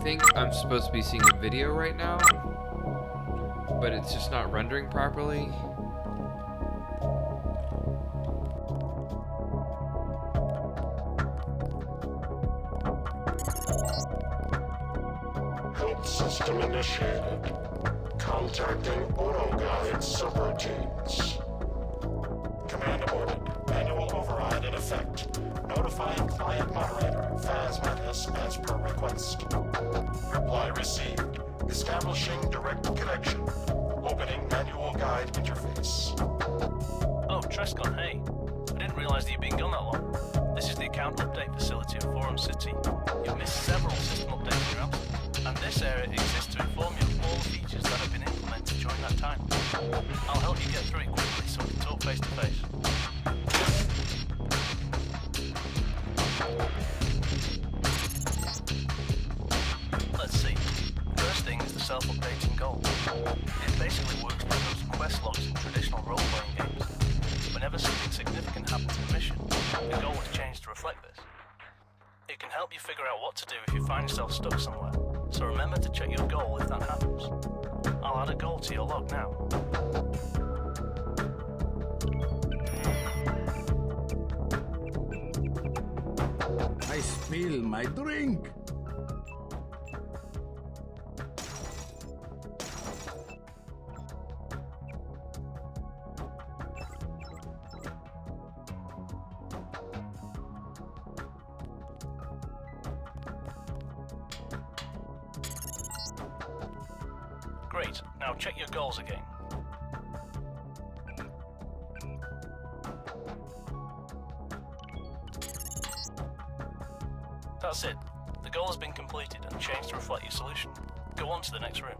think I'm supposed to be seeing a video right now, but it's just not rendering properly. Help system initiated. Contacting auto-guide subroutines. Command aborted. Manual override in effect. Notifying client moderator. Phasmatus as per request. Reply received. Establishing direct connection. Opening manual guide interface. Oh, Trescon, hey. I didn't realize that you'd been gone that long. This is the account update facility of Forum City. You've missed several system updates in your absence, and this area exists to inform you of all the features that have been implemented during that time. I'll help you get through it quickly so we can talk face to face. Let's see. First thing is the self-updating goal. It basically works like those quest logs in traditional role-playing games. Whenever something significant happens in a mission, the goal is changed to reflect this. It can help you figure out what to do if you find yourself stuck somewhere, so remember to check your goal if that happens. I'll add a goal to your log now. I spill my drink. Great, now check your goals again. That's it. The goal has been completed and changed to reflect your solution. Go on to the next room.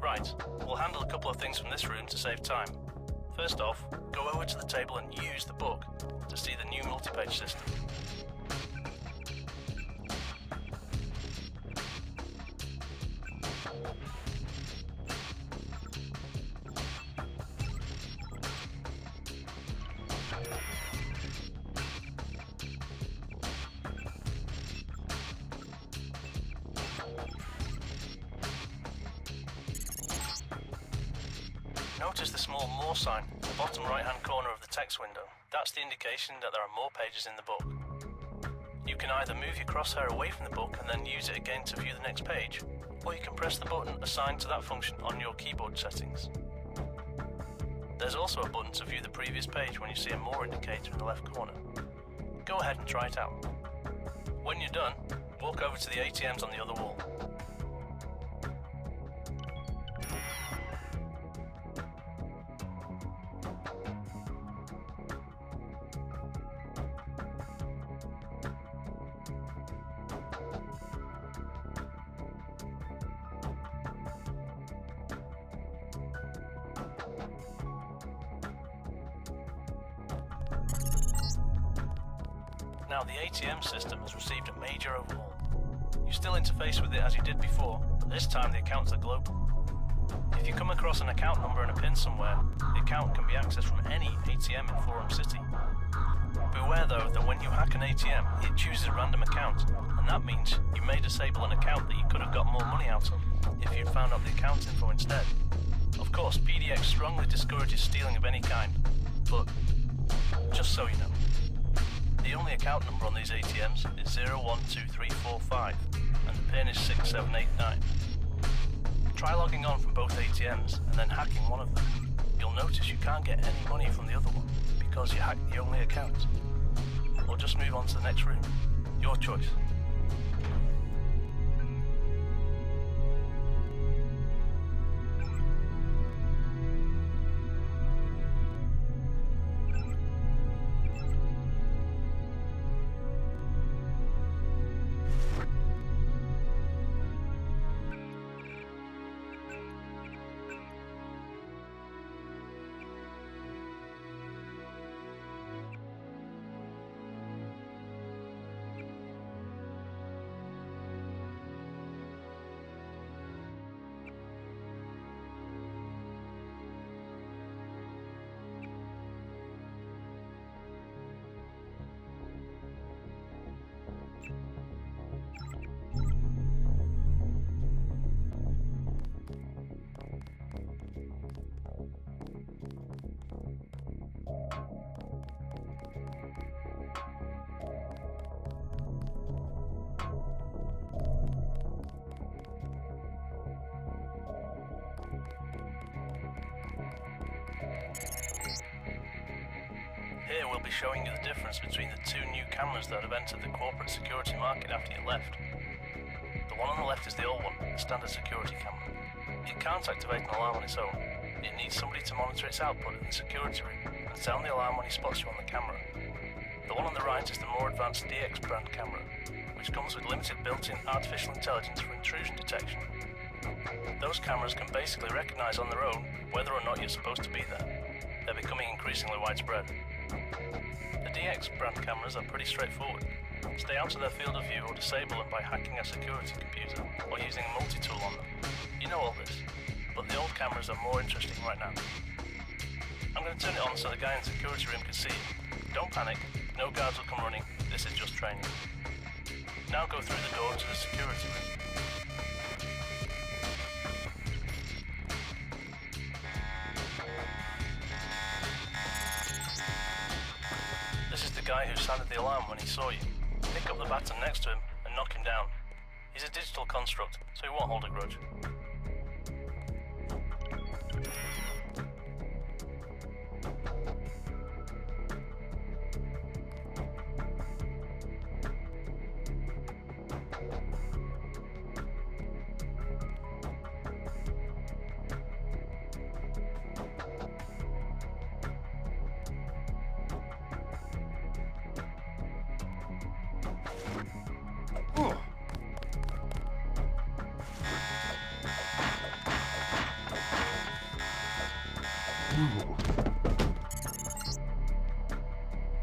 Right, we'll handle a couple of things from this room to save time. First off, go over to the table and use the book to see the new multi-page system. Notice the small more sign in the bottom right hand corner of the text window. That's the indication that there are more pages in the book. You can either move your crosshair away from the book and then use it again to view the next page, or you can press the button assigned to that function on your keyboard settings. There's also a button to view the previous page when you see a more indicator in the left corner. Go ahead and try it out. When you're done, walk over to the ATMs on the other wall. Now the ATM system has received a major overhaul. You still interface with it as you did before, but this time the accounts are global. If you come across an account number and a PIN somewhere, the account can be accessed from any ATM in Forum City. Beware though that when you hack an ATM, it chooses a random account, and that means you may disable an account that you could have got more money out of if you'd found out the account info instead. Of course, PDX strongly discourages stealing of any kind, but just so you know. The only account number on these ATMs is 012345, and the PIN is 6789. Try logging on from both ATMs and then hacking one of them. You'll notice you can't get any money from the other one because you hacked the only account. Or just move on to the next room. Your choice. Here we'll be showing you the difference between the two new cameras that have entered the corporate security market after you left. The one on the left is the old one, the standard security camera. It can't activate an alarm on its own. It needs somebody to monitor its output in the security room and sound the alarm when he spots you on the camera. The one on the right is the more advanced DX brand camera, which comes with limited built-in artificial intelligence for intrusion detection. Those cameras can basically recognize on their own whether or not you're supposed to be there. They're becoming increasingly widespread. The DX brand cameras are pretty straightforward. Stay out of their field of view or disable them by hacking a security computer or using a multi-tool on them. You know all this, but the old cameras are more interesting right now. I'm going to turn it on so the guy in the security room can see it. Don't panic, no guards will come running, this is just training. Now go through the door to the security room. This is the guy who sounded the alarm when he saw you. Pick up the baton next to him and knock him down. He's a digital construct, so he won't hold a grudge.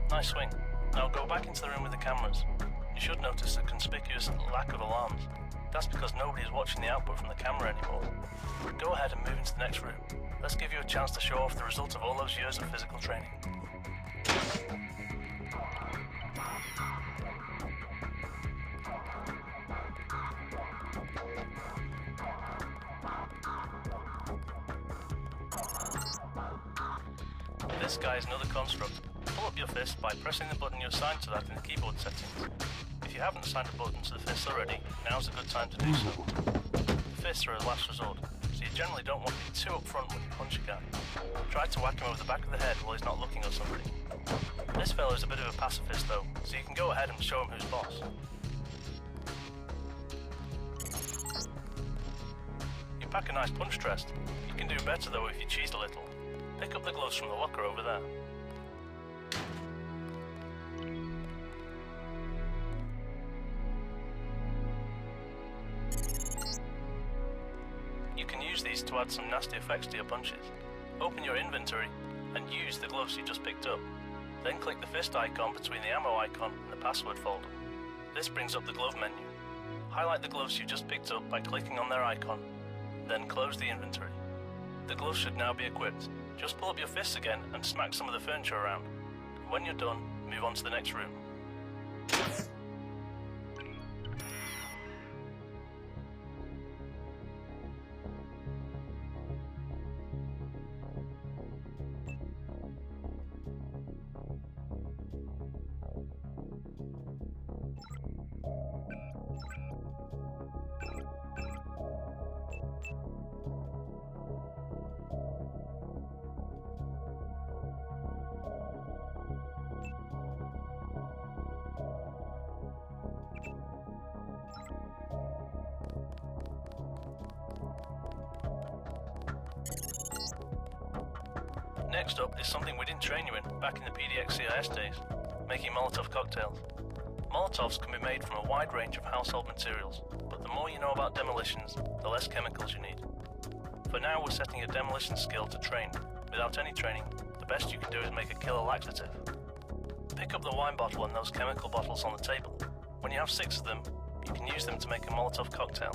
Nice swing. Now go back into the room with the cameras. You should notice a conspicuous lack of alarms. That's because nobody is watching the output from the camera anymore. Go ahead and move into the next room. Let's give you a chance to show off the results of all those years of physical training. this guy is another construct, pull up your fist by pressing the button you assigned to that in the keyboard settings. If you haven't assigned a button to the fist already, now's a good time to do so. The fists are a last resort, so you generally don't want to be too upfront when you punch a guy. Try to whack him over the back of the head while he's not looking at somebody. This fellow is a bit of a pacifist though, so you can go ahead and show him who's boss. You pack a nice punch chest. You can do better though if you cheat a little. Pick up the gloves from the locker over there. You can use these to add some nasty effects to your punches. Open your inventory and use the gloves you just picked up. Then click the fist icon between the ammo icon and the password folder. This brings up the glove menu. Highlight the gloves you just picked up by clicking on their icon, then close the inventory. The gloves should now be equipped. Just pull up your fists again and smack some of the furniture around. When you're done, move on to the next room. Next up is something we didn't train you in back in the PDX CIS days, making Molotov cocktails. Molotovs can be made from a wide range of household materials, but the more you know about demolitions, the less chemicals you need. For now, we're setting a demolition skill to train. Without any training, the best you can do is make a killer laxative. Pick up the wine bottle and those chemical bottles on the table. When you have 6 of them, you can use them to make a Molotov cocktail.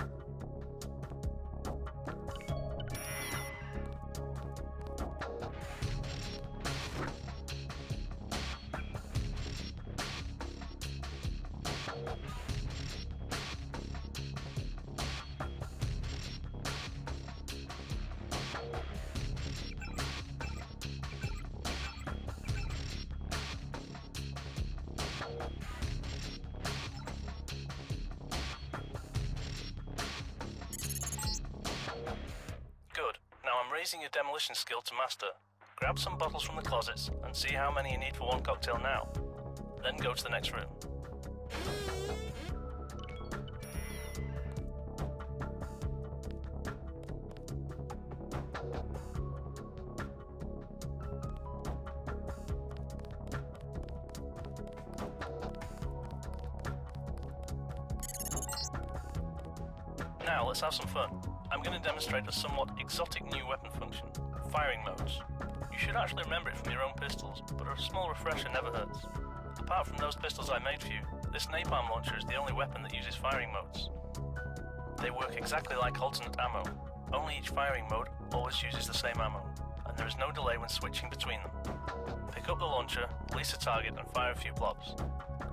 Good. Now I'm raising your demolition skill to master. Grab some bottles from the closets and see how many you need for one cocktail now. Then go to the next room. Now let's have some fun. I'm going to demonstrate a somewhat exotic new weapon function, firing modes. You should actually remember it from your own pistols, but a small refresher never hurts. Apart from those pistols I made for you, this napalm launcher is the only weapon that uses firing modes. They work exactly like alternate ammo, only each firing mode always uses the same ammo, and there is no delay when switching between them. Pick up the launcher, release a target and fire a few blobs.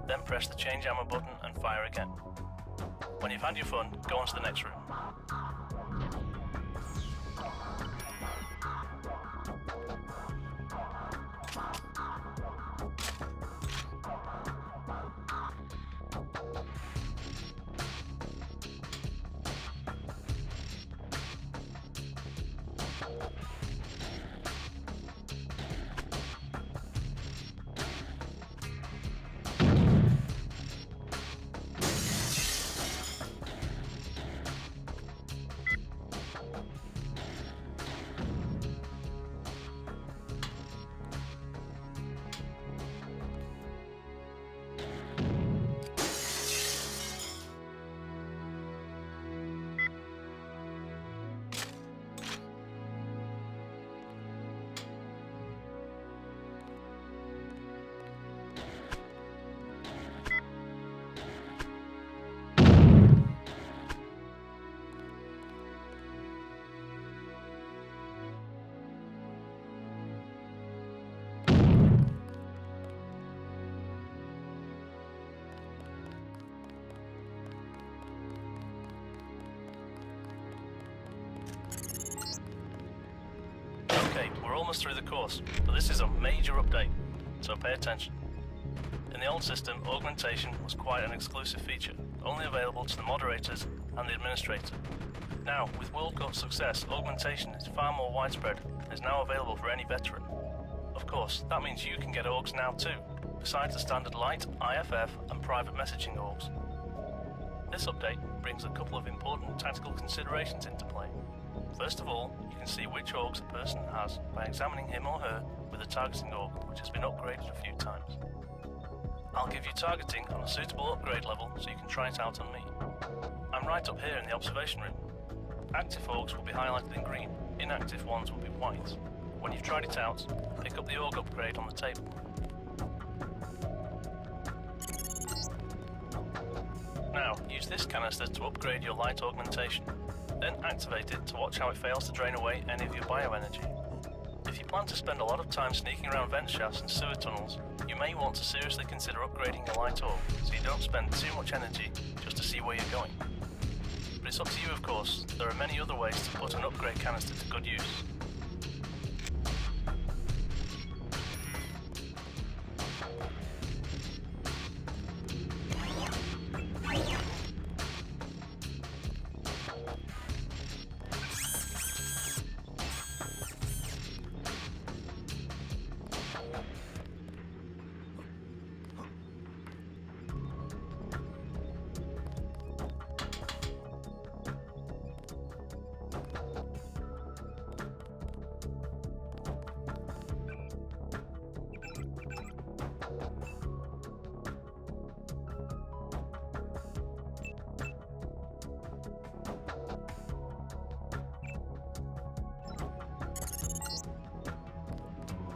Then press the change ammo button and fire again. When you've had your fun, go on to the next room. Okay, we're almost through the course, but this is a major update, so pay attention. In the old system, augmentation was quite an exclusive feature, only available to the Moderators and the Administrator. Now, with World Cup success, augmentation is far more widespread and is now available for any veteran. Of course, that means you can get orgs now too, besides the standard light, IFF and private messaging orgs. This update brings a couple of important tactical considerations into play. First of all, you can see which orgs a person has by examining him or her with a targeting org, which has been upgraded a few times. I'll give you targeting on a suitable upgrade level so you can try it out on me. I'm right up here in the observation room. Active orgs will be highlighted in green, inactive ones will be white. When you've tried it out, pick up the org upgrade on the table. Now, use this canister to upgrade your light augmentation. Then activate it to watch how it fails to drain away any of your bioenergy. If you plan to spend a lot of time sneaking around vent shafts and sewer tunnels, you may want to seriously consider upgrading your light org so you don't spend too much energy just to see where you're going. But it's up to you, of course. There are many other ways to put an upgrade canister to good use.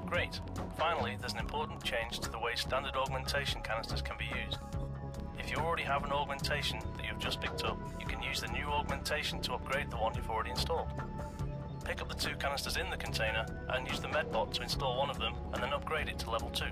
Great. Finally, there's an important change to the way standard augmentation canisters can be used. If you already have an augmentation that you've just picked up, you can use the new augmentation to upgrade the one you've already installed. Pick up the two canisters in the container and use the medbot to install one of them and then upgrade it to level 2.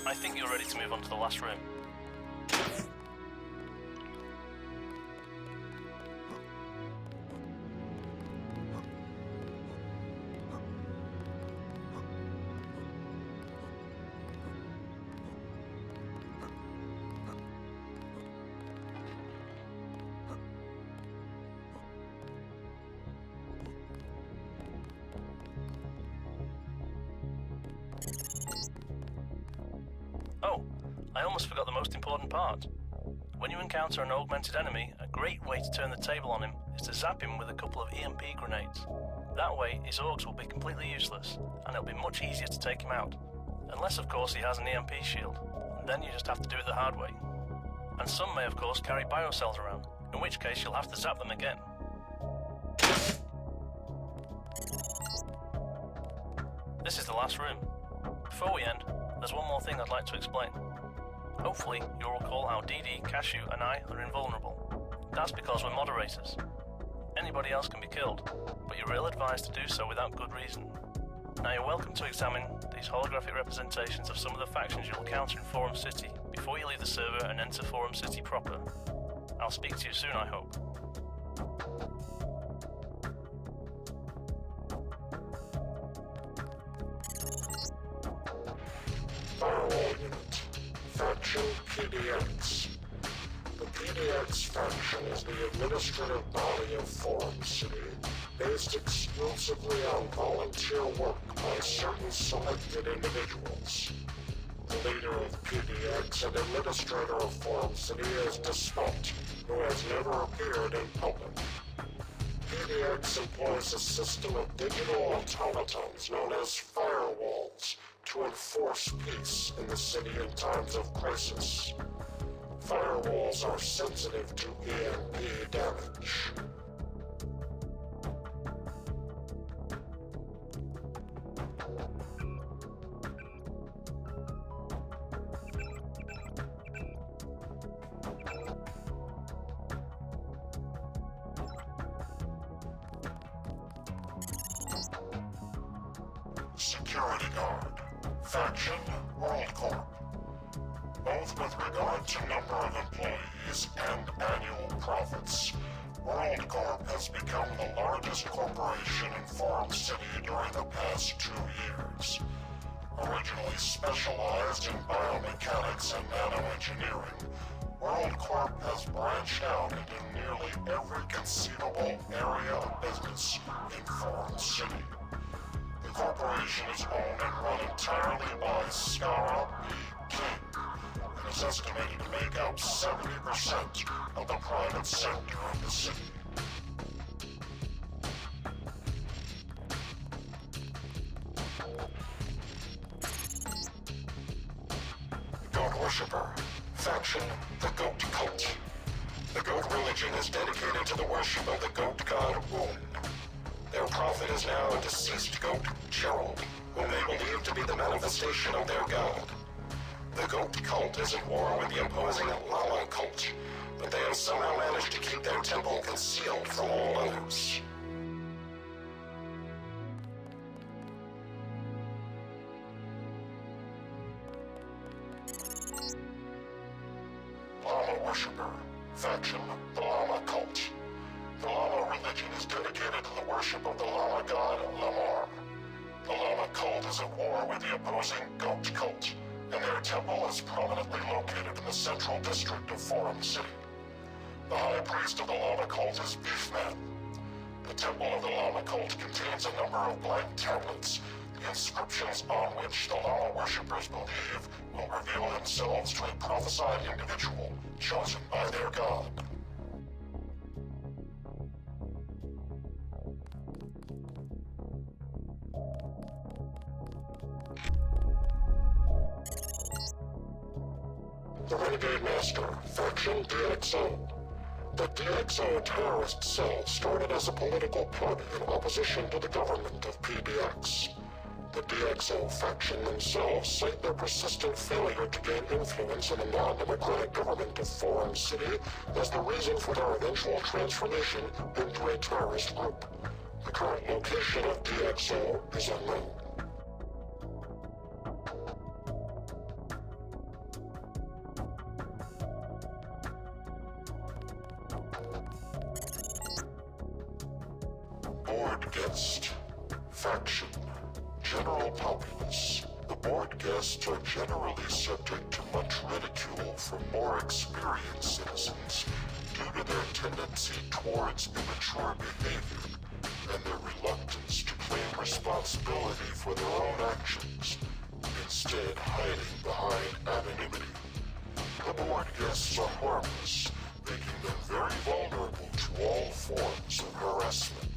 I think you're ready to move on to the last room. Oh, I almost forgot the most important part. When you encounter an augmented enemy, a great way to turn the table on him is to zap him with a couple of EMP grenades. That way, his orgs will be completely useless, and it'll be much easier to take him out. Unless, of course, he has an EMP shield, and then you just have to do it the hard way. And some may, of course, carry biocells around, in which case you'll have to zap them again. This is the last room. Before we end, there's one more thing I'd like to explain. Hopefully, you'll recall how DD, Cashew, and I are invulnerable. That's because we're moderators. Anybody else can be killed, but you're ill-advised to do so without good reason. Now you're welcome to examine these holographic representations of some of the factions you'll encounter in Forum City before you leave the server and enter Forum City proper. I'll speak to you soon, I hope. File Unit, Faction PDX. The PDX faction is the administrative body of Forum City, based exclusively on volunteer work by certain selected individuals. The leader of PDX and administrator of Forum City is Despot, who has never appeared in public. PDX employs a system of digital automatons known as firewalls to enforce peace in the city in times of crisis. Firewalls are sensitive to EMP damage. Security Guard. Faction, World Corp. Both with regard to number of employees and annual profits, World Corp has become the largest corporation in Forum City during the past 2 years. Originally specialized in biomechanics and nanoengineering, World Corp has branched out into nearly every conceivable area of business in Forum City. The corporation is owned and run entirely by Skara B. King, and is estimated to make up 70% of the private sector of the city. Goat Worshipper. Faction, the Goat Cult. The Goat religion is dedicated to the worship of the goat god Un. Their prophet is now a deceased goat, Gerald, whom they believe to be the manifestation of their god. The goat cult is at war with the opposing llama cult, but they have somehow managed to keep their temple concealed from all others. Llama Worshipper. Faction, the Llama Cult. The Llama religion is dedicated to the worship of the Llama god, Lamar. The Llama cult is at war with the opposing Goat cult, and their temple is prominently located in the central district of Forum City. The high priest of the Llama cult is Beefman. The temple of the Llama cult contains a number of blank tablets, the inscriptions on which the Llama worshippers believe will reveal themselves to a prophesied individual chosen by their god. The Renegade Master, Faction DXO. The DXO terrorist cell started as a political party in opposition to the government of PDX. The DXO faction themselves cite their persistent failure to gain influence in the non-democratic government of Forum City as the reason for their eventual transformation into a terrorist group. The current location of DXO is unknown. Board Guest. Faction. General Populace. The board guests are generally subject to much ridicule from more experienced citizens due to their tendency towards immature behavior and their reluctance to claim responsibility for their own actions, instead hiding behind anonymity. The board guests are harmless, making them very vulnerable to all forms of harassment.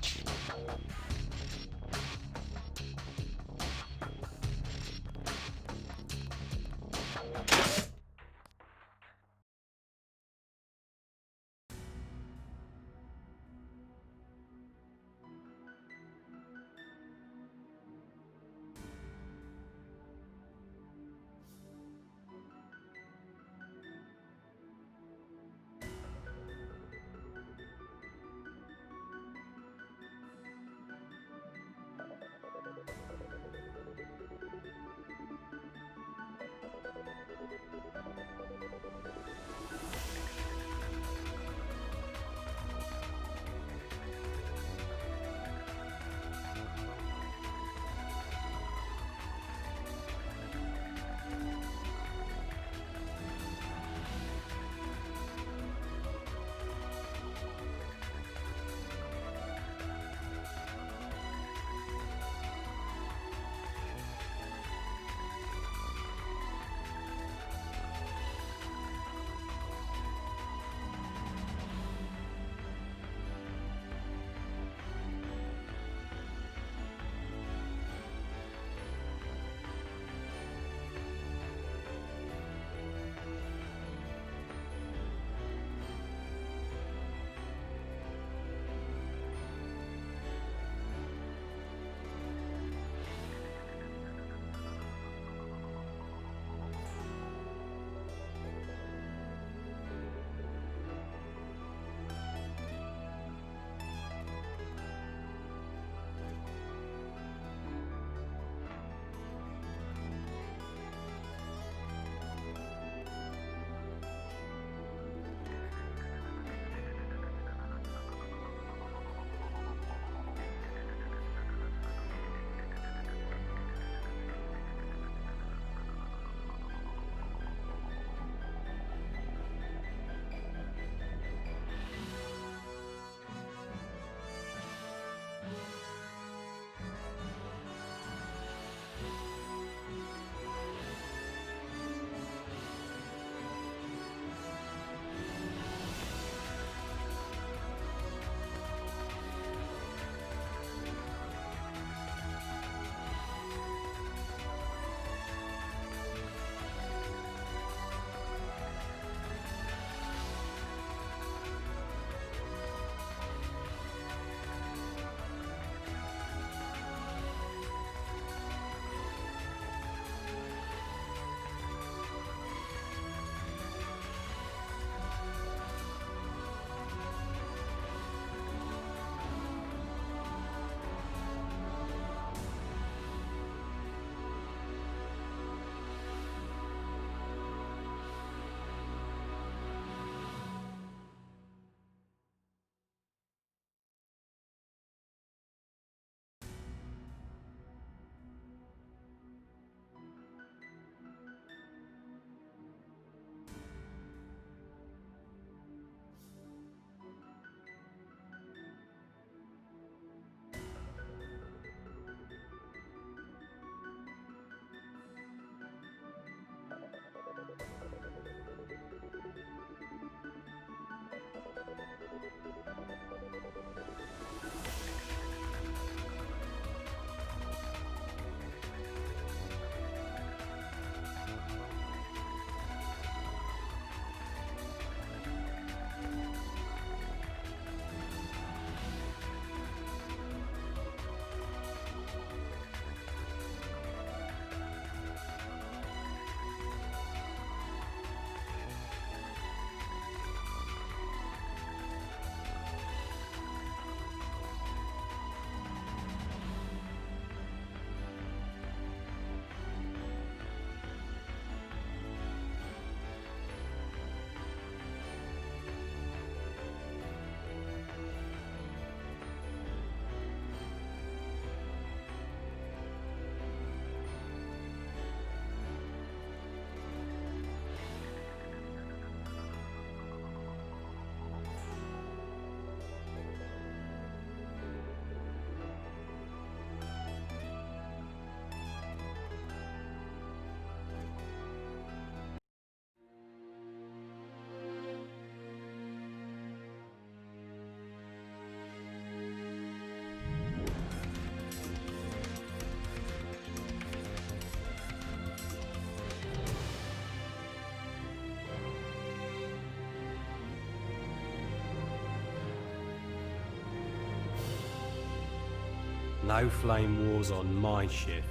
No flame wars on my shift.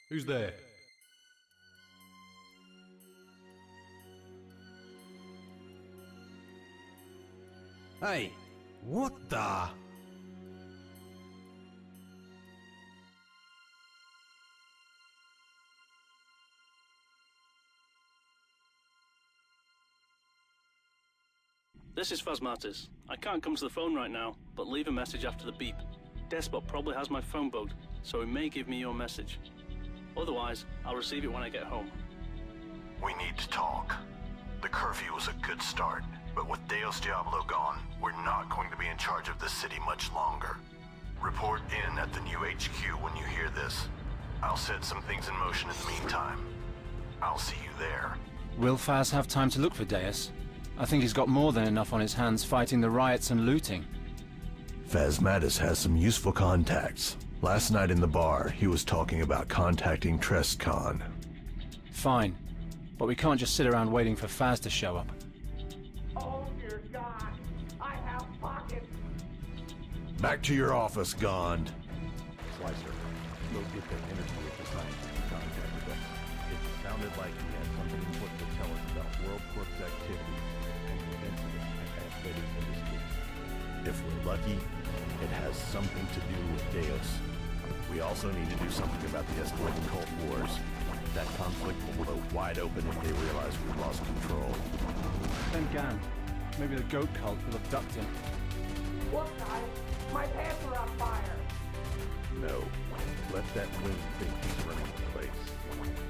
Who's there? Hey, what the? This is Phasmatis. I can't come to the phone right now, but leave a message after the beep. Despot probably has my phone bugged, so he may give me your message. Otherwise, I'll receive it when I get home. We need to talk. The curfew was a good start, but with Deus Diablo gone, we're not going to be in charge of this city much longer. Report in at the new HQ when you hear this. I'll set some things in motion in the meantime. I'll see you there. Will Faz have time to look for Deus? I think he's got more than enough on his hands fighting the riots and looting. Phasmatis has some useful contacts. Last night in the bar, he was talking about contacting Trescon. Fine, but we can't just sit around waiting for Faz to show up. Oh dear God, I have pockets. Back to your office, Gond. Slicer, go get that interview with the scientist in contact with us. It sounded like he had something important to tell us about World Corp's activities and convincing us to add Betty into this case. If we're lucky, it has something to do with Deus. We also need to do something about the escalating cult wars. That conflict will blow wide open if they realize we've lost control. Then Gan, maybe the goat cult will abduct him. Look, guys, my pants are on fire. No, let that wing think he's running the place.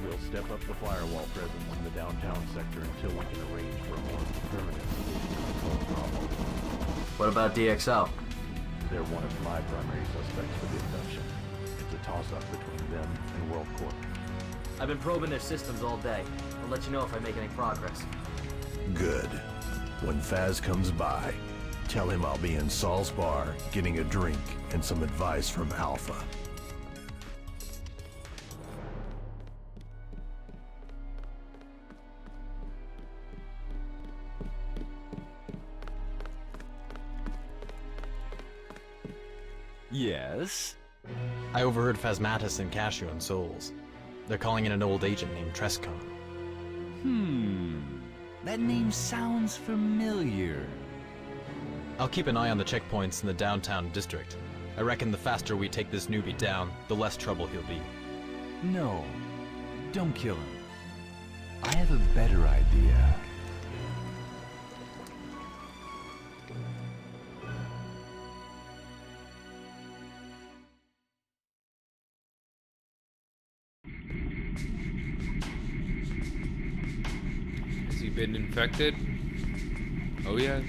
We'll step up the firewall presence in the downtown sector until we can arrange for a more permanent solution to the whole problem. What about DXL? They're one of my primary suspects for the abduction. It's a toss-up between them and World Corp. I've been probing their systems all day. I'll let you know if I make any progress. Good. When Faz comes by, tell him I'll be in Saul's bar getting a drink and some advice from Alpha. Yes? I overheard Phasmatis and Cashew and Souls. They're calling in an old agent named Trescon. That name sounds familiar. I'll keep an eye on the checkpoints in the downtown district. I reckon the faster we take this newbie down, the less trouble he'll be. No, don't kill him. I have a better idea. Has he been infected? Oh yes.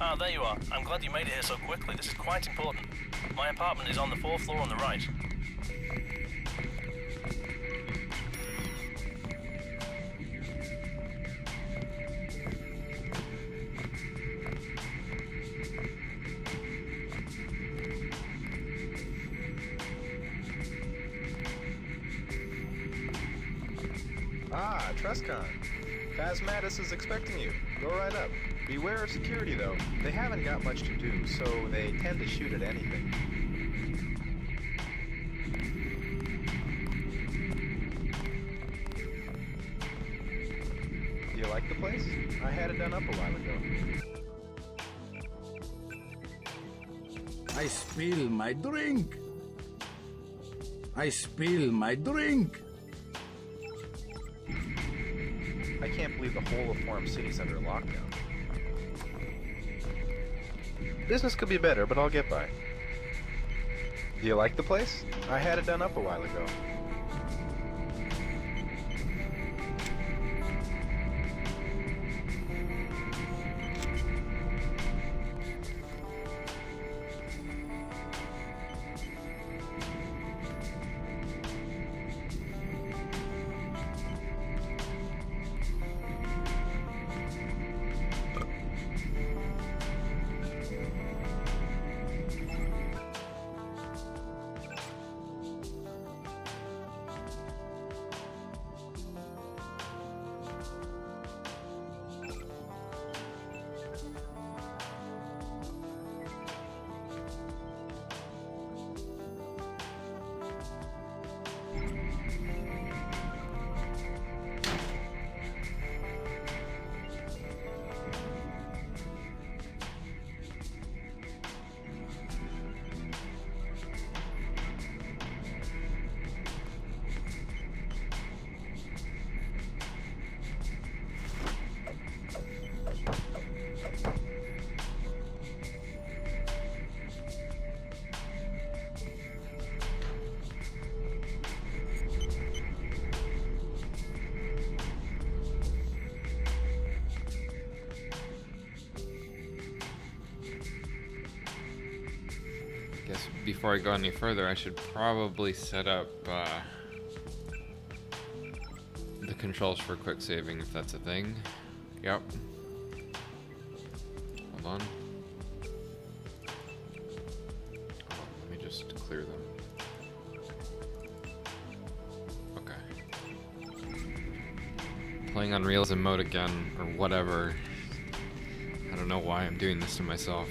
Ah, there you are. I'm glad you made it here so quickly. This is quite important. My apartment is on the 4th floor on the right. Ah, Trescon. Phasmatis is expecting you. Go right up. Beware of security, though. They haven't got much to do, so they tend to shoot at anything. Do you like the place? I had it done up a while ago. I spill my drink. I spill my drink. I can't believe the whole of Forum City's under lockdown. Business could be better, but I'll get by. Do you like the place? I had it done up a while ago. guess before I go any further, I should probably set up the controls for quick saving, if that's a thing. Yep. Hold on. Let me just clear them. Okay. Playing on realism mode again, or whatever. I don't know why I'm doing this to myself.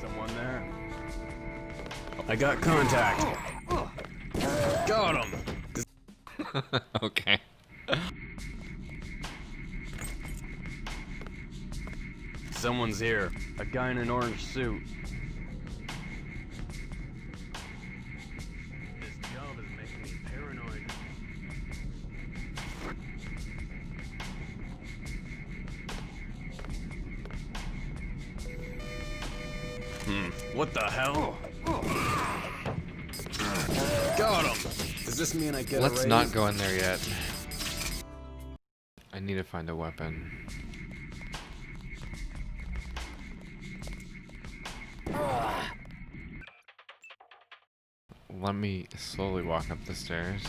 Someone there? I got contact. Got him. Okay. Someone's here. A guy in an orange suit. This job is making me paranoid. What the hell? Got him! Does this mean I get a Let's raise? not go in there yet. I need to find a weapon. Let me slowly walk up the stairs.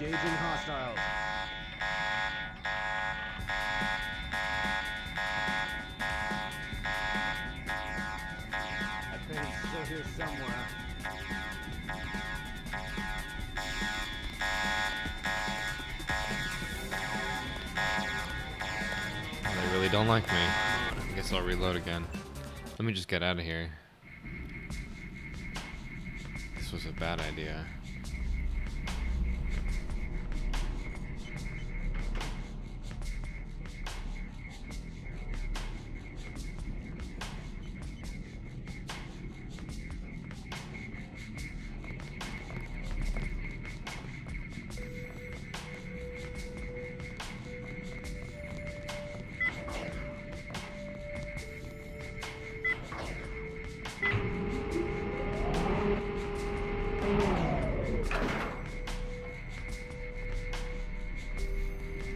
Engaging hostiles. I bet he's still here somewhere. They really don't like me. I guess I'll reload again. Let me just get out of here. This was a bad idea.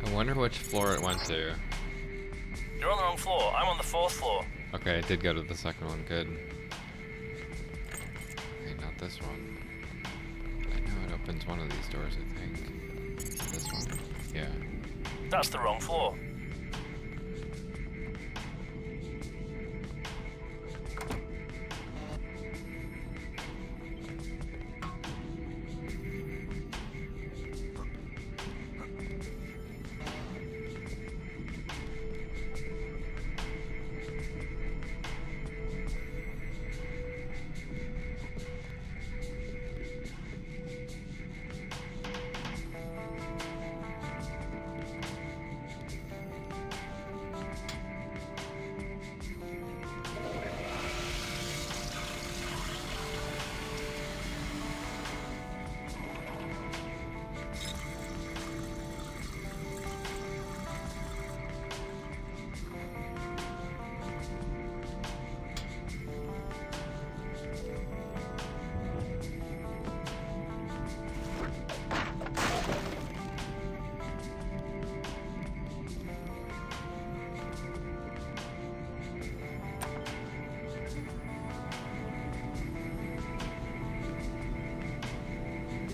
I wonder which floor it went to. You're on the wrong floor. I'm on the 4th floor. Okay, it did go to the second one. Good. Okay, not this one. I know it opens one of these doors, I think. This one? Yeah. That's the wrong floor.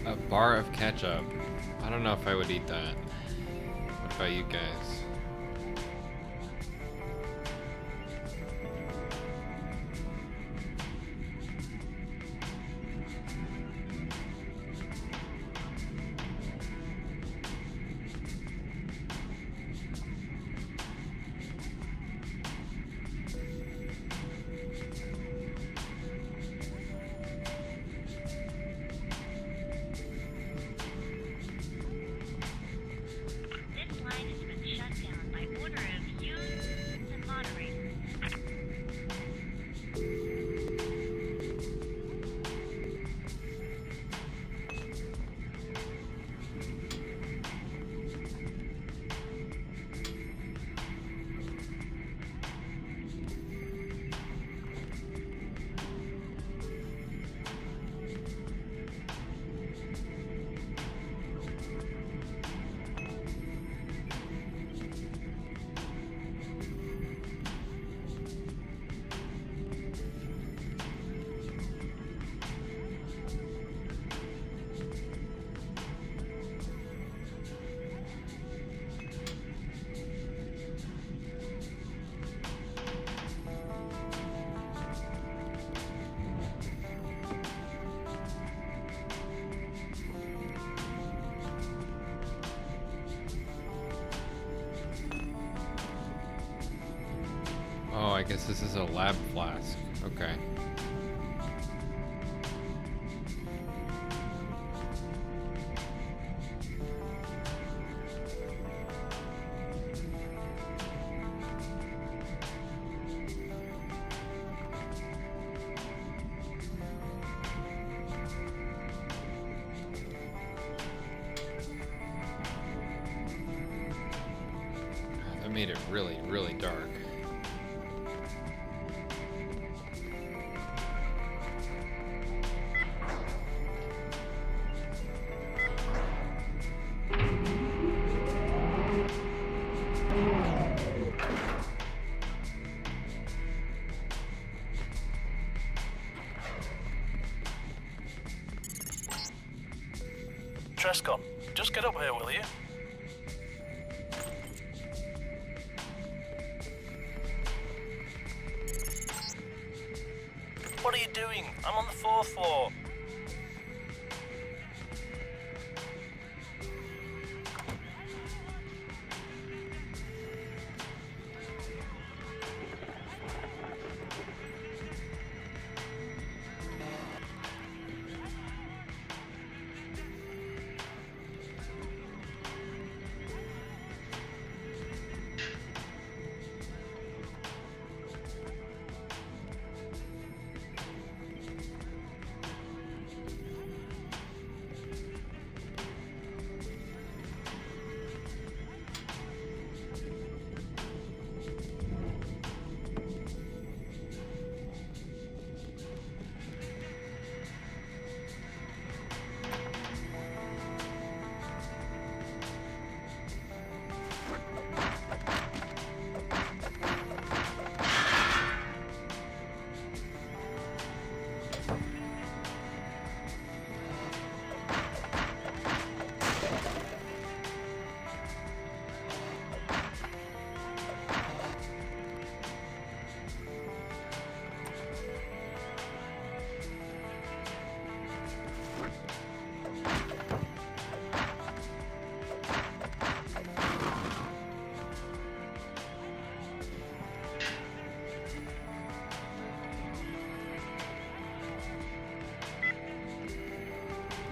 A bar of ketchup. I don't know if I would eat that. What about you guys? I guess this is a lab flask. Okay. That made it really, really dark. Trescon, just get up here, will you? What are you doing? I'm on the 4th floor.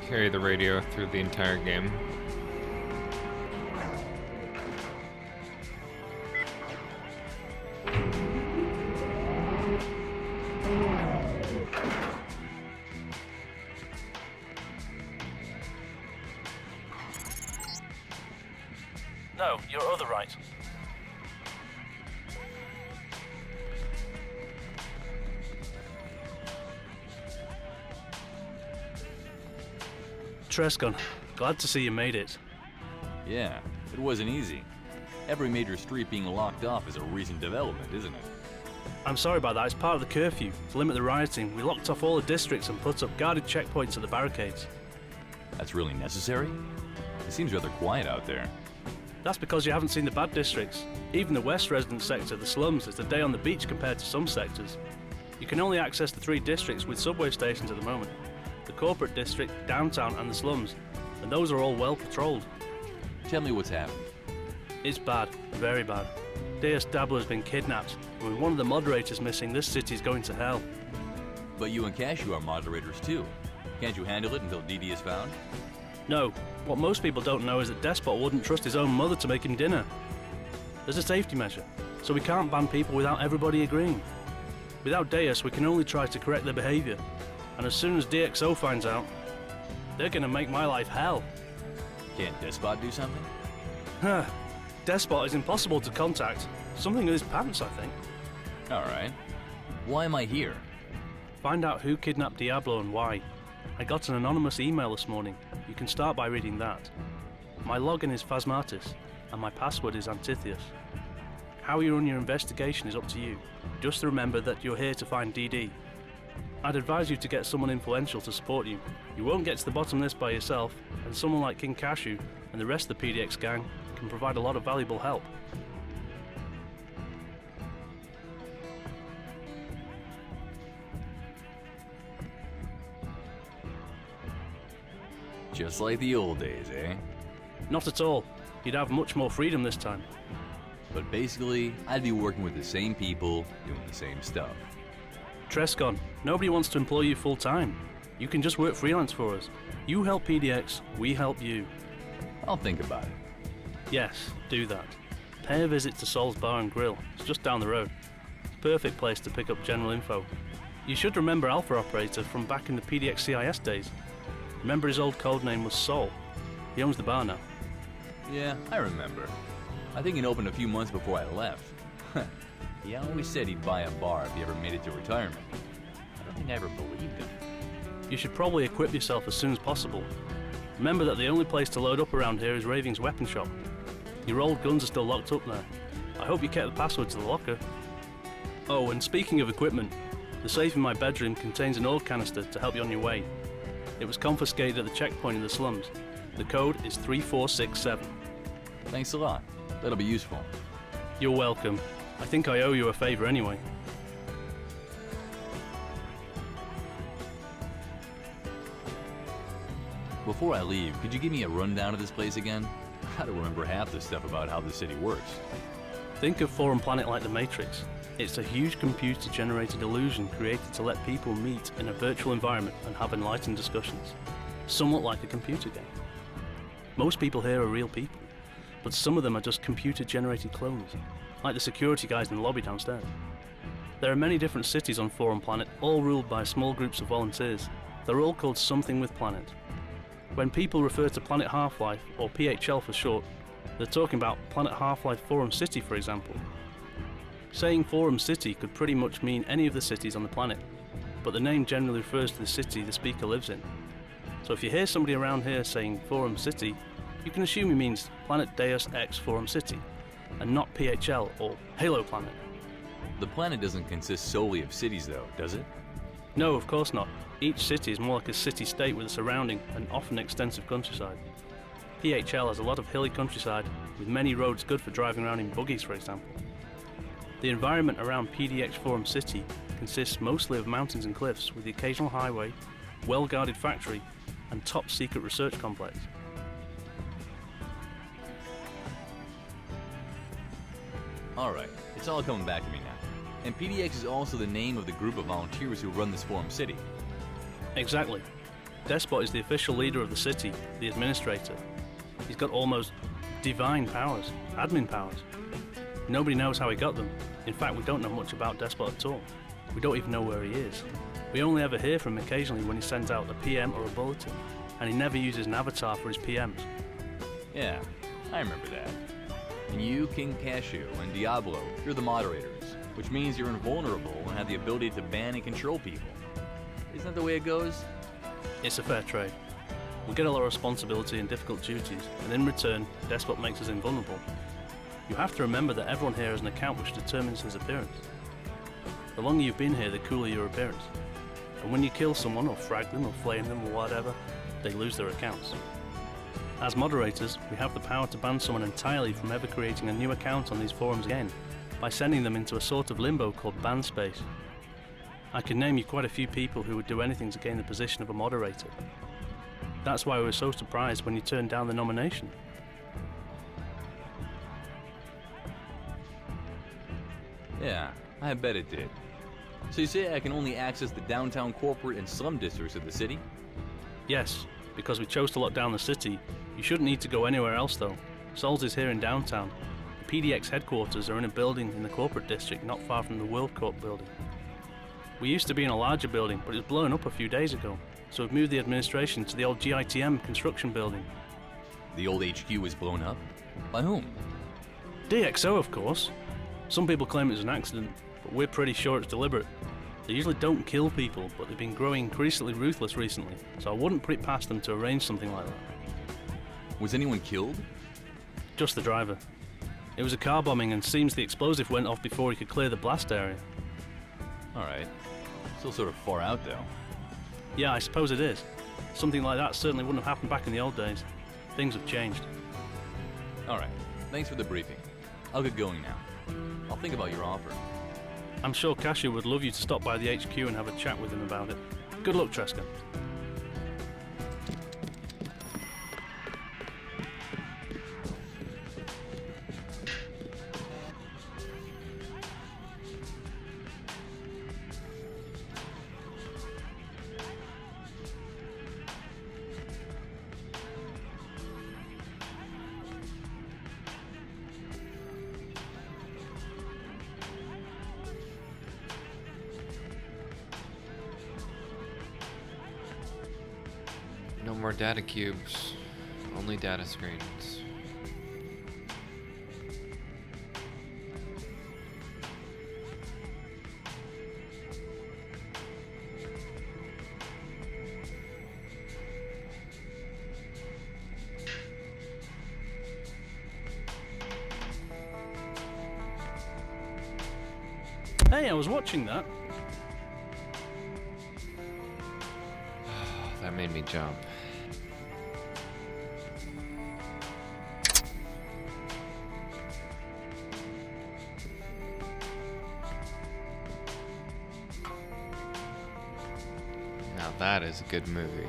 Carry the radio through the entire game. No, you're other right. Trescon, glad to see you made it. Yeah, it wasn't easy. Every major street being locked off is a recent development, isn't it? I'm sorry about that. It's part of the curfew. To limit the rioting, we locked off all the districts and put up guarded checkpoints at the barricades. That's really necessary? It seems rather quiet out there. That's because you haven't seen the bad districts. Even the West resident sector, the slums, is the day on the beach compared to some sectors. You can only access the 3 districts with subway stations at the moment. The corporate district, downtown and the slums, and those are all well patrolled. Tell me what's happened. It's bad, very bad. Deus Dabbler's been kidnapped, and with one of the Moderators missing, this city's going to hell. But you and Cashew are Moderators too. Can't you handle it until DD is found? No. What most people don't know is that Despot wouldn't trust his own mother to make him dinner. There's a safety measure, so we can't ban people without everybody agreeing. Without Deus, we can only try to correct their behavior. And as soon as DxO finds out, they're gonna make my life hell. Can't Despot do something? Huh. Despot is impossible to contact. Something in his pants, I think. Alright. Why am I here? Find out who kidnapped Diablo and why. I got an anonymous email this morning. You can start by reading that. My login is Phasmatis, and my password is Antitheus. How you run your investigation is up to you. Just remember that you're here to find DD. I'd advise you to get someone influential to support you. You won't get to the bottom of this by yourself, and someone like King Cashew and the rest of the PDX gang can provide a lot of valuable help. Just like the old days, eh? Not at all. You'd have much more freedom this time. But basically, I'd be working with the same people, doing the same stuff. Trescon, nobody wants to employ you full-time. You can just work freelance for us. You help PDX, we help you. I'll think about it. Yes, do that. Pay a visit to Sol's Bar and Grill. It's just down the road. Perfect place to pick up general info. You should remember Alpha Operator from back in the PDX CIS days. Remember his old code name was Sol. He owns the bar now. Yeah, I remember. I think it opened a few months before I left. He always said he'd buy a bar if he ever made it to retirement. I don't think I ever believed him. You should probably equip yourself as soon as possible. Remember that the only place to load up around here is Raving's weapon shop. Your old guns are still locked up there. I hope you kept the password to the locker. Oh, and speaking of equipment, the safe in my bedroom contains an oil canister to help you on your way. It was confiscated at the checkpoint in the slums. The code is 3467. Thanks a lot. That'll be useful. You're welcome. I think I owe you a favor anyway. Before I leave, could you give me a rundown of this place again? I don't remember half the stuff about how the city works. Think of Forum Planet like the Matrix. It's a huge computer-generated illusion created to let people meet in a virtual environment and have enlightened discussions. Somewhat like a computer game. Most people here are real people, but some of them are just computer-generated clones, like the security guys in the lobby downstairs. There are many different cities on Forum Planet, all ruled by small groups of volunteers. They're all called something with Planet. When people refer to Planet Half-Life, or PHL for short, they're talking about Planet Half-Life Forum City, for example. Saying Forum City could pretty much mean any of the cities on the planet, but the name generally refers to the city the speaker lives in. So if you hear somebody around here saying Forum City, you can assume he means Planet Deus Ex Forum City, and not PHL or Halo Planet. The planet doesn't consist solely of cities though, does it? No, of course not. Each city is more like a city-state with a surrounding and often extensive countryside. PHL has a lot of hilly countryside, with many roads good for driving around in buggies, for example. The environment around PDX Forum City consists mostly of mountains and cliffs, with the occasional highway, well-guarded factory, and top-secret research complex. Alright, it's all coming back to me now. And PDX is also the name of the group of volunteers who run this Forum City. Exactly. Despot is the official leader of the city, the administrator. He's got almost divine powers, admin powers. Nobody knows how he got them. In fact, we don't know much about Despot at all. We don't even know where he is. We only ever hear from him occasionally when he sends out a PM or a bulletin, and he never uses an avatar for his PMs. Yeah, I remember that. And you, King Cashew, and Diablo, you're the Moderators, which means you're invulnerable and have the ability to ban and control people. Isn't that the way it goes? It's a fair trade. We get a lot of responsibility and difficult duties, and in return, Despot makes us invulnerable. You have to remember that everyone here has an account which determines his appearance. The longer you've been here, the cooler your appearance. And when you kill someone, or frag them, or flame them, or whatever, they lose their accounts. As moderators, we have the power to ban someone entirely from ever creating a new account on these forums again, by sending them into a sort of limbo called ban space. I can name you quite a few people who would do anything to gain the position of a moderator. That's why we were so surprised when you turned down the nomination. Yeah, I bet it did. So you say I can only access the downtown corporate and slum districts of the city? Yes, because we chose to lock down the city. You shouldn't need to go anywhere else though. Sol's is here in downtown. The PDX headquarters are in a building in the corporate district not far from the World Corp building. We used to be in a larger building, but it was blown up a few days ago, so we've moved the administration to the old GITM construction building. The old HQ was blown up? By whom? DxO, of course. Some people claim it was an accident, but we're pretty sure it's deliberate. They usually don't kill people, but they've been growing increasingly ruthless recently, so I wouldn't put it past them to arrange something like that. Was anyone killed? Just the driver. It was a car bombing, and seems the explosive went off before he could clear the blast area. Alright. Still sort of far out though. Yeah, I suppose it is. Something like that certainly wouldn't have happened back in the old days. Things have changed. Alright, thanks for the briefing. I'll get going now. I'll think about your offer. I'm sure Cashew would love you to stop by the HQ and have a chat with him about it. Good luck, Tresca. No more data cubes, only data screens. Hey, I was watching that. That made me jump. Now that is a good movie.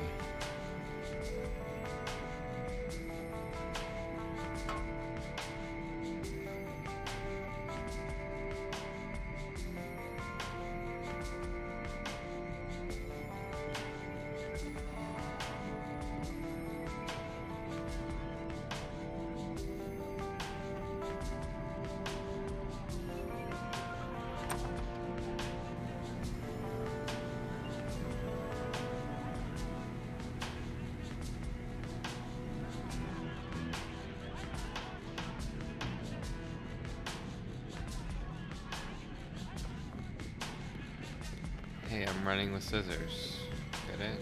Hey, I'm running with scissors. Get it?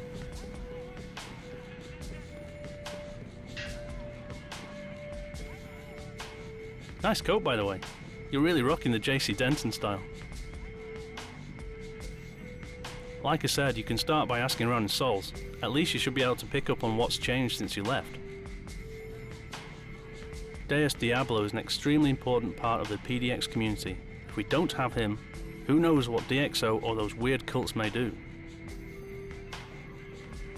Nice coat, by the way. You're really rocking the JC Denton style. Like I said, you can start by asking around in souls. At least you should be able to pick up on what's changed since you left. Deus Diablo is an extremely important part of the PDX community. If we don't have him, who knows what DxO or those weird cults may do.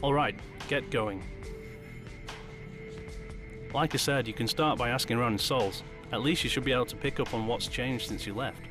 Alright, get going. Like I said, you can start by asking around in souls. At least you should be able to pick up on what's changed since you left.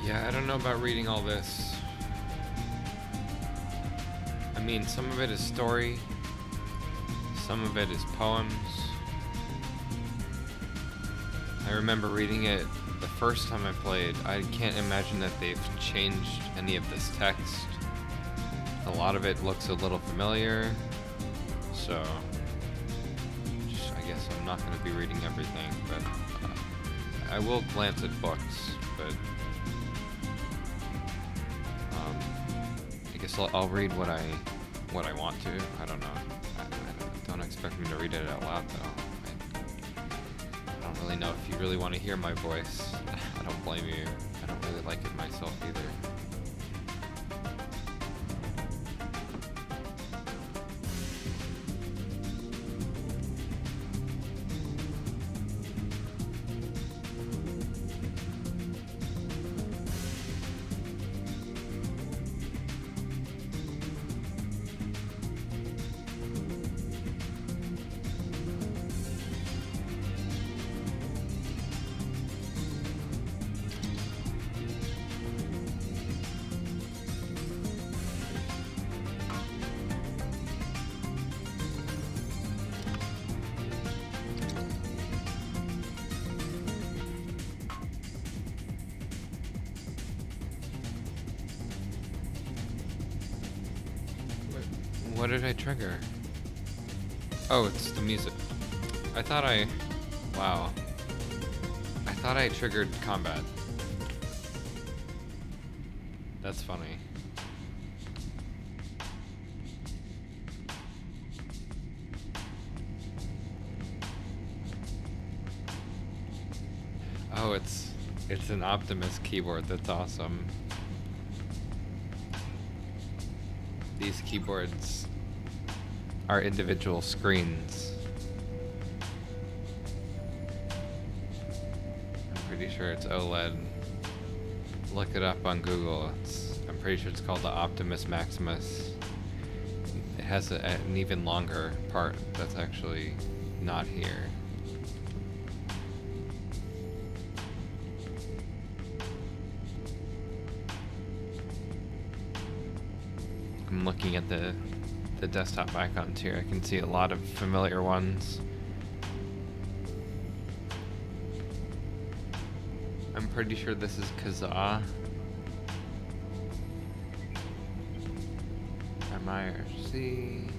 Yeah, I don't know about reading all this. I mean, some of it is story, some of it is poems. I remember reading it the first time I played. I can't imagine that they've changed any of this text. A lot of it looks a little familiar, so I guess I'm not going to be reading everything, but I will glance at books, but I guess I'll read what I want to. I don't know. Don't expect me to read it out loud though. I don't really know if you really want to hear my voice. I don't blame you. I don't really like it myself either. What did I trigger? Oh, it's the music. Wow. I thought I triggered combat. That's funny. Oh, it's an Optimus keyboard. That's awesome. These keyboards are individual screens. I'm pretty sure it's OLED. Look it up on Google. I'm pretty sure it's called the Optimus Maximus. It has an even longer part that's actually not here. I'm looking at the desktop icons here. I can see a lot of familiar ones. I'm pretty sure this is Kazaa. MIRC.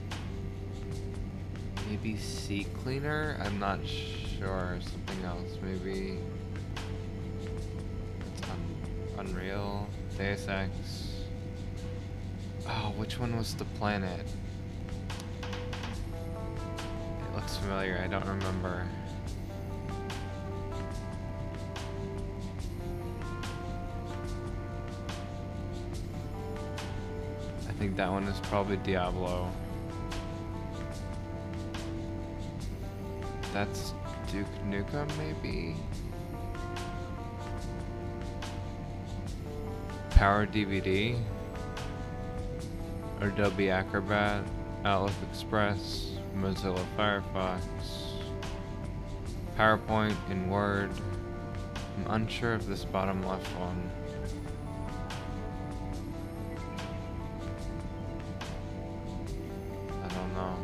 Maybe Sea Cleaner? I'm not sure. Something else, maybe. It's Unreal. Deus Ex. Oh, which one was the planet? It looks familiar, I don't remember. I think that one is probably Diablo. That's Duke Nukem, maybe? Power DVD? Adobe Acrobat, Outlook Express, Mozilla Firefox, PowerPoint in Word. I'm unsure of this bottom left one. I don't know.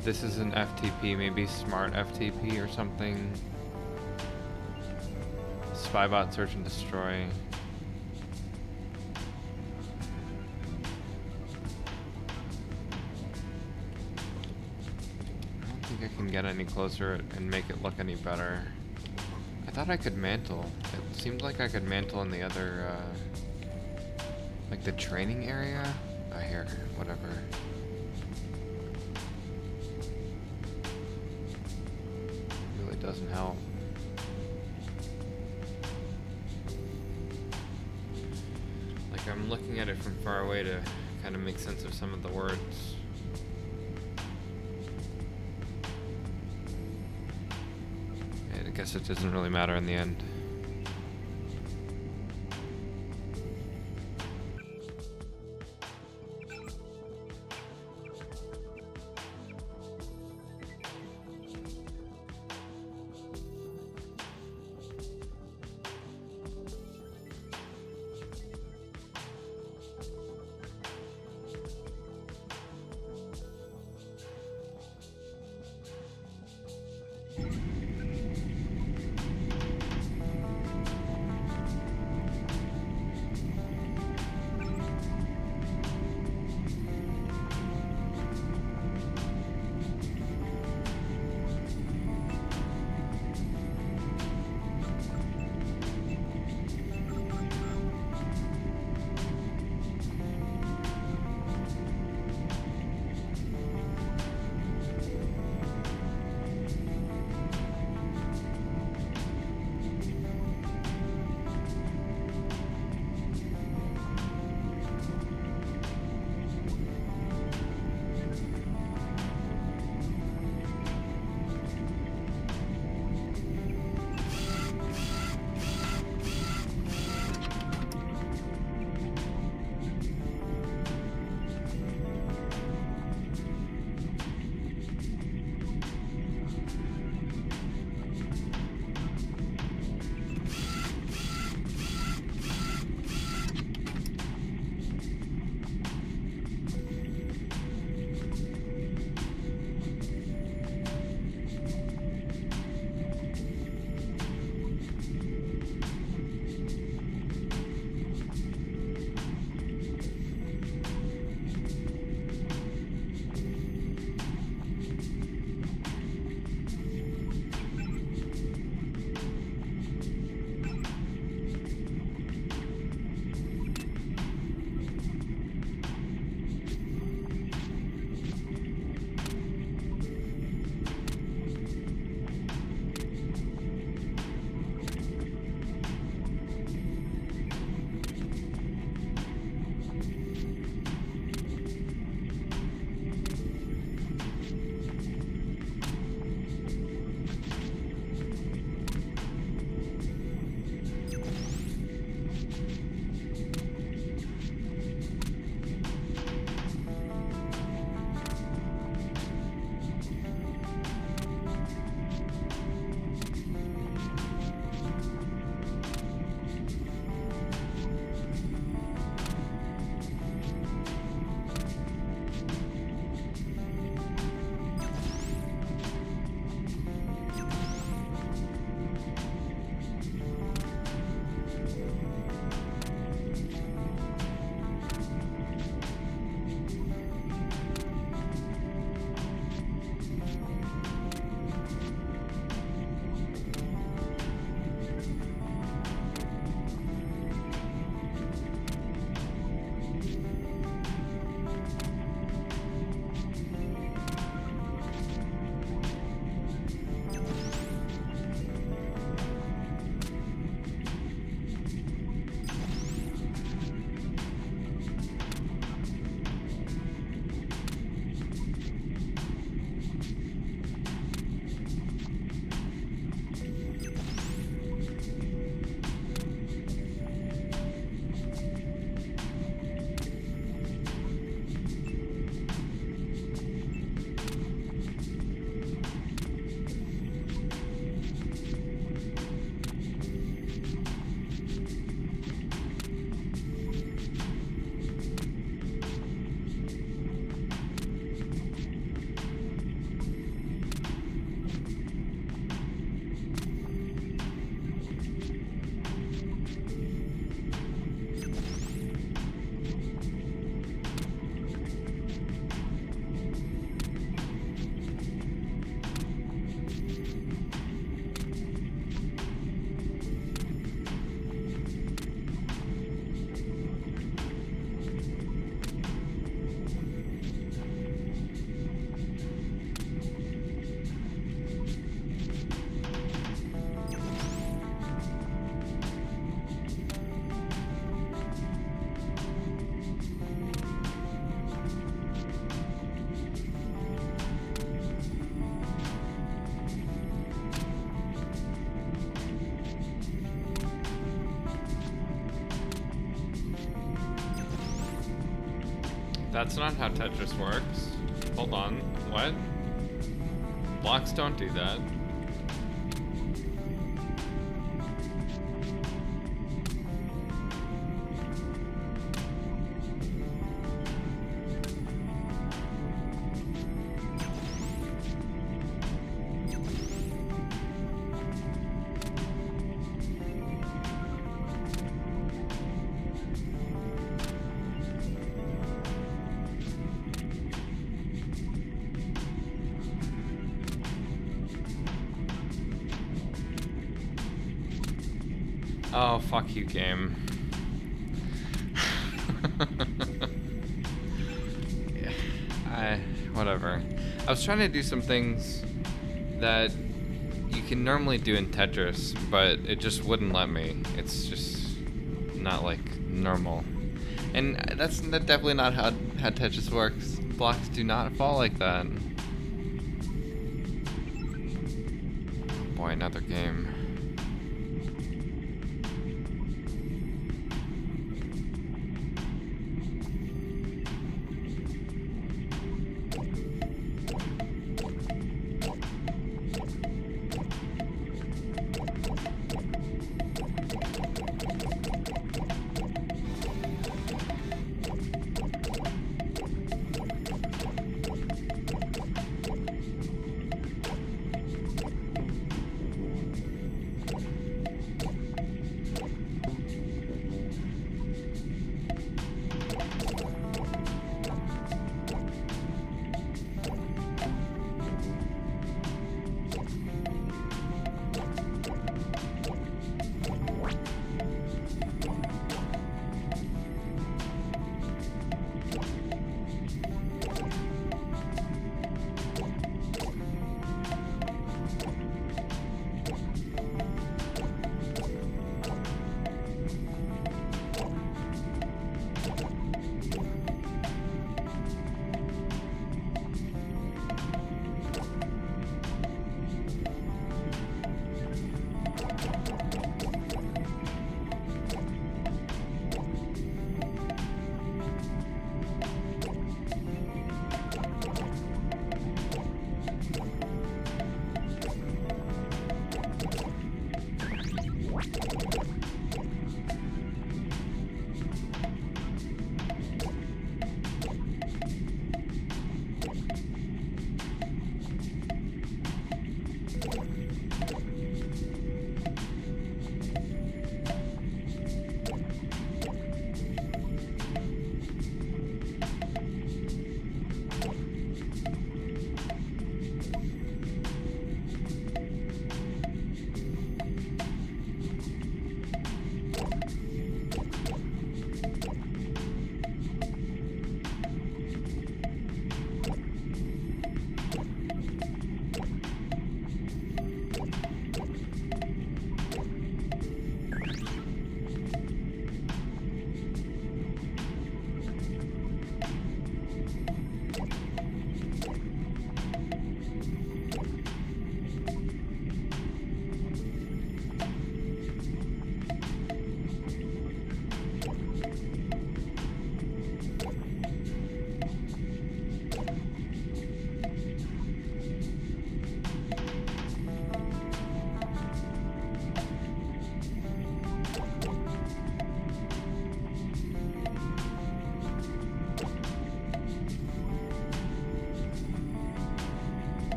This is an FTP, maybe Smart FTP or something. Spybot Search and Destroy. I can get any closer and make it look any better. I thought I could mantle. It seemed like I could mantle in the other, like the training area? Here, whatever. Really doesn't help. Like I'm looking at it from far away to kind of make sense of some of the words. I guess it doesn't really matter in the end. That's not how Tetris works. Hold on. What? Blocks don't do that. Oh, fuck you, game. Whatever. I was trying to do some things that you can normally do in Tetris, but it just wouldn't let me. It's just not like normal. And that's definitely not how Tetris works. Blocks do not fall like that. Oh boy, another game.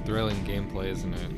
Thrilling gameplay, isn't it?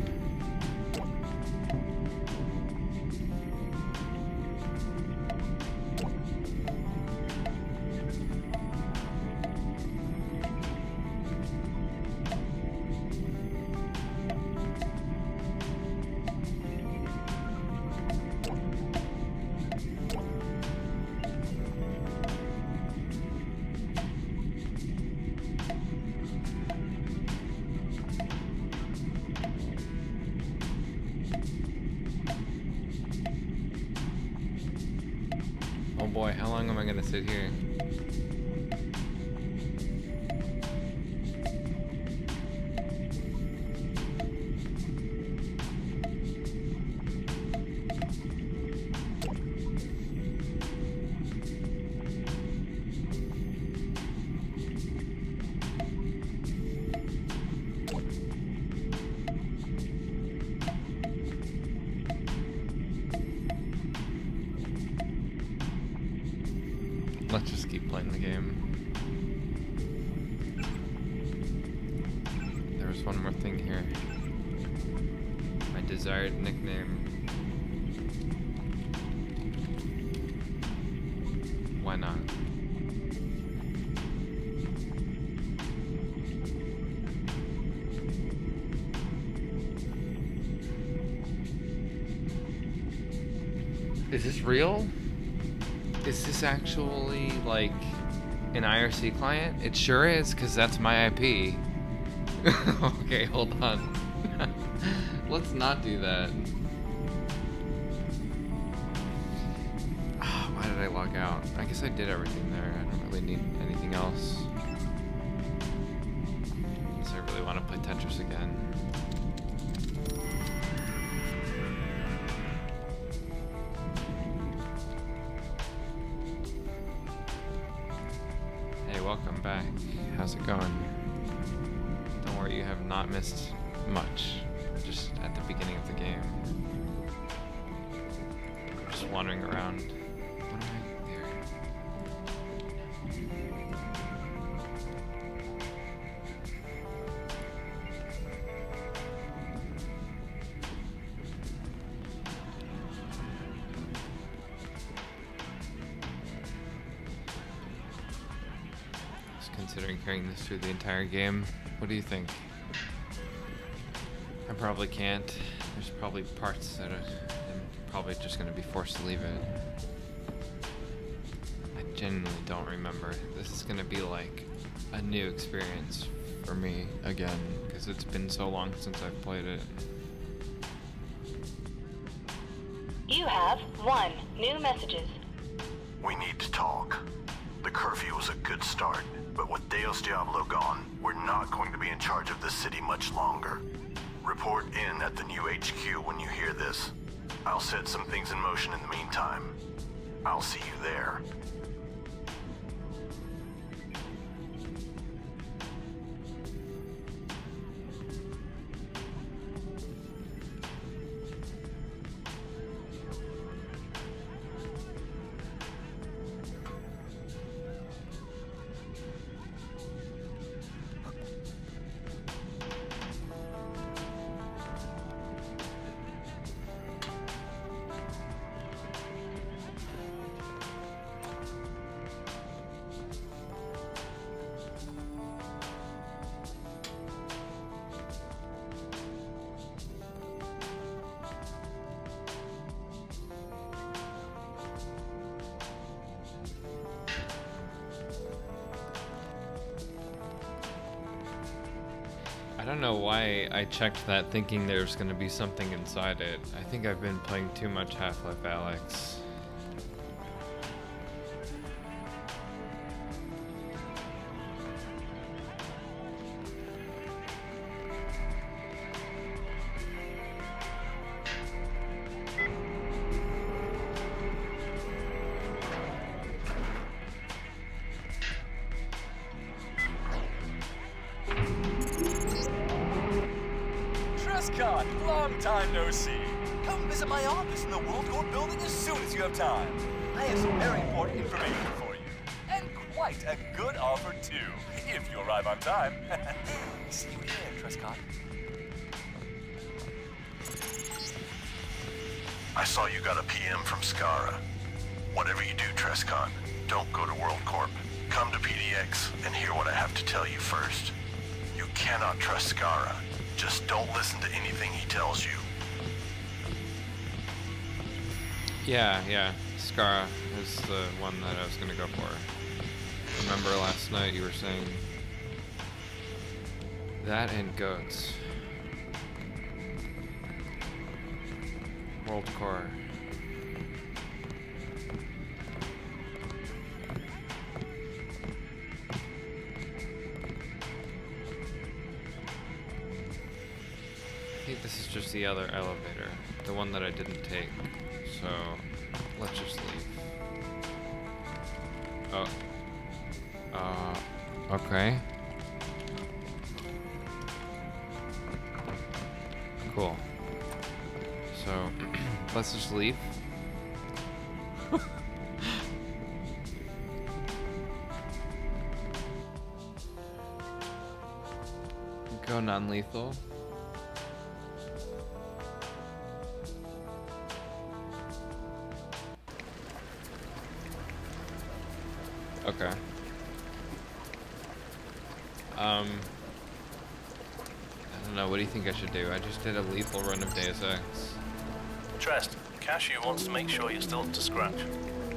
Oh boy, how long am I gonna sit here? keep playing the game. There was one more thing here. My desired nickname. Why not? Is this real? Is this actually like an IRC client? It sure is, because that's my IP. Okay, hold on. Let's not do that. Why did I log out? I guess I did everything there. I don't really need anything else. Unless I really want to play Tetris again. Welcome back. How's it going? Don't worry, you have not missed much. Just at the beginning of the game. Just wandering around. What am I there? Considering carrying this through the entire game. What do you think? I probably can't. There's probably parts that I'm probably just going to be forced to leave it. I genuinely don't remember. This is going to be like a new experience for me again, because it's been so long since I've played it. You have 1 new messages. We need to talk. The curfew was a good start, but with Deus Diablo gone, we're not going to be in charge of this city much longer. Report in at the new HQ when you hear this. I'll set some things in motion in the meantime. I'll see you there. I don't know why I checked that thinking there's going to be something inside it. I think I've been playing too much Half-Life Alyx. Long time no see. Come visit my office in the World Corp building as soon as you have time. I have some very important information for you. And quite a good offer, too, if you arrive on time. See you there, Trescott. I saw you got a PM from Skara. Whatever you do, Trescott, don't go to World Corp. Come to PDX and hear what I have to tell you first. You cannot trust Skara. Just don't listen to anything he tells you. Yeah. Skara is the one that I was gonna go for. Remember last night you were saying that and goats. World Core. I think this is just the other elevator, the one that I didn't take, so let's just leave. Okay. Cool. So, let's just leave. Go non-lethal. Okay. I don't know, what do you think I should do? I just did a lethal run of Deus Ex. Trest, Cashew wants to make sure you're still up to scratch.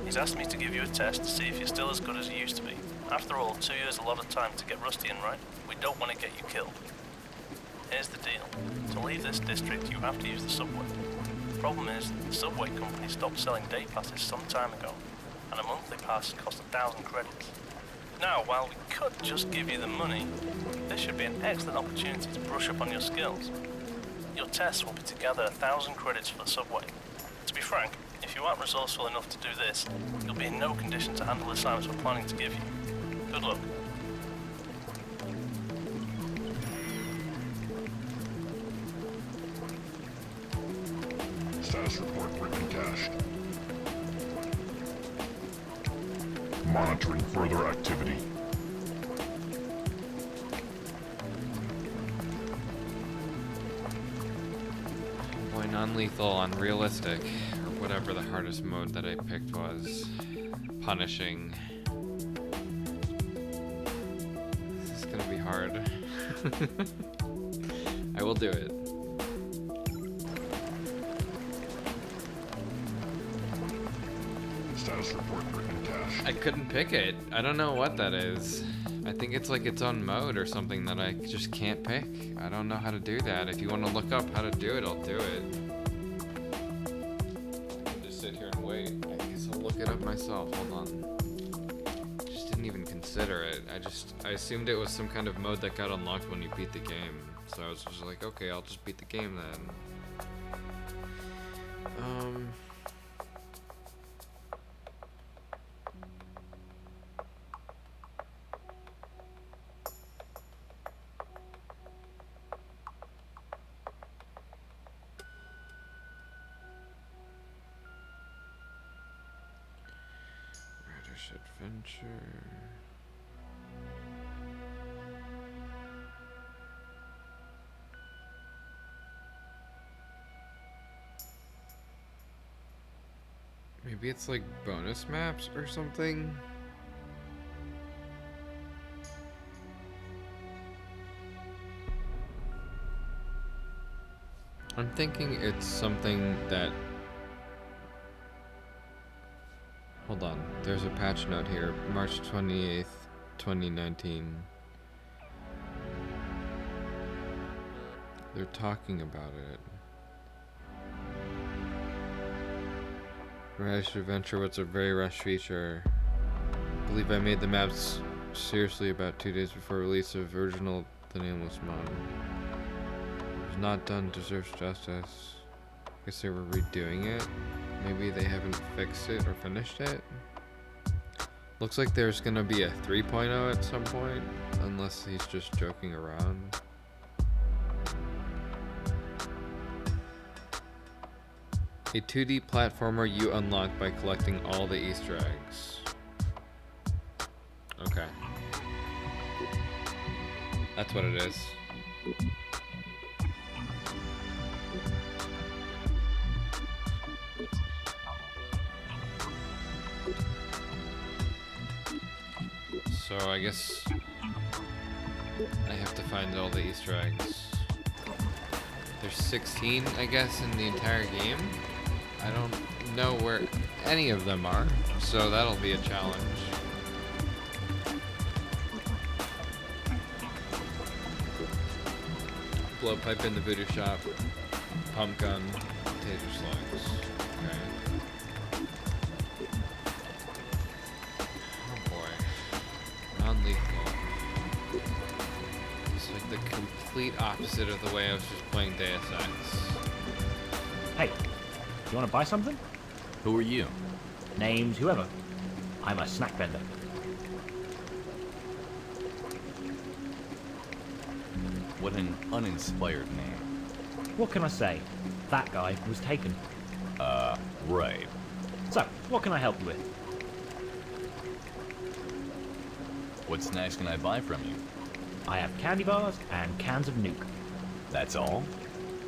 He's asked me to give you a test to see if you're still as good as you used to be. After all, 2 years is a lot of time to get rusty and right. We don't want to get you killed. Here's the deal. To leave this district, you have to use the subway. Problem is, the subway company stopped selling day passes some time ago, and a monthly pass costs 1,000 credits. Now, while we could just give you the money, this should be an excellent opportunity to brush up on your skills. Your tests will be to gather 1,000 credits for the subway. To be frank, if you aren't resourceful enough to do this, you'll be in no condition to handle the assignments we're planning to give you. Good luck. Status report written cached. Monitoring further activity. Boy, non-lethal, unrealistic, or whatever the hardest mode that I picked was. Punishing. This is gonna be hard. I will do it. Status report written cache. I couldn't pick it. I don't know what that is. I think it's like its own mode or something that I just can't pick. I don't know how to do that. If you want to look up how to do it, I'll do it. I can just sit here and wait. I guess I'll look it up myself. Hold on. Just didn't even consider it. I assumed it was some kind of mode that got unlocked when you beat the game. So I was just like, okay, I'll just beat the game then. Adventure. Maybe it's like bonus maps or something. I'm thinking it's something that... Hold on, there's a patch note here, March 28th, 2019. They're talking about it. Rush Adventure was a very rushed feature. I believe I made the maps seriously about 2 days before release of original The Nameless Mod. It was not done, deserves justice. I guess they were redoing it. Maybe they haven't fixed it or finished it. Looks like there's gonna be a 3.0 at some point, unless he's just joking around. A 2D platformer you unlock by collecting all the Easter eggs. Okay. That's what it is. So I guess I have to find all the Easter eggs. There's 16, I guess, in the entire game. I don't know where any of them are, so that'll be a challenge. Blowpipe in the voodoo shop, pump gun, taser slugs. Okay. Oh boy. Non-lethal. It's like the complete opposite of the way I was just playing Deus Ex. Hey, you want to buy something? Who are you? Named whoever. I'm a snack vendor. What an uninspired name. What can I say? That guy was taken. Right. So, what can I help you with? What snacks can I buy from you? I have candy bars and cans of nuke. That's all?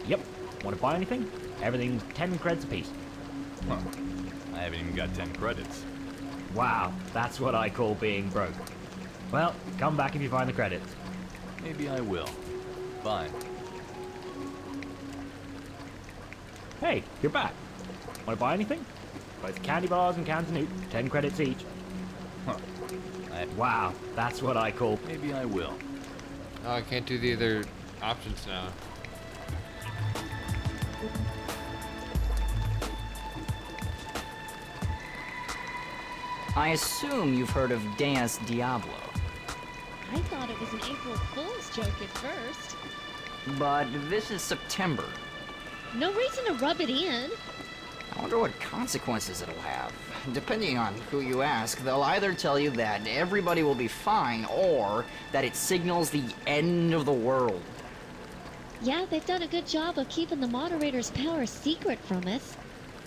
Yep. Want to buy anything? Everything's 10 credits apiece. Huh. I haven't even got 10 credits. Wow, that's what I call being broke. Well, come back if you find the credits. Maybe I will. Fine. Hey, you're back. Want to buy anything? Both candy bars and cans of nuke, 10 credits each. Huh. Wow, that's what I call... Maybe I will. Oh, I can't do the other options now. I assume you've heard of Deus Diablo. I thought it was an April Fool's joke at first. But this is September. No reason to rub it in. I wonder what consequences it'll have. Depending on who you ask, they'll either tell you that everybody will be fine, or that it signals the end of the world. Yeah, they've done a good job of keeping the Moderator's power secret from us.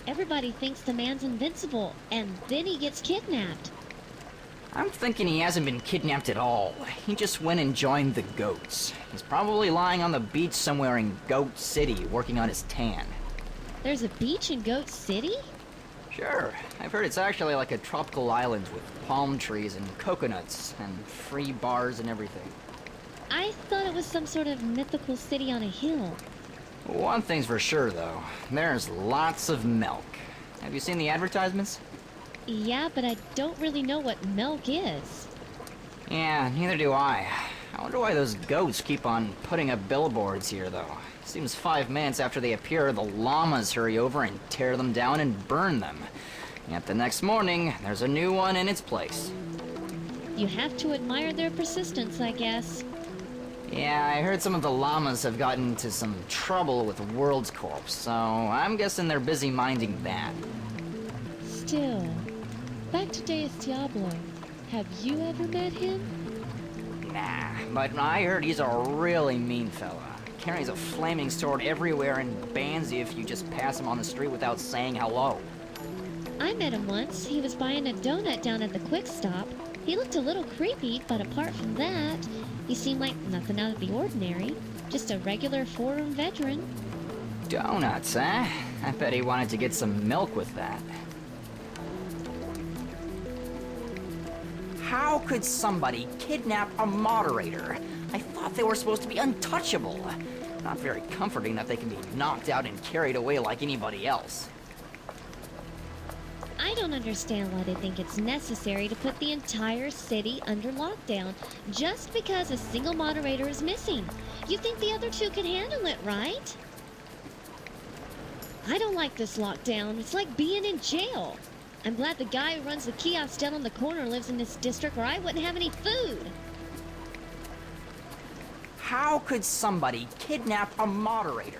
Everybody thinks the man's invincible, and then he gets kidnapped. I'm thinking he hasn't been kidnapped at all. He just went and joined the goats. He's probably lying on the beach somewhere in Goat City, working on his tan. There's a beach in Goat City? Sure. I've heard it's actually like a tropical island with palm trees and coconuts and free bars and everything. I thought it was some sort of mythical city on a hill. One thing's for sure, though. There's lots of milk. Have you seen the advertisements? Yeah, but I don't really know what milk is. Yeah, neither do I. I wonder why those goats keep on putting up billboards here, though. Seems 5 minutes after they appear, the llamas hurry over and tear them down and burn them. Yet the next morning, there's a new one in its place. You have to admire their persistence, I guess. Yeah, I heard some of the llamas have gotten into some trouble with World's Corp, so I'm guessing they're busy minding that. Still, back to Deus Diablo. Have you ever met him? Nah, but I heard he's a really mean fella. Carries a flaming sword everywhere and bans you if you just pass him on the street without saying hello. I met him once. He was buying a donut down at the Quick Stop. He looked a little creepy, but apart from that, he seemed like nothing out of the ordinary. Just a regular forum veteran. Donuts, eh? I bet he wanted to get some milk with that. How could somebody kidnap a moderator? I thought they were supposed to be untouchable. Not very comforting that they can be knocked out and carried away like anybody else. I don't understand why they think it's necessary to put the entire city under lockdown just because a single moderator is missing. You think the other two can handle it, right? I don't like this lockdown. It's like being in jail. I'm glad the guy who runs the kiosk down on the corner lives in this district or I wouldn't have any food. How could somebody kidnap a moderator?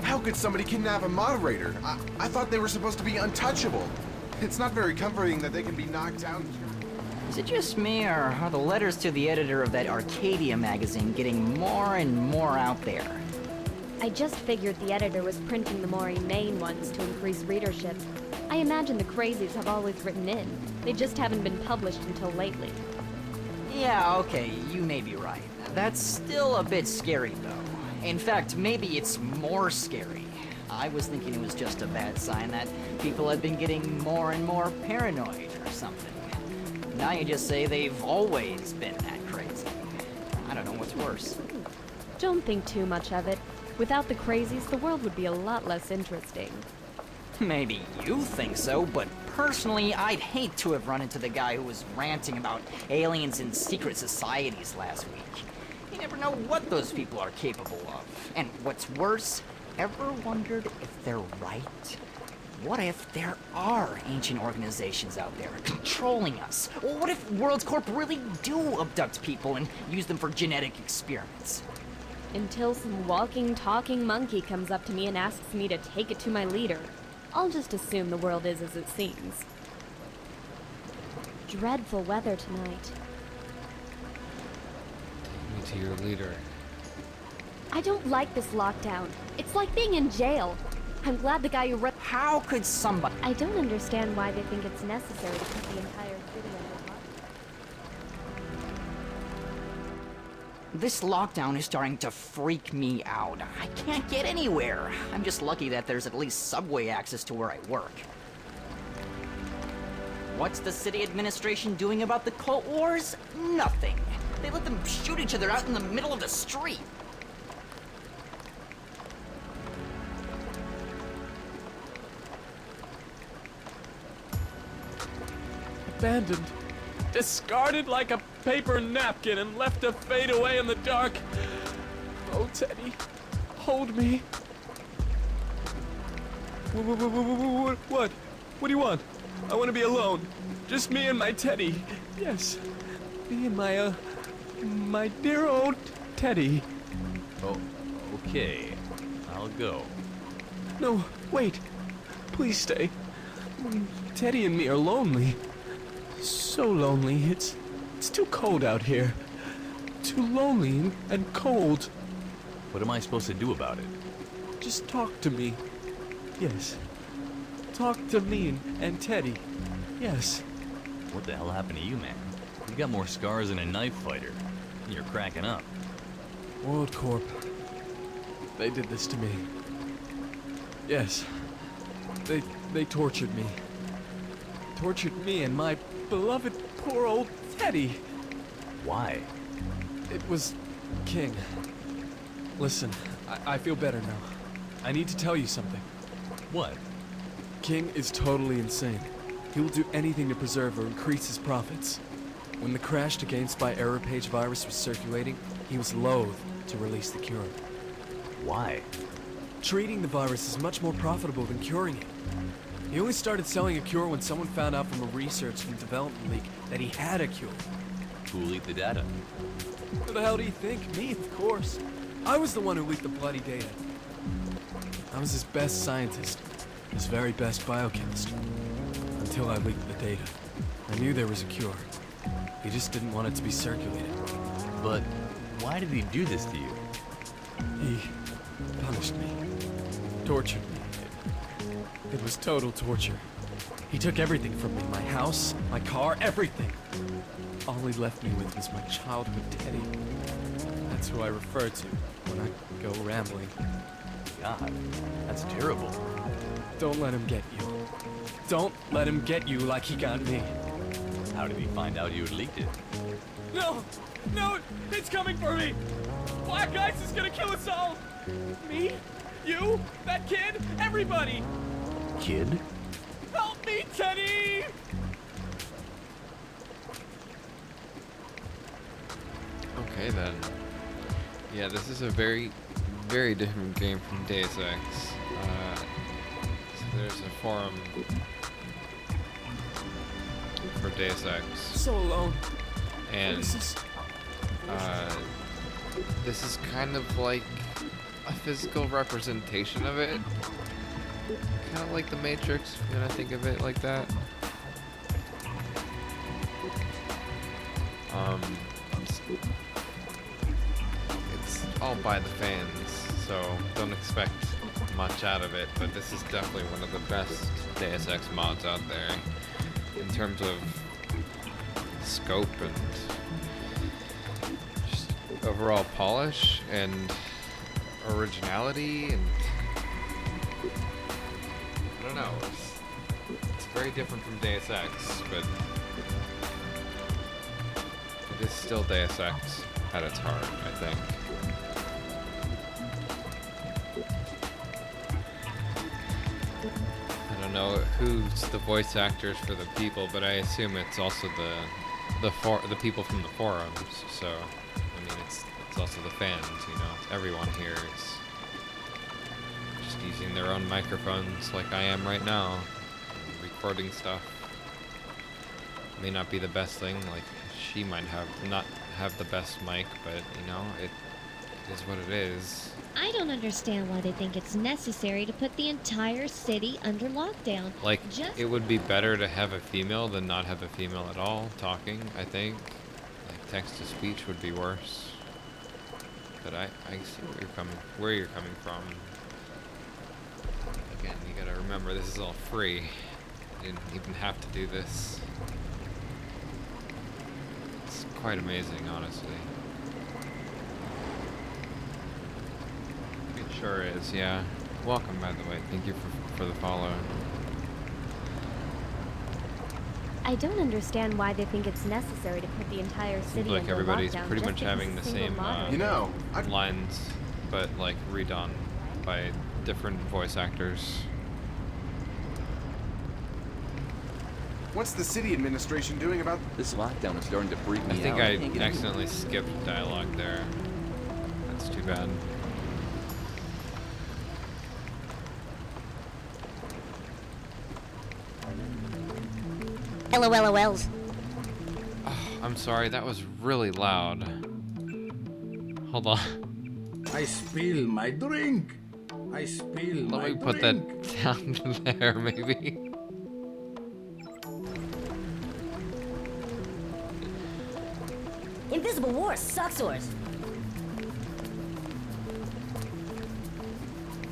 How could somebody kidnap a moderator? I thought they were supposed to be untouchable. It's not very comforting that they can be knocked out. Is it just me, or are the letters to the editor of that Arcadia magazine getting more and more out there? I just figured the editor was printing the more inane ones to increase readership. I imagine the crazies have always written in. They just haven't been published until lately. Yeah, okay, you may be right. That's still a bit scary, though. In fact, maybe it's more scary. I was thinking it was just a bad sign that people had been getting more and more paranoid or something. Now you just say they've always been that crazy. I don't know what's worse. Don't think too much of it. Without the crazies, the world would be a lot less interesting. Maybe you think so, but personally, I'd hate to have run into the guy who was ranting about aliens and secret societies last week. You never know what those people are capable of. And what's worse, ever wondered if they're right? What if there are ancient organizations out there controlling us? Or what if World Corp really do abduct people and use them for genetic experiments? Until some walking, talking monkey comes up to me and asks me to take it to my leader, I'll just assume the world is as it seems. Dreadful weather tonight. Take me to your leader. I don't like this lockdown. It's like being in jail. I'm glad the guy who ran— How could somebody— I don't understand why they think it's necessary to put the entire city under lockdown. This lockdown is starting to freak me out. I can't get anywhere. I'm just lucky that there's at least subway access to where I work. What's the city administration doing about the cult wars? Nothing. They let them shoot each other out in the middle of the street. Abandoned. Discarded like a paper napkin and left to fade away in the dark. Oh, Teddy, hold me. What? What do you want? I want to be alone. Just me and my Teddy. Yes, me and my dear old Teddy. Oh, okay. I'll go. No, wait. Please stay. Teddy and me are lonely. So lonely. It's too cold out here. Too lonely and cold. What am I supposed to do about it? Just talk to me. Yes. Talk to me and Teddy. Yes. What the hell happened to you, man? You got more scars than a knife fighter. And you're cracking up. World Corp. They did this to me. Yes. They tortured me. Tortured me and my beloved poor old Teddy. Why? It was King. Listen, I feel better now. I need to tell you something. What? King is totally insane. He will do anything to preserve or increase his profits. When the crashed against by error page virus was circulating, he was loath to release the cure. Why? Treating the virus is much more profitable than curing it. He only started selling a cure when someone found out from a research and development leak that he had a cure. Who leaked the data? Who the hell do you think? Me, of course. I was the one who leaked the bloody data. I was his best scientist, his very best biochemist. Until I leaked the data. I knew there was a cure. He just didn't want it to be circulated. But why did he do this to you? He punished me. Tortured me. It was total torture. He took everything from me. My house, my car, everything. All he left me with was my childhood Teddy. That's who I refer to when I go rambling. God, that's terrible. Don't let him get you. Don't let him get you like he got me. How did he find out you had leaked it? No! No! It's coming for me! Black Ice is gonna kill us all! Me? You? That kid? Everybody! Kid? Help me, Teddy! Okay then. Yeah, this is a very, very different game from Deus Ex. So there's a forum for Deus Ex. So alone. And this is kind of like a physical representation of it. Kind of like the Matrix, when I think of it like that. It's all by the fans, so don't expect much out of it, but this is definitely one of the best Deus Ex mods out there in terms of scope and just overall polish and originality, and I don't know, it's very different from Deus Ex, but it is still Deus Ex at its heart, I think. don't know who's the voice actors for the people, but I assume it's also the people from the forums. So, I mean, it's also the fans. You know, everyone here is just using their own microphones, like I am right now, recording stuff. May not be the best thing. Like she might not have the best mic, but you know, it is what it is. I don't understand why they think it's necessary to put the entire city under lockdown. Like, it would be better to have a female than not have a female at all talking, I think. Like, text-to-speech would be worse. But I see where you're coming from. Again, you gotta remember, this is all free. I didn't even have to do this. It's quite amazing, honestly. Sure is, yeah. Welcome, by the way. Thank you for the follow. I don't understand why they think it's necessary to put the entire city Like under everybody's lockdown pretty just much because having the a single same moderator. You know, lines, but like redone by different voice actors. What's the city administration doing about this lockdown? Is starting to freak me I think out. I accidentally skipped dialogue there. That's too bad. LOLOLs. Oh, I'm sorry, that was really loud. Hold on. I spill my drink. I spill my Let me put drink. that down there, maybe. Invisible War sucks ours.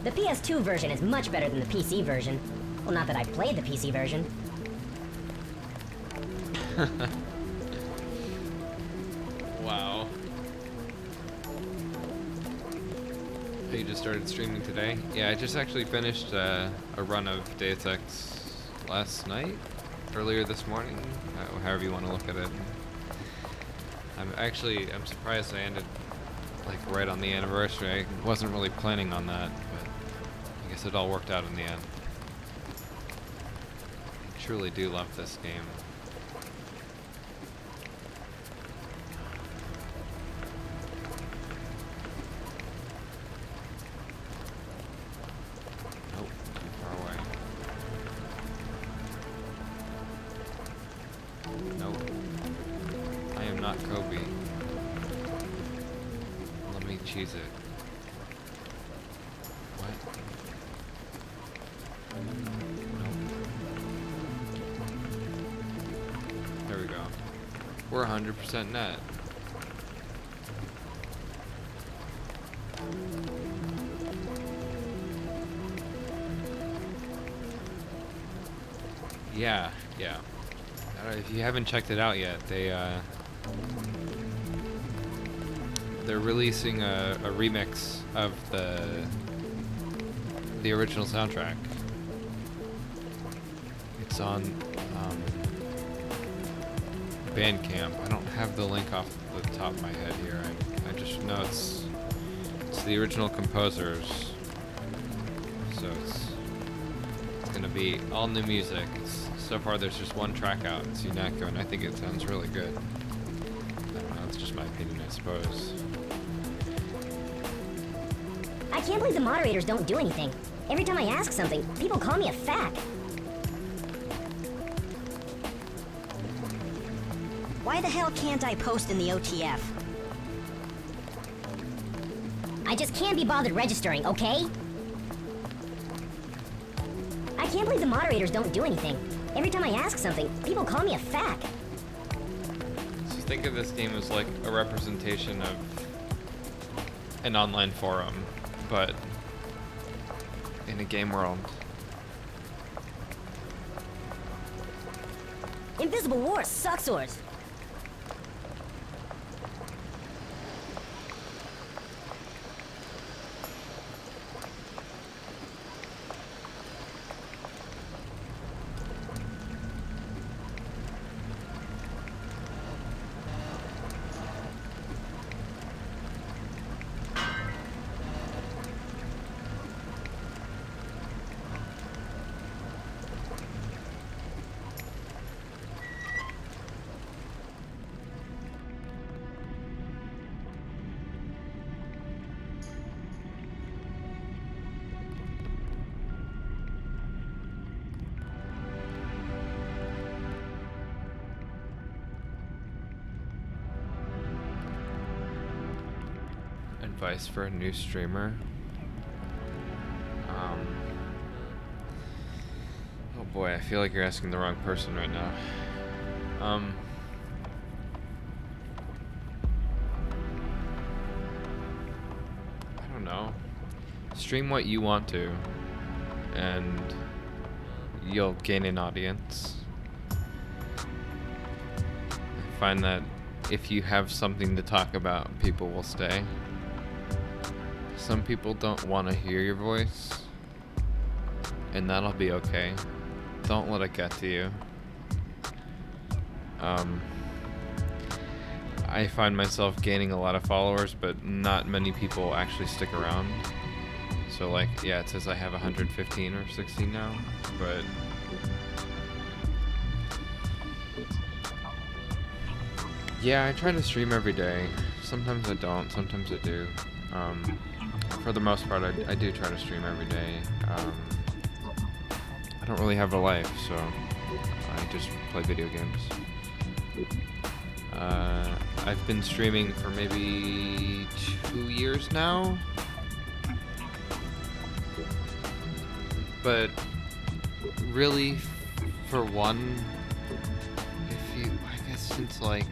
The PS2 version is much better than the PC version. Well, not that I played the PC version. Wow. You just started streaming today? Yeah, I just actually finished a run of Deus Ex last night, earlier this morning, however you want to look at it. I'm surprised I ended like right on the anniversary. I wasn't really planning on that, but I guess it all worked out in the end. I truly do love this game. Nope, too far away. Nope. I am not Kobe. Let me cheese it. What? Nope. There we go. We're 100% net. Yeah. If you haven't checked it out yet, they're releasing a remix of the original soundtrack. It's on Bandcamp. I don't have the link off the top of my head here. I just know it's the original composers. So it's gonna be all new music. So far there's just one track out. It's Unako, and I think it sounds really good. I don't know, it's just my opinion, I suppose. I can't believe the moderators don't do anything. Every time I ask something, people call me a fack. Why the hell can't I post in the OTF? I just can't be bothered registering, okay? I can't believe the moderators don't do anything. Every time I ask something, people call me a fack. So think of this game as like a representation of an online forum, but in a game world. Invisible War sucks ours. advice for a new streamer. Oh boy, I feel like you're asking the wrong person right now. I don't know. Stream what you want to, and you'll gain an audience. I find that if you have something to talk about, people will stay. Some people don't want to hear your voice, and that'll be okay. Don't let it get to you. I find myself gaining a lot of followers, but not many people actually stick around. So like, yeah, it says I have 115 or 16 now, but yeah, I try to stream every day. Sometimes I don't, sometimes I do. For the most part, I do try to stream every day. I don't really have a life, so I just play video games. I've been streaming for maybe 2 years now. But really, for one, I guess since like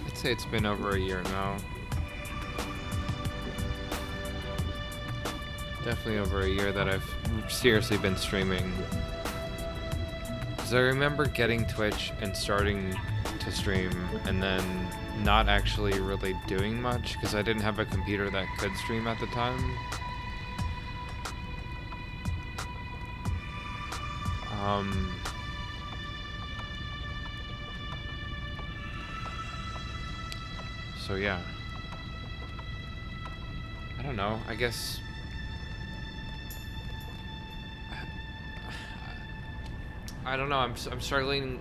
I'd say it's been over a year now. Definitely over a year that I've seriously been streaming. Because I remember getting Twitch and starting to stream and then not actually really doing much because I didn't have a computer that could stream at the time. So yeah. I don't know, I guess I don't know, I'm struggling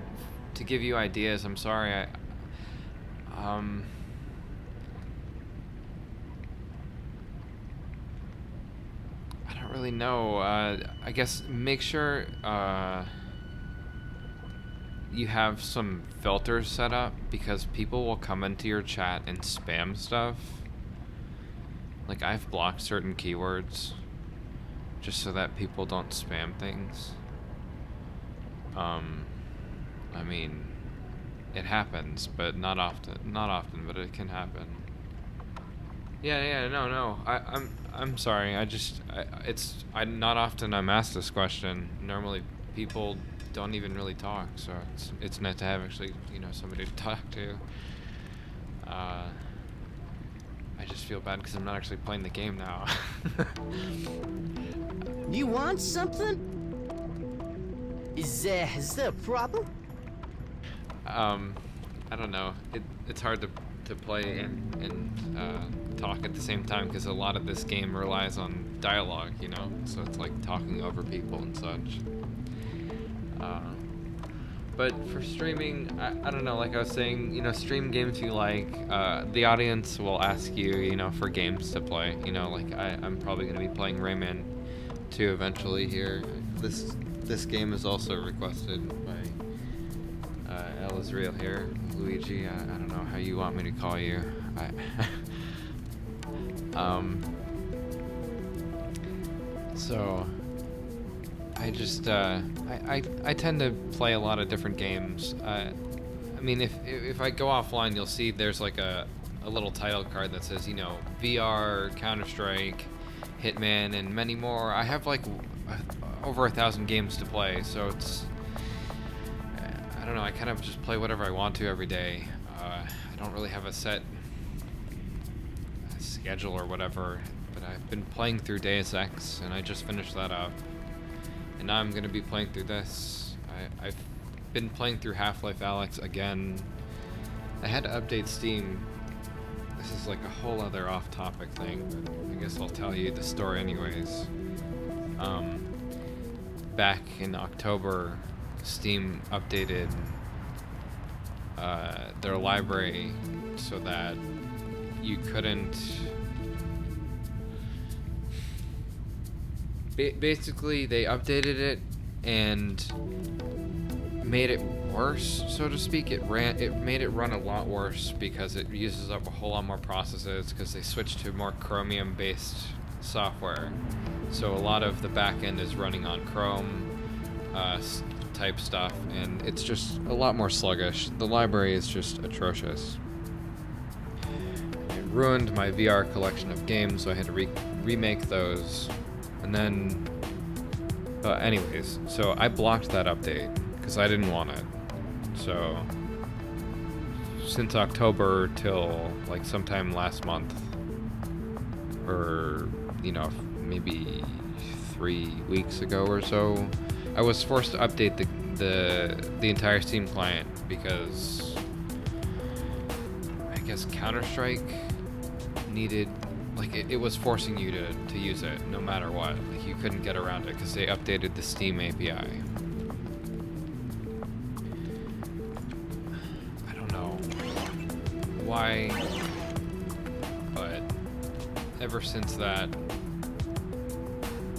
to give you ideas. I'm sorry. I don't really know. I guess make sure you have some filters set up because people will come into your chat and spam stuff. Like I've blocked certain keywords just so that people don't spam things. I mean, it happens, but not often, but it can happen. Yeah, no. I'm sorry. Not often I'm asked this question. Normally people don't even really talk, so it's nice to have actually, somebody to talk to. I just feel bad because I'm not actually playing the game now. You want something? Is there a problem? I don't know. It's hard to play and talk at the same time because a lot of this game relies on dialogue, so it's like talking over people and such. But for streaming, I don't know, like I was saying, stream games you like. The audience will ask you, for games to play. Like I'm probably going to be playing Rayman 2 eventually here. This game is also requested by El Israel here. Luigi, I don't know how you want me to call you. So I just I tend to play a lot of different games. I mean, if I go offline, you'll see there's like a little title card that says, VR, Counter-Strike, Hitman, and many more. I have like over 1,000 games to play, so it's I don't know, I kind of just play whatever I want to every day. I don't really have a set schedule or whatever, but I've been playing through Deus Ex, and I just finished that up, and now I'm going to be playing through this. I've been playing through Half-Life Alyx again. I had to update Steam. This is like a whole other off-topic thing, but I guess I'll tell you the story anyways. Back in October, Steam updated their library so that you couldn't... Basically, they updated it and made it worse, so to speak. It made it run a lot worse because it uses up a whole lot more processes because they switched to more Chromium-based software. So a lot of the back end is running on Chrome type stuff, and it's just a lot more sluggish. The library is just atrocious. It ruined my VR collection of games, so I had to remake those. And then, anyways, so I blocked that update because I didn't want it. So since October till like sometime last month, or you know, maybe 3 weeks ago or so, I was forced to update the entire Steam client because I guess Counter-Strike needed, like, it was forcing you to use it no matter what. Like, you couldn't get around it because they updated the Steam API. I don't know why, but ever since that,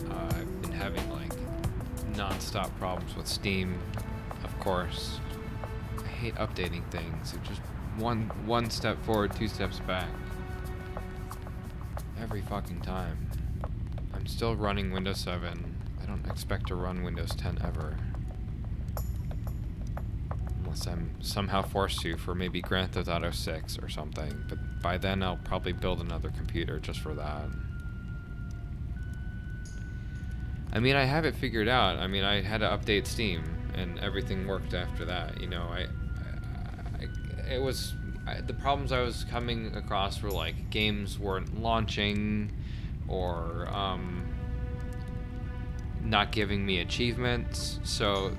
I've been having like non-stop problems with Steam, of course. I hate updating things. It's just one step forward, 2 steps back. Every fucking time. I'm still running Windows 7. I don't expect to run Windows 10 ever. Unless I'm somehow forced to for maybe Grand Theft Auto 6 or something. But by then I'll probably build another computer just for that. I mean, I have it figured out. I mean, I had to update Steam, and everything worked after that. You know, the problems I was coming across were like games weren't launching, or not giving me achievements. So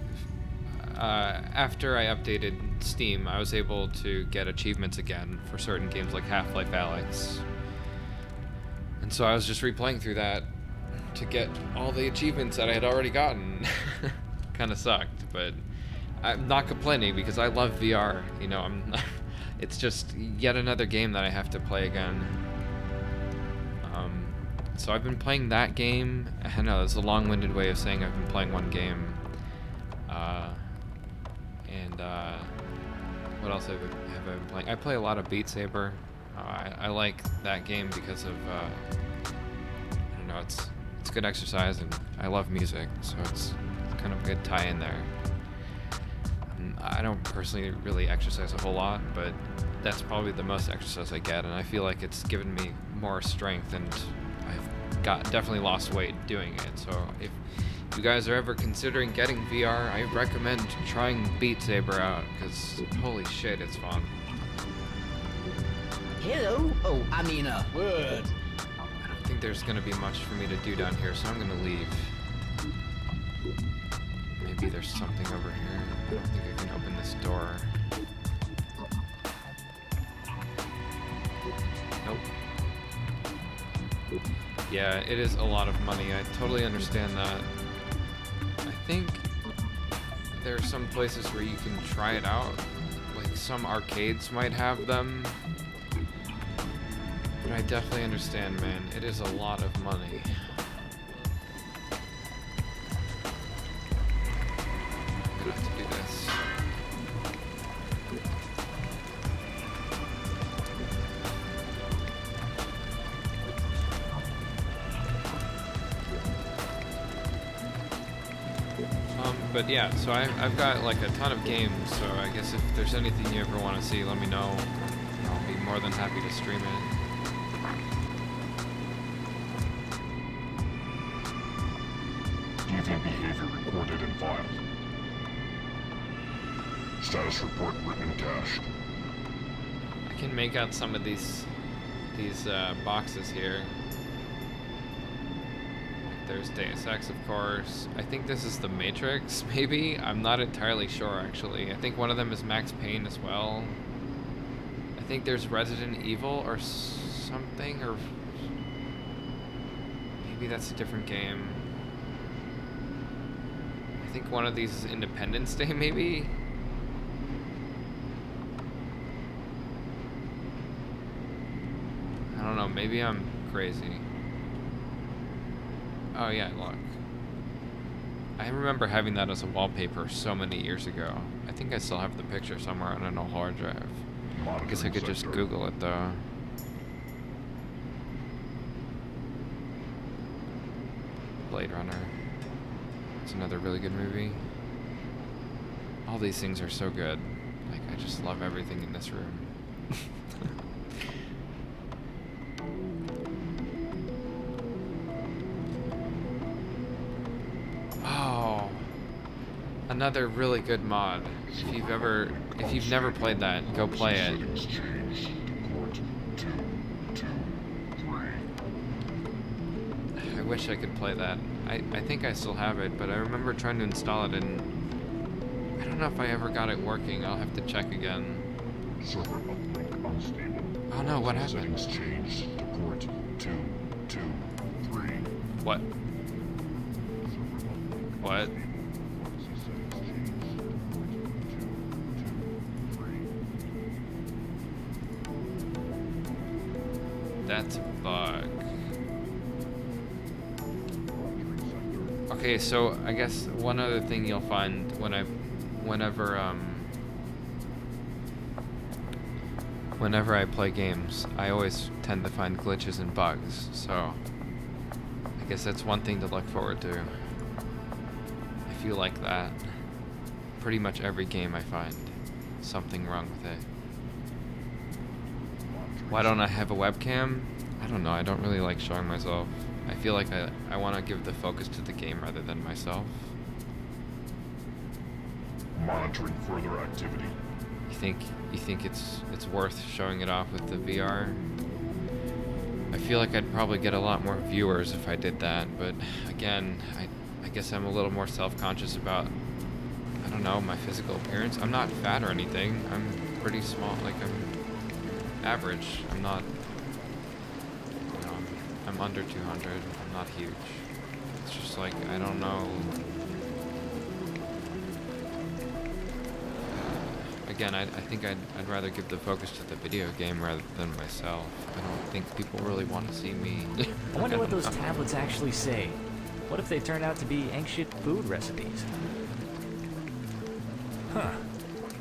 after I updated Steam, I was able to get achievements again for certain games like Half-Life Alyx. And so I was just replaying through that to get all the achievements that I had already gotten. Kind of sucked, but I'm not complaining because I love VR. You know, it's just yet another game that I have to play again. So I've been playing that game. I know that's a long-winded way of saying I've been playing one game. What else have I been playing? I play a lot of Beat Saber. I like that game because of I don't know, it's good exercise, and I love music, so it's kind of a good tie-in there. I don't personally really exercise a whole lot, but that's probably the most exercise I get, and I feel like it's given me more strength, and I've definitely lost weight doing it. So if you guys are ever considering getting VR, I recommend trying Beat Saber out, because holy shit, it's fun. Hello? Oh, I mean, word. I don't think there's gonna be much for me to do down here, so I'm gonna leave. Maybe there's something over here. I don't think I can open this door. Nope. Yeah, it is a lot of money. I totally understand that. I think there are some places where you can try it out. Like some arcades might have them. But I definitely understand, man. It is a lot of money. I'm gonna have to do this. But yeah, so I've got like a ton of games, so I guess if there's anything you ever want to see, let me know. I'll be more than happy to stream it. Deviant behavior recorded and filed. Status report written and cached. I can make out some of these boxes here. There's Deus Ex, of course. I think this is the Matrix, maybe? I'm not entirely sure, actually. I think one of them is Max Payne as well. I think there's Resident Evil or something, or maybe that's a different game. I think one of these is Independence Day, maybe? I don't know, maybe I'm crazy. Oh yeah, look. I remember having that as a wallpaper so many years ago. I think I still have the picture somewhere on an old hard drive. I guess I could just Google it though. Blade Runner. It's another really good movie. All these things are so good. Like, I just love everything in this room. Oh, another really good mod. If you've never played that, go play it. I wish I could play that. I think I still have it, but I remember trying to install it and I don't know if I ever got it working. I'll have to check again. Server uplink unstable. Oh no, what happened? Settings changed to port 223. What? What? That's a bug. Okay, so I guess one other thing you'll find whenever I play games, I always tend to find glitches and bugs, so I guess that's one thing to look forward to. If you like that, pretty much every game I find something wrong with it. Why don't I have a webcam? I don't know, I don't really like showing myself. I feel like I want to give the focus to the game rather than myself. Monitoring further activity. You think it's worth showing it off with the VR? I feel like I'd probably get a lot more viewers if I did that, but again, I guess I'm a little more self-conscious about, I don't know, my physical appearance. I'm not fat or anything. I'm pretty small, like I'm average. I'm not, you know, I'm under 200. I'm not huge. It's just like, I don't know. Again, I think I'd rather give the focus to the video game rather than myself. I don't think people really want to see me. I wonder what those tablets actually say. What if they turn out to be ancient food recipes? Huh.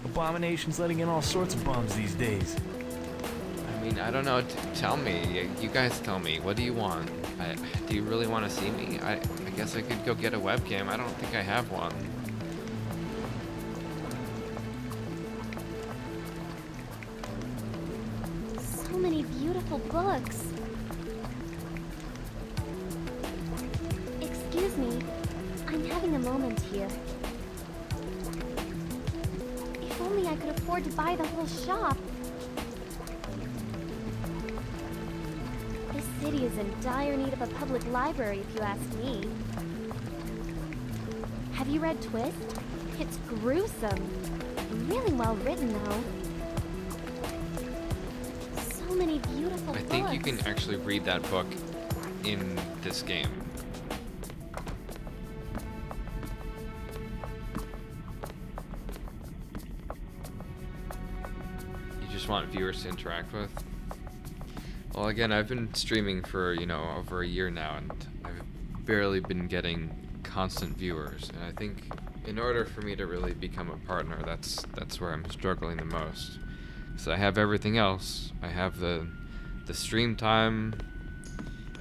Abomination's letting in all sorts of bombs these days. I mean, I don't know. Tell me. You guys tell me. What do you want? Do you really want to see me? I guess I could go get a webcam. I don't think I have one. So many beautiful books. Excuse me, I'm having a moment here. If only I could afford to buy the whole shop. This city is in dire need of a public library, if you ask me. Have you read Twist? It's gruesome. Really well written, though. So many beautiful books. I think you can actually read that book in this game. You just want viewers to interact with? Well, again, I've been streaming for, you know, over a year now, and I've barely been getting constant viewers. And I think in order for me to really become a partner, that's where I'm struggling the most. So I have everything else. I have the stream time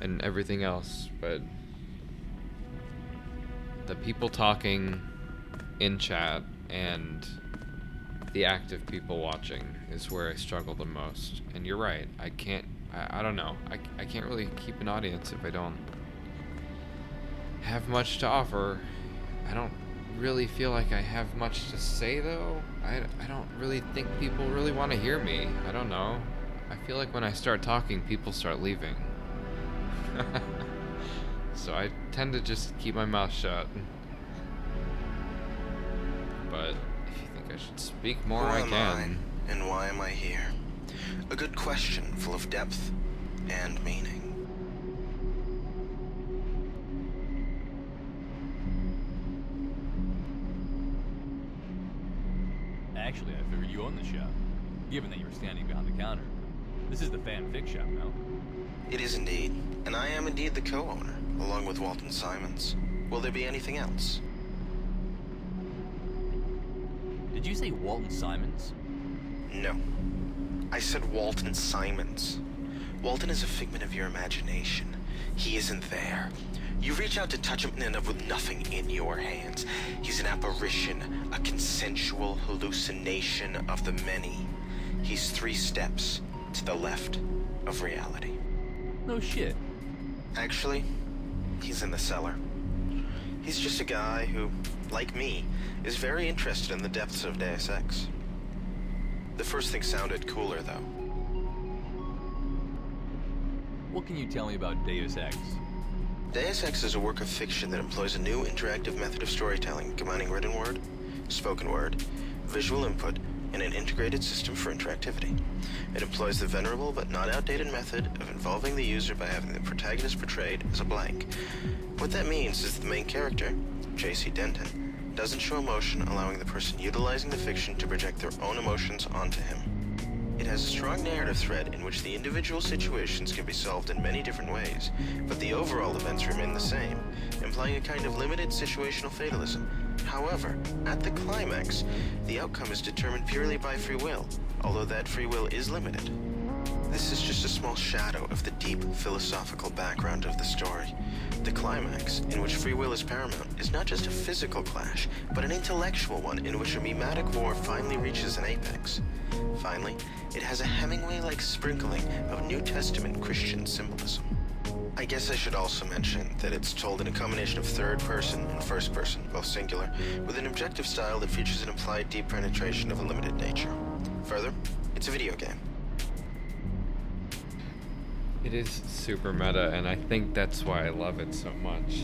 and everything else, but the people talking in chat and the active people watching is where I struggle the most. And you're right, I don't know. I can't really keep an audience if I don't have much to offer. I don't really feel like I have much to say, though. I don't really think people really want to hear me. I don't know. I feel like when I start talking, people start leaving. So I tend to just keep my mouth shut. But if you think I should speak more, I can. Who am I, and why am I here? A good question full of depth and meaning. Actually, I figured you owned the shop, given that you were standing behind the counter. This is the fanfic shop, no? It is indeed, and I am indeed the co-owner, along with Walton Simons. Will there be anything else? Did you say Walton Simons? No. I said Walton Simons. Walton is a figment of your imagination. He isn't there. You reach out to touch him and end up with nothing in your hands. He's an apparition, a consensual hallucination of the many. He's 3 steps to the left of reality. No shit. Actually, he's in the cellar. He's just a guy who, like me, is very interested in the depths of Deus Ex. The first thing sounded cooler, though. What can you tell me about Deus Ex? Deus Ex is a work of fiction that employs a new interactive method of storytelling, combining written word, spoken word, visual input, and an integrated system for interactivity. It employs the venerable but not outdated method of involving the user by having the protagonist portrayed as a blank. What that means is the main character, JC Denton, doesn't show emotion, allowing the person utilizing the fiction to project their own emotions onto him. It has a strong narrative thread in which the individual situations can be solved in many different ways, but the overall events remain the same, implying a kind of limited situational fatalism. However, at the climax, the outcome is determined purely by free will, although that free will is limited. This is just a small shadow of the deep philosophical background of the story. The climax, in which free will is paramount, is not just a physical clash, but an intellectual one in which a mimetic war finally reaches an apex. Finally, it has a Hemingway-like sprinkling of New Testament Christian symbolism. I guess I should also mention that it's told in a combination of third person and first person, both singular, with an objective style that features an implied deep penetration of a limited nature. Further, it's a video game. It is super meta, and I think that's why I love it so much.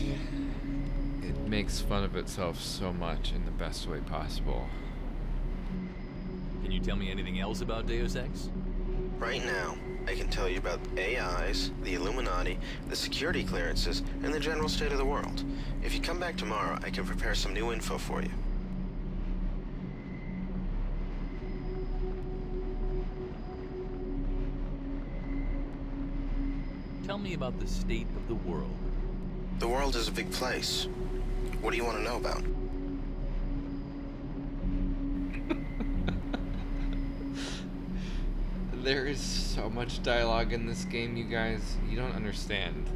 It makes fun of itself so much in the best way possible. Can you tell me anything else about Deus Ex? Right now, I can tell you about AIs, the Illuminati, the security clearances, and the general state of the world. If you come back tomorrow, I can prepare some new info for you. Tell me about the state of the world. The world is a big place. What do you want to know about? There is so much dialogue in this game, you guys. You don't understand.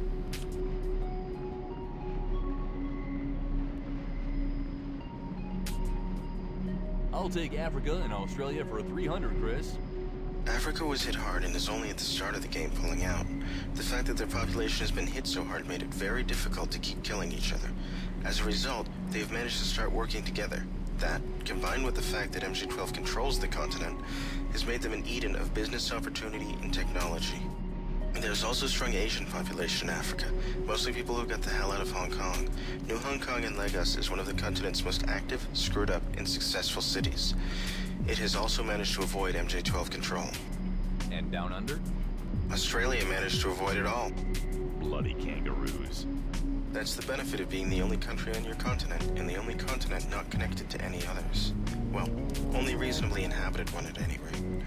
I'll take Africa and Australia for a 300, Chris. Africa was hit hard and is only at the start of the game pulling out. The fact that their population has been hit so hard made it very difficult to keep killing each other. As a result, they have managed to start working together. That, combined with the fact that MG-12 controls the continent, has made them an Eden of business opportunity and technology. There's also a strong Asian population in Africa, mostly people who got the hell out of Hong Kong. New Hong Kong and Lagos is one of the continent's most active, screwed up, and successful cities. It has also managed to avoid MJ-12 control. And down under? Australia managed to avoid it all. Bloody kangaroos. That's the benefit of being the only country on your continent, and the only continent not connected to any others. Well, only reasonably inhabited one at any rate.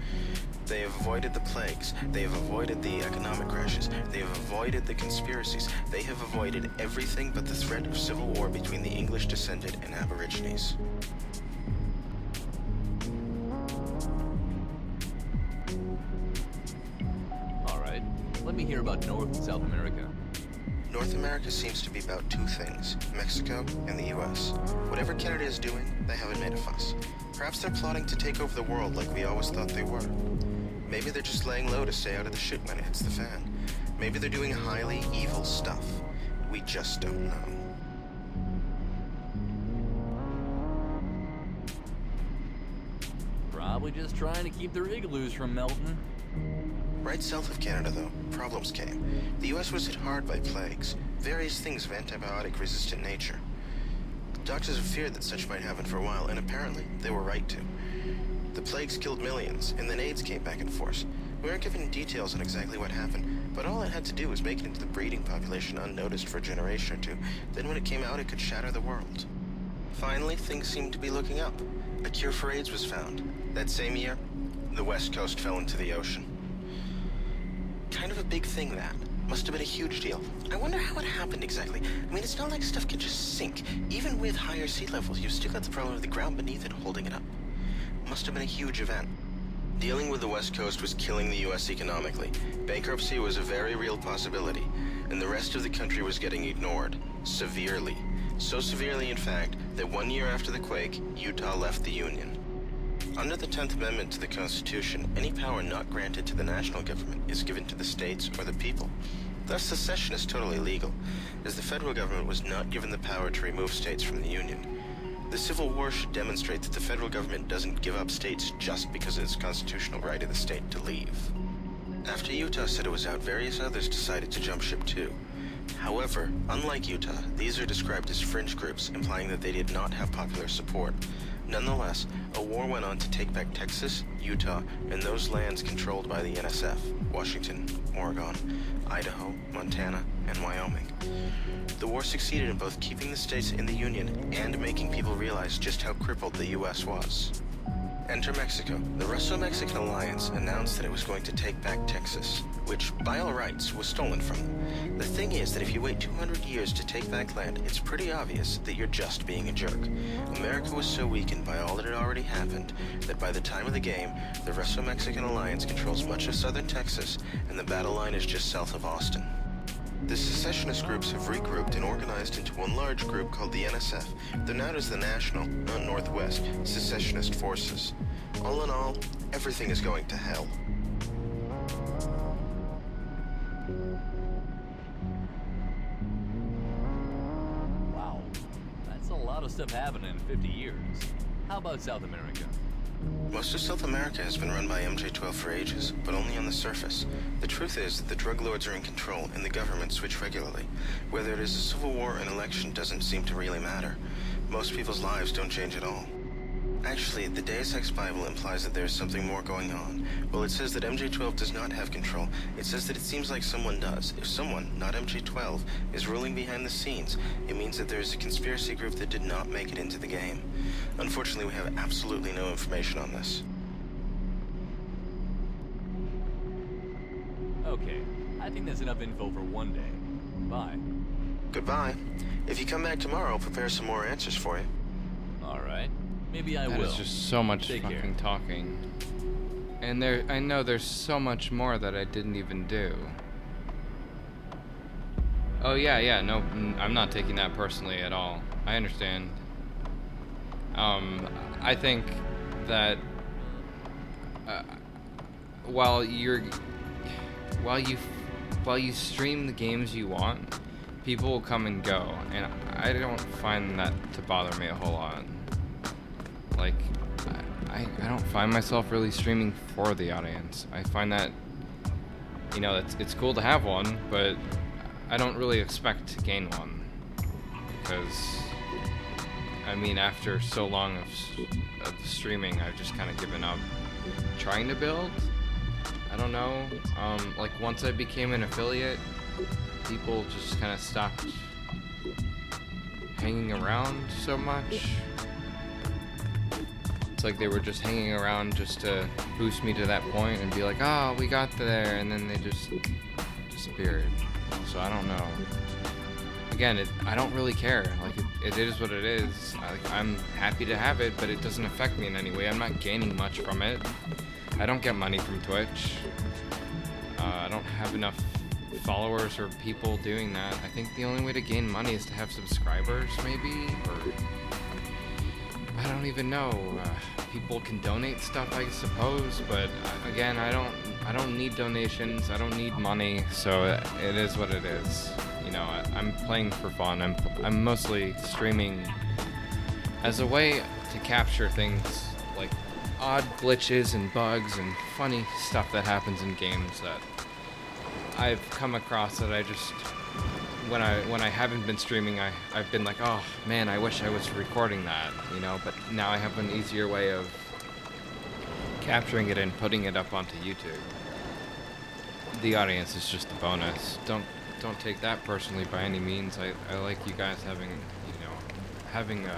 They have avoided the plagues, they have avoided the economic crashes, they have avoided the conspiracies, they have avoided everything but the threat of civil war between the English-descended and Aborigines. Alright, let me hear about North and South America. North America seems to be about 2 things, Mexico and the US. Whatever Canada is doing, they haven't made a fuss. Perhaps they're plotting to take over the world like we always thought they were. Maybe they're just laying low to stay out of the shit when it hits the fan. Maybe they're doing highly evil stuff. We just don't know. Probably just trying to keep their igloos from melting. Right south of Canada, though, problems came. The US was hit hard by plagues, various things of antibiotic-resistant nature. Doctors have feared that such might happen for a while, and apparently they were right to. The plagues killed millions, and then AIDS came back in force. We aren't given details on exactly what happened, but all it had to do was make it into the breeding population unnoticed for a generation or 2. Then when it came out, it could shatter the world. Finally, things seemed to be looking up. A cure for AIDS was found. That same year, the West Coast fell into the ocean. Kind of a big thing, that. Must have been a huge deal. I wonder how it happened exactly. I mean, it's not like stuff can just sink. Even with higher sea levels, you've still got the problem of the ground beneath it holding it up. must have been a huge event. Dealing with the West Coast was killing the US economically. Bankruptcy was a very real possibility, and the rest of the country was getting ignored. Severely. So severely, in fact, that 1 year after the quake, Utah left the Union. Under the 10th Amendment to the Constitution, any power not granted to the national government is given to the states or the people. Thus, secession is totally legal, as the federal government was not given the power to remove states from the Union. The Civil War should demonstrate that the federal government doesn't give up states just because of its constitutional right of the state to leave. After Utah said it was out, various others decided to jump ship too. However, unlike Utah, these are described as fringe groups, implying that they did not have popular support. Nonetheless, a war went on to take back Texas, Utah, and those lands controlled by the NSF, Washington, Oregon, Idaho, Montana, and Wyoming. The war succeeded in both keeping the states in the Union and making people realize just how crippled the US was. Enter Mexico. The Russo-Mexican Alliance announced that it was going to take back Texas, which, by all rights, was stolen from them. The thing is that if you wait 200 years to take back land, it's pretty obvious that you're just being a jerk. America was so weakened by all that had already happened that by the time of the game, the Russo-Mexican Alliance controls much of southern Texas, and the battle line is just south of Austin. The secessionist groups have regrouped and organized into one large group called the NSF. They're known as the National, not Northwest, Secessionist Forces. All in all, everything is going to hell. Wow, that's a lot of stuff happening in 50 years. How about South America? Most of South America has been run by MJ-12 for ages, but only on the surface. The truth is that the drug lords are in control and the government switch regularly. Whether it is a civil war or an election doesn't seem to really matter. Most people's lives don't change at all. Actually, the Deus Ex Bible implies that there is something more going on. Well, it says that MJ-12 does not have control. It says that it seems like someone does. If someone, not MJ-12, is ruling behind the scenes, it means that there is a conspiracy group that did not make it into the game. Unfortunately, we have absolutely no information on this. Okay, I think that's enough info for one day. Bye. Goodbye. If you come back tomorrow, I'll prepare some more answers for you. Alright. Maybe I will. will. That is just so much fucking talking. And I know there's so much more that I didn't even do. Oh yeah, no, I'm not taking that personally at all. I understand. I think that while you stream the games you want, people will come and go, and I don't find that to bother me a whole lot. Like, I don't find myself really streaming for the audience. I find that, you know, it's cool to have one, but I don't really expect to gain one. Because, I mean, after so long of streaming, I've just kind of given up trying to build. I don't know. Like, once I became an affiliate, people just kind of stopped hanging around so much. Like they were just hanging around just to boost me to that point and be like, oh, we got there, and then they just disappeared. So I don't know. Again, I don't really care. Like, it is what it is. I'm happy to have it, but it doesn't affect me in any way. I'm not gaining much from it. I don't get money from Twitch. I don't have enough followers or people doing that. I think the only way to gain money is to have subscribers, maybe, or I don't even know. People can donate stuff, I suppose, but again, I don't need donations. I don't need money, so it is what it is. You know, I'm playing for fun. I'm mostly streaming as a way to capture things like odd glitches and bugs and funny stuff that happens in games that I've come across that I just when I haven't been streaming, I've been like, oh man, I wish I was recording that, you know, but now I have an easier way of capturing it and putting it up onto YouTube. The audience is just a bonus. Don't take that personally by any means. I like you guys having, you know, having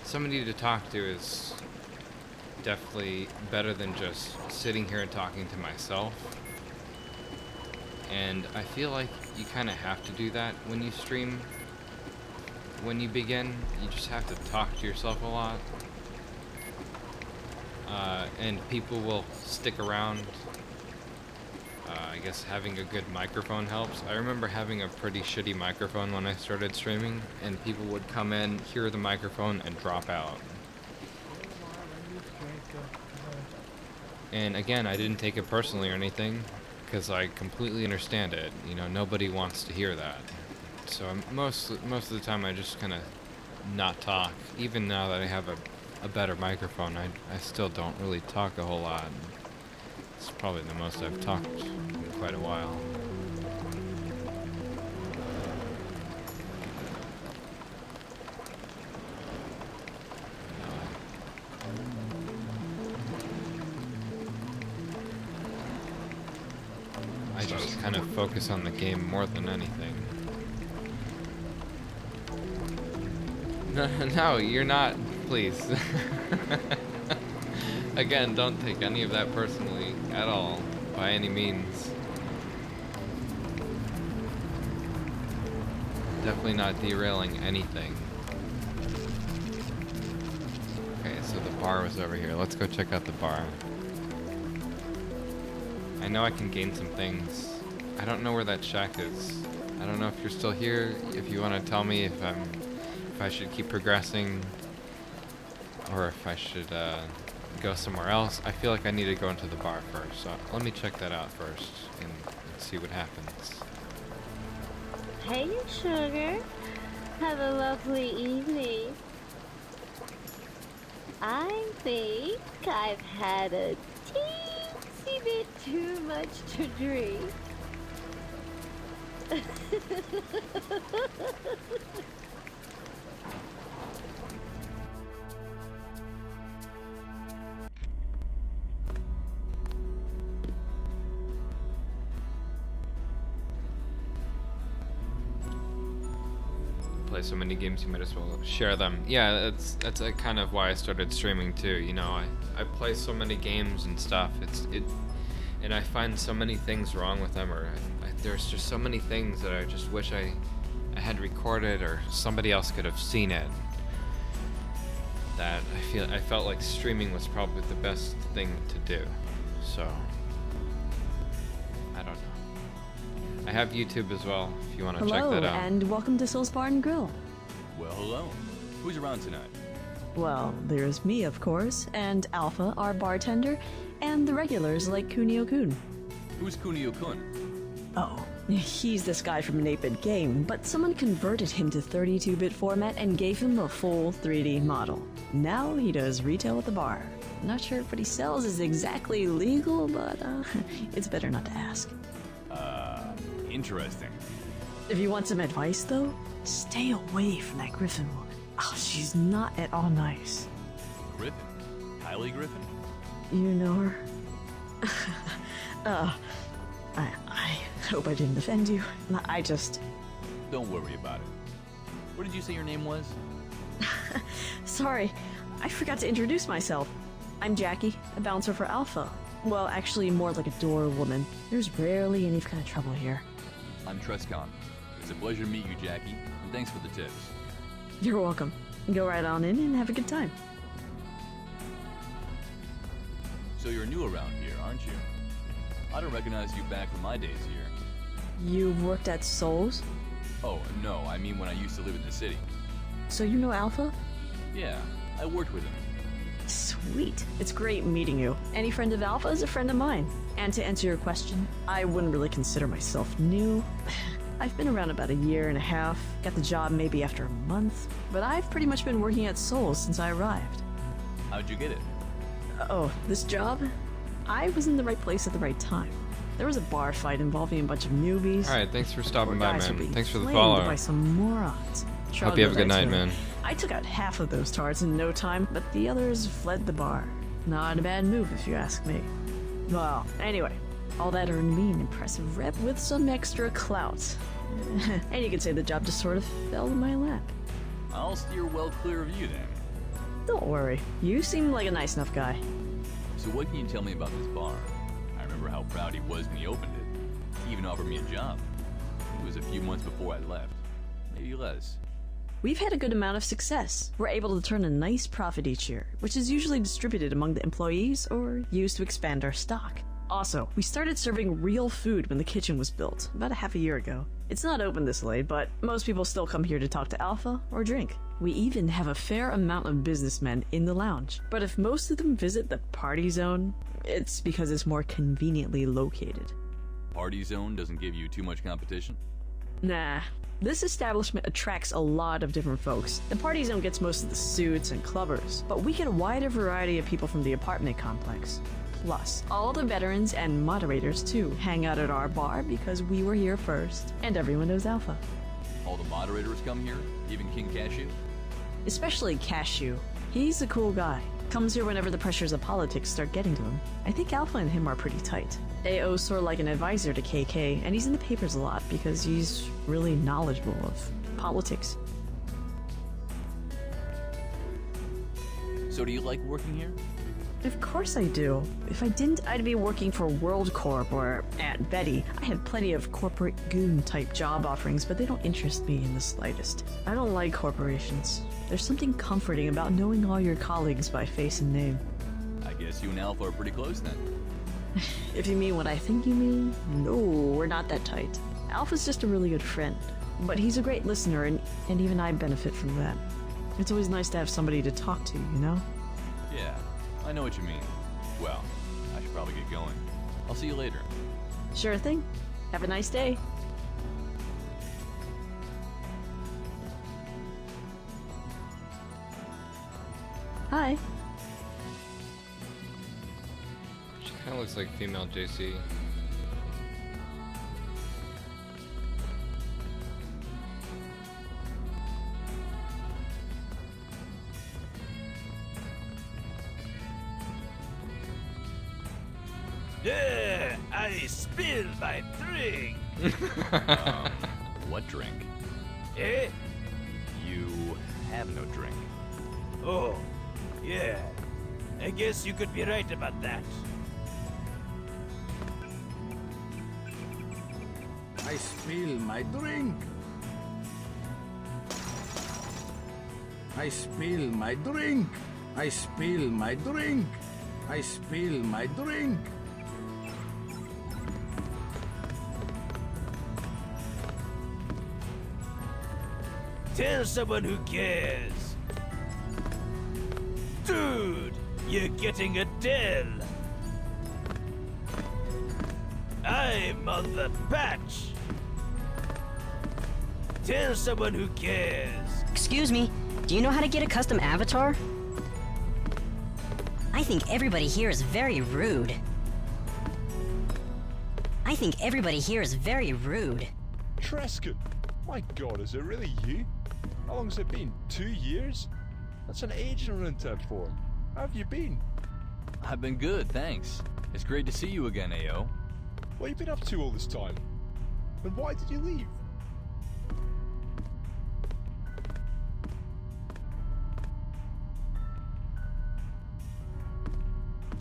somebody to talk to is definitely better than just sitting here and talking to myself. And I feel like you kind of have to do that when you stream. When you begin, you just have to talk to yourself a lot. and people will stick around. I guess having a good microphone helps. I remember having a pretty shitty microphone when I started streaming, and people would come in, hear the microphone, and drop out. And again, I didn't take it personally or anything, because I completely understand it. You know, nobody wants to hear that. So most of the time I just kind of not talk. Even now that I have a better microphone, I still don't really talk a whole lot. It's probably the most I've talked in quite a while. I just kind of focus on the game more than anything. No, you're not, please. Again, don't take any of that personally at all, by any means. Definitely not derailing anything. Okay, so the bar was over here. Let's go check out the bar. I know I can gain some things. I don't know where that shack is. I don't know if you're still here, if you want to tell me if I should keep progressing, or if I should go somewhere else. I feel like I need to go into the bar first, so let me check that out first and see what happens. Hey, sugar. Have a lovely evening. I think I've had a teensy bit too much to drink. Play so many games, you might as well share them. Yeah, that's kind of why I started streaming too. You know, I play so many games and stuff. And I find so many things wrong with them, or there's just so many things that I just wish I had recorded, or somebody else could have seen it. That I felt like streaming was probably the best thing to do. So I don't know. I have YouTube as well, if you want to check that out. Hello, and welcome to Soul's Bar and Grill. Well, hello. Who's around tonight? Well, there's me, of course, and Alpha, our bartender, and the regulars like Kunio-kun. Who's Kunio-kun? Oh, he's this guy from an 8-bit game, but someone converted him to 32-bit format and gave him a full 3D model. Now he does retail at the bar. Not sure if what he sells is exactly legal, but it's better not to ask. Interesting. If you want some advice, though, stay away from that Griffin woman. Oh, she's not at all nice. Griffin? Kylie Griffin? You know her? I hope I didn't offend you. I just... Don't worry about it. What did you say your name was? Sorry, I forgot to introduce myself. I'm Jackie, a bouncer for Alpha. Well, actually, more like a door woman. There's rarely any kind of trouble here. I'm Trescon. It's a pleasure to meet you, Jackie, and thanks for the tips. You're welcome. Go right on in and have a good time. So you're new around here, aren't you? I don't recognize you back from my days here. You've worked at Souls? Oh, no, I mean when I used to live in the city. So you know Alpha? Yeah, I worked with him. Sweet. It's great meeting you. Any friend of Alpha is a friend of mine. And to answer your question, I wouldn't really consider myself new. I've been around about a year and a half, got the job maybe after a month, but I've pretty much been working at Souls since I arrived. How'd you get it? Oh, this job? I was in the right place at the right time. There was a bar fight involving a bunch of newbies. Alright, thanks for stopping by, man. Thanks for the flamed follow. By some morons. Hope you have a good night, man. I took out half of those tards in no time, but the others fled the bar. Not a bad move, if you ask me. Well, anyway, all that earned me an impressive rep with some extra clout. And you could say the job just sort of fell in my lap. I'll steer well clear of you then. Don't worry, you seem like a nice enough guy. So what can you tell me about this bar? I remember how proud he was when he opened it. He even offered me a job. It was a few months before I left. Maybe less. We've had a good amount of success. We're able to turn a nice profit each year, which is usually distributed among the employees or used to expand our stock. Also, we started serving real food when the kitchen was built, about a half a year ago. It's not open this late, but most people still come here to talk to Alpha or drink. We even have a fair amount of businessmen in the lounge, but if most of them visit the party zone, it's because it's more conveniently located. Party zone doesn't give you too much competition? Nah. This establishment attracts a lot of different folks. The party zone gets most of the suits and clubbers, but we get a wider variety of people from the apartment complex. Plus, all the veterans and moderators too hang out at our bar because we were here first, and everyone knows Alpha. All the moderators come here? Even King Cashew? Especially Cashew. He's a cool guy. Comes here whenever the pressures of politics start getting to him. I think Alpha and him are pretty tight. AO's sort of like an advisor to KK, and he's in the papers a lot because he's really knowledgeable of politics. So do you like working here? Of course I do. If I didn't, I'd be working for WorldCorp or Aunt Betty. I had plenty of corporate goon-type job offerings, but they don't interest me in the slightest. I don't like corporations. There's something comforting about knowing all your colleagues by face and name. I guess you and Alpha are pretty close then. If you mean what I think you mean, no, we're not that tight. Alpha's just a really good friend, but he's a great listener, and even I benefit from that. It's always nice to have somebody to talk to, you know? Yeah, I know what you mean. Well, I should probably get going. I'll see you later. Sure thing. Have a nice day. Hi. She kind of looks like female JC. Yeah, I spilled my drink. What drink? Eh? You have no drink. Oh, yeah. I guess you could be right about that. I spill my drink. I spill my drink. I spill my drink. I spill my drink. Tell someone who cares. Dude, you're getting a Dell. I'm on the patch. Tell someone who cares. Excuse me, do you know how to get a custom avatar? I think everybody here is very rude. I think everybody here is very rude. Trescott, my god, is it really you? How long's it been? 2 years? That's an age in Runtap form. How have you been? I've been good, thanks. It's great to see you again, AO. What have you been up to all this time? And why did you leave?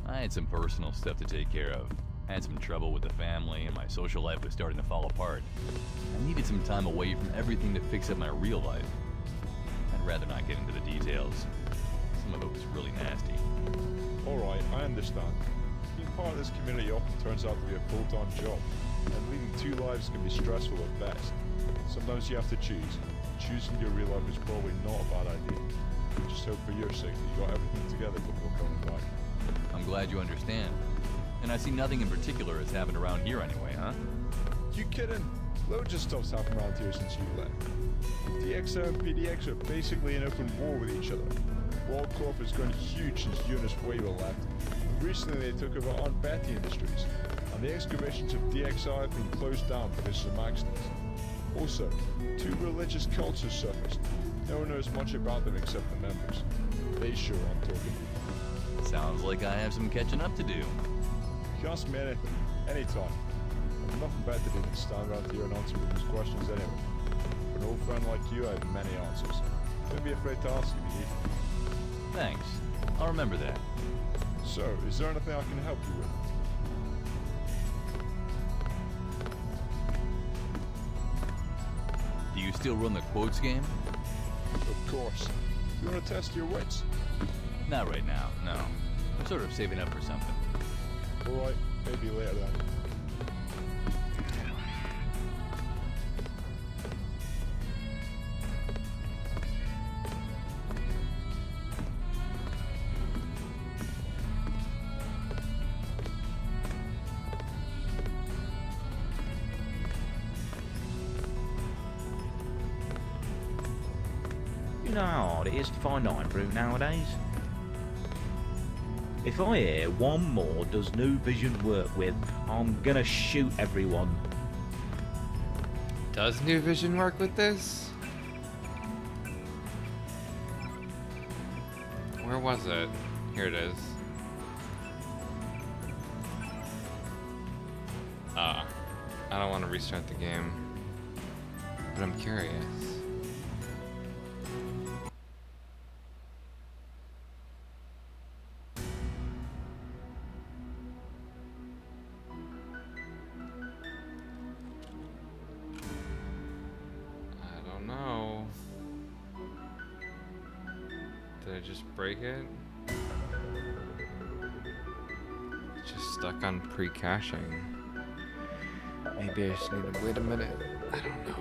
I had some personal stuff to take care of. I had some trouble with the family, and my social life was starting to fall apart. I needed some time away from everything to fix up my real life. I'd rather not get into the details. Some of it was really nasty. Alright, I understand. Being part of this community often turns out to be a full-time job, and leading two lives can be stressful at best. Sometimes you have to choose. Choosing your real life is probably not a bad idea. Just hope for your sake that you got everything together before coming back. I'm glad you understand. And I see nothing in particular has happened around here anyway, huh? You kidding? Loads of stuff's happened around here since you left. DXO and PDX are basically in open war with each other. WorldCorp has grown huge since Eunice Weaver left. And recently they took over Aunt Betty Industries, and the excavations of DXI have been closed down because of some accidents. Also, 2 religious cults have surfaced. No one knows much about them except the members. They sure aren't talking. Sounds like I have some catching up to do. You can ask me anything, anytime. I've nothing better to do than stand around here and answer these questions anyway. For an old friend like you, I have many answers. Don't be afraid to ask if you need them. Thanks. I'll remember that. So, is there anything I can help you with? Do you still run the quotes game? course. You want to test your wits? Not right now, no. I'm sort of saving up for something. Alright, maybe later then. You know how hard it is to find iron fruit nowadays? If I hear one more does New Vision work with, I'm gonna shoot everyone. Does New Vision work with this? Where was it? Here it is. I don't want to restart the game, but I'm curious. Just break it? It's just stuck on pre-caching. Maybe I just need to wait a minute. I don't know.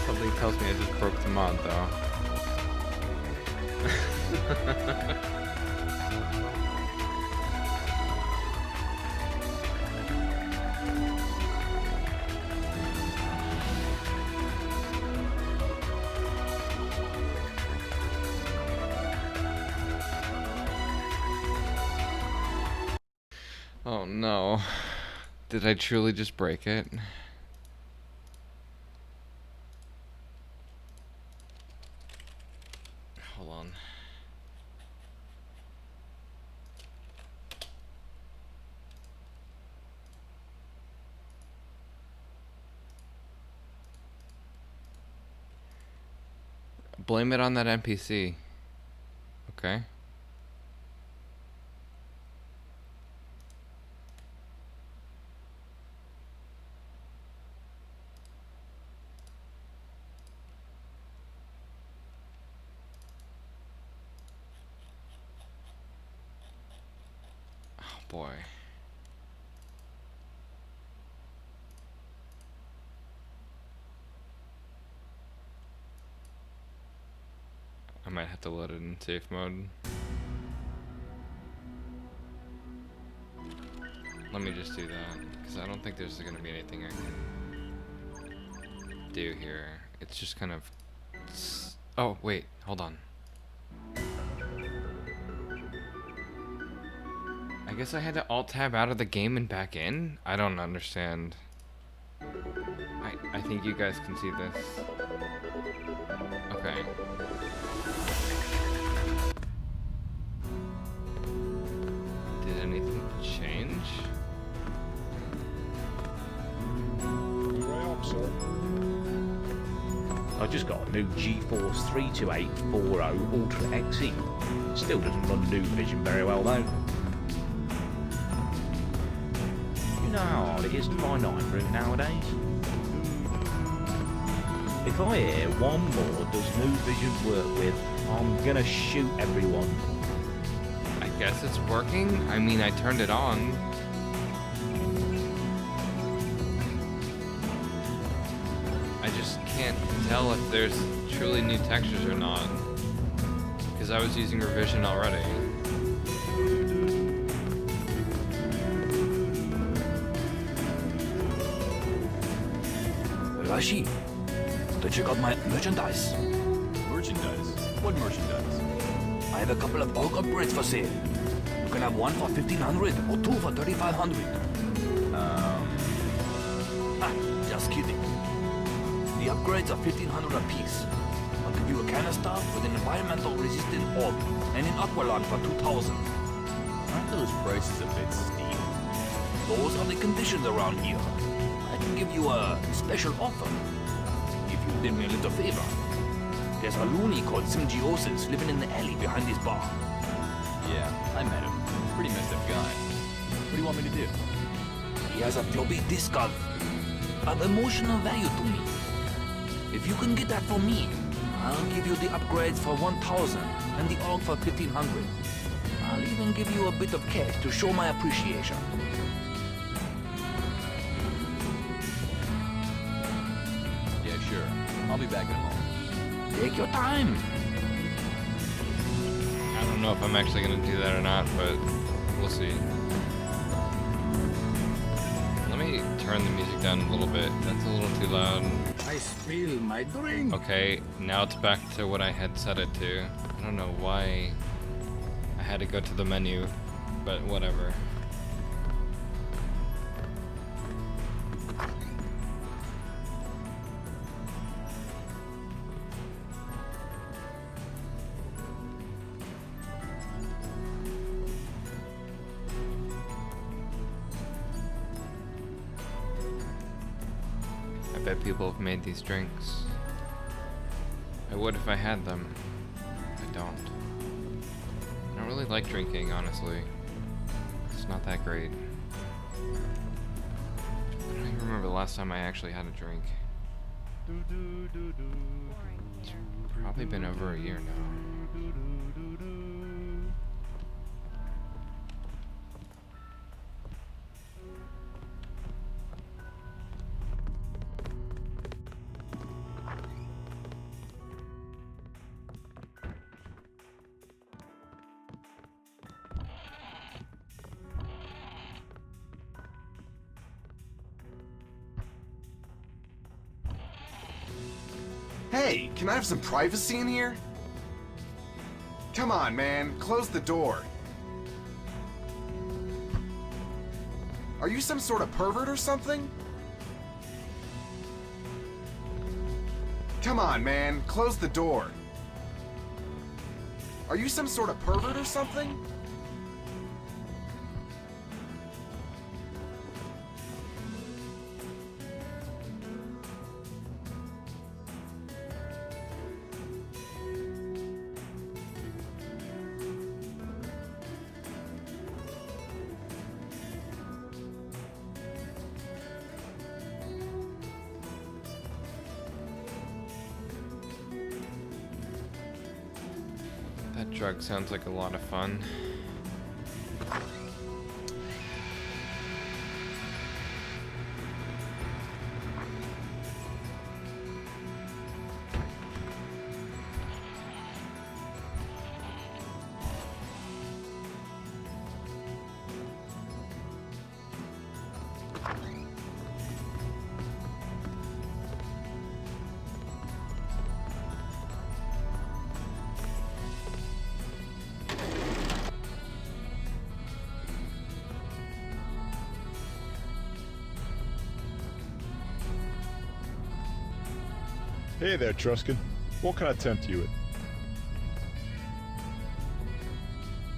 Something tells me I just broke the mod though. Oh no. Did I truly just break it? Hold on. Blame it on that NPC. Okay. Boy. I might have to load it in safe mode. Let me just do that, because I don't think there's going to be anything I can do here. It's just kind of... Oh, wait, hold on. I guess I had to alt-tab out of the game and back in? I don't understand. I think you guys can see this. Okay. Did anything change? I just got a new GeForce 32840 Ultra XE. Still doesn't run New Vision very well though. You know how hard it is to find iron fruit nowadays? If I hear one more does New Vision work with, I'm gonna shoot everyone. I guess it's working? I mean, I turned it on. I just can't tell if there's truly new textures or not. Because I was using revision already. Rashi, did you got my merchandise? Merchandise? What merchandise? I have a couple of bulk upgrades for sale. You can have one for 1,500 or two for 3,500. Just kidding. The upgrades are 1,500 apiece. I'll give you a canister with an environmental resistant orb and an aqualung for 2,000. Aren't those prices a bit steep? Those are the conditions around here. I can give you a special offer. If you did me a little favor. There's a loony called Symbiosis living in the alley behind this bar. Yeah, I met him. Pretty messed up guy. What do you want me to do? He has a floppy disc gun. of emotional value to me. If you can get that for me, I'll give you the upgrades for 1,000 and the AUG for 1,500. I'll even give you a bit of cash to show my appreciation. Yeah, sure. I'll be back in a moment. Take your time. I don't know if I'm actually gonna do that or not, but we'll see. Let me turn the music down a little bit. That's a little too loud. I spill my drink. Okay, now it's back to what I had set it to. I don't know why I had to go to the menu, but whatever. I bet people have made these drinks. I would if I had them. I don't. I don't really like drinking, honestly. It's not that great. I don't even remember the last time I actually had a drink. It's probably been over a year now. Hey, can I have some privacy in here? Come on, man, close the door. Are you some sort of pervert or something? Come on, man, close the door. Are you some sort of pervert or something? That drug sounds like a lot of fun. Hey there, Truskin. What can I tempt you with?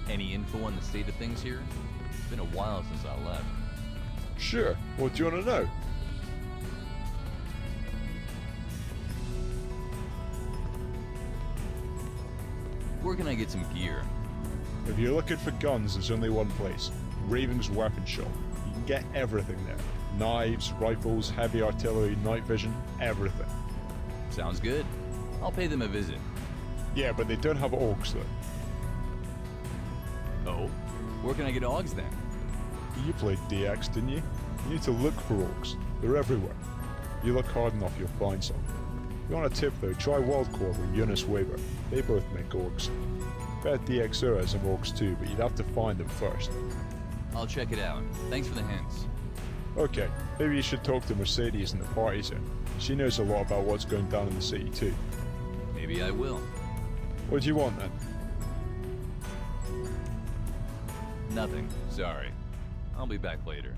Any info on the state of things here? It's been a while since I left. Sure. What do you want to know? Where can I get some gear? If you're looking for guns, there's only one place. Raven's Weapon Shop. You can get everything there. Knives, rifles, heavy artillery, night vision, everything. Sounds good. I'll pay them a visit. Yeah, but they don't have orcs though. Oh? Where can I get AUGs then? You played DX, didn't you? You need to look for orcs. They're everywhere. You look hard enough, you'll find some. If you want a tip though, try WildCorp or Eunice Weber. They both make orcs. Bet DXer has some orcs too, but you'd have to find them first. I'll check it out. Thanks for the hints. Okay, maybe you should talk to Mercedes in the party zone. She knows a lot about what's going down in the city too. Maybe I will. What do you want then? Nothing. Sorry. I'll be back later.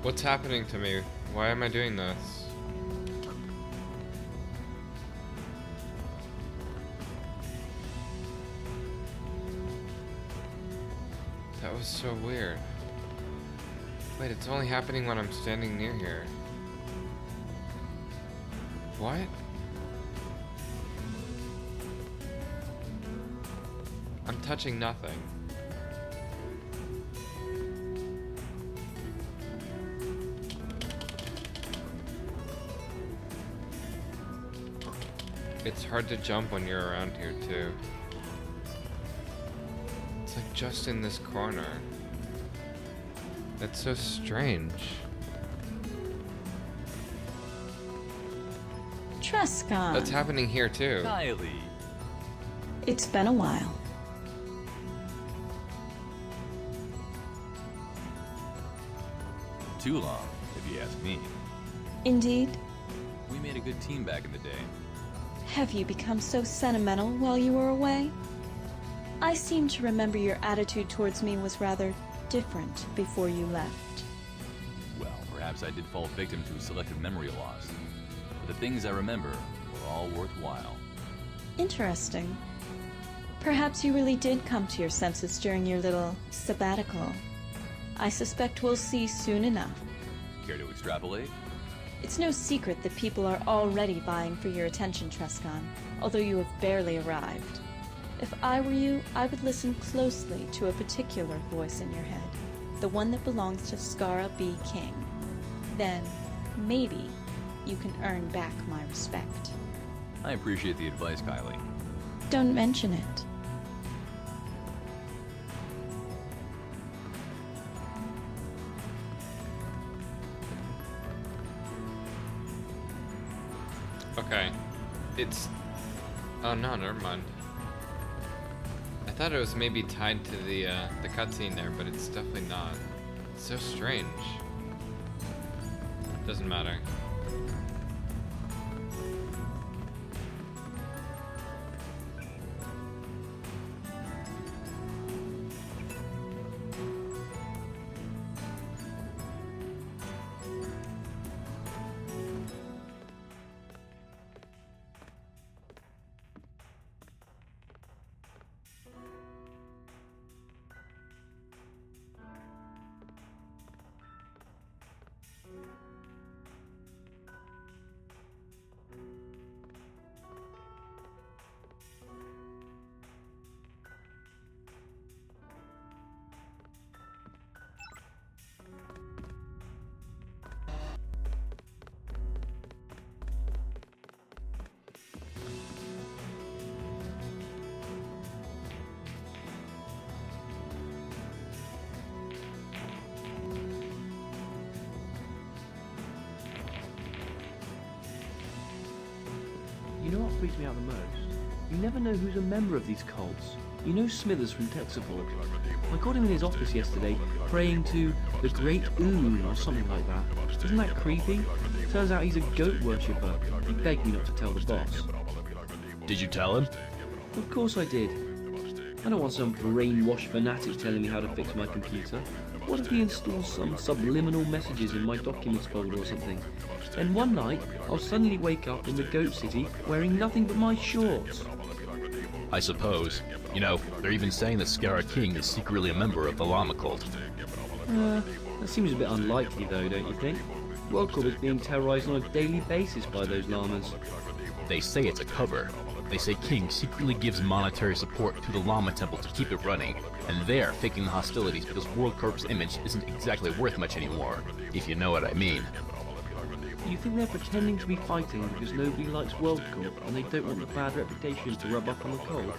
What's happening to me? Why am I doing this? That was so weird. Wait, it's only happening when I'm standing near here. What? I'm touching nothing. It's hard to jump when you're around here too. It's like just in this corner. That's so strange. Trescon. That's happening here too. Kylie. It's been a while. Too long, if you ask me. Indeed. We made a good team back in the day. Have you become so sentimental while you were away? I seem to remember your attitude towards me was rather different before you left. Well, perhaps I did fall victim to selective memory loss. But the things I remember were all worthwhile. Interesting. Perhaps you really did come to your senses during your little sabbatical. I suspect we'll see soon enough. Care to extrapolate? It's no secret that people are already vying for your attention, Trescon, although you have barely arrived. If I were you, I would listen closely to a particular voice in your head, the one that belongs to Skara B. King. Then, maybe, you can earn back my respect. I appreciate the advice, Kylie. Don't mention it. Okay. It's... Oh no, never mind. I thought it was maybe tied to the cutscene there, but it's definitely not. It's so strange. Doesn't matter. You know what freaks me out the most? You never know who's a member of these cults. You know Smithers from Texafolk? I caught him in his office yesterday, praying to the Great Oon or something like that. Isn't that creepy? Turns out he's a goat worshipper. He begged me not to tell the boss. Did you tell him? Of course I did. I don't want some brainwashed fanatic telling me how to fix my computer. What if he installs some subliminal messages in my documents folder or something? And one night, I'll suddenly wake up in the Goat City wearing nothing but my shorts. I suppose. You know, they're even saying that Skara King is secretly a member of the Llama cult. That seems a bit unlikely though, don't you think? WorldCorp is being terrorized on a daily basis by those llamas. They say it's a cover. They say King secretly gives monetary support to the Llama Temple to keep it running, and they're faking the hostilities because WorldCorp's image isn't exactly worth much anymore, if you know what I mean. You think they're pretending to be fighting because nobody likes WorldCorp and they don't want the bad reputation to rub up on the cult?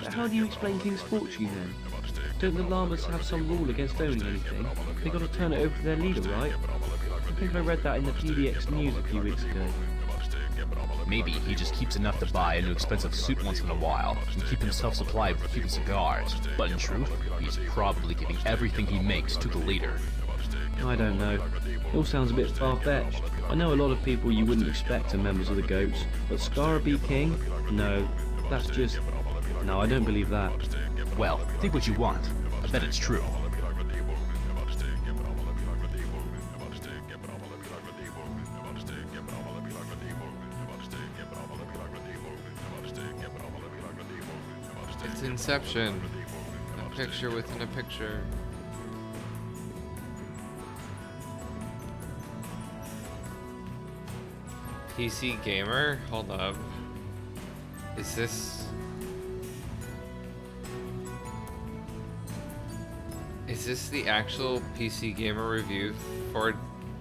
But how do you explain King's fortune then? Don't the llamas have some rule against owning anything? They gotta turn it over to their leader, right? I think I read that in the PDX news a few weeks ago. Maybe he just keeps enough to buy a new expensive suit once in a while and keep himself supplied with Cuban cigars. But in truth, he's probably giving everything he makes to the leader. I don't know. It all sounds a bit far-fetched. I know a lot of people you wouldn't expect are members of the Goats, but Skara B. King? No. That's just... No, I don't believe that. Well, think what you want. I bet it's true. It's Inception. A picture within a picture. PC Gamer? Hold up. Is this... Is this the actual PC Gamer review for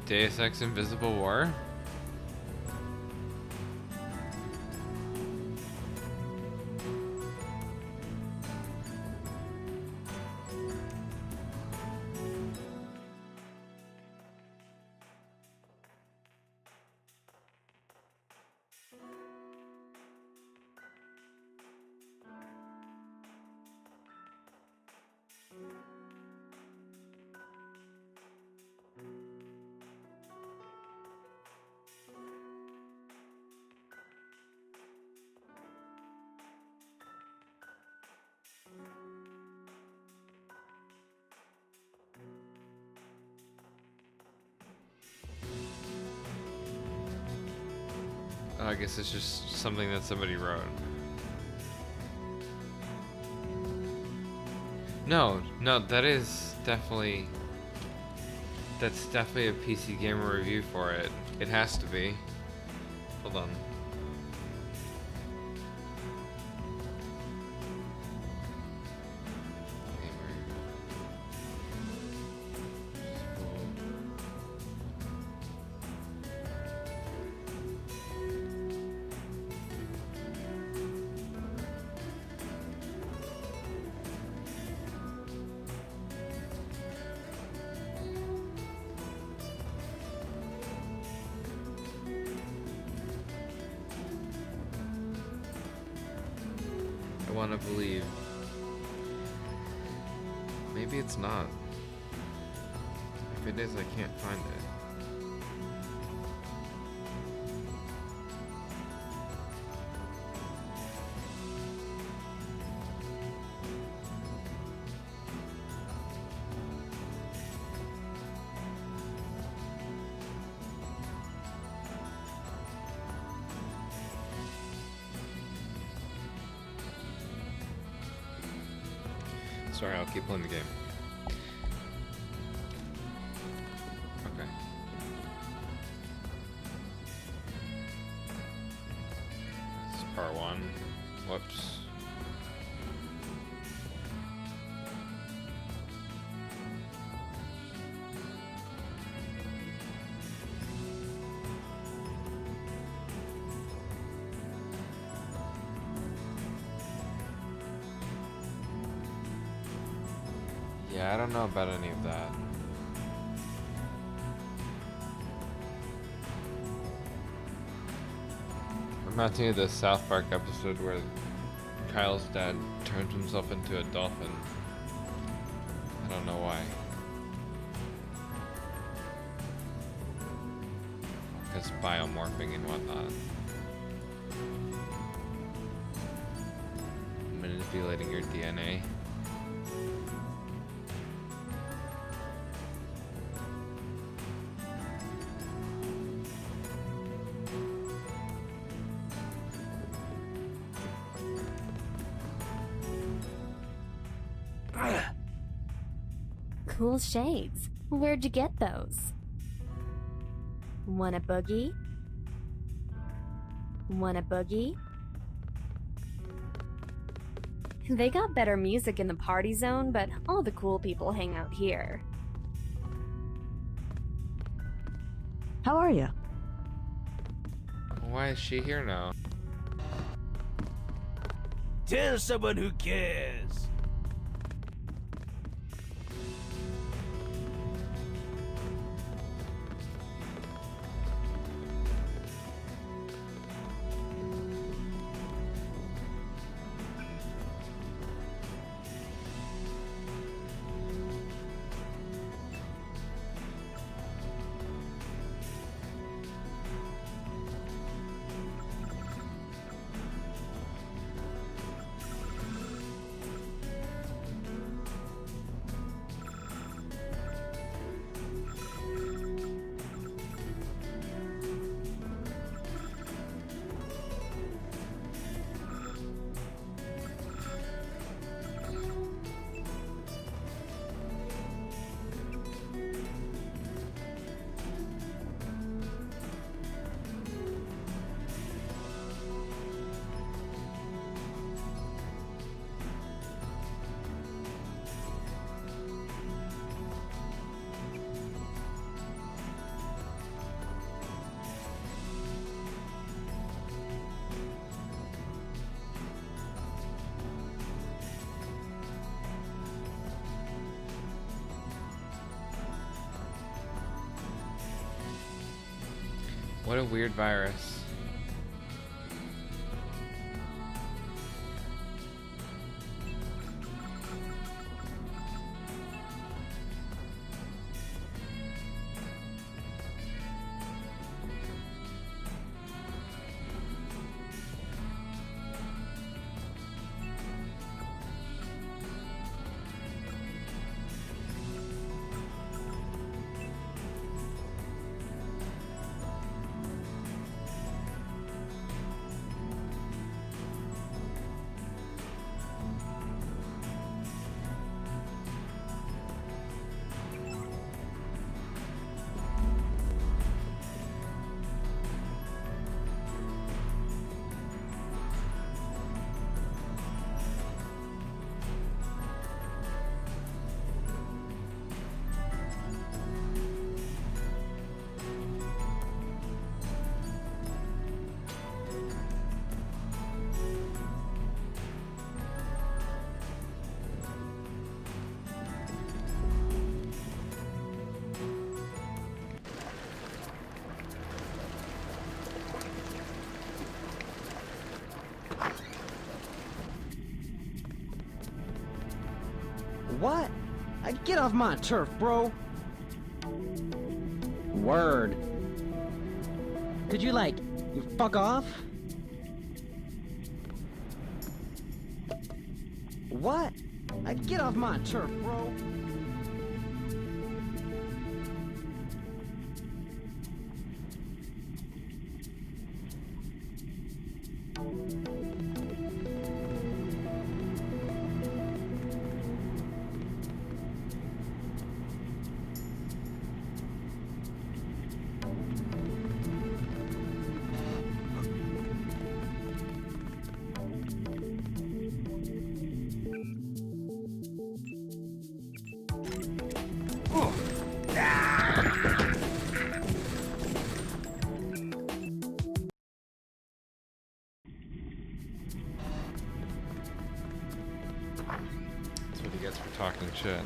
Deus Ex Invisible War? I guess it's just something that somebody wrote. No, that is definitely... That's definitely a PC Gamer review for it. It has to be. Hold on. I want to believe. Maybe it's not. If it is, I can't find it. Sorry, I'll keep playing the game. Okay. This is part one. Whoops. Yeah, I don't know about any of that. Reminds me of the South Park episode where Kyle's dad turns himself into a dolphin. I don't know why. Because biomorphing and whatnot. Manipulating your DNA. Cool shades. Where'd you get those? Wanna boogie? Wanna boogie? They got better music in the party zone, but all the cool people hang out here. How are you? Why is she here now? Tell someone who cares. What a weird virus. What? Get off my turf, bro. Word. Could you, like, fuck off? What? Get off my turf, bro. That's what he gets for talking shit.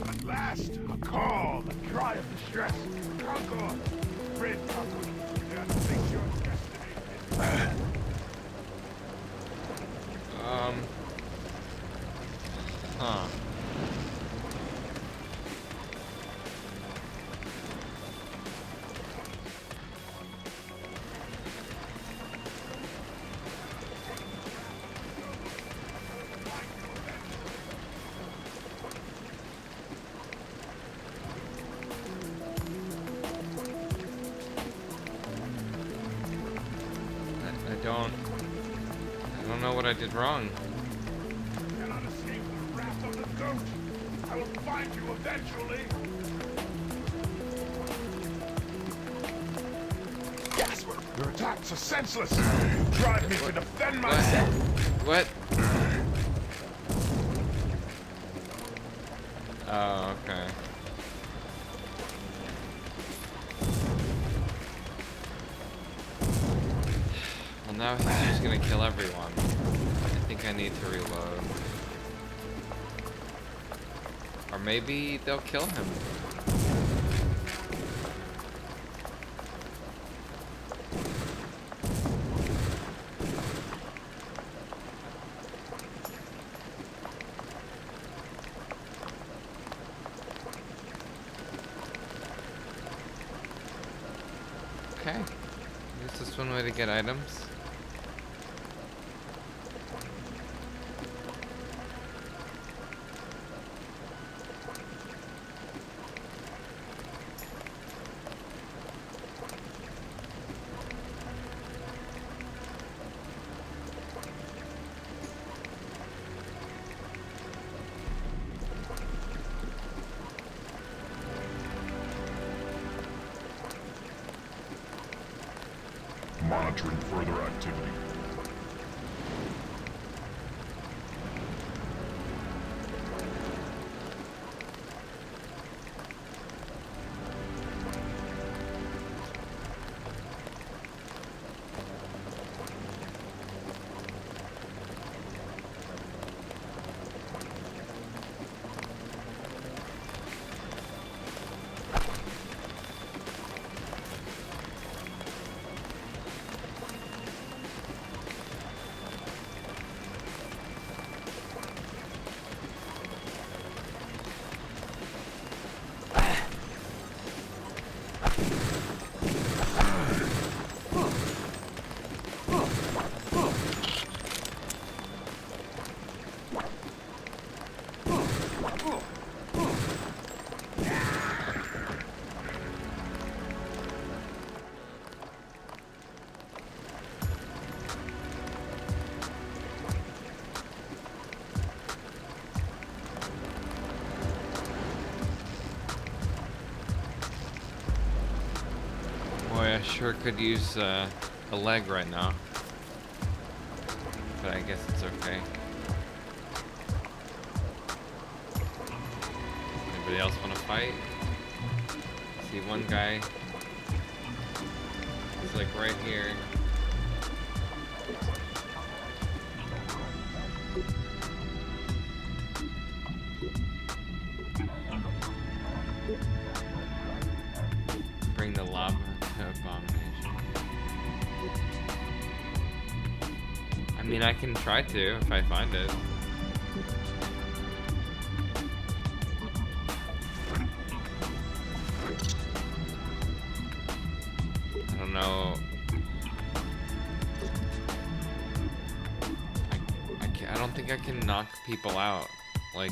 At last, a call, a cry of distress. Concord, Red Concord, that thinks your destiny. Huh. I don't know what I did wrong. You cannot escape the wrath of the goat. I will find you eventually. Gasper, your attacks are senseless. Drive me to defend myself. What? Oh, okay. Well, now he's just gonna kill everyone. I think I need to reload. Or maybe they'll kill him. Okay. I guess that's one way to get items. Monitoring further activity. Boy, I sure could use a leg right now. But I guess it's okay. Anybody else want to fight? See one guy. He's like right here. Bring the lava to abomination. I mean, I can try to if I find it. I don't know. I don't think I can knock people out. Like.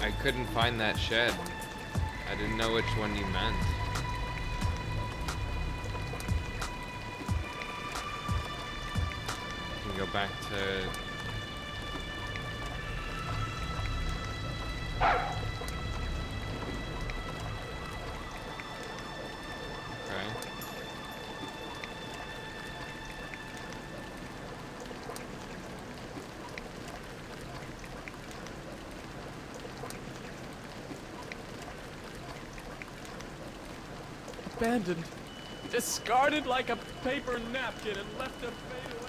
I couldn't find that shed. I didn't know which one you meant. You can go back to... Okay. Abandoned, discarded like a paper napkin and left to fade away.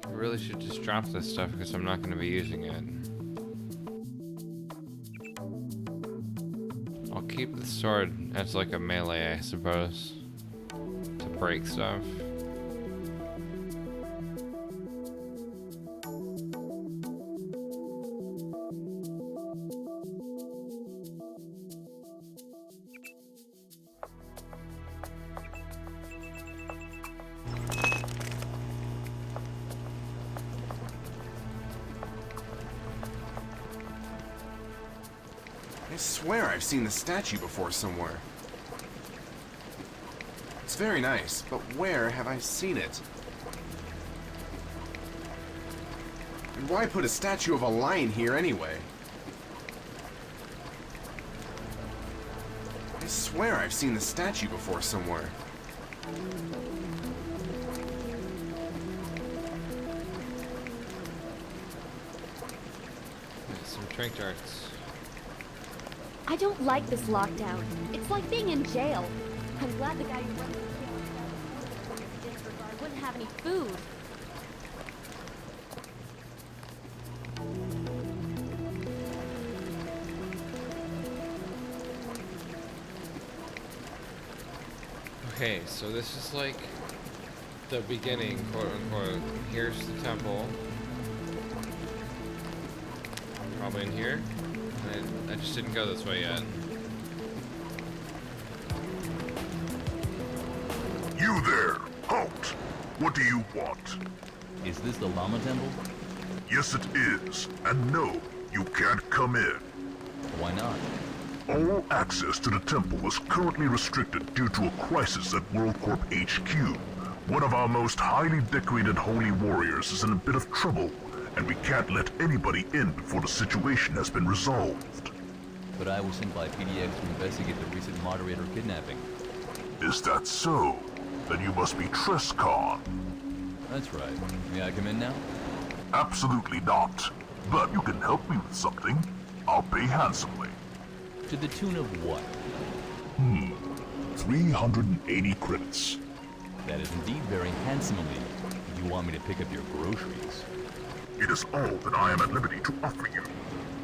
I really should just drop this stuff because I'm not going to be using it. I'll keep the sword as like a melee, I suppose. break stuff. I swear I've seen the statue before somewhere. It's very nice, but where have I seen it? And why put a statue of a lion here anyway? I swear I've seen the statue before somewhere. Some trank darts. I don't like this lockdown. It's like being in jail. I'm glad the guy who runs the jail disregard wouldn't have any food. Okay, so this is like the beginning, quote unquote. Here's the temple. Probably in here. I just didn't go this way yet. You there! Halt! What do you want? Is this the Llama Temple? Yes, it is. And no, you can't come in. Why not? All access to the temple is currently restricted due to a crisis at WorldCorp HQ. One of our most highly decorated holy warriors is in a bit of trouble, and we can't let anybody in before the situation has been resolved. But I was sent by PDX to investigate the recent Moderator kidnapping. Is that so? Then you must be Trescon. That's right. May I come in now? Absolutely not. But you can help me with something. I'll pay handsomely. To the tune of what? 380 credits. That is indeed very handsome of me. You want me to pick up your groceries? It is all that I am at liberty to offer you.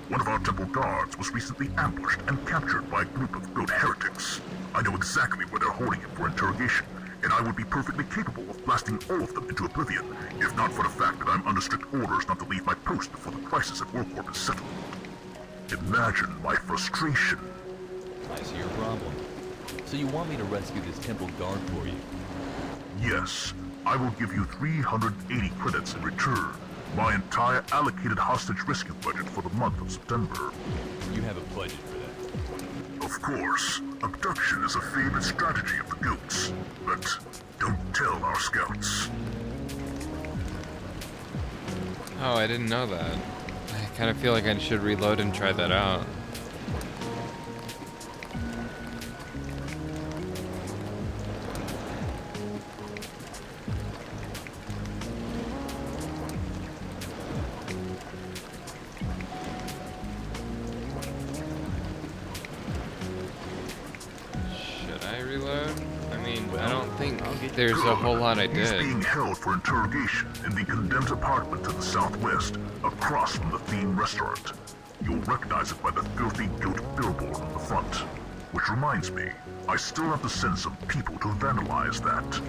One of our temple guards was recently ambushed and captured by a group of goat heretics. I know exactly where they're holding him for interrogation, and I would be perfectly capable of blasting all of them into oblivion, if not for the fact that I'm under strict orders not to leave my post before the crisis at WorldCorp is settled. Imagine my frustration. I see your problem. So you want me to rescue this temple guard for you? Yes, I will give you 380 credits in return. My entire allocated hostage rescue budget for the month of September. You have a budget for that? Of course. Abduction is a favorite strategy of the goats. But don't tell our scouts. Oh, I didn't know that. I kind of feel like I should reload and try that out. There's a whole lot I did. He's being held for interrogation in the condemned apartment to the southwest, across from the theme restaurant. You'll recognize it by the filthy goat billboard on the front. Which reminds me, I still have to send some people to vandalize that.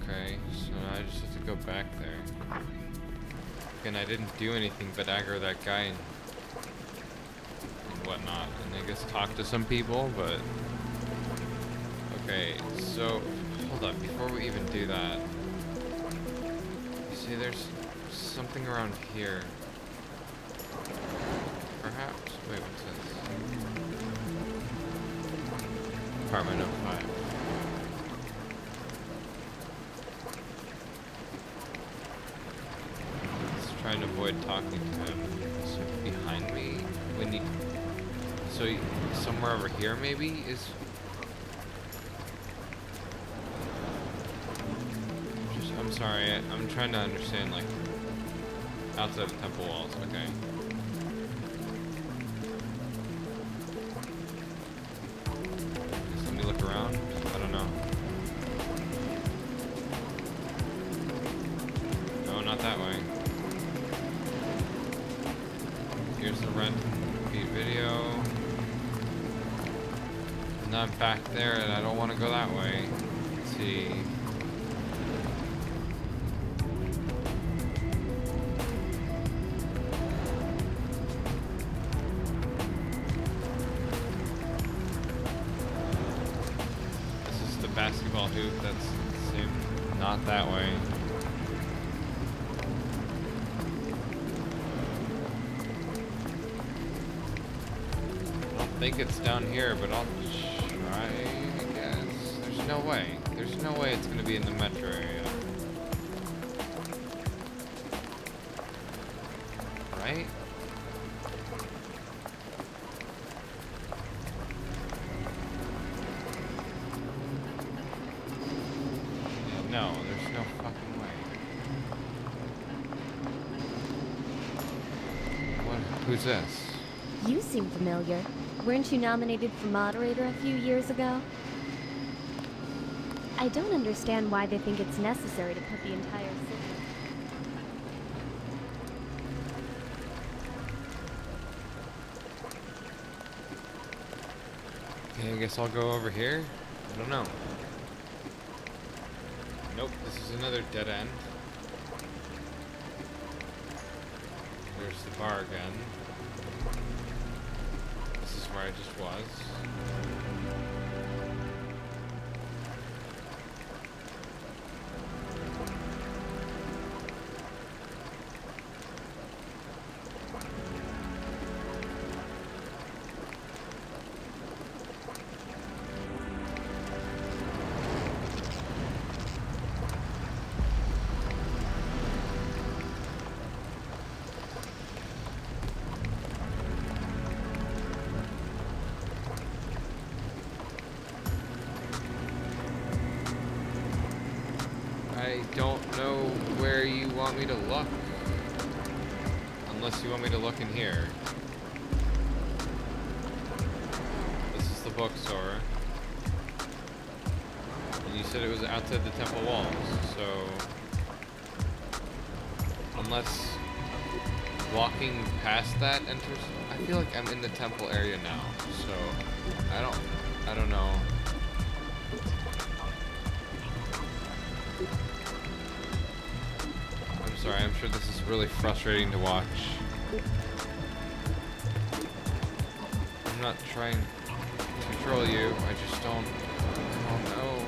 Okay, so now I just have to go back there. And I didn't do anything but aggro that guy and whatnot, and I guess talk to some people, but okay, so hold up, before we even do that, you see there's something around here, perhaps? Wait, what's this? Apartment 05. Trying to avoid talking to him. So behind me, when you, so somewhere over here maybe is. I'm sorry. I'm trying to understand, like outside the temple walls. Okay. Just let me look around. I don't know. No, not that way. Here's the rent feed video. And I'm back there and I don't want to go that way. Let's see. This is the basketball hoop. That's not that way. I think it's down here, but I'll try, I guess. There's no way. There's no way it's gonna be in the metro area. Right? No, there's no fucking way. What? Who's this? You seem familiar. Weren't you nominated for Moderator a few years ago? I don't understand why they think it's necessary to put the entire city. Okay, I guess I'll go over here. I don't know. Nope, this is another dead end. There's the bar again. This is where I just was. I don't know where you want me to look. Unless you want me to look in here. This is the bookstore. And you said it was outside the temple walls, so... Unless walking past that enters... I feel like I'm in the temple area now, so... I don't know. Sorry, I'm sure this is really frustrating to watch. I'm not trying to troll you, I just don't know.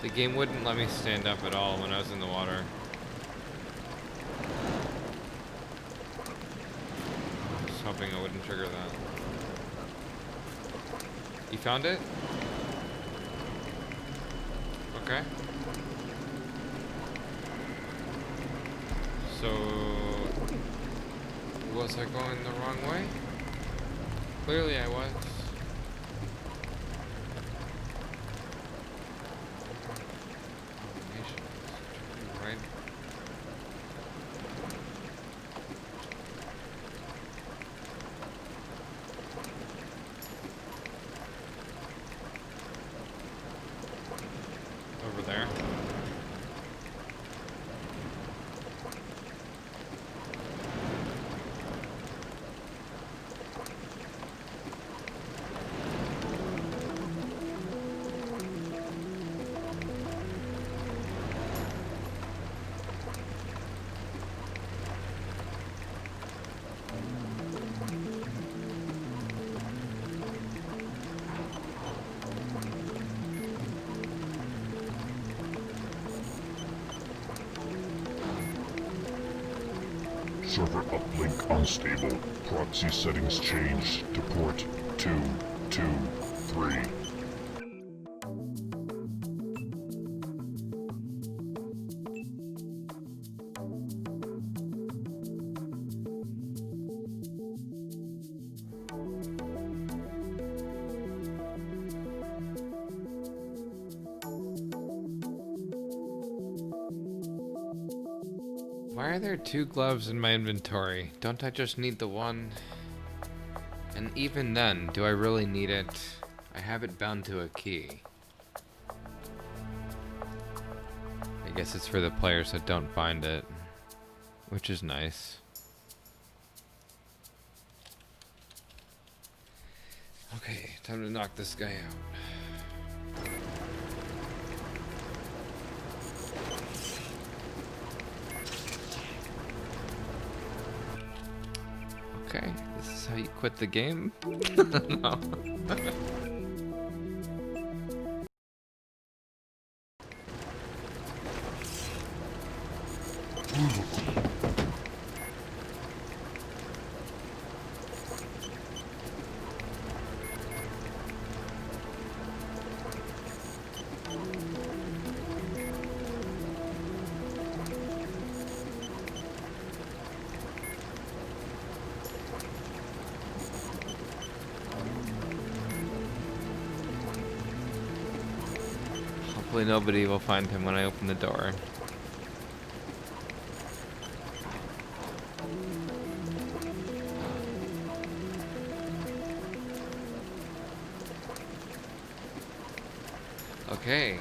The game wouldn't let me stand up at all when I was in the water. I was hoping I wouldn't trigger that. You found it? Okay. So... was I going the wrong way? Clearly I was. Right. Over there. Server uplink unstable. Proxy settings changed to port 223. Why are there 2 gloves in my inventory? Don't I just need the one? And even then, do I really need it? I have it bound to a key. I guess it's for the players that don't find it, which is nice. Okay, time to knock this guy out. Okay, this is how you quit the game? No. Hopefully nobody will find him when I open the door. Okay,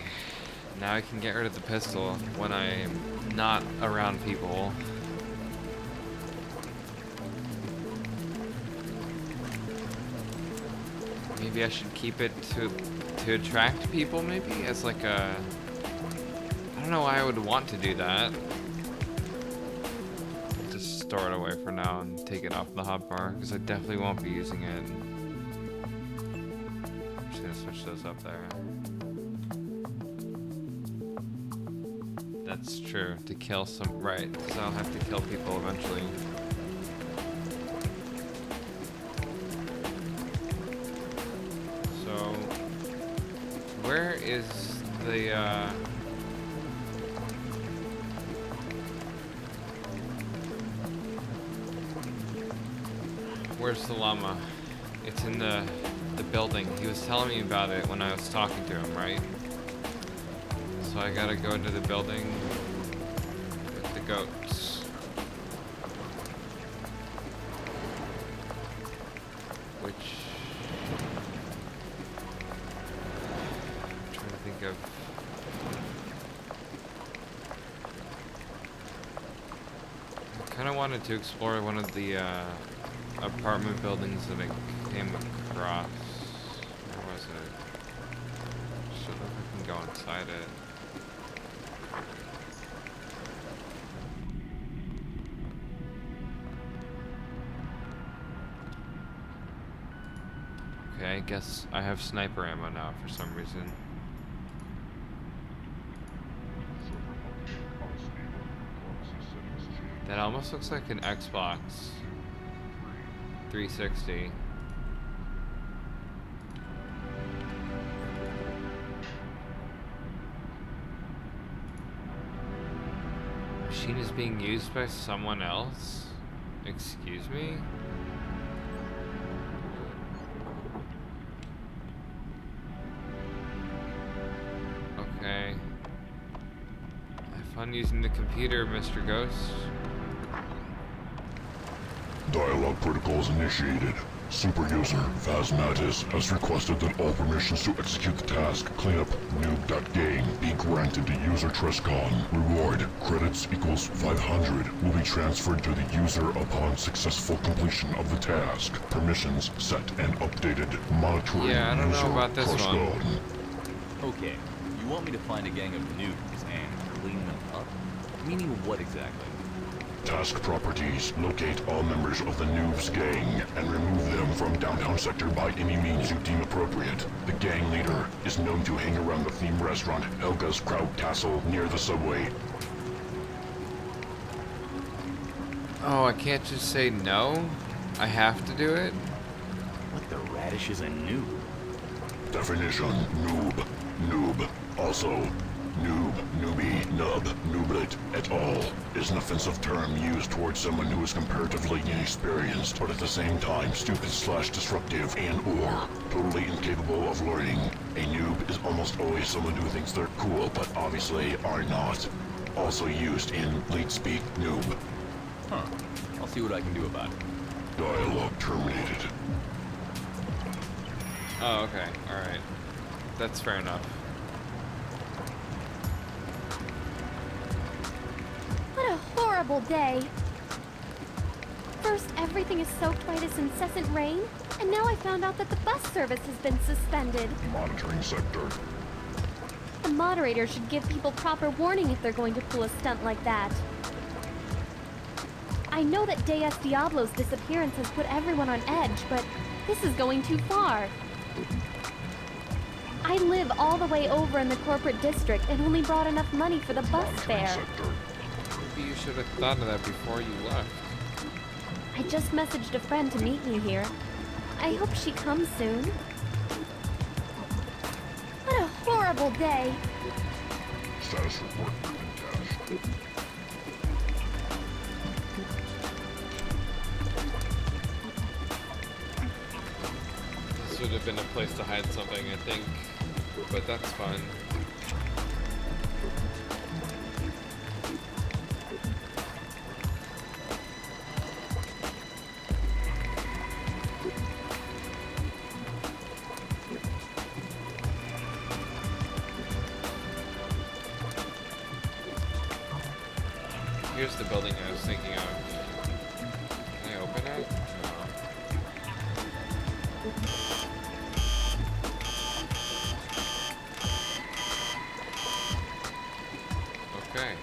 now I can get rid of the pistol when I'm not around people. Maybe I should keep it to attract people, maybe? As like a... I don't know why I would want to do that. Just store it away for now and take it off the hotbar, because I definitely won't be using it. I'm just gonna switch those up there. That's true, to kill some... Right, because I'll have to kill people eventually. Where is the, where's the llama? It's in the building. He was telling me about it when I was talking to him, right? So I gotta go into the building with the goats. Which... of I kind of wanted to explore one of the apartment buildings that I came across. Where was it? So if I can go inside it. Okay, I guess I have sniper ammo now for some reason. That almost looks like an Xbox 360. Machine is being used by someone else? Excuse me? Okay. Have fun using the computer, Mr. Ghost. Dialogue protocols initiated. Super user Phasmatis has requested that all permissions to execute the task cleanup noob.game be granted to user Trescon. Reward credits equals 500 will be transferred to the user upon successful completion of the task. Permissions set and updated. Monitoring yeah, I don't user know about this Trescon. one. Okay, you want me to find a gang of noobs and clean them up? Meaning what exactly? Task properties. Locate all members of the Noobs gang and remove them from downtown sector by any means you deem appropriate. The gang leader is known to hang around the theme restaurant Helga's Kraut Castle near the subway. Oh, I can't just say no? I have to do it? What the radish is a noob? Definition, noob, noob. Also, noob, newbie, nub, nooblet, et al. is an offensive term used towards someone who is comparatively inexperienced, but at the same time stupid/disruptive and/or totally incapable of learning. A noob is almost always someone who thinks they're cool, but obviously are not. Also used in leet speak, noob. Huh. I'll see what I can do about it. Dialogue terminated. Oh, okay. Alright. That's fair enough. What a horrible day. First, everything is soaked by this incessant rain, and now I found out that the bus service has been suspended. Monitoring sector. The moderator should give people proper warning if they're going to pull a stunt like that. I know that Deus Diablo's disappearance has put everyone on edge, but this is going too far. I live all the way over in the corporate district and only brought enough money for the bus fare. Maybe you should have thought of that before you left. I just messaged a friend to meet me here. I hope she comes soon. What a horrible day. Status report attached. This would have been a place to hide something, I think. But that's fine. Here's the building I was thinking of. Can I open it? No. Okay.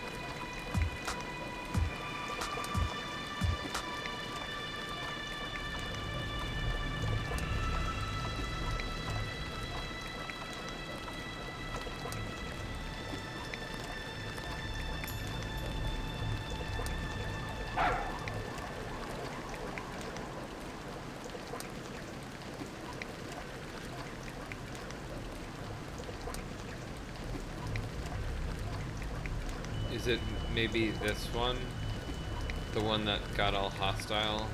Is it maybe this one? The one that got all hostile?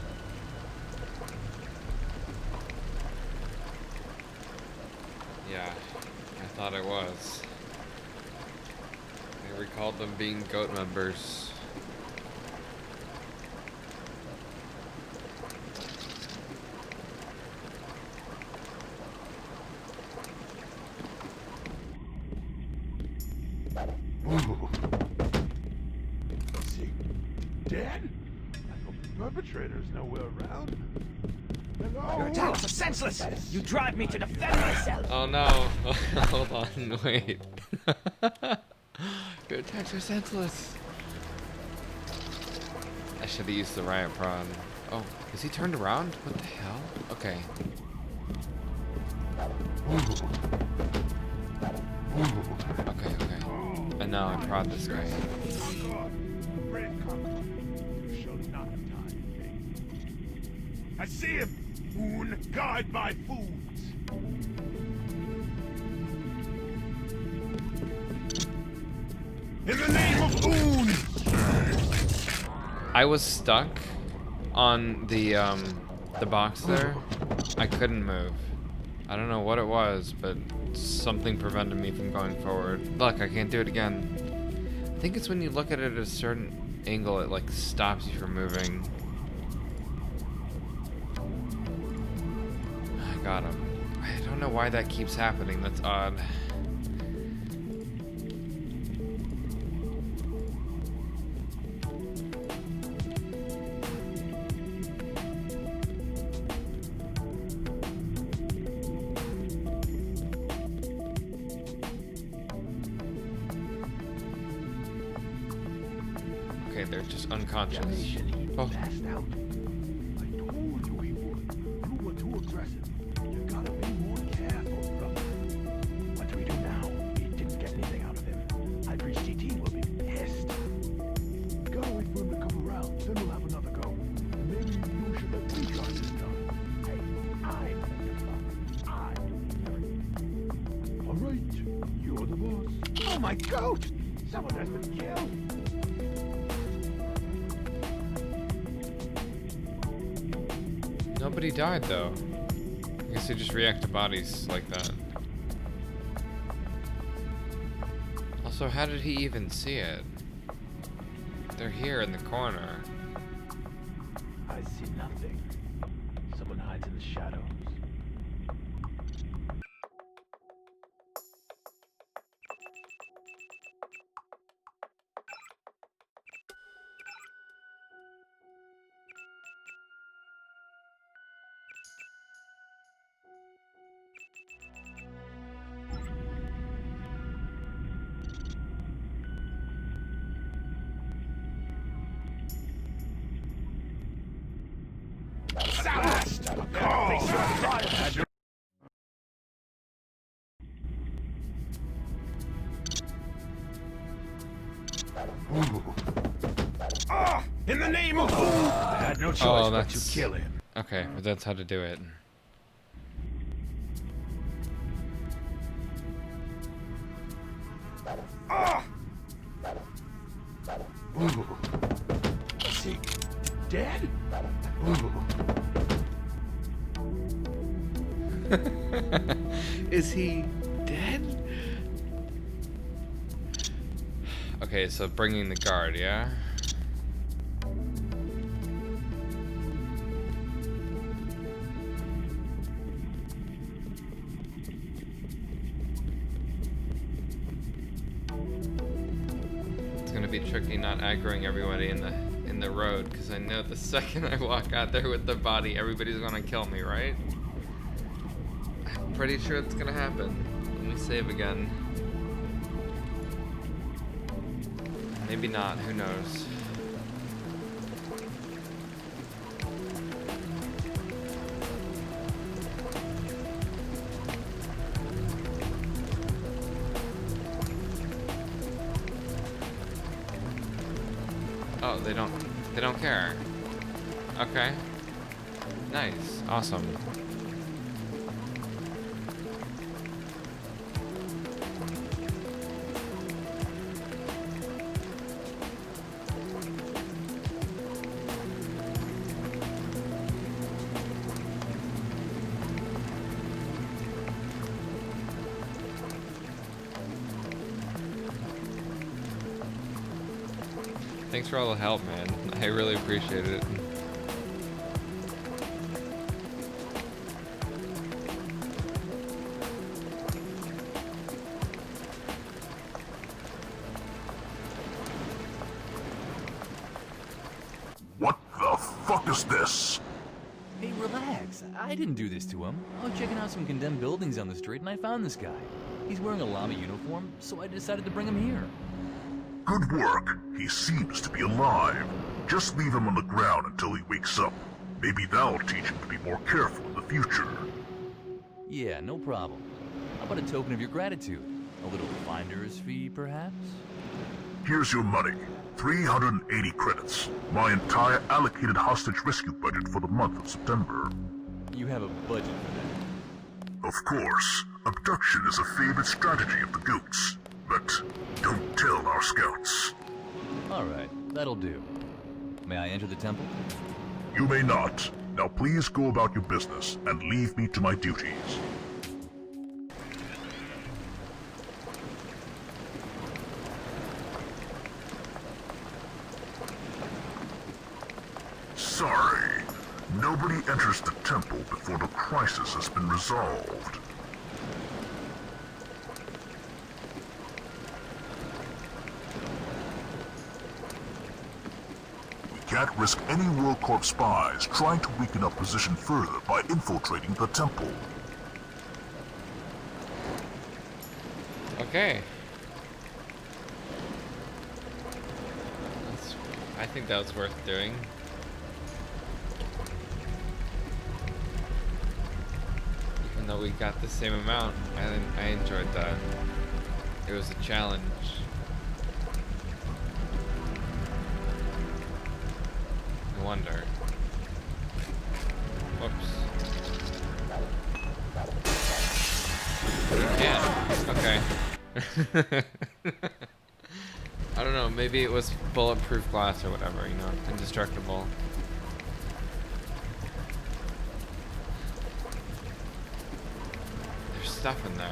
Yeah, I thought it was. I recalled them being GOAT members. Dead? The perpetrator's nowhere around. Hello? Your attacks are senseless! You drive me to defend myself! Oh no! Hold on, wait. Your attacks are senseless. I should have used the riot prawn. Oh, is he turned around? What the hell? Okay. Okay, okay. And now I prod this guy. I see him! Moon, guide my foods! In the name of Oon! I was stuck on the box there. I couldn't move. I don't know what it was, but something prevented me from going forward. Look, I can't do it again. I think it's when you look at it at a certain angle, it like stops you from moving. I got him. I don't know why that keeps happening. That's odd. Okay, they're just unconscious. Oh. Passed out. I told you he would. You were too aggressive. You gotta be more careful, brother. What do we do now? We didn't get anything out of him. I preach GT will be pissed. We gotta wait for him to come around, then we'll have another go. my goat! Someone has been killed! Nobody died though. I guess they just react to bodies like that. Also, how did he even see it? They're here in the corner. I see nothing. Someone hides in the shadows. In the name of I had no choice but to kill him. Okay, but that's how to do it. Is he dead? Is he dead? Okay, so bringing the guard, yeah? It's gonna be tricky not aggroing everybody in the road, because I know the second I walk out there with the body, everybody's gonna kill me, right? I'm pretty sure it's gonna happen. Let me save again. Maybe not, who knows? Oh, they don't care. Okay. Nice, awesome. Thanks for all the help, man. I really appreciate it. What the fuck is this? Hey, relax. I didn't do this to him. I was checking out some condemned buildings on the street and I found this guy. He's wearing a llama uniform, so I decided to bring him here. Good work. He seems to be alive. Just leave him on the ground until he wakes up. Maybe that'll teach him to be more careful in the future. Yeah, no problem. How about a token of your gratitude? A little finder's fee, perhaps? Here's your money. 380 credits. My entire allocated hostage rescue budget for the month of September. You have a budget for that? Of course. Abduction is a favorite strategy of the Goats. But don't tell our scouts. Alright, that'll do. May I enter the temple? You may not. Now please go about your business and leave me to my duties. Sorry. Nobody enters the temple before the crisis has been resolved. Can't risk any World Corp spies trying to weaken our position further by infiltrating the temple. Okay. I think that was worth doing. Even though we got the same amount, I enjoyed that. It was a challenge. No wonder. Whoops. Yeah, okay. know, maybe it was bulletproof glass or whatever, you know, indestructible. There's stuff in there.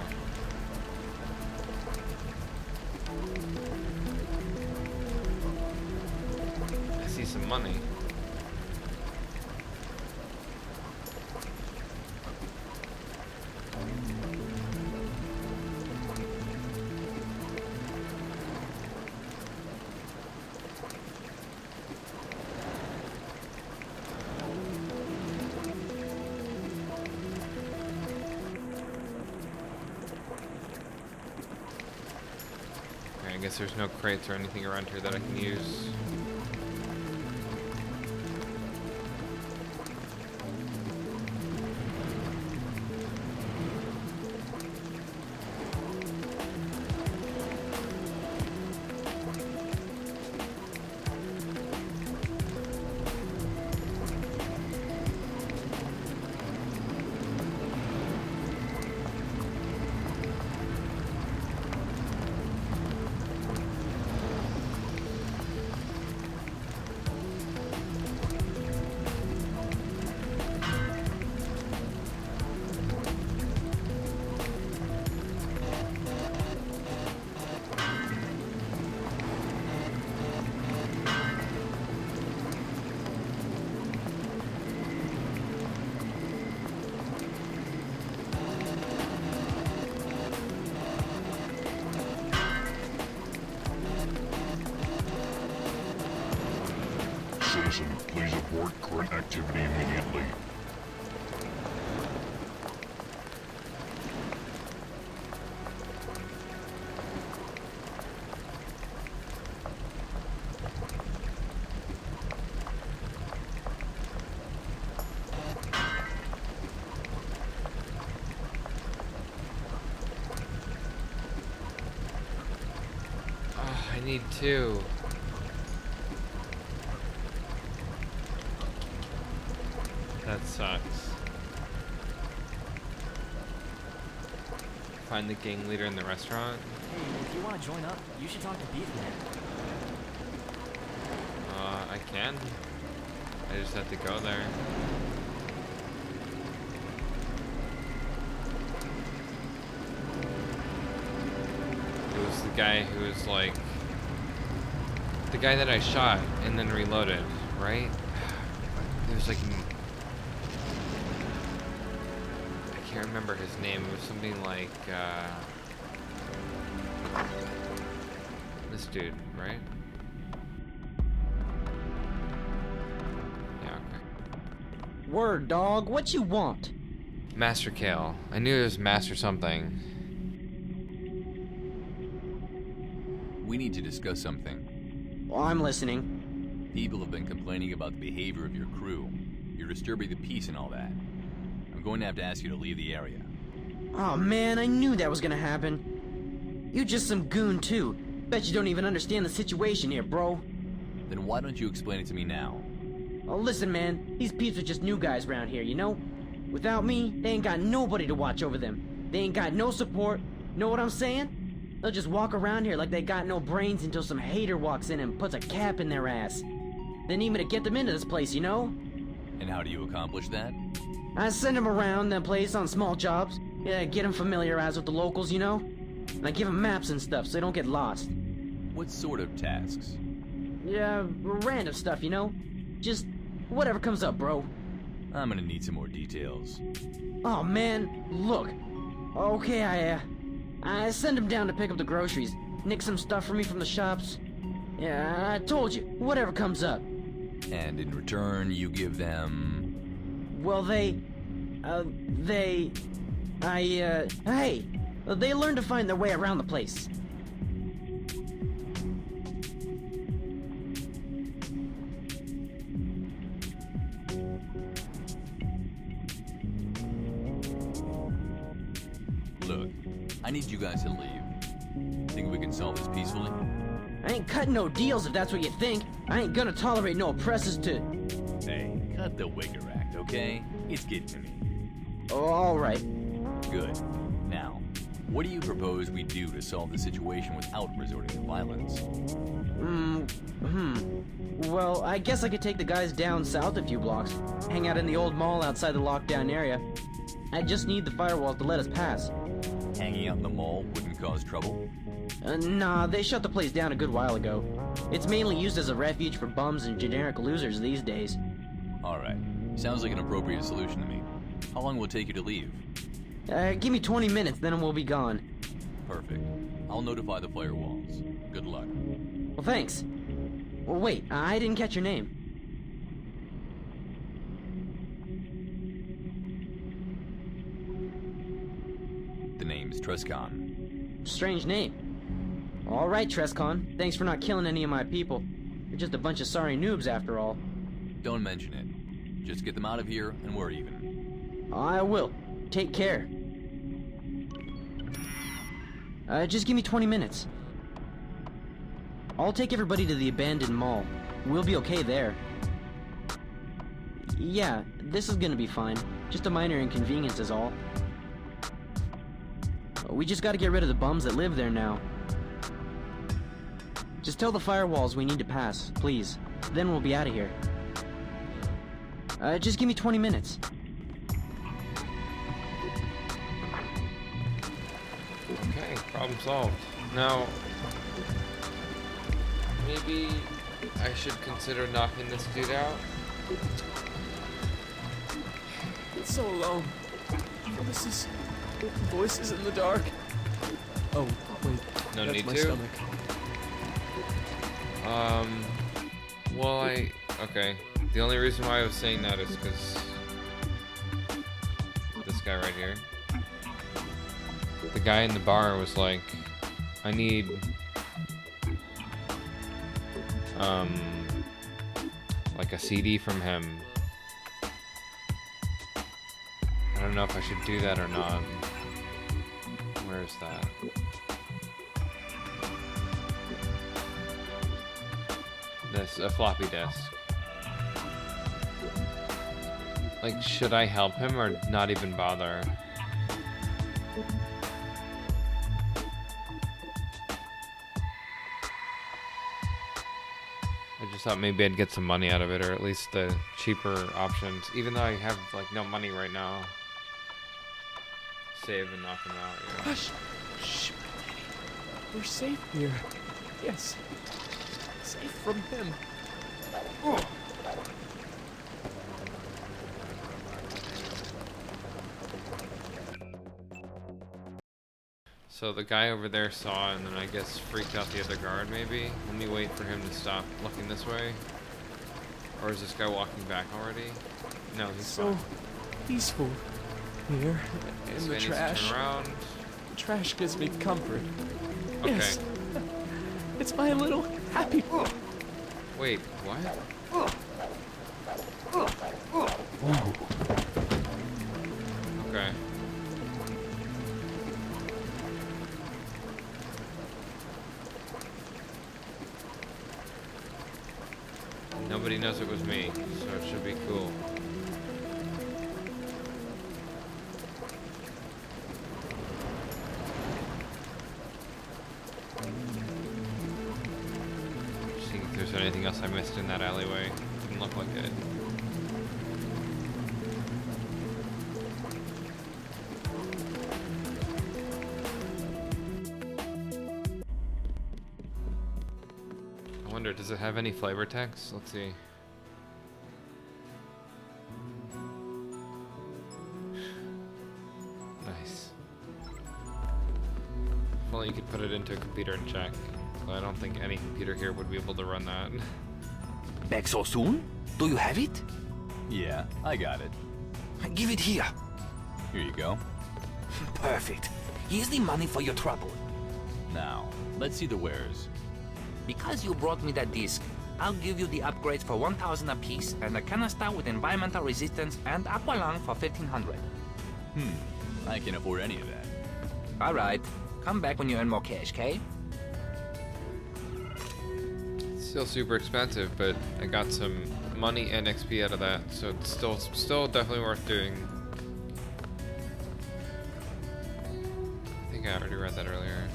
I see some money. I guess there's no crates or anything around here that I can use. Citizen, please abort current activity immediately. Oh, I need two. That sucks. Find the gang leader in the restaurant. Hey, if you want to join up, you should talk to Beefman. I can. I just have to go there. It was the guy who was like... the guy that I shot and then reloaded, right? It was like... I can't remember his name. It was something like, this dude, right? Yeah, okay. Word, dog. What you want? Master Kale. I knew it was Master something. We need to discuss something. Well, I'm listening. People have been complaining about the behavior of your crew. You're disturbing the peace and all that. I'm going to have to ask you to leave the area. Oh man, I knew that was gonna happen. You just some goon too. Bet you don't even understand the situation here, bro. Then why don't you explain it to me now? Oh, listen, man. These peeps are just new guys around here, you know? Without me, they ain't got nobody to watch over them. They ain't got no support. Know what I'm saying? They'll just walk around here like they got no brains until some hater walks in and puts a cap in their ass. They need me to get them into this place, you know? And how do you accomplish that? I send them around the place on small jobs. Yeah, get them familiarized with the locals, you know? And I give them maps and stuff so they don't get lost. What sort of tasks? Yeah, random stuff, you know? Just whatever comes up, bro. I'm gonna need some more details. Oh, man, look. Okay, I send them down to pick up the groceries. Nick some stuff for me from the shops. Yeah, I told you, whatever comes up. And in return, you give them... Well, hey, they learn to find their way around the place. Look, I need you guys to leave. Think we can solve this peacefully? I ain't cutting no deals if that's what you think. I ain't gonna tolerate no oppressors to... Hey, cut the wigger act, okay? It's getting to me. Oh, alright. Good. Now, what do you propose we do to solve the situation without resorting to violence? Well, I guess I could take the guys down south a few blocks, hang out in the old mall outside the lockdown area. I just need the firewalls to let us pass. Hanging out in the mall wouldn't cause trouble? Nah, they shut the place down a good while ago. It's mainly used as a refuge for bums and generic losers these days. Alright. Sounds like an appropriate solution to me. How long will it take you to leave? Give me 20 minutes, then we'll be gone. Perfect. I'll notify the firewalls. Good luck. Well, thanks. Well, wait, I didn't catch your name. The name's Trescon. Strange name. All right, Trescon. Thanks for not killing any of my people. You're just a bunch of sorry noobs after all. Don't mention it. Just get them out of here and we're even. I will. Take care. Just give me 20 minutes. I'll take everybody to the abandoned mall. We'll be okay there. Yeah, this is gonna be fine. Just a minor inconvenience is all. We just gotta get rid of the bums that live there now. Just tell the firewalls we need to pass, please. Then we'll be out of here. Just give me 20 minutes. Okay, problem solved. Now, maybe I should consider knocking this dude out? It's so alone. Voices. Voices in the dark. Oh, wait. No that's need my to? stomach. Well, okay. The only reason why I was saying that is because this guy right here. The guy in the bar was like, I need like a CD from him. I don't know if I should do that or not. Where is that? A floppy disk. Like, should I help him or not even bother? I just thought maybe I'd get some money out of it, or at least the cheaper options, even though I have like no money right now. Save and knock him out. Yeah. Hush! Shh! We're safe here. Yes. Safe from him. Oh. So the guy over there saw, and then I guess freaked out the other guard, maybe? Let me wait for him to stop looking this way. Or is this guy walking back already? No, he's so fine. peaceful here This in the guy needs to trash. turn around. The trash gives me comfort. Okay. Yes. It's my little happy. Wait, what? Okay. Nobody knows it was me, so it should be cool. Just seeing if there's anything else I missed in that alleyway. Didn't look like it. I wonder, does it have any flavor text? Let's see. Nice. If only you could put it into a computer and check. But I don't think any computer here would be able to run that. Back so soon? Do you have it? Yeah, I got it. Give it here. Here you go. Perfect. Here's the money for your trouble. Now, let's see the wares. Because you brought me that disc, I'll give you the upgrades for 1,000 apiece and a canister with environmental resistance and aqualung for 1,500. I can't afford any of that. Alright. Come back when you earn more cash, okay? Still super expensive, but I got some money and XP out of that, so it's still definitely worth doing. I think I already read that earlier.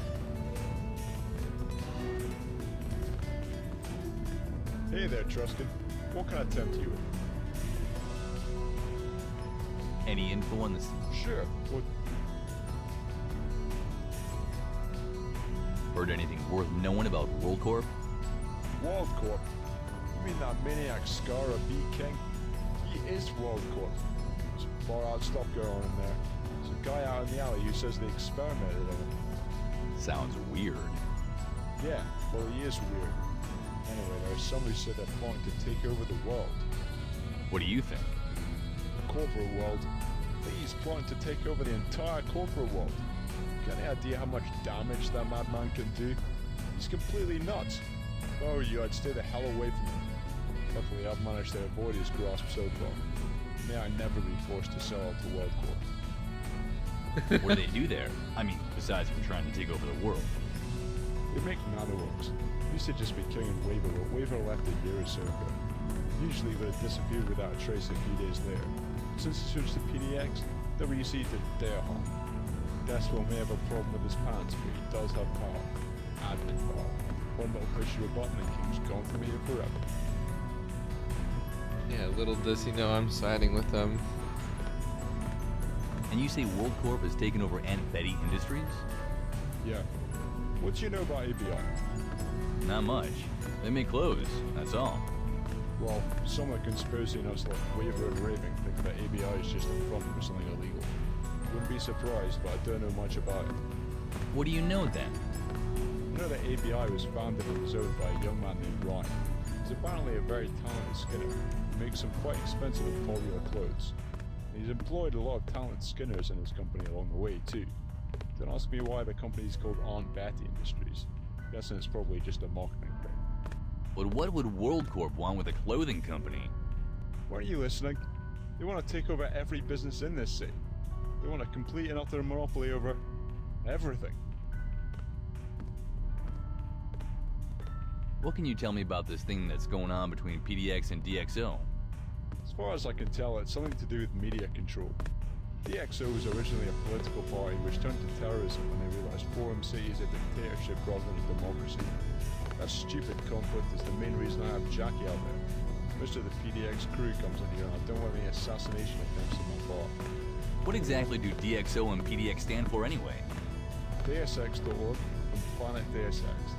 Hey there, Truskin. What can I tempt you with? Any info on this? Sure. What? Heard anything worth knowing about WorldCorp? WorldCorp? You mean that maniac Scara B. King? He is WorldCorp. There's far out stuff going on in there. There's a guy out in the alley who says they experimented on him. Sounds weird. Yeah, well, he is weird. Anyway, there's some who said they're plotting to take over the world. What do you think? The corporate world? I think he's plotting to take over the entire corporate world. Got any idea how much damage that madman can do? He's completely nuts. If I were you, I'd stay the hell away from him. Luckily, I've managed to avoid his grasp so far. May I never be forced to sell out to WorldCorp. What do they do there? I mean, besides from trying to take over the world. They make nanoworks. Used to just be King and Waver, but Waver left a year or so ago. Usually would have disappeared without a trace a few days later. Since he switched to PDX, WC did their harm. Despot may have a problem with his pants, but he does have power. Admin power. One little push of a button and King's gone from here forever. Yeah, little does he know I'm siding with them. And you say WorldCorp has taken over Aunt Betty Industries? Yeah. What do you know about ABI? Not much. They make clothes, that's all. Well, some are conspiracy nuts like Waver and Raving think that ABI is just a front for something illegal. Wouldn't be surprised, but I don't know much about it. What do you know then? I know that ABI was founded and was owned by a young man named Ryan. He's apparently a very talented skinner. He makes some quite expensive and popular clothes. He's employed a lot of talented skinners in his company along the way too. Don't ask me why the company is called Aunt Betty Industries. Guessing it's probably just a marketing thing. But what would WorldCorp want with a clothing company? Weren't you listening? They want to take over every business in this city. They want a complete and utter monopoly over everything. What can you tell me about this thing that's going on between PDX and DXO? As far as I can tell, it's something to do with media control. DXO was originally a political party which turned to terrorism when they realized Forum City is a dictatorship rather than a democracy. That stupid conflict is the main reason I have Jackie out there. Most of the PDX crew comes in here and I don't want any assassination attempts in my bar. What exactly do DXO and PDX stand for anyway? DeusEx.org and Planet Deus Ex.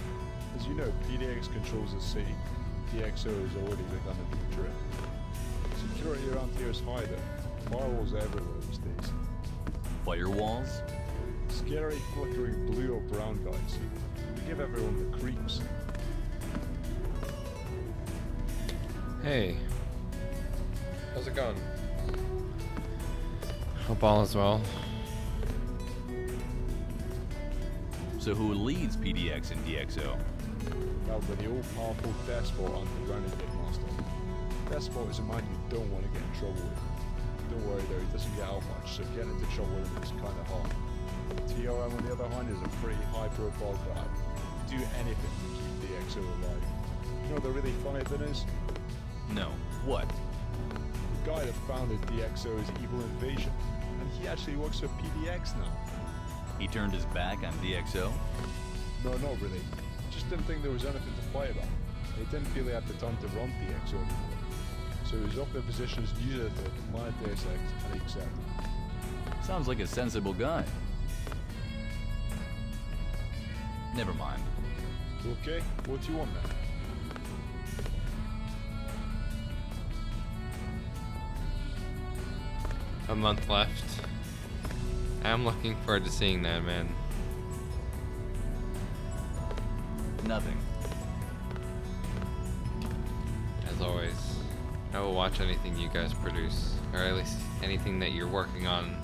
As you know, PDX controls the city. DXO has already begun a new trip. Security around here is high though. Firewalls everywhere these days. Firewalls? Scary, flickering blue or brown guys. They give everyone the creeps. Hey. How's it going? Hope all is well. So who leads PDX and DXO? Well, but the all-powerful Despot underground Master. Despot is a man you don't want to get in trouble with. Don't worry though, he doesn't get out much, so getting into trouble with him is kind of hard. TRM on the other hand is a pretty high-profile guy. He'd do anything to keep DXO alive. You know what the really funny thing is? No. What? The guy that founded DXO is Evil Invasion, and he actually works for PDX now. He turned his back on DXO? No, not really. Just didn't think there was anything to fight about. He didn't feel he had the time to run DXO anymore. So he was off their position as new editor to Planet Deus Ex, and he accepted. Sounds like a sensible guy. Never mind. Okay, what do you want then? A month left. I'm looking forward to seeing that, man. Nothing. As always, I will watch anything you guys produce, or at least anything that you're working on.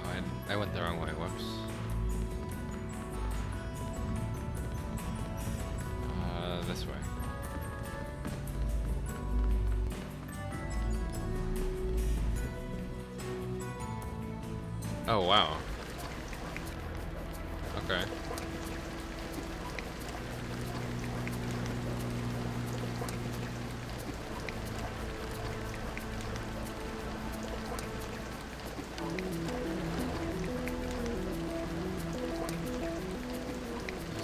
Oh, I went the wrong way, whoops. This way. Oh, wow. Okay.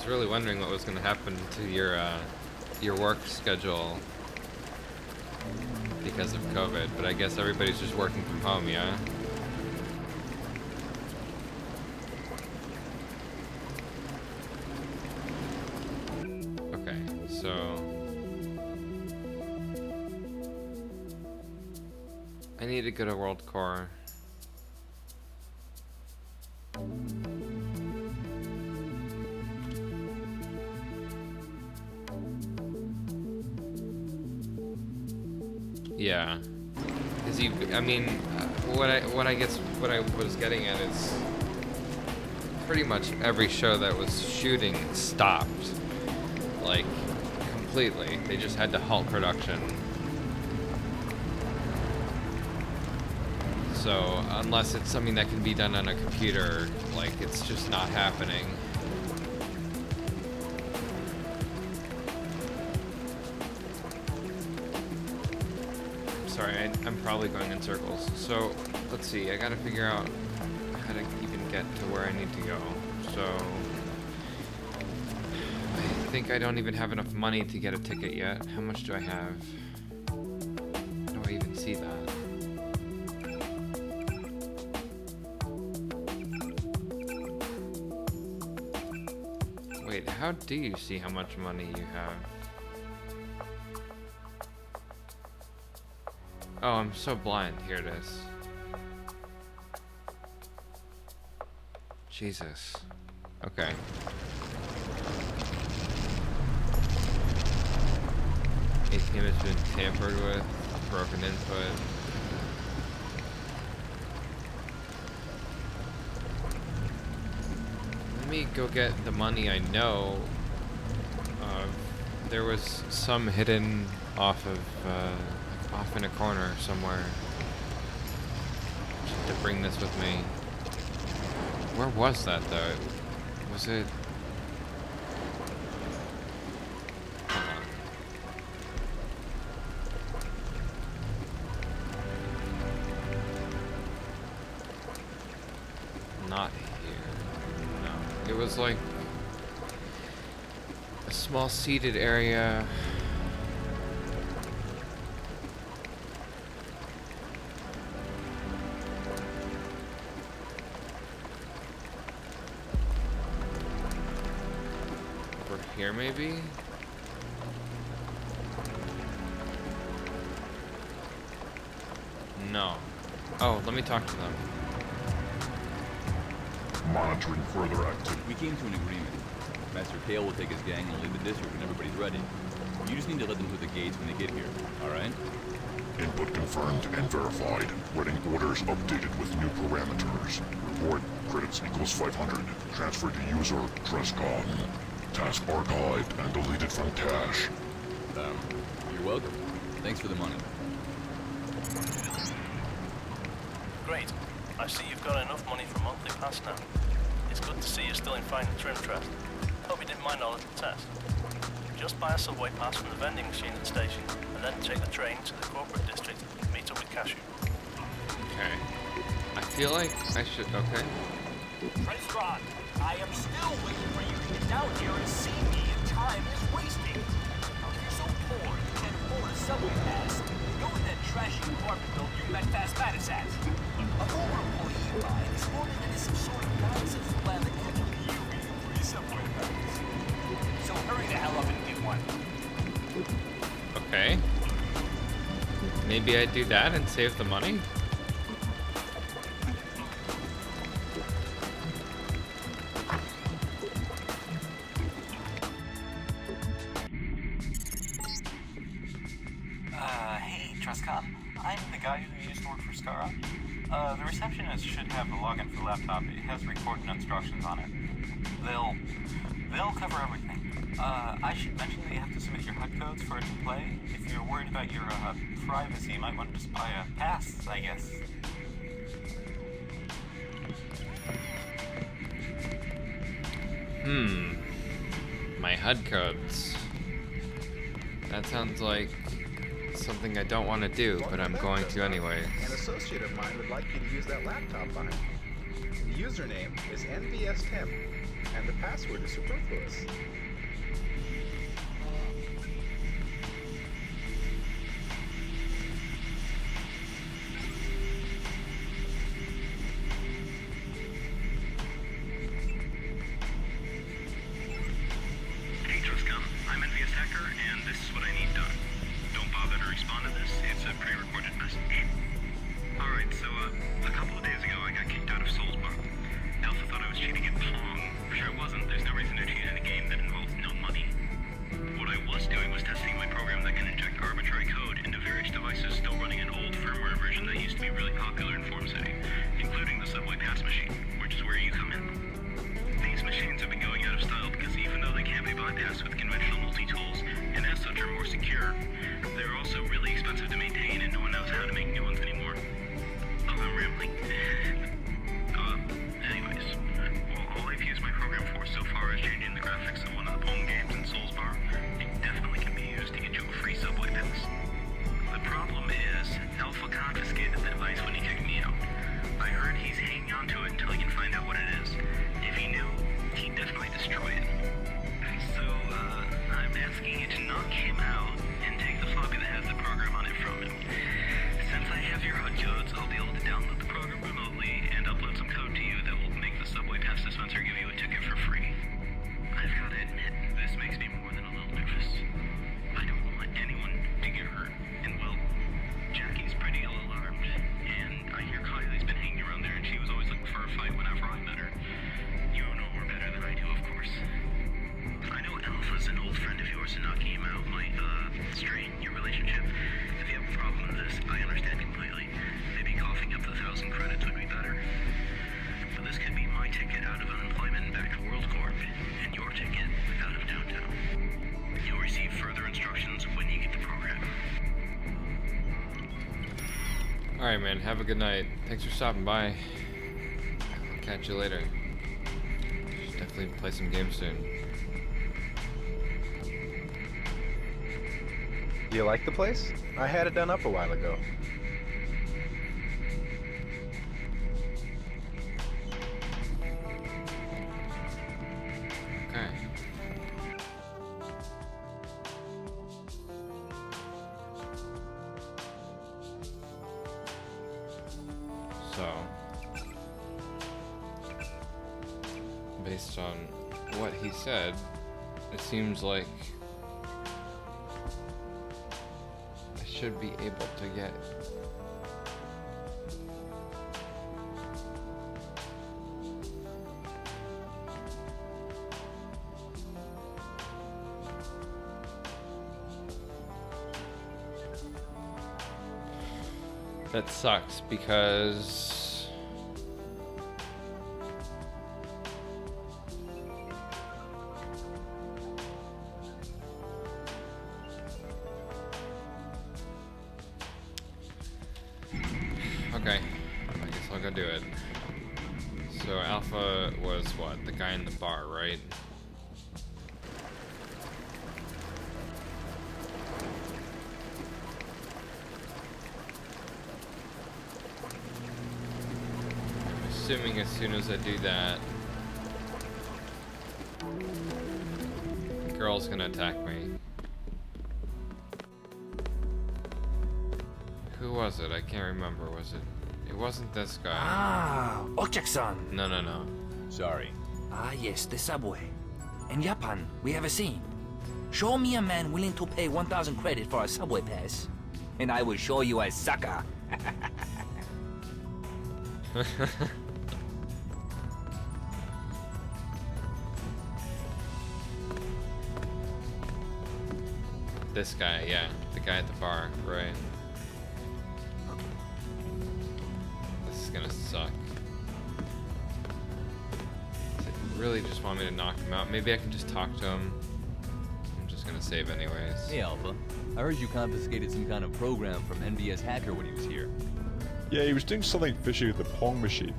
was really wondering what was going to happen to your work schedule because of COVID, but I guess everybody's just working from home, yeah? Okay, so I need to go to World Core. Yeah, because I mean, what I was getting at is pretty much every show that was shooting stopped, like, completely. They just had to halt production. So unless it's something that can be done on a computer, like, it's just not happening. Sorry, I'm probably going in circles. So, let's see, I gotta figure out how to even get to where I need to go. So, I think I don't even have enough money to get a ticket yet. How much do I have? How do I even see that? Wait, how do you see how much money you have? Oh, I'm so blind. Here it is. Jesus. Okay. ATM has been tampered with. Broken input. Let me go get the money I know of. There was some hidden off of, off in a corner somewhere. Just to bring this with me. Where was that though? Was it? Hold on. Not here. No. It was like a small seated area. Here, maybe? No. Oh, let me talk to them. Monitoring further activity. We came to an agreement. Master Kale will take his gang and leave the district when everybody's ready. You just need to let them through the gates when they get here, alright? Input confirmed and verified. Running orders updated with new parameters. Reward credits equals 500. Transfer to user Trescon. Task archived and deleted from cache. You're welcome. Thanks for the money. Great. I see you've got enough money for a monthly pass now. It's good to see you're still in fine trim, Trust. Hope you didn't mind our little test. Just buy a subway pass from the vending machine at the station, and then take the train to the corporate district and meet up with Cashew. Okay. I feel like I should, okay. Tron, I am still waiting for you to get down here and see me, and time is wasting. If you're so poor you can't afford a subway pass, go to that trashy apartment building you met Fast Madness at. A former employee of mine is warning that it's some sort of nonsense plan that could kill you for your subway pass. So hurry the hell up and get one. Okay. Maybe I do that and save the money? Hey, Truscon. I'm the guy who used to work for Skara. The receptionist should have the login for the laptop. It has recording instructions on it. They'll cover everything. I should mention that you have to submit your HUD codes for it to play. If you're worried about your privacy, you might want to just buy a pass, I guess. My HUD codes. That sounds like something I don't want to do, but I'm going to anyway. An associate of mine would like you to use that laptop on it. The username is NVSTim, and the password is superfluous. Hey Truscom, I'm NVS Hacker, and this is what I need done. Don't bother to respond to this, it's a pre-recorded message. Alright, so a couple of days ago I got kicked out of Soulsbar. Alpha thought I was cheating at Pong, which I wasn't. There's no reason to cheat in a game that involves no money. What I was doing was testing my program that can inject arbitrary code into various devices still running an old firmware version that used to be really popular in Form City, including the Subway Pass machine, which is where you come in. These machines have been going out of style because even though they can't be bypassed with conventional multi-tools, and as such are more secure, they're also really expensive to maintain and no one knows how to make new ones anymore. Oh, I'm rambling. Anyways, well, all I've used my program for so far is changing the graphics of one of the Pong games in Soulsbar. It definitely can be used to get you a free Subway Pass. The problem is, Alpha confiscated the device when he kicked me out. I heard he's hanging on to it until he can find out what it is. If he knew, he'd definitely destroy it. So, I'm asking you to knock him out and take the floppy that has the program on it from him. Since I have your HUD codes, I'll be able to download the program remotely and upload some code to you that will make the Subway Pass dispenser give you a ticket for free. I've got to admit, this makes me more than a little nervous. I don't want anyone to get hurt, and well, Jackie's pretty ill-alarmed, and I hear Kylie's been hanging around there and she was always looking for a fight whenever I met her. You know her better than I do, of course. I know Alpha's an old friend of yours and knocking him out might, strain your relationship. If you have a problem with this, I understand completely. Maybe coughing up the 1,000 credits would be better. But this could be my ticket out of unemployment back to WorldCorp, and your ticket out of downtown. You'll receive further instructions when you get the program. Alright, man. Have a good night. Thanks for stopping by. I'll catch you later. Should definitely play some games soon. Do you like the place? I had it done up a while ago. Okay. So, based on what he said, it seems like I should be able to get that sucks because okay, I guess I'll go do it. So Alpha was what? The guy in the bar, right? Assuming as soon as I do that, the girl's gonna attack me. Who was it? I can't remember. Was it? It wasn't this guy. Ah, Okjak-san. No, no, no. Sorry. Ah, yes, the subway. In Japan, we have a saying. Show me a man willing to pay 1,000 credit for a subway pass, and I will show you a sucker. This guy, yeah. The guy at the bar, right. This is gonna suck. Does it really just want me to knock him out? Maybe I can just talk to him. I'm just gonna save anyways. Hey Alpha, I heard you confiscated some kind of program from NVS Hacker when he was here. Yeah, he was doing something fishy with the Pong machine.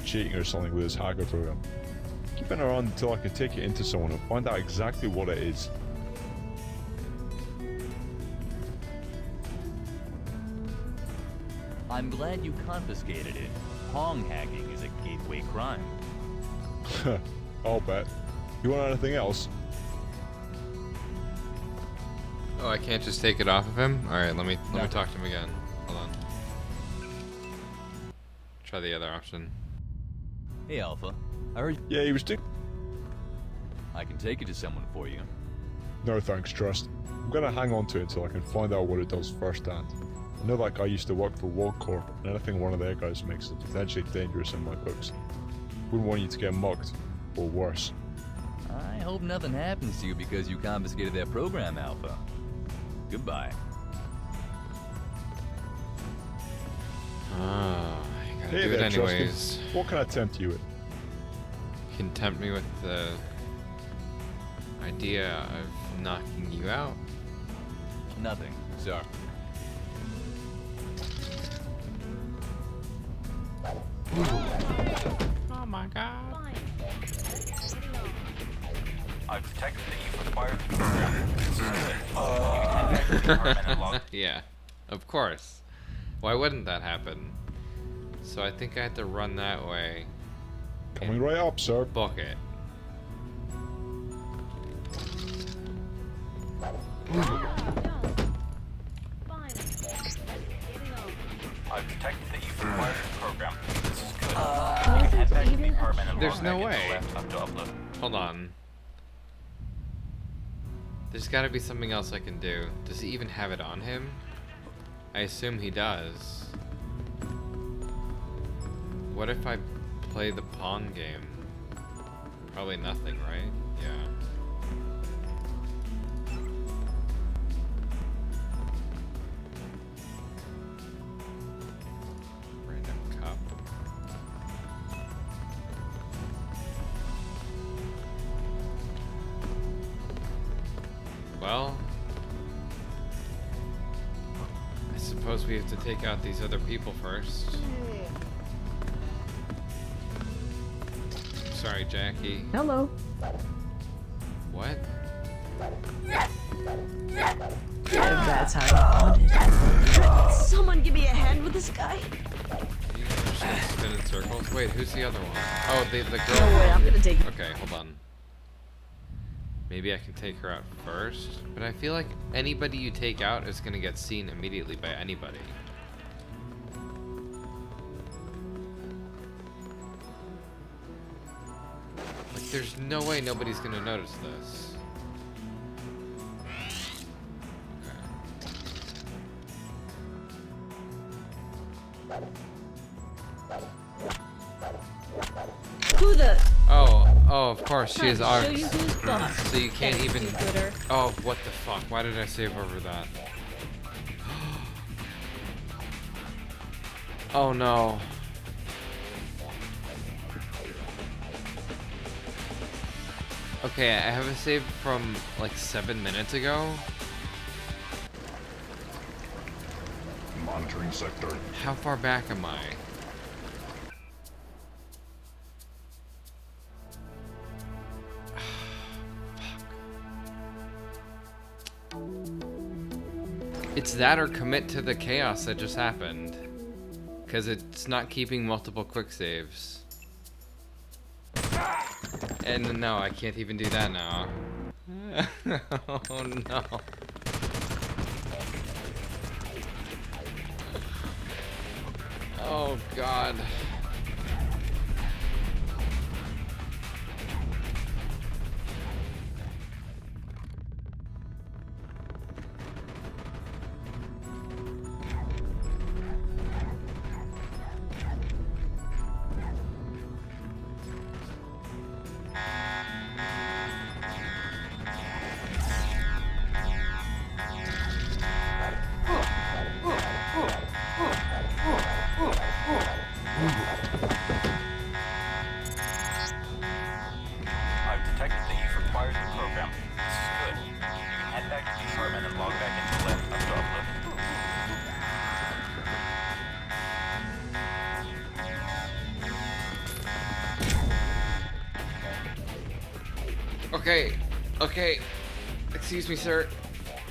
Cheating or something with his hacker program. Keep it around until I can take it into someone and find out exactly what it is. I'm glad you confiscated it. Pong hacking is a gateway crime. I'll bet. You want anything else? Oh, I can't just take it off of him? Alright, let me talk to him again. Hold on. Try the other option. Hey, Alpha. I heard. Yeah, he was I can take it to someone for you. No thanks, Trust. I'm gonna hang on to it until I can find out what it does firsthand. I know that guy used to work for World Corp, and anything one of their guys makes is potentially dangerous in my books. Wouldn't want you to get mugged, or worse. I hope nothing happens to you because you confiscated that program, Alpha. Goodbye. Ah, I gotta Hey do it there, anyways. Trusty. What can I tempt you with? You can tempt me with the idea of knocking you out. Nothing, sir. Oh my god. I've detected that you've acquired the program. This is good. You can head back to the department and log. Yeah, of course. Why wouldn't that happen? So I think I have to run that way. Coming right up, sir. Book it. I've detected that you've acquired the program. This is good. You can head back to the department and There's log no back way. into the laptop to upload. Hold on. There's gotta be something else I can do. Does he even have it on him? I assume he does. What if I play the pawn game? Probably nothing, right? Yeah. Random cup. Well, I suppose we have to take out these other people first. Sorry, Jackie. Hello. What? That's how you want it. Someone give me a hand with this guy. You should spin in circles. Wait, who's the other one? Oh, the girl. No way, I'm gonna take it. Okay, hold on. Maybe I can take her out first, but I feel like anybody you take out is gonna get seen immediately by anybody. Like, there's no way nobody's gonna notice this. Who the? Oh, of course, she is Time to ours. show you who's boss. So you can't Thank even. you, Gooder. Oh, what the fuck? Why did I save over that? Oh no. Okay, I have a save from like 7 minutes ago. Monitoring sector. How far back am I? It's that or commit to the chaos that just happened. Because it's not keeping multiple quick saves. And no, I can't even do that now. Oh no. Oh god. I've detected that you've acquired the program. This is good. You can head back to the department and log back into the laptop to upload. Okay, okay. Excuse me, sir.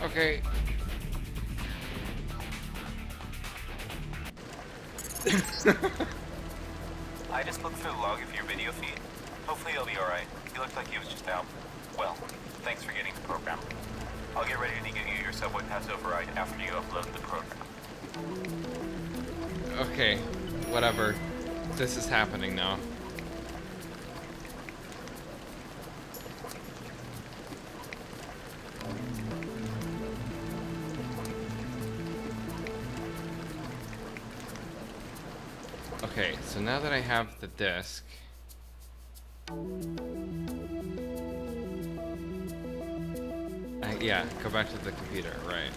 Okay. I just looked through the log of your video feed. Hopefully he'll be alright. He looked like he was just out. Well, thanks for getting the program. I'll get ready to get you your subway pass override after you upload the program. Okay, whatever. This is happening now. Okay, so now that I have the disc, yeah, go back to the computer, right?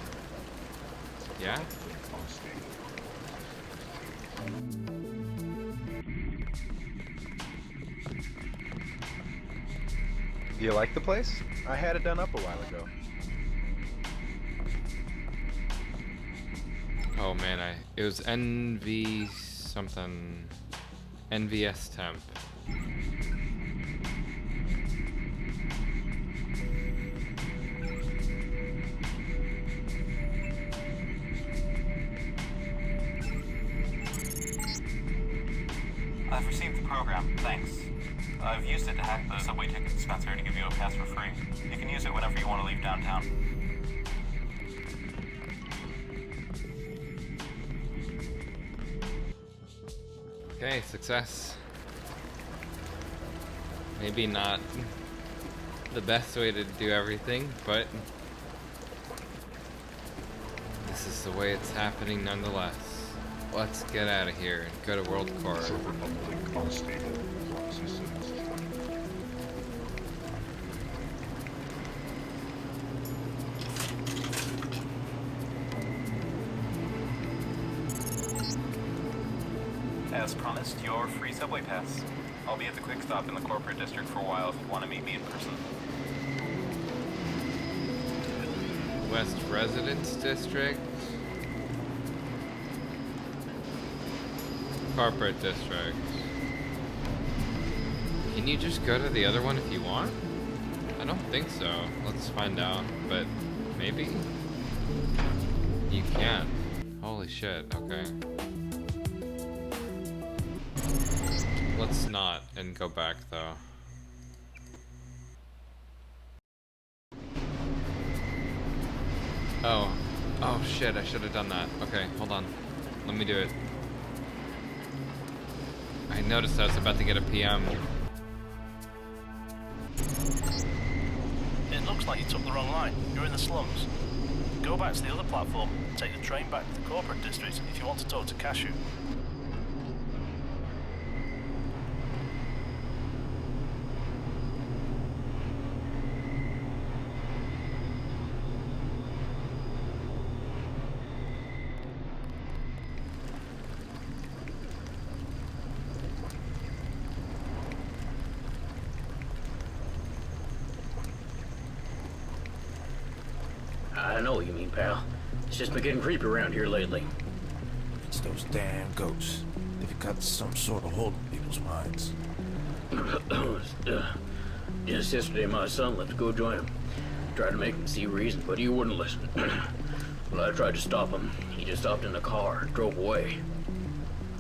Yeah? Do you like the place? I had it done up a while ago. Oh man, it was NV something, NVS temp. I've received the program, thanks. I've used it to hack the subway ticket dispenser to give you a pass for free. You can use it whenever you want to leave downtown. Okay, success. Maybe not the best way to do everything, but this is the way it's happening nonetheless. Let's get out of here and go to World Core. As promised, your free subway pass. I'll be at the quick stop in the corporate district for a while if you want to meet me in person. West Residence District. Corporate District. Can you just go to the other one if you want? I don't think so. Let's find out, but maybe? You can. Holy shit, okay. Let's not and go back though. Oh shit, I should have done that. Okay, hold on. Let me do it. I noticed I was about to get a PM. It looks like you took the wrong line. You're in the slums. Go back to the other platform and take the train back to the corporate district if you want to talk to Cashew. I know what you mean, pal. It's just been getting creepy around here lately. It's those damn ghosts. They've got some sort of hold on people's minds. Just yesterday, my son left to go join him. Tried to make him see reason, but he wouldn't listen. Well, I tried to stop him. He just hopped in the car and drove away.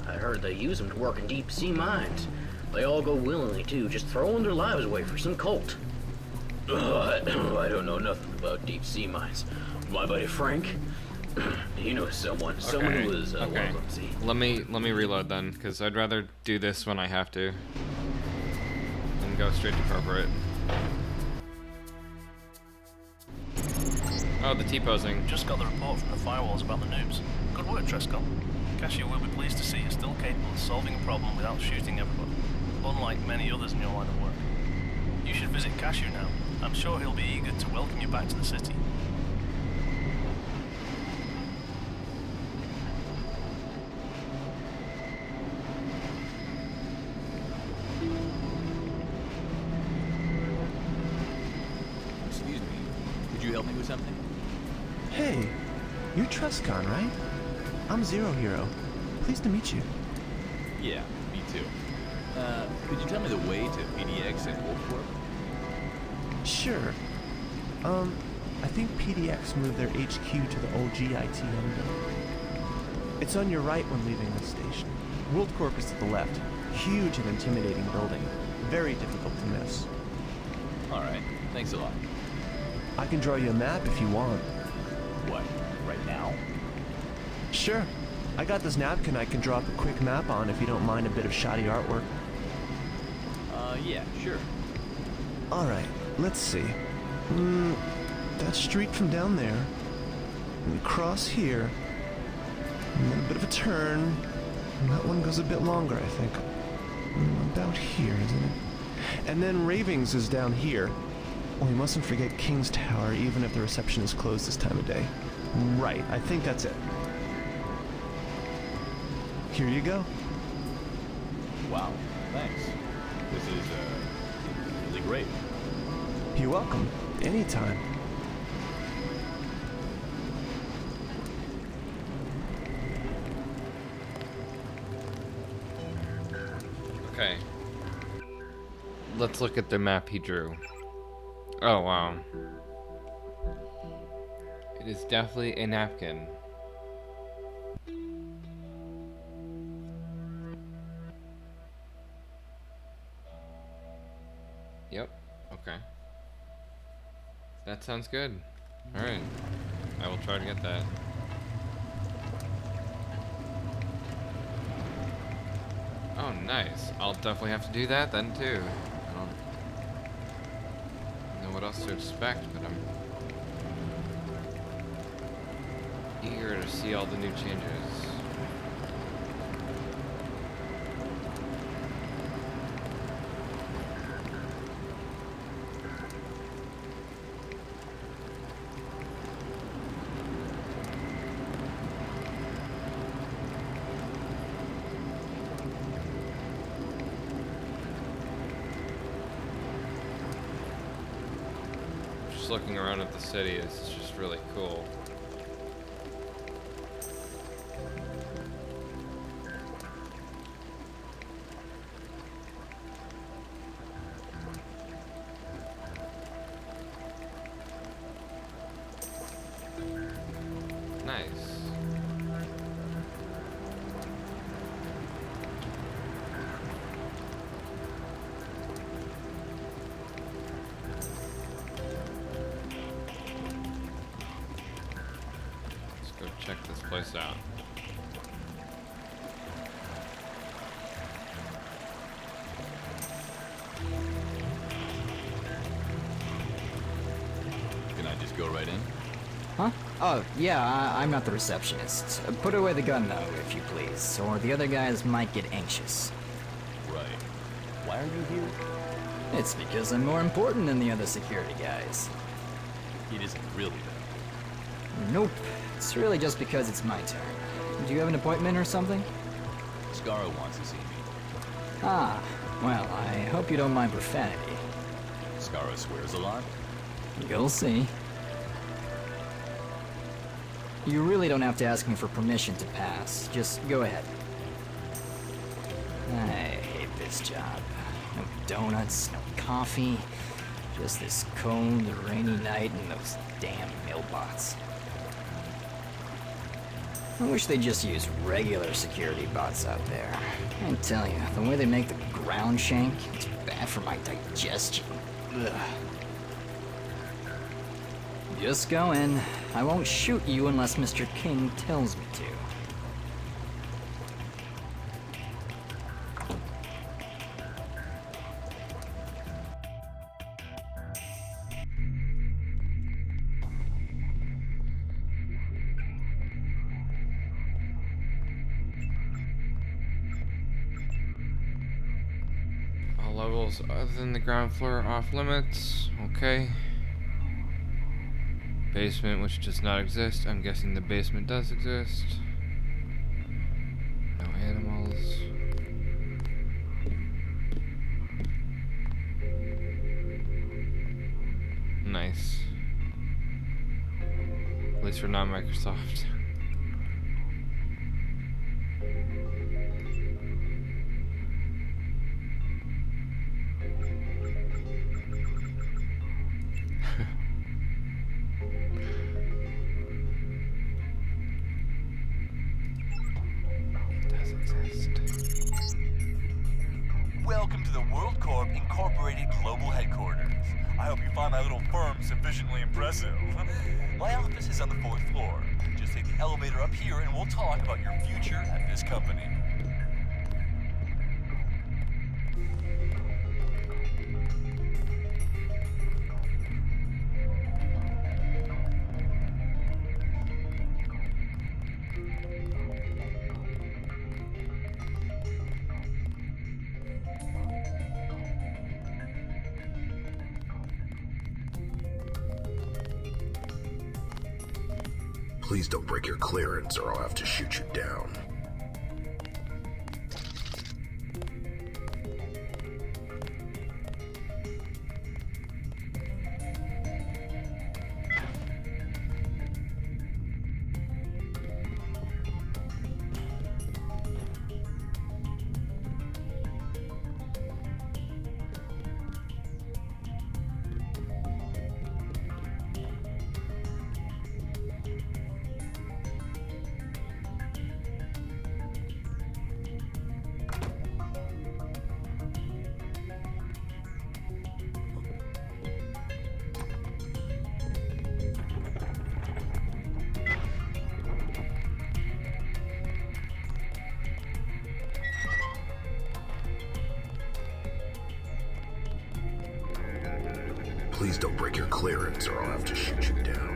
I heard they use him to work in deep sea mines. They all go willingly, too, just throwing their lives away for some cult. I don't know nothing about deep sea mines. My buddy Frank, he knows someone who was welcome. See. Let me reload then, because I'd rather do this when I have to than go straight to corporate. Oh, the T-posing. Just got the report from the firewalls about the noobs. Good work, Trescott. Cashew will be pleased to see you're still capable of solving a problem without shooting everybody, unlike many others in your line of work. You should visit Cashew now. I'm sure he'll be eager to welcome you back to the city. Excuse me. Could you help me with something? Hey, you're Trescott, right? I'm Zero Hero. Pleased to meet you. Yeah, me too. Could you tell me the way to PDX and Wolf Corp? Sure. I think PDX moved their HQ to the old GITM building. It's on your right when leaving the station. World Corp is to the left. Huge and intimidating building. Very difficult to miss. Alright, thanks a lot. I can draw you a map if you want. What, right now? Sure. I got this napkin I can draw up a quick map on if you don't mind a bit of shoddy artwork. Yeah, sure. Alright, let's see. That street from down there. And cross here. And then a bit of a turn. And that one goes a bit longer, I think. About here, isn't it? And then Ravings is down here. Oh, you mustn't forget King's Tower, even if the reception is closed this time of day. Right, I think that's it. Here you go. Wow, thanks. This is, really great. You're welcome. Anytime. Okay. Let's look at the map he drew. Oh, wow. It is definitely a napkin. Yep. Okay. That sounds good. Alright. I will try to get that. Oh, nice. I'll definitely have to do that then, too. I don't know what else to expect, but I'm eager to see all the new changes. Looking around at the city is just really cool. Nice. Check this place out. Can I just go right in? Huh? Oh, yeah, I'm not the receptionist. Put away the gun, though, if you please, or the other guys might get anxious. Right. Why are you here? It's because I'm more important than the other security guys. It isn't really that. Nope. It's really just because it's my turn. Do you have an appointment or something? Scarra wants to see me. Ah, well, I hope you don't mind profanity. Scarra swears a lot? You'll see. You really don't have to ask me for permission to pass. Just go ahead. I hate this job. No donuts, no coffee. Just this cold, rainy night and those damn mailbots. I wish they'd just use regular security bots out there. I tell you, the way they make the ground shank, it's bad for my digestion. Ugh. Just go in. I won't shoot you unless Mr. King tells me to. Levels other than the ground floor are off limits. Okay. Basement, which does not exist. I'm guessing the basement does exist. No animals. Nice. At least we're not Microsoft. the WorldCorp Incorporated Global Headquarters. I hope you find my little firm sufficiently impressive. My office is on the 4th floor. Just take the elevator up here and we'll talk about your future at this company. Please don't break your clearance or I'll have to shoot you down. Please don't break your clearance or I'll have to shoot you down.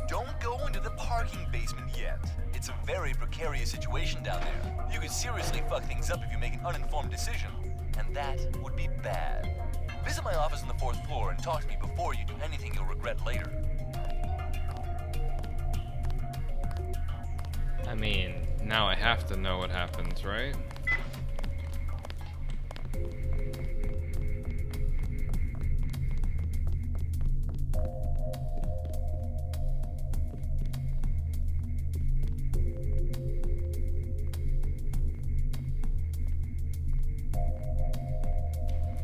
Don't go into the parking basement yet. It's a very precarious situation down there. You could seriously fuck things up if you make an uninformed decision, and that would be bad. Visit my office on the 4th floor and talk to me before you do anything you'll regret later. I mean, now I have to know what happens, right?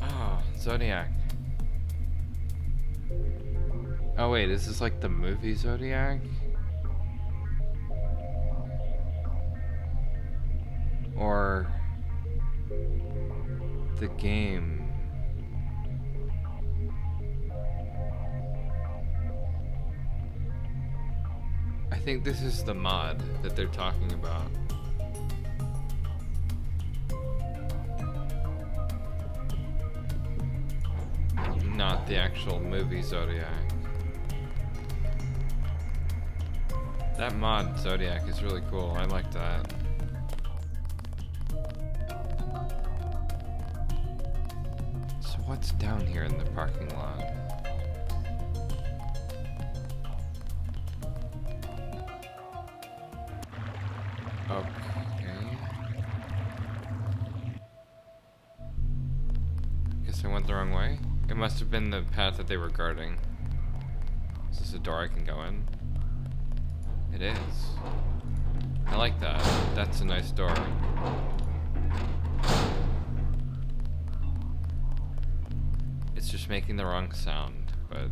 Oh, Zodiac. Oh wait, is this like the movie Zodiac? Or the game? I think this is the mod that they're talking about. Not the actual movie Zodiac. That mod Zodiac is really cool. I like that. What's down here in the parking lot? Okay. Guess I went the wrong way. It must have been the path that they were guarding. Is this a door I can go in? It is. I like that. That's a nice door. It's just making the wrong sound, but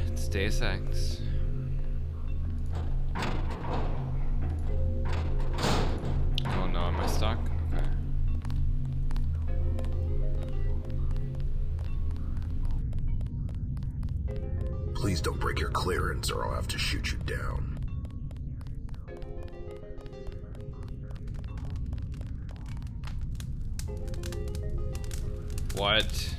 it's Deus Ex. Oh no, am I stuck? Okay. Please don't break your clearance or I'll have to shoot you down. What?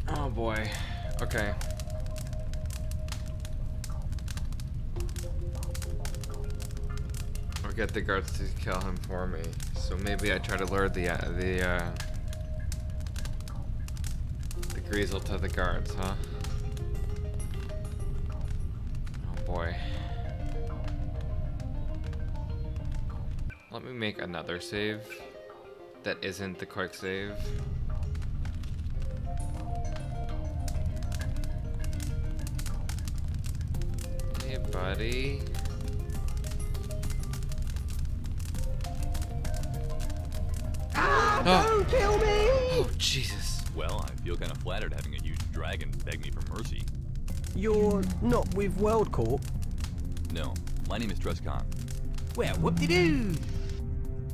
Oh boy. Okay. I'll get the guards to kill him for me. So maybe I try to lure the greasel to the guards, huh? Oh boy. Let me make another save that isn't the quick save. Hey, buddy. Don't kill me! Oh, Jesus. Well, I feel kind of flattered having a huge dragon beg me for mercy. You're not with World Corp? No, my name is Trescon. Well, whoop-de-doo!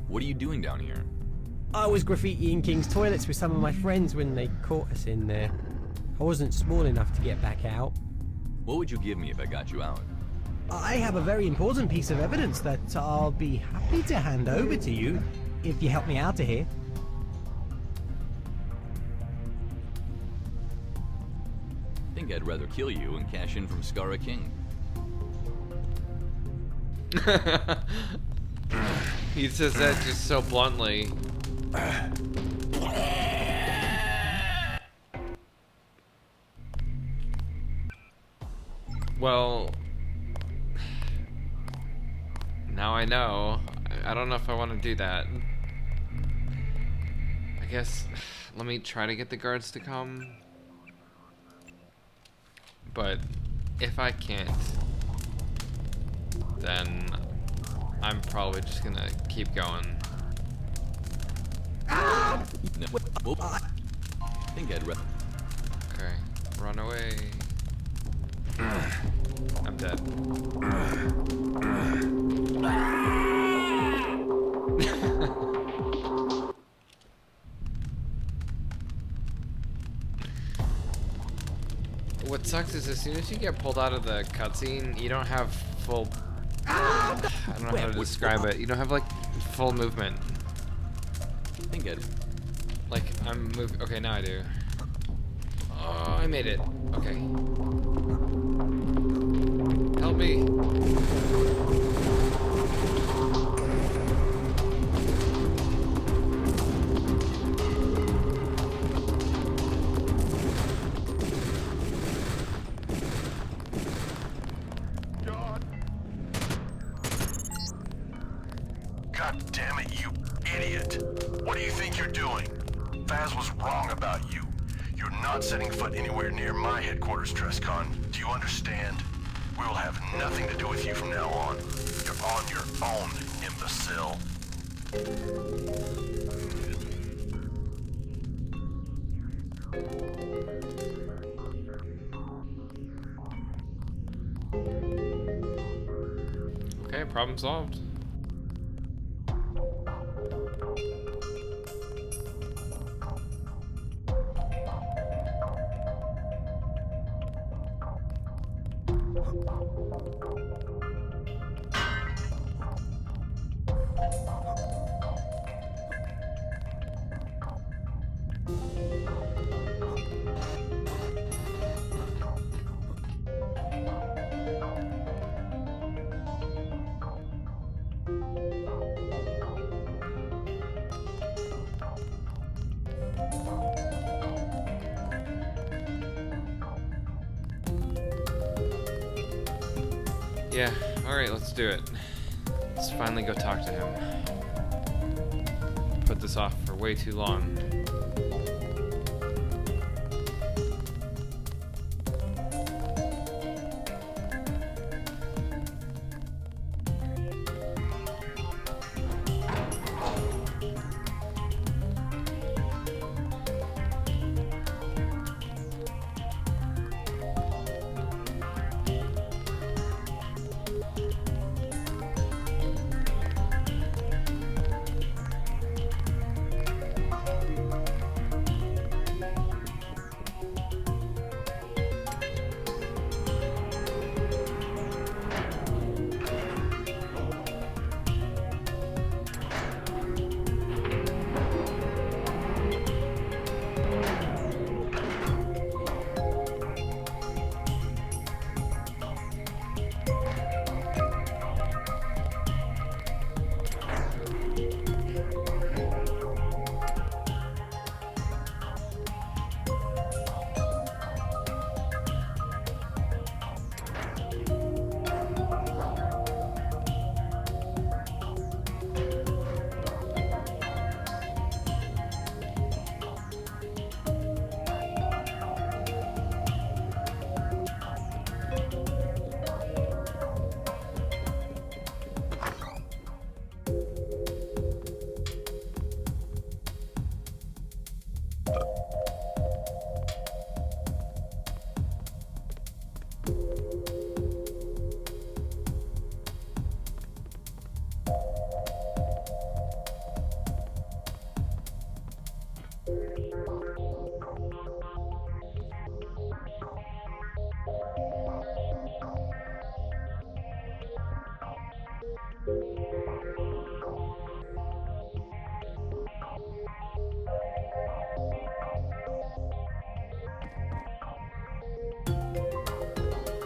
What are you doing down here? I was graffitiing King's toilets with some of my friends when they caught us in there. I wasn't small enough to get back out. What would you give me if I got you out? I have a very important piece of evidence that I'll be happy to hand over to you if you help me out of here. I think I'd rather kill you and cash in from Skara King. He says that just so bluntly. Well, now I know. I don't know if I want to do that. I guess let me try to get the guards to come. But if I can't, then I'm probably just gonna keep going. No. Whoop. I think I'd rather. Okay, run away. I'm dead. What sucks is as soon as you get pulled out of the cutscene, you don't have full... I don't know how to describe it. You don't have, like, full movement. I think I'd... Like, I'm moving... Okay, now I do. Oh, I made it. Okay. Help me. God damn it, you idiot! What do you think you're doing? Faz was wrong about you. You're not setting foot anywhere near my headquarters, Trescon. Do you understand? We will have nothing to do with you from now on. You're on your own, imbecile. Okay, problem solved. Yeah, alright, let's do it. Let's finally go talk to him. Put this off for way too long.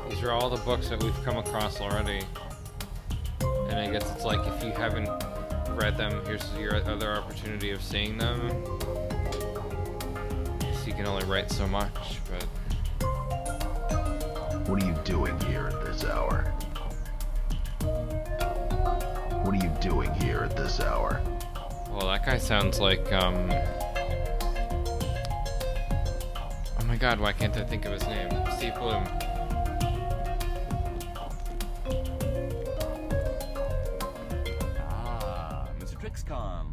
These are all the books that we've come across already. And I guess it's like if you haven't read them, here's your other opportunity of seeing them. So you can only write so much, but... What are you doing here at this hour? What are you doing here at this hour? Well, that guy sounds like, oh my god, why can't I think of his name? Steve Bloom. Mr. Trixcon.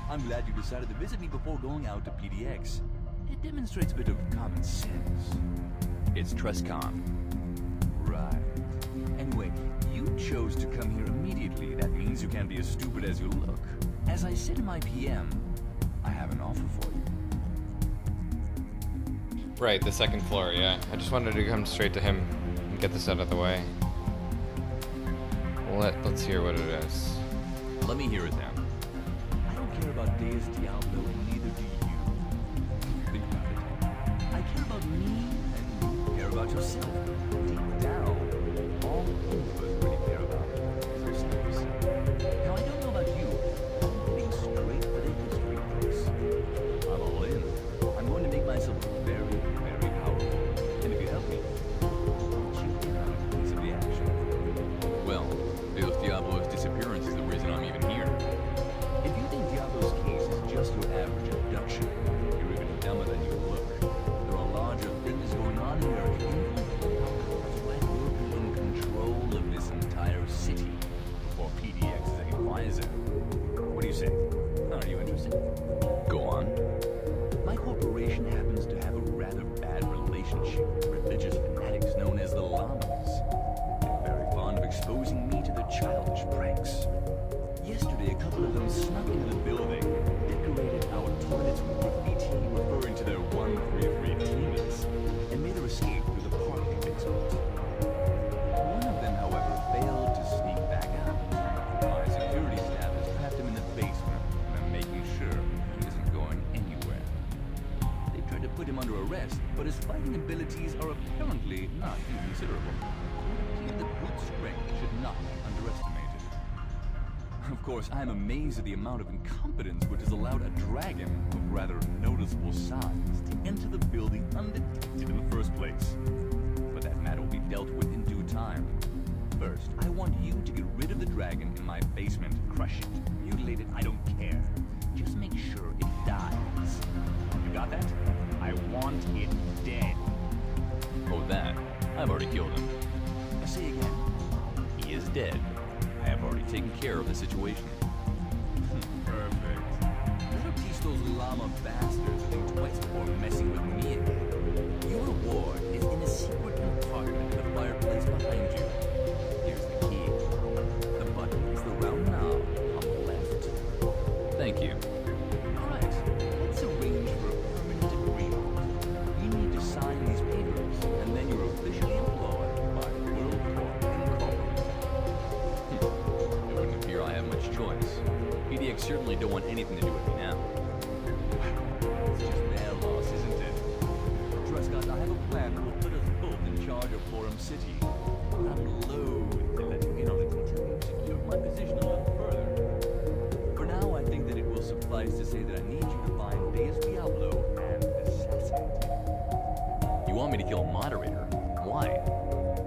I'm glad you decided to visit me before going out to PDX. It demonstrates a bit of common sense. It's Trustcon. Right. Anyway, you chose to come here immediately. That means you can't be as stupid as you look. As I said in my PM, I have an offer for you. Right, the second floor, yeah. I just wanted to come straight to him and get this out of the way. Let's hear what it is. Let me hear it then. I don't care about Deus Diablo, and neither do you. Think about it. I care about me, and you care about yourself. Deep down, all of us really care about is ourselves. Now, I don't know about you, but I'm getting straight for the history books. I'm all in. I'm going to make myself very, very powerful. And if you help me, I'll chip in on a piece of the action. Well, Deus Diablo's disappearance is the reason I'm even here. If you think Diablo's case is just your average abduction, you're even dumber than you look. There are larger things going on here. Like we'll be in control of this entire city before PDX is any wiser. What do you say? Are you interested? Go on. My corporation happens to have a rather bad relationship with religious fanatics known as the Llamas. They're very fond of exposing me to their childish pranks. Yesterday, a couple of them snuck into the building, decorated our toilets with graffiti referring to their 133 demons, and made their escape through the parking basement. One of them, however, failed to sneak back out. My security staff has trapped him in the basement, and I'm making sure he isn't going anywhere. They tried to put him under arrest, but his fighting abilities are apparently not inconsiderable. It appears that brute strength should not be underestimated. Of course, I'm amazed at the amount of incompetence which has allowed a dragon of rather noticeable size to enter the building undetected in the first place. But that matter will be dealt with in due time. First, I want you to get rid of the dragon in my basement. Crush it, mutilate it, I don't care. Just make sure it dies. You got that? I want it dead. Oh, that? I've already killed him. Say again. He is dead. I have already taken care of the situation. Perfect. Better teach those llama bastards to think twice before messing with me again. Your reward is in a secret compartment in the fireplace behind you. Here's the key. The button is the round knob on the left. Thank you. Alright, let's arrange for a permanent agreement. You need to sign these papers, and then you're officially employed by World Corp Incorporated. It wouldn't appear I have much choice. PDX certainly don't want anything to do with me now. It's just their loss, isn't it? Truscott, I have a plan that will put us both in charge of Forum City. I'm loath to let you in on it until you've secured my position a little further. For now, I think that it will suffice to say that I need you to find Deus Diablo and assassinate him. You want me to kill a Moderator? Why?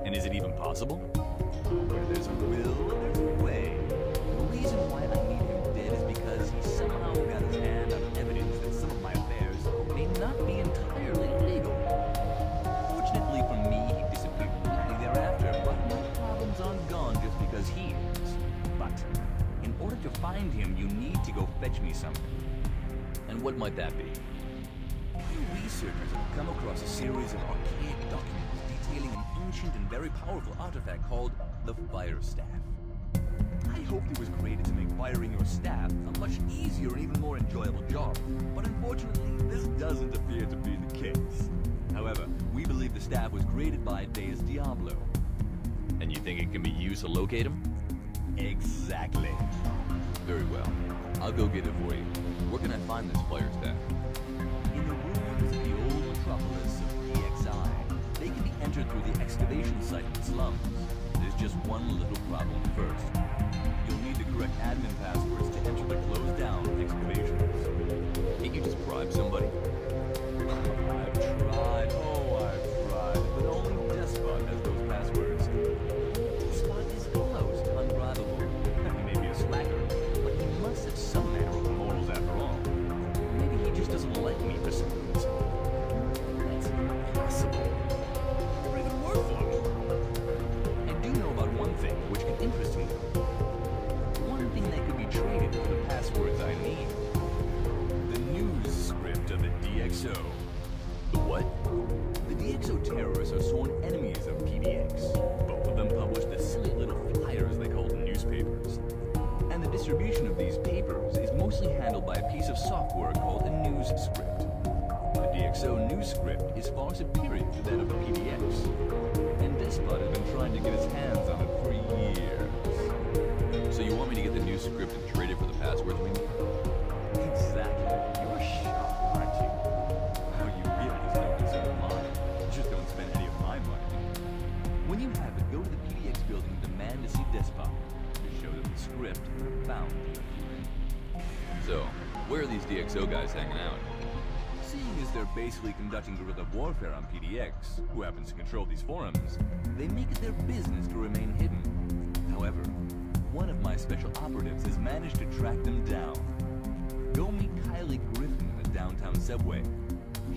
And is it even possible? Where there's a will, there's a way. The reason why I need him dead is because he somehow got his hand on evidence that some of my affairs may not be entirely legal. Fortunately for me, he disappeared quickly thereafter, but no problems aren't gone just because he is. But in order to find him, you need to go fetch me something. And what might that be? researchers have come across a series of archaic documents detailing an ancient and very powerful artifact called the Fire Staff. I hoped it was created to make firing your staff a much easier and even more enjoyable job, but unfortunately, this doesn't appear to be the case. However, we believe the staff was created by Deus Diablo. And you think it can be used to locate him? Exactly. Very well. I'll go get it for you. Where can I find this Fire Staff? In the ruins of the old metropolis of DXI. They can be entered through the excavation site in the slums. There's just one little problem first. You'll need the correct admin passwords to enter the closed down excavations. Can't you just bribe somebody? I've tried, but only Despot has those passwords. Despot is almost unbribable. He may be a slacker, but he must have some manner of morals after all. Maybe he just doesn't like me for some reason. That's impossible. Never even worked for me. I do know about one thing which can interest me. One thing that could be traded for the passwords I need. The news script of the DXO. The what? The DXO terrorists are sworn enemies of PDX. Both of them publish the silly little flyers they call newspapers. And the distribution of these papers is mostly handled by a piece of software called a news script. The DXO news script is far superior to that of the PDX. And Despot has been trying to get his hands on it for years. So you want me to get the new script and trade it for the passwords we need? Exactly. You're shocked, aren't you? Oh, you really is no concern of mine. Just don't spend any of my money. When you have it, go to the PDX building and demand to see Despot to show them the script found in. So, where are these DXO guys hanging out? Seeing as they're basically conducting guerrilla warfare on PDX, who happens to control these forums, they make it their business to remain hidden. However, one of my special operatives has managed to track them down. Go meet Kylie Griffin in the downtown subway.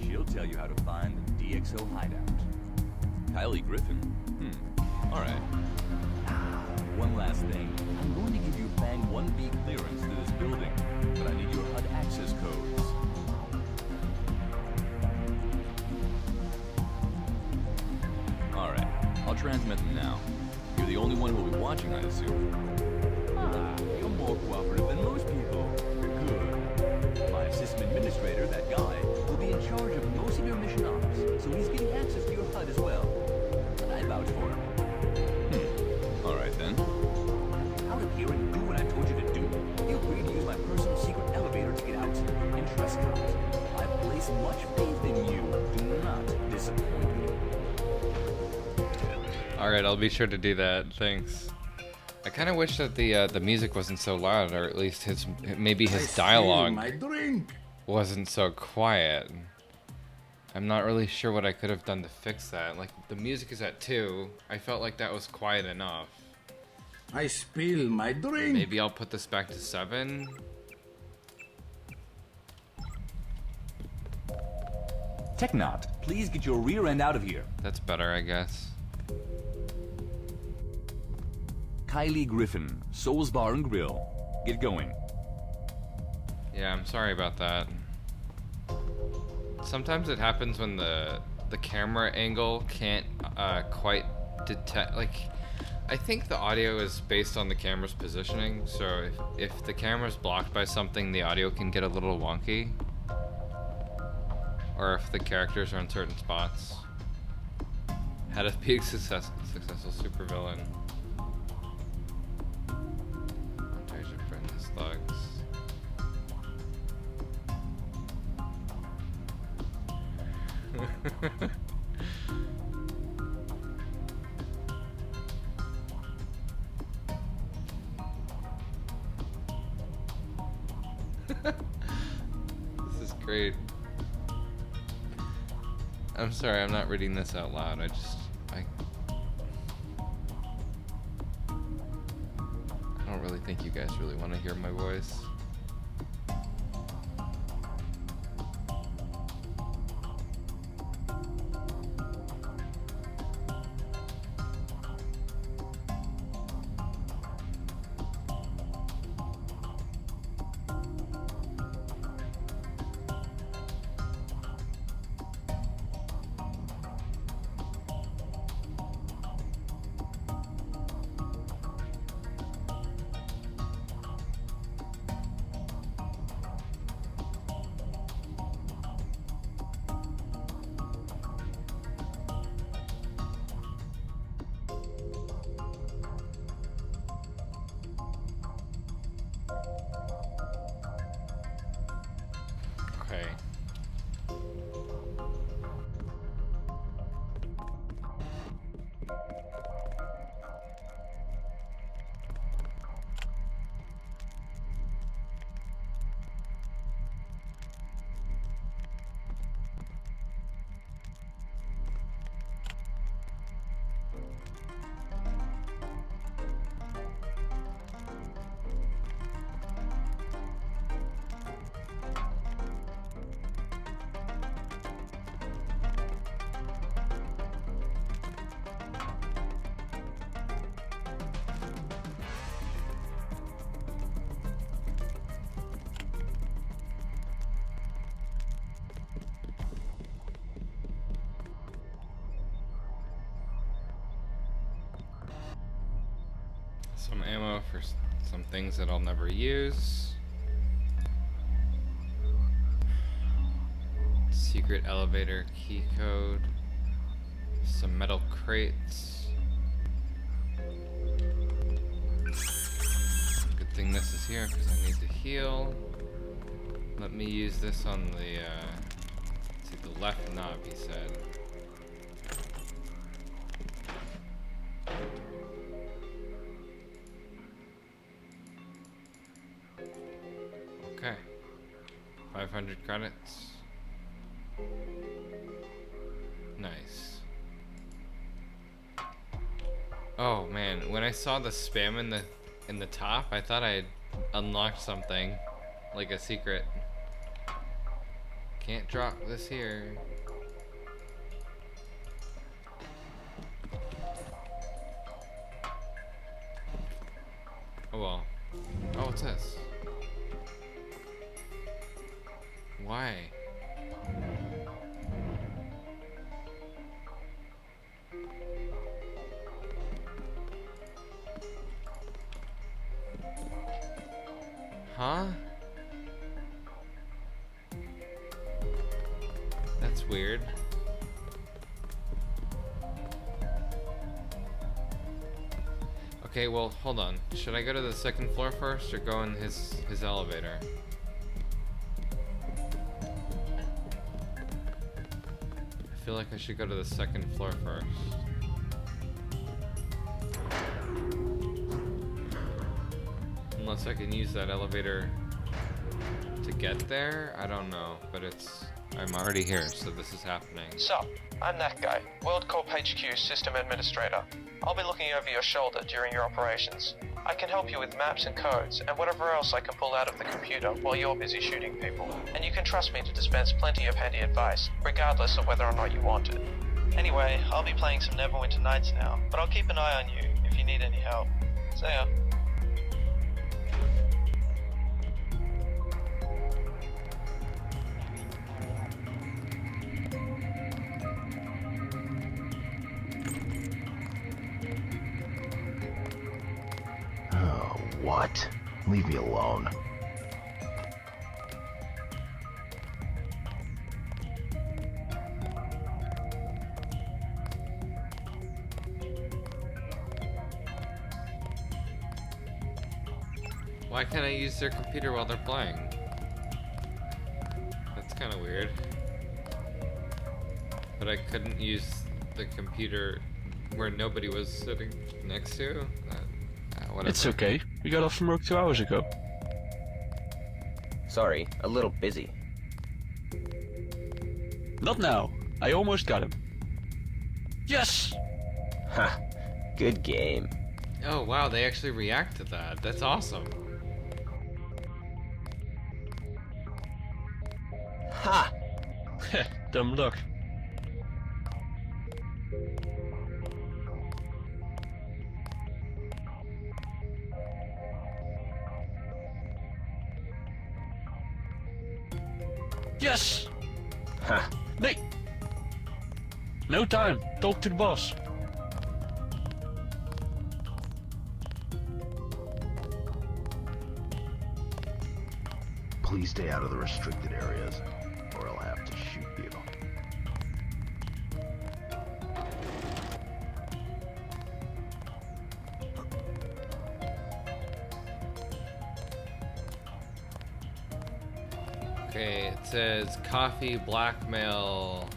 She'll tell you how to find the DXO hideout. Kylie Griffin? Alright. One last thing. I'm going to give you Fang 1B clearance to this building, but I need your HUD access codes. Alright, I'll transmit them now. You're the only one who'll be watching, I assume. You're more cooperative than most people. Good. My system administrator, that guy, will be in charge of most of your mission ops, so he's getting access to your HUD as well. And I vouch for him. Alright then. Out of here and do what I told you to do. Feel free to use my personal secret elevator to get out. And trust me, I place much faith in you. Do not disappoint me. Alright, I'll be sure to do that. Thanks. I kind of wish that the music wasn't so loud, or at least maybe his dialogue wasn't so quiet. I'm not really sure what I could have done to fix that. Like, the music is at 2. I felt like that was quiet enough. I spill my drink. Maybe I'll put this back to 7. Technot, please get your rear end out of here. That's better, I guess. Kylie Griffin, Souls Bar and Grill. Get going. Yeah, I'm sorry about that. Sometimes it happens when the camera angle can't quite detect. Like, I think the audio is based on the camera's positioning. So if the camera's blocked by something, the audio can get a little wonky. Or if the characters are in certain spots. How to be a successful supervillain. Thugs. This is great. I'm sorry, I'm not reading this out loud. I don't really think you guys really want to hear my voice. Okay. Some ammo for some things that I'll never use. Secret elevator key code. Some metal crates. Good thing this is here because I need to heal. Let me use this on the see the left knob, he said. Okay. 500 credits. Nice. Oh man, when I saw the spam in the top, I thought I had unlocked something, like a secret. Can't drop this here. Oh well. Oh, what's this? Why? Huh? That's weird. Okay, well, hold on. Should I go to the second floor first or go in his elevator? I feel like I should go to the second floor first. Unless I can use that elevator to get there? I don't know, but I'm already here, so this is happening. Sup, I'm that guy, World Corp HQ System Administrator. I'll be looking over your shoulder during your operations. I can help you with maps and codes, and whatever else I can pull out of the computer while you're busy shooting people. And you can trust me to dispense plenty of handy advice, regardless of whether or not you want it. Anyway, I'll be playing some Neverwinter Nights now, but I'll keep an eye on you if you need any help. See ya. What? Leave me alone. Why can't I use their computer while they're playing? That's kind of weird. But I couldn't use the computer where nobody was sitting next to? Whatever. It's okay. We got off from work 2 hours ago. Sorry, a little busy. Not now. I almost got him. Yes! Ha! Good game. Oh wow, they actually react to that. That's awesome. Ha! Dumb luck. Yes! Ha! Nee! No time. Talk to the boss. Please stay out of the restricted areas, or I'll have to shoot you. Okay, it says coffee, blackmail.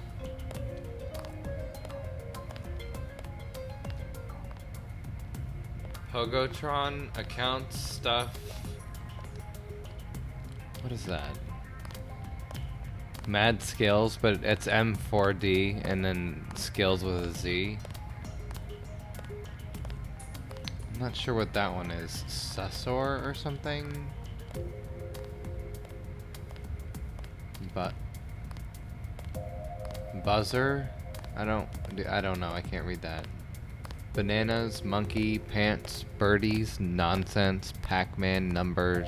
Pogotron, accounts, stuff. What is that? Mad skills, but it's M4D and then skills with a Z. I'm not sure what that one is. Sussor or something? But buzzer? I don't know. I can't read that. Bananas, monkey, pants, birdies, nonsense, Pac-Man, numbers.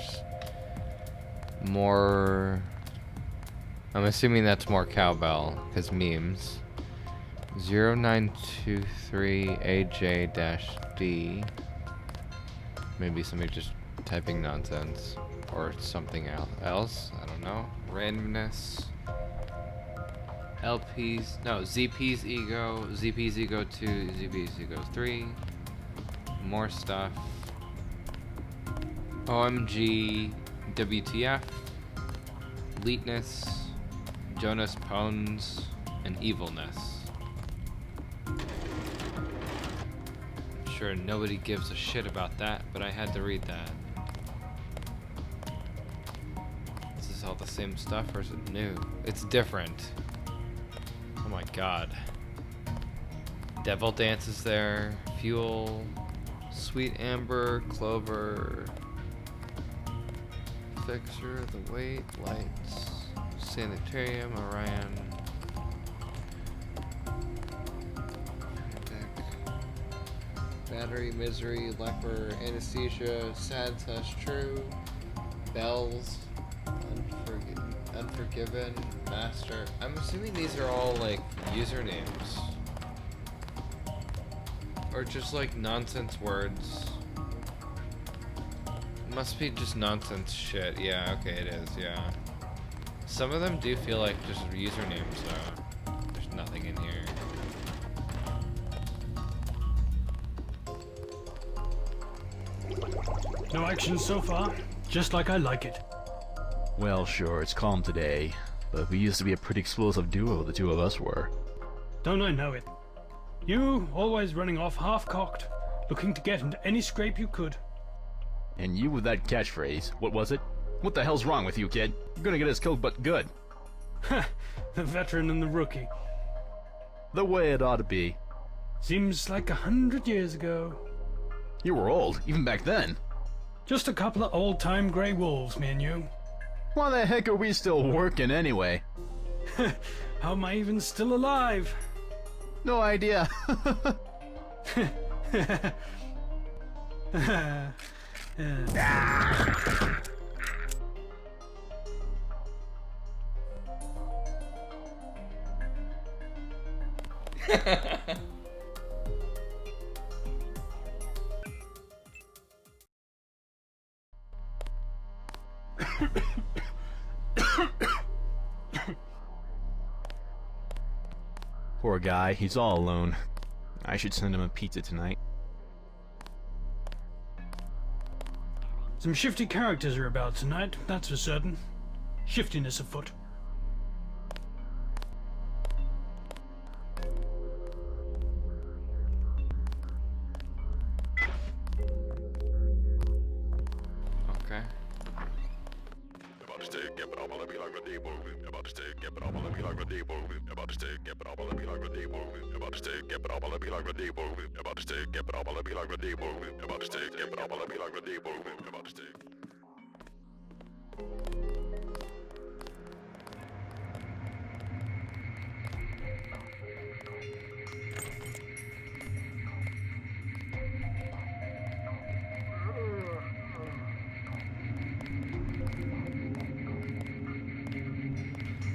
More. I'm assuming that's more cowbell, because memes. 0923AJ-D. Maybe somebody just typing nonsense. Or something else. I don't know. Randomness. LP's. No, ZP's ego. ZP's ego 2. ZP's ego 3. More stuff. OMG. WTF. Eliteness. Jonas Pones, and evilness. I'm sure nobody gives a shit about that, but I had to read that. Is this all the same stuff or is it new? It's different. Oh my god. Devil Dance is there. Fuel. Sweet Amber. Clover. Fixture. The Weight. Lights. Sanitarium, Orion, Battery, Misery, Leper, Anesthesia, Sad / True, Bells, Unforgiven, Master. I'm assuming these are all like usernames. Or just like nonsense words. Must be just nonsense shit. Yeah, okay, it is, yeah. Some of them do feel like just usernames, though. There's nothing in here. No action so far, just like I like it. Well, sure, it's calm today, but we used to be a pretty explosive duo, the two of us were. Don't I know it? You, always running off half-cocked, looking to get into any scrape you could. And you with that catchphrase, what was it? What the hell's wrong with you, kid? You're gonna get us killed, but good. Ha! The veteran and the rookie. The way it ought to be. Seems like 100 years ago. You were old, even back then. Just a couple of old-time grey wolves, me and you. Why the heck are we still working anyway? How am I even still alive? No idea. Poor guy, he's all alone. I should send him a pizza tonight. Some shifty characters are about tonight, that's for certain. Shiftiness afoot. Okay.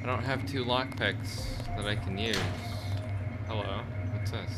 I don't have 2 lockpicks that I can use. Hello, what's this?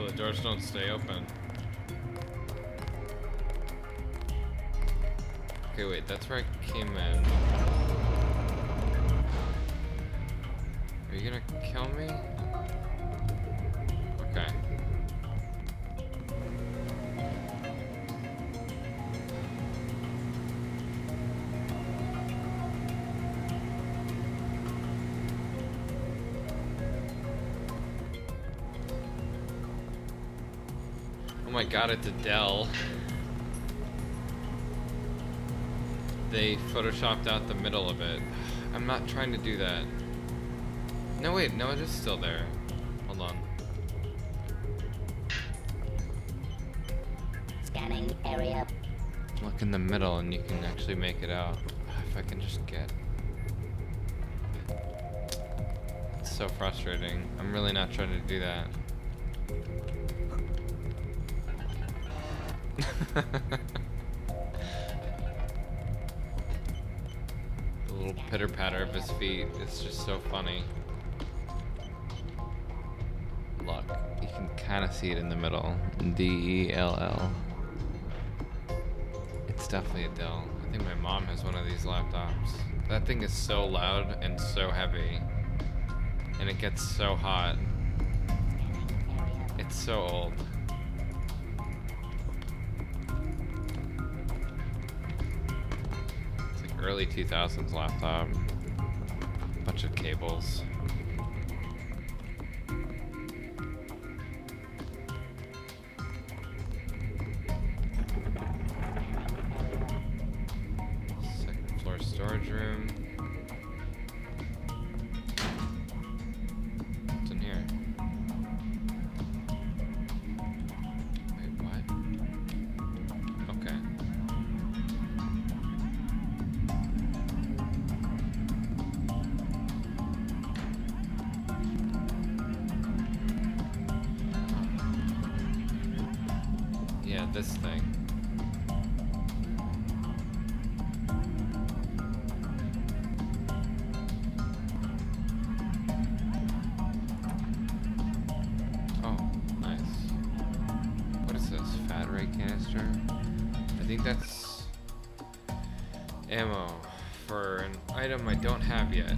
Oh, the doors don't stay open. Okay, wait, that's where I came in. Are you gonna kill me? Okay. Oh my god, it's Adele. They photoshopped out the middle of it. I'm not trying to do that. No, wait, no, it is still there. Hold on. Scanning area. Look in the middle and you can actually make it out. If I can just get... It's so frustrating. I'm really not trying to do that. The little pitter patter of his feet is just so funny. Look, you can kind of see it in the middle. D-E-L-L. It's definitely Adele. I think my mom has one of these laptops. That thing is so loud and so heavy. And it gets so hot. It's so old. It's like early 2000s laptop. Bunch of cables. Second floor storage room. What's in here? Wait, what? Okay. Yeah, this thing. Oh, nice. What is this? Fat ray canister? I think that's ammo for an item I don't have yet.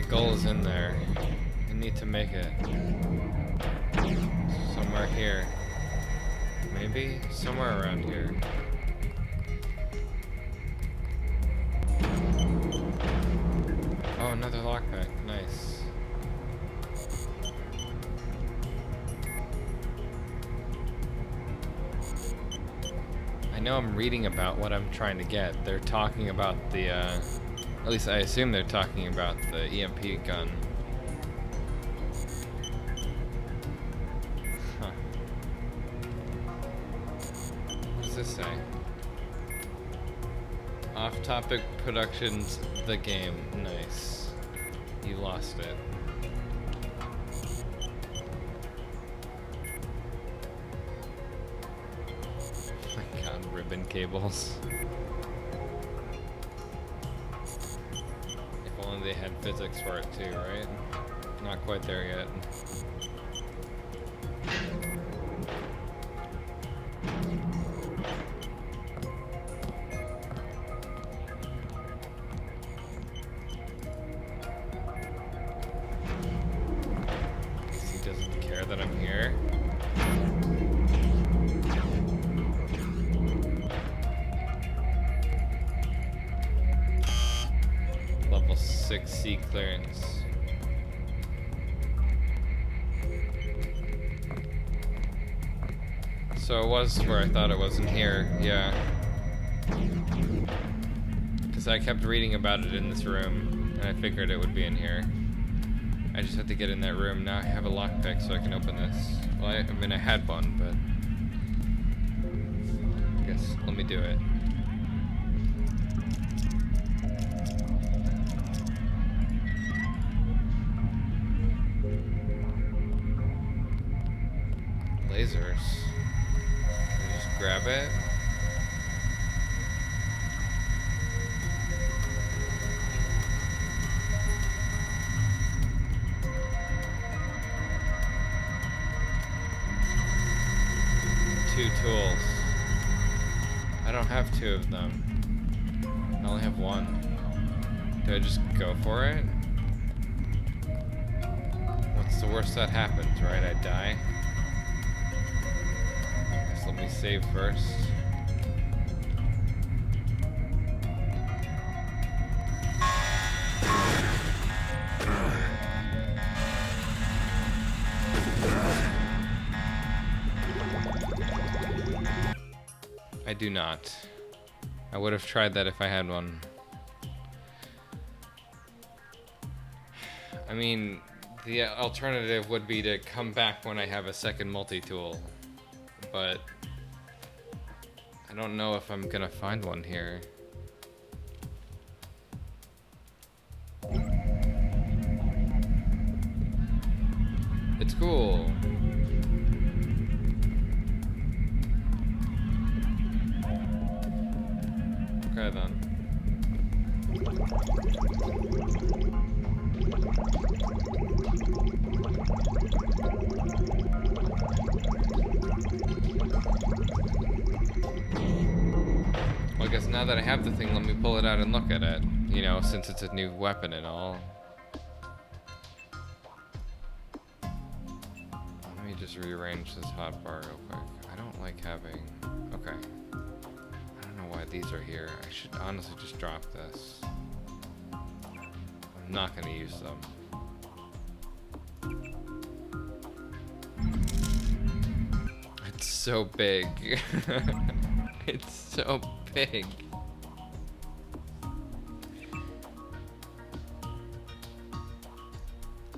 Goal is in there. I need to make it somewhere here. Maybe somewhere around here. Oh, another lockpick. Nice. I know I'm reading about what I'm trying to get. They're talking about the at least I assume they're talking about the EMP gun. Huh. What does this say? Off-topic productions, the game. Nice. You lost it. Oh my god, ribbon cables. They had physics for it too, right? Not quite there yet. 6C clearance. So it was where I thought it was in here, yeah. Because I kept reading about it in this room, and I figured it would be in here. I just had to get in that room. Now I have a lockpick so I can open this. Well, I mean, I had one, but I guess let me do it. Lasers. Can I just grab it? Two tools. I don't have two of them. I only have one. Do I just go for it? What's the worst that happens, right? I die? Guess let me save first. I do not. I would have tried that if I had one. I mean, the alternative would be to come back when I have a second multi-tool, but I don't know if I'm gonna find one here. It's cool. Okay then. Well, I guess now that I have the thing, let me pull it out and look at it. You know, since it's a new weapon and all. Let me just rearrange this hotbar real quick. I don't like having... Okay. I don't know why these are here. I should honestly just drop this. I'm not gonna use them. It's so big. It's so big.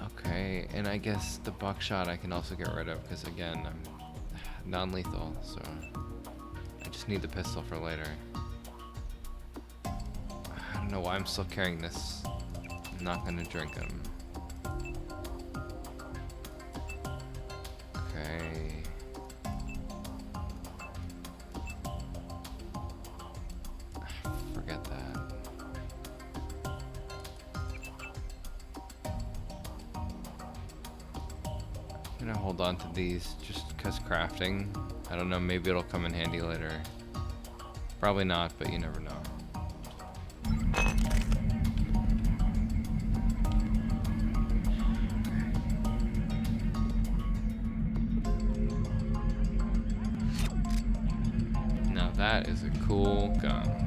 Okay, and I guess the buckshot I can also get rid of because again, I'm non-lethal, so I just need the pistol for later. I don't know why I'm still carrying this. I'm not gonna drink them. Okay. Forget that. I'm gonna hold on to these just because crafting. I don't know, maybe it'll come in handy later. Probably not, but you never know. Now that is a cool gun.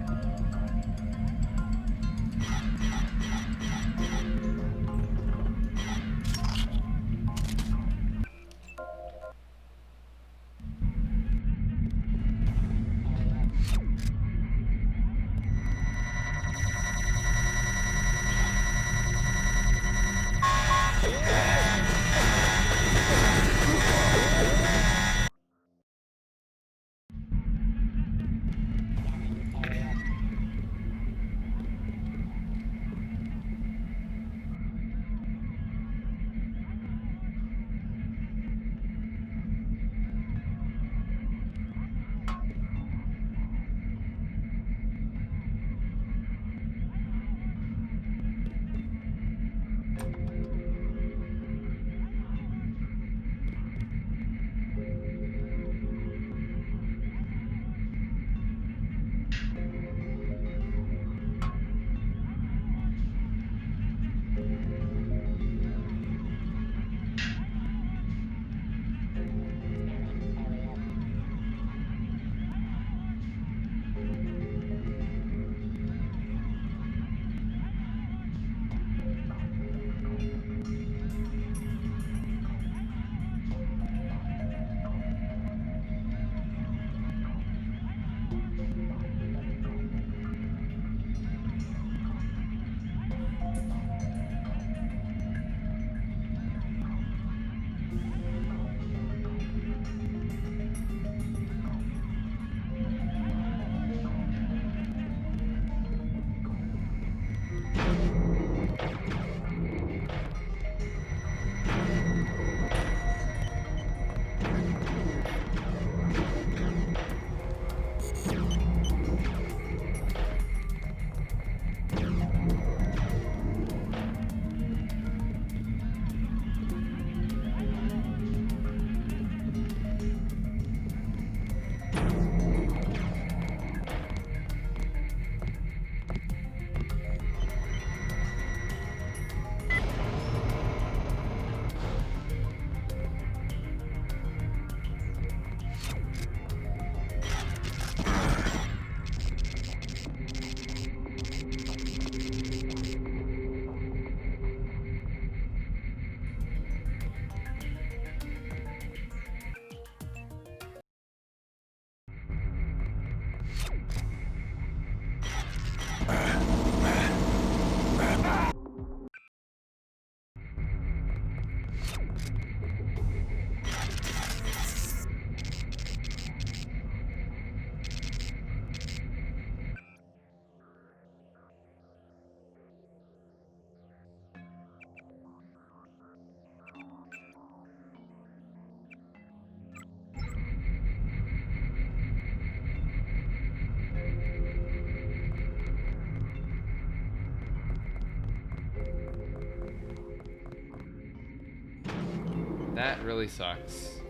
That really sucks.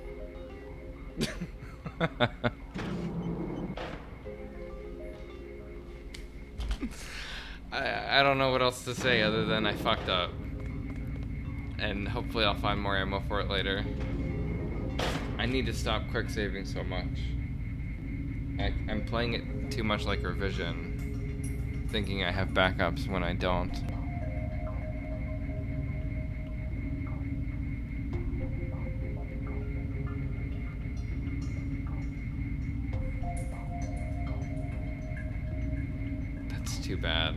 I don't know what else to say other than I fucked up. And hopefully I'll find more ammo for it later. I need to stop quick saving so much. I'm playing it too much like Revision, thinking I have backups when I don't. That's too bad.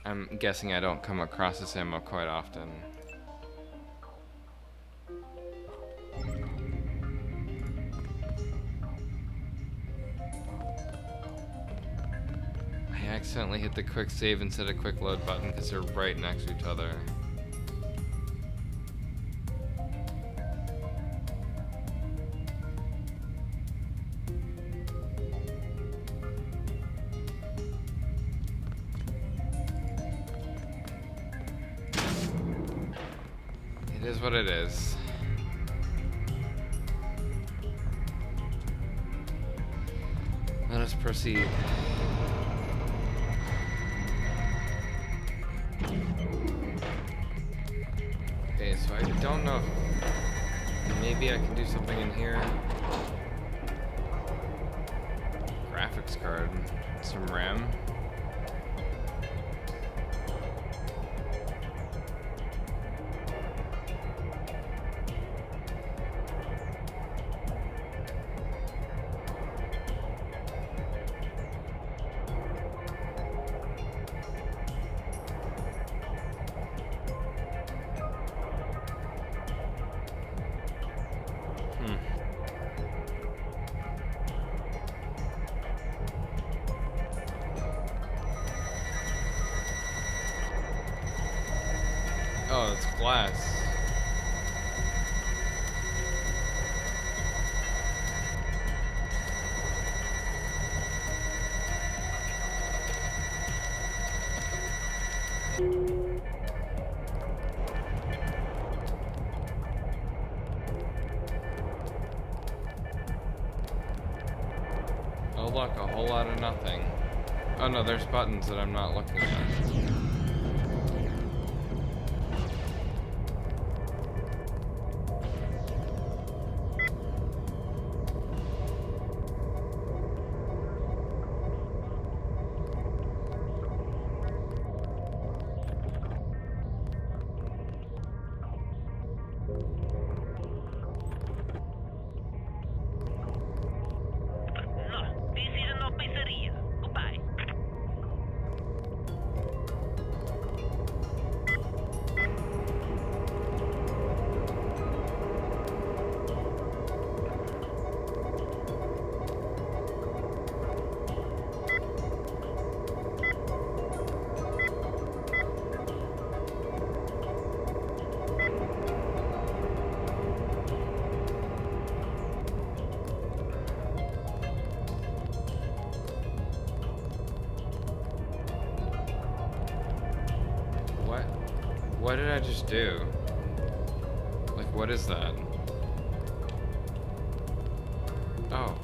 I'm guessing I don't come across this ammo quite often. I accidentally hit the quick save instead of quick load button because they're right next to each other. It is what it is. Let us proceed. Okay, so I don't know if maybe I can do something in here. Graphics card, some RAM. Oh, it's glass. Oh look, a whole lot of nothing. Oh no, there's buttons that I'm not looking at. What did I just do? Like, what is that? Oh,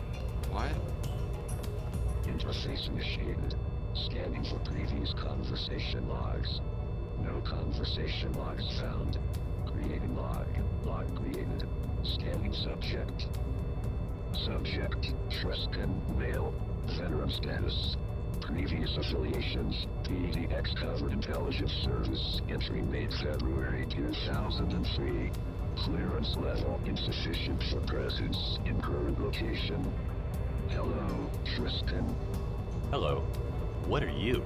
what? Interface initiated. Scanning for previous conversation logs. No conversation logs found. Creating log. Log created. Scanning subject. Subject. Tristan. Male. Veteran status. Previous affiliations, PDX Covered Intelligence Service, entry made February 2003. Clearance level insufficient for presence in current location. Hello, Tristan. Hello. What are you?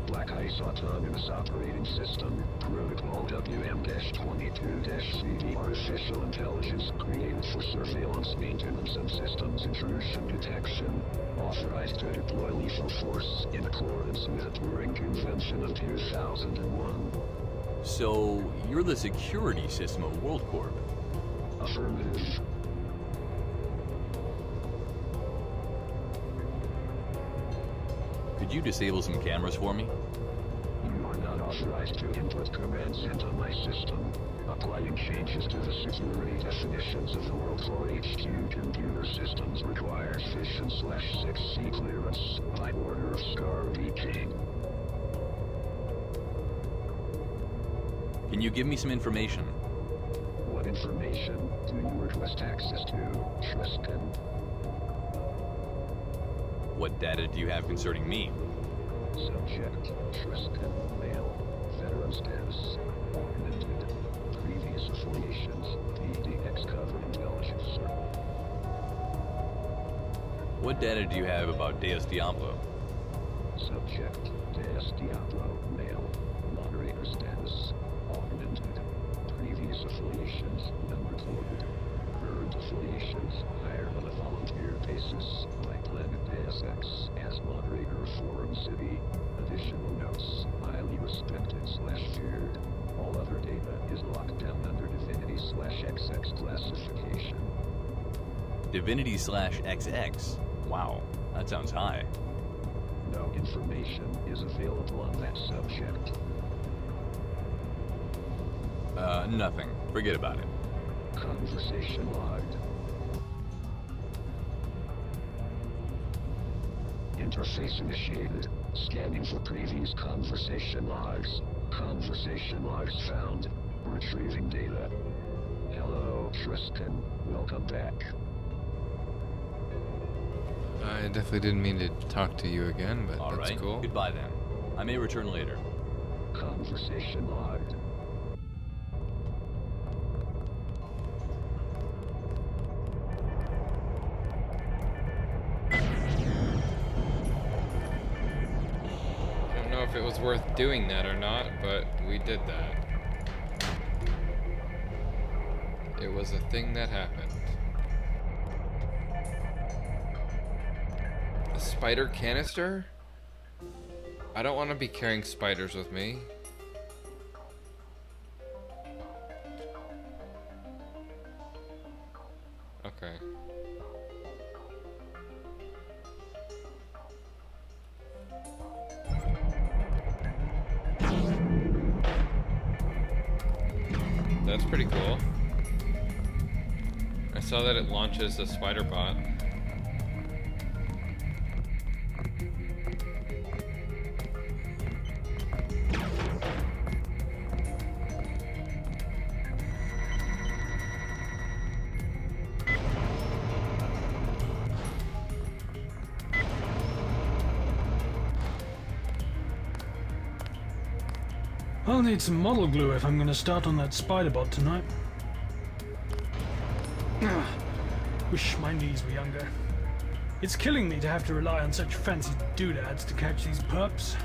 Black Ice Autonomous Operating System, Protocol WM-22-CD Artificial Intelligence created for surveillance, maintenance, and systems intrusion detection. Authorized to deploy lethal force in accordance with the Turing Convention of 2001. So, you're the security system of WorldCorp? Affirmative. Could you disable some cameras for me? You are not authorized to input commands into my system. Applying changes to the security definitions of the World Core HQ computer systems requires Fission/6C clearance by order of Scar V. King. Can you give me some information? What information do you request access to, Tristan? What data do you have concerning me? Subject, Tristan, male, veteran status, augmented, previous affiliations, PDX cover intelligence, sir. What data do you have about Deus Diablo? Subject, Deus Diablo, male, moderator status, augmented, previous affiliations, unrecorded, current affiliations, hired on a volunteer basis by Planet Deus Ex as moderator of Forum City. Additional notes, highly respected/feared. All other data is locked down under Divinity/XX classification. Divinity/XX? Wow, that sounds high. No information is available on that subject. Nothing. Forget about it. Conversation logged. Interface initiated. Scanning for previous conversation logs. Conversation logs found. Retrieving data. Hello, Tristan. Welcome back. I definitely didn't mean to talk to you again, but All that's right. cool. Goodbye then. I may return later. Conversation logged. I don't know if it was worth doing that or not, but we did that. It was a thing that happened. A spider canister? I don't want to be carrying spiders with me. Okay. That's pretty cool. I saw that it launches a spider bot. I'll need some model glue if I'm going to start on that spider bot tonight. Wish my knees were younger. It's killing me to have to rely on such fancy doodads to catch these pups.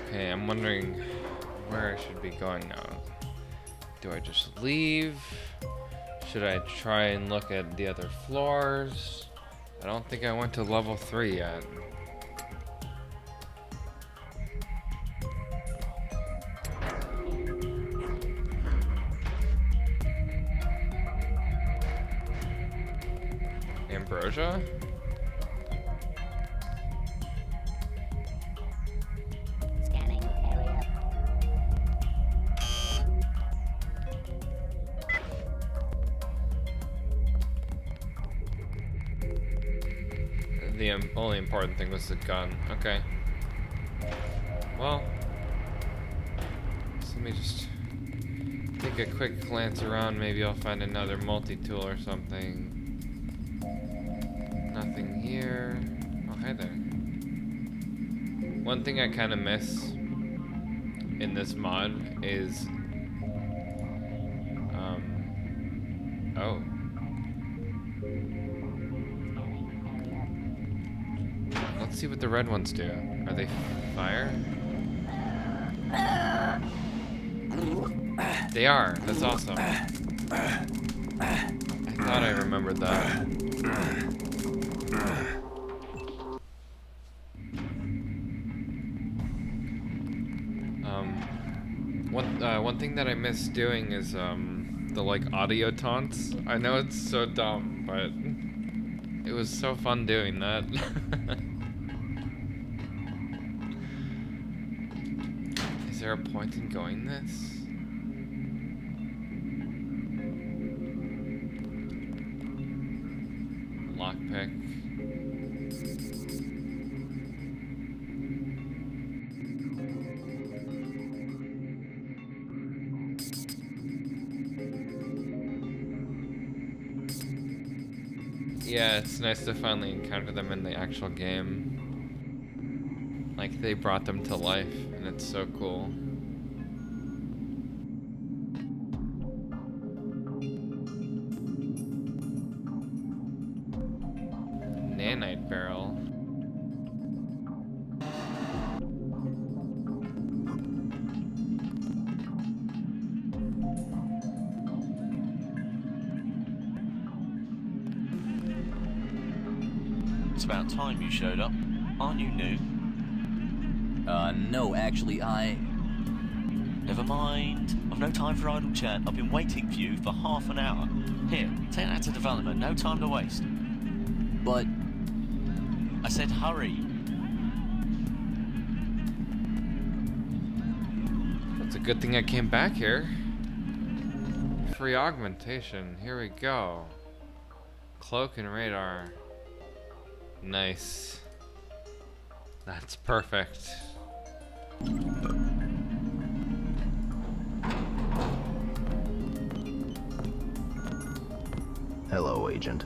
Okay, I'm wondering where I should be going now. Do I just leave? Should I try and look at the other floors? I don't think I went to level 3 yet. Ambrosia? Scanning area. The only important thing was the gun. Okay. Well, so let me just take a quick glance around. Maybe I'll find another multi-tool or something. Nothing here. Oh, hi there. One thing I kind of miss in this mod is, oh. Let's see what the red ones do. Are they fire? They are. That's awesome. I thought I remembered that. One thing that I miss doing is the like audio taunts. I know it's so dumb, but it was so fun doing that. Is there a point in going this? Lockpick. Yeah, it's nice to finally encounter them in the actual game. Like, they brought them to life, and it's so cool. Nanite barrel. It's about time you showed up. Aren't you new? No, actually, Never mind. I've no time for idle chat. I've been waiting for you for half an hour. Here, take that to development. No time to waste. But... I said hurry. It's a good thing I came back here. Free augmentation. Here we go. Cloak and radar. Nice. That's perfect. Hello, Agent.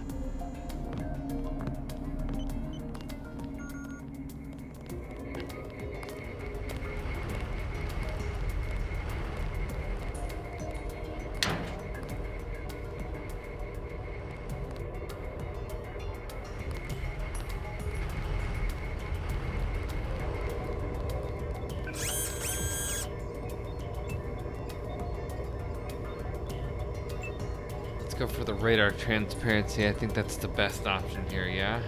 Go for the radar transparency. I think that's the best option here, yeah?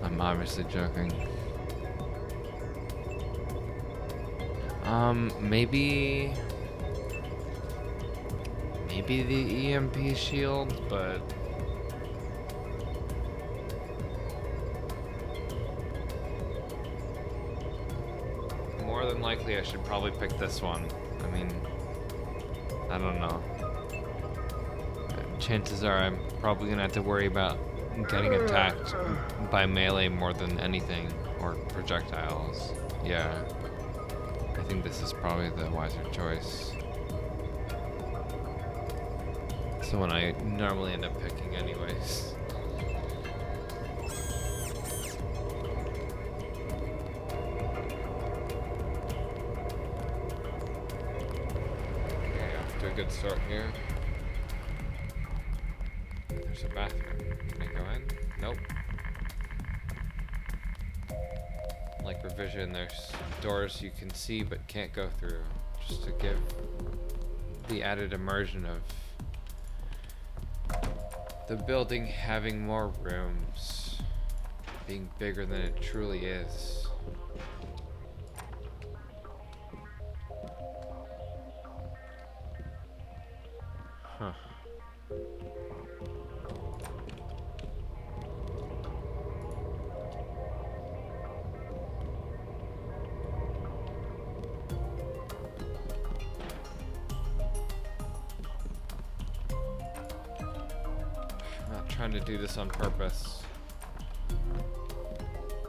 I'm obviously joking. Maybe the EMP shield, but more than likely I should probably pick this one. I mean, I don't know. Chances are I'm probably gonna have to worry about getting attacked by melee more than anything, or projectiles. Yeah. I think this is probably the wiser choice. It's the one I normally end up picking anyways. Good start here. There's a bathroom. Can I go in? Nope. Like Revision, there's doors you can see but can't go through, just to give the added immersion of the building having more rooms, being bigger than it truly is. Huh. I'm not trying to do this on purpose.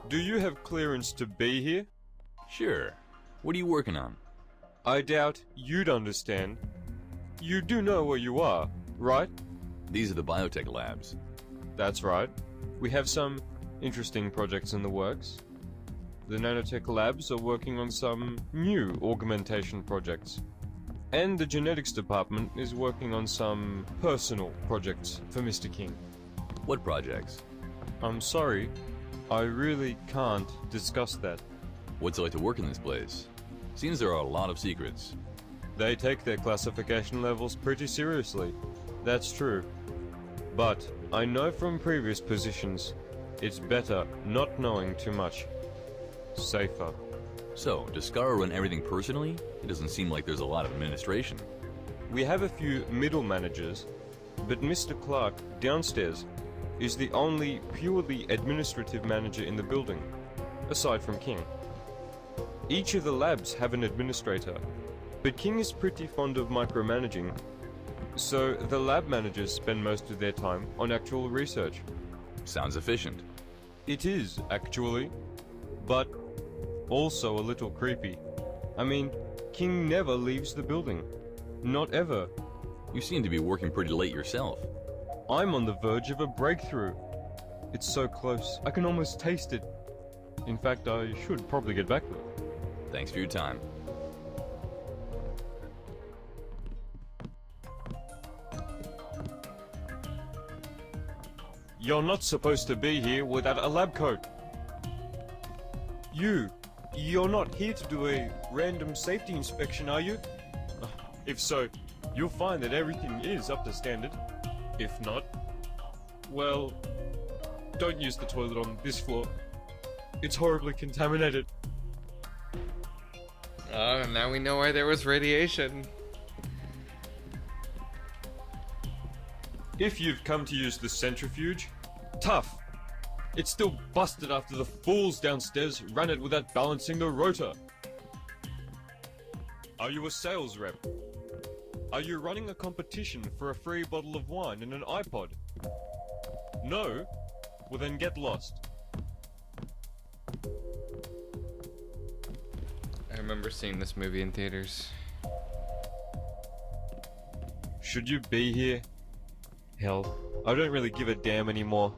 Do you have clearance to be here? Sure. What are you working on? I doubt you'd understand. You do know where you are, right? These are the biotech labs. That's right. We have some interesting projects in the works. The nanotech labs are working on some new augmentation projects. And the genetics department is working on some personal projects for Mr. King. What projects? I'm sorry, I really can't discuss that. What's it like to work in this place? Seems there are a lot of secrets. They take their classification levels pretty seriously. That's true. But I know from previous positions, it's better not knowing too much. Safer. So, does Scar run everything personally? It doesn't seem like there's a lot of administration. We have a few middle managers, but Mr. Clark, downstairs, is the only purely administrative manager in the building, aside from King. Each of the labs have an administrator, but King is pretty fond of micromanaging, so the lab managers spend most of their time on actual research. Sounds efficient. It is, actually, but also a little creepy. I mean, King never leaves the building. Not ever. You seem to be working pretty late yourself. I'm on the verge of a breakthrough. It's so close, I can almost taste it. In fact, I should probably get back to it. Thanks for your time. You're not supposed to be here without a lab coat. You're not here to do a random safety inspection, are you? If so, you'll find that everything is up to standard. If not, well, don't use the toilet on this floor. It's horribly contaminated. Oh, now we know why there was radiation. If you've come to use the centrifuge, tough. It's still busted after the fools downstairs ran it without balancing the rotor. Are you a sales rep? Are you running a competition for a free bottle of wine and an iPod? No? Well then get lost. I remember seeing this movie in theaters. Should you be here? Hell, I don't really give a damn anymore.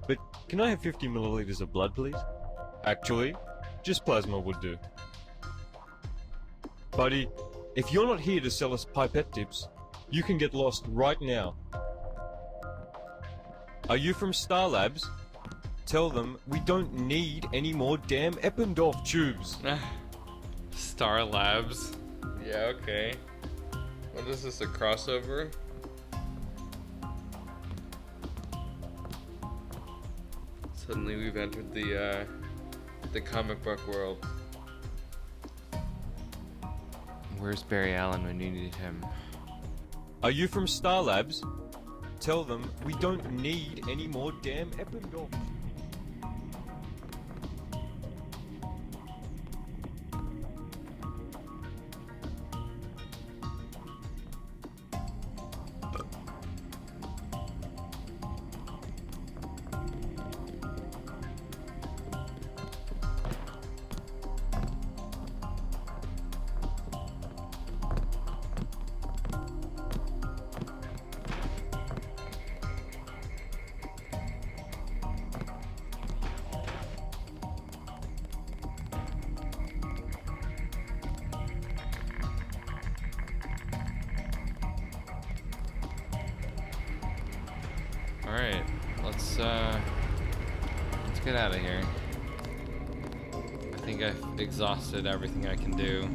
But can I have 50 milliliters of blood, please? Actually, just plasma would do. Buddy, if you're not here to sell us pipette tips, you can get lost right now. Are you from Star Labs? Tell them we don't need any more damn Eppendorf tubes. Star Labs? Yeah, okay. What is this, a crossover? Suddenly we've entered the comic book world. Where's Barry Allen when you need him? Are you from Star Labs? Tell them we don't need any more damn Eppendorf. Alright, let's get out of here. I think I've exhausted everything I can do.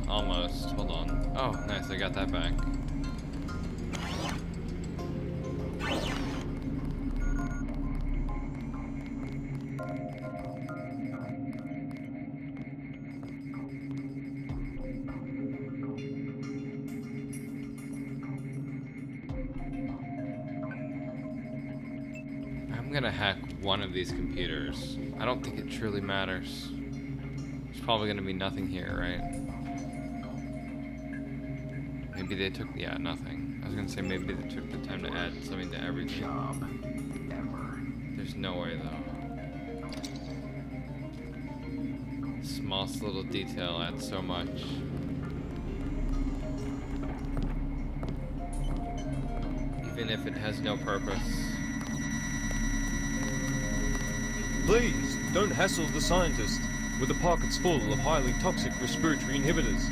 Almost. Hold on. Oh, nice, I got that back. I'm gonna hack one of these computers. I don't think it truly matters. There's probably gonna be nothing here, right? Maybe they took, yeah, nothing. I was gonna say maybe they took the time to add something to everything. There's no way though. Smallest little detail adds so much. Even if it has no purpose. Please, don't hassle the scientist with the pockets full of highly toxic respiratory inhibitors.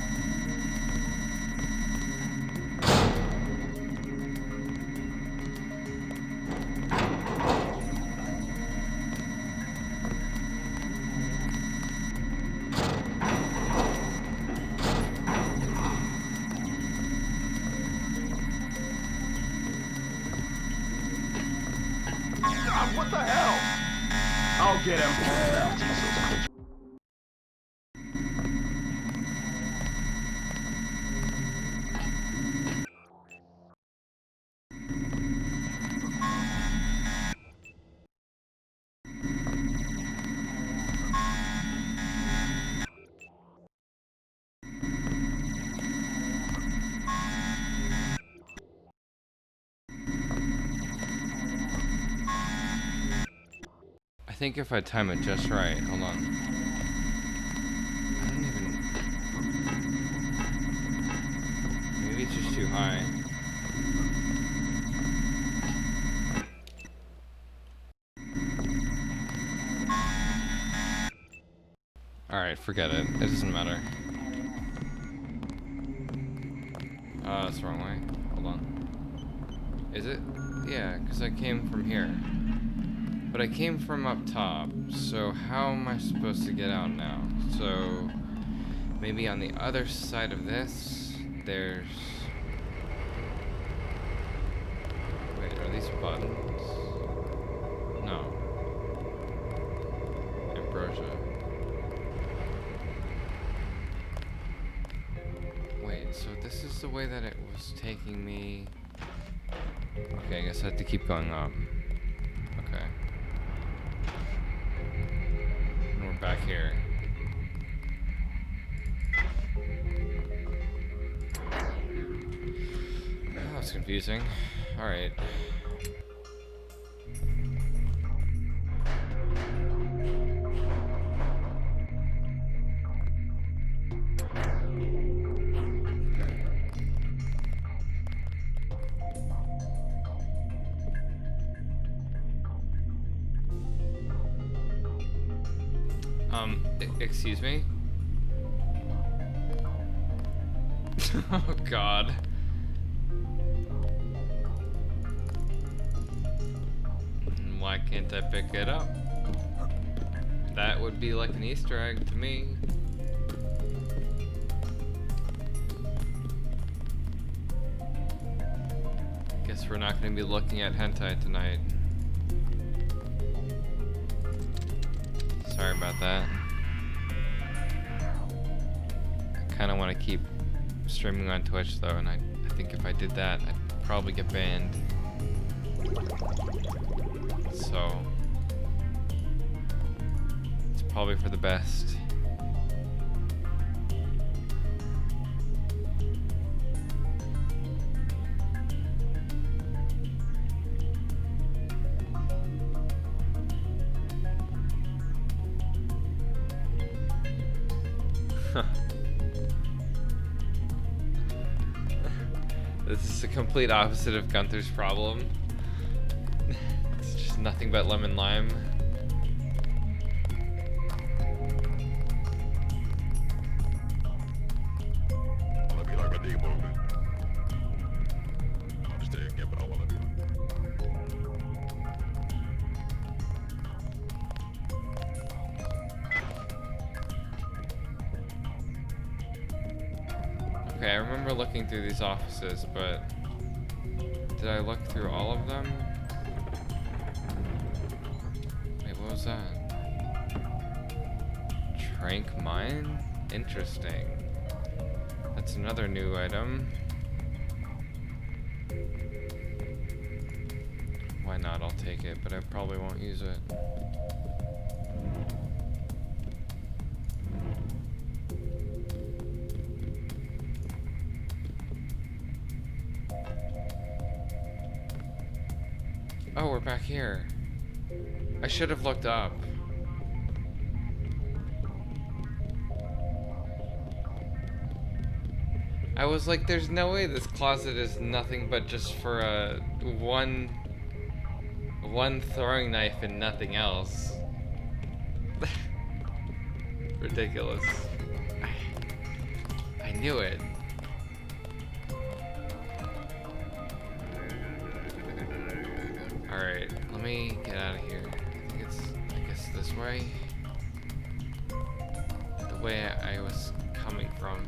What the hell? I'll get him. think if I time it just right, hold on. I don't even... Maybe it's just too high. Alright, forget it. It doesn't matter. That's the wrong way. Hold on. Is it? Yeah, because I came from here. But I came from up top, so how am I supposed to get out now? So, maybe on the other side of this, there's... Wait, are these buttons? No. Ambrosia. Wait, so this is the way that it was taking me... Okay, I guess I have to keep going up. Okay. And we're back here. Oh, that's confusing. Alright. Excuse me? Oh god. Why can't I pick it up? That would be like an Easter egg to me. Guess we're not going to be looking at hentai tonight. Sorry about that. I kind of want to keep streaming on Twitch though, and I think if I did that, I'd probably get banned. So it's probably for the best. This is the complete opposite of Gunther's problem. It's just nothing but lemon lime. Okay, I remember looking through these offices, but did I look through all of them? Wait, what was that? Trank mine? Interesting. That's another new item. Why not? I'll take it, but I probably won't use it. Oh, we're back here. I should have looked up. I was like, there's no way this closet is nothing but just for a one throwing knife and nothing else. Ridiculous. I knew it. Alright, let me get out of here. I think it's, I guess, this way. The way I was coming from.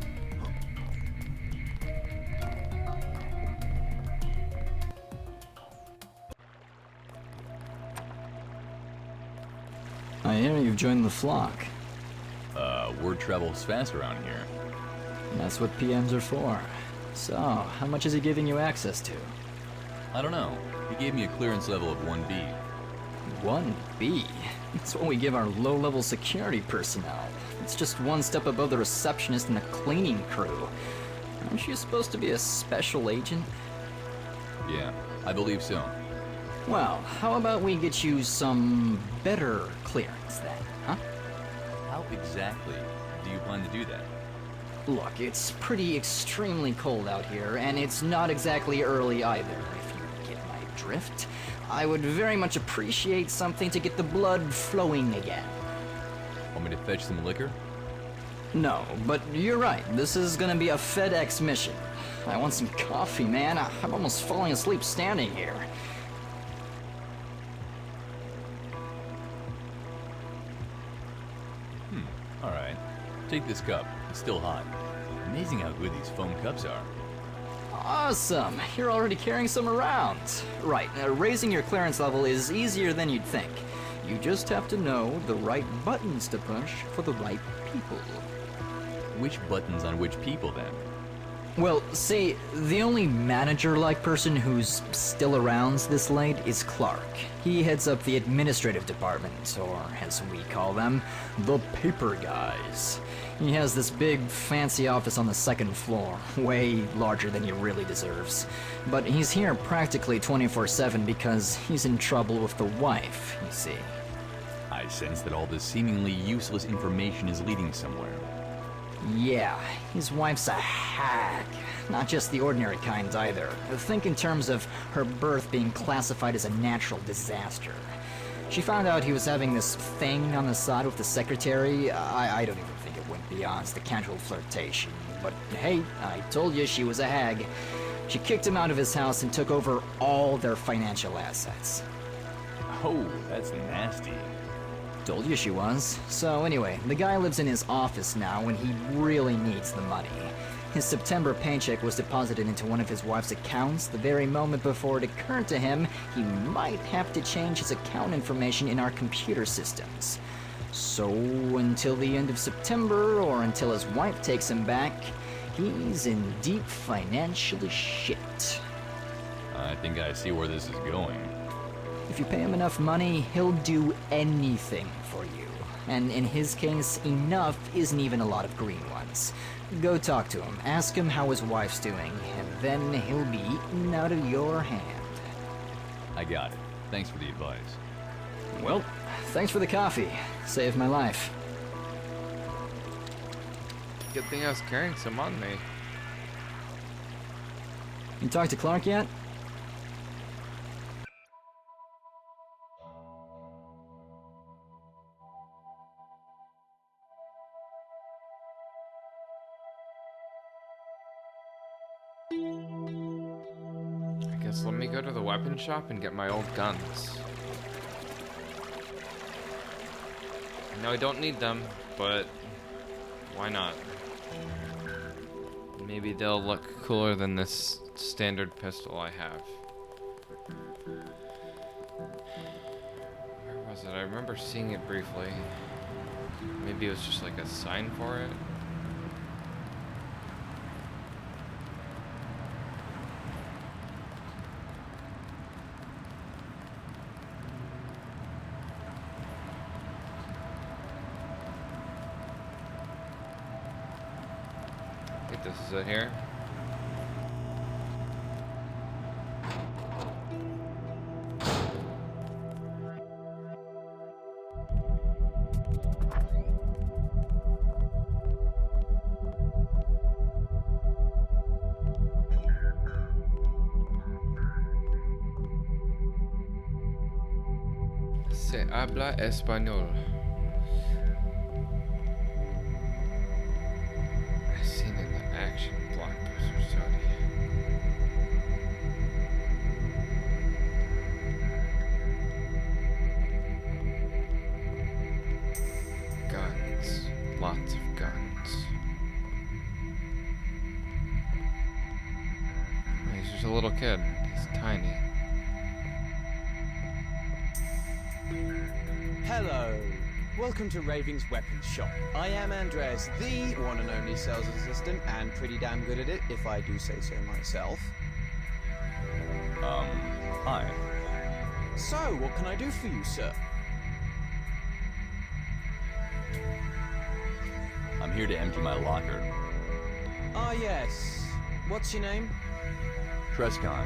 I hear you've joined the flock. Word travels fast around here. That's what PMs are for. So, how much is he giving you access to? I don't know. He gave me a clearance level of 1B. 1B? That's what we give our low-level security personnel. It's just one step above the receptionist and the cleaning crew. Aren't you supposed to be a special agent? Yeah, I believe so. Well, how about we get you some better clearance then, huh? How exactly do you plan to do that? Look, it's pretty extremely cold out here, and it's not exactly early either, if you get my drift. I would very much appreciate something to get the blood flowing again. Want me to fetch some liquor? No, but you're right. This is gonna be a FedEx mission. I want some coffee, man. I'm almost falling asleep standing here. Alright. Take this cup. It's still hot. Amazing how good these foam cups are. Awesome! You're already carrying some around. Right, raising your clearance level is easier than you'd think. You just have to know the right buttons to push for the right people. Which buttons on which people, then? Well, see, the only manager-like person who's still around this late is Clark. He heads up the administrative department, or as we call them, the paper guys. He has this big, fancy office on the second floor, way larger than he really deserves. But he's here practically 24/7 because he's in trouble with the wife, you see. I sense that all this seemingly useless information is leading somewhere. Yeah, his wife's a hag. Not just the ordinary kind either. Think in terms of her birth being classified as a natural disaster. She found out he was having this thing on the side with the secretary. I don't even think it went beyond the casual flirtation. But hey, I told you she was a hag. She kicked him out of his house and took over all their financial assets. Oh, that's nasty. Told you she was. So anyway, the guy lives in his office now and he really needs the money. His September paycheck was deposited into one of his wife's accounts the very moment before it occurred to him he might have to change his account information in our computer systems. So until the end of September, or until his wife takes him back, he's in deep financial shit. I think I see where this is going. If you pay him enough money, he'll do anything for you. And in his case, enough isn't even a lot of green ones. Go talk to him, ask him how his wife's doing, and then he'll be eaten out of your hand. I got it. Thanks for the advice. Well, thanks for the coffee. Saved my life. Good thing I was carrying some on me. You talked to Clark yet? I guess let me go to the weapon shop and get my old guns. I know I don't need them, but why not? Maybe they'll look cooler than this standard pistol I have. Where was it? I remember seeing it briefly. Maybe it was just like a sign for it. I think this is it here. Se habla español. I've seen in the action blockbuster study. Guns. Lots of guns. He's just a little kid. He's tiny. Hello. Welcome to Raving's Weapons Shop. I am Andres, the one and only sales assistant, and pretty damn good at it, if I do say so myself. Hi. So, what can I do for you, sir? I'm here to empty my locker. Ah, yes. What's your name? Trescon.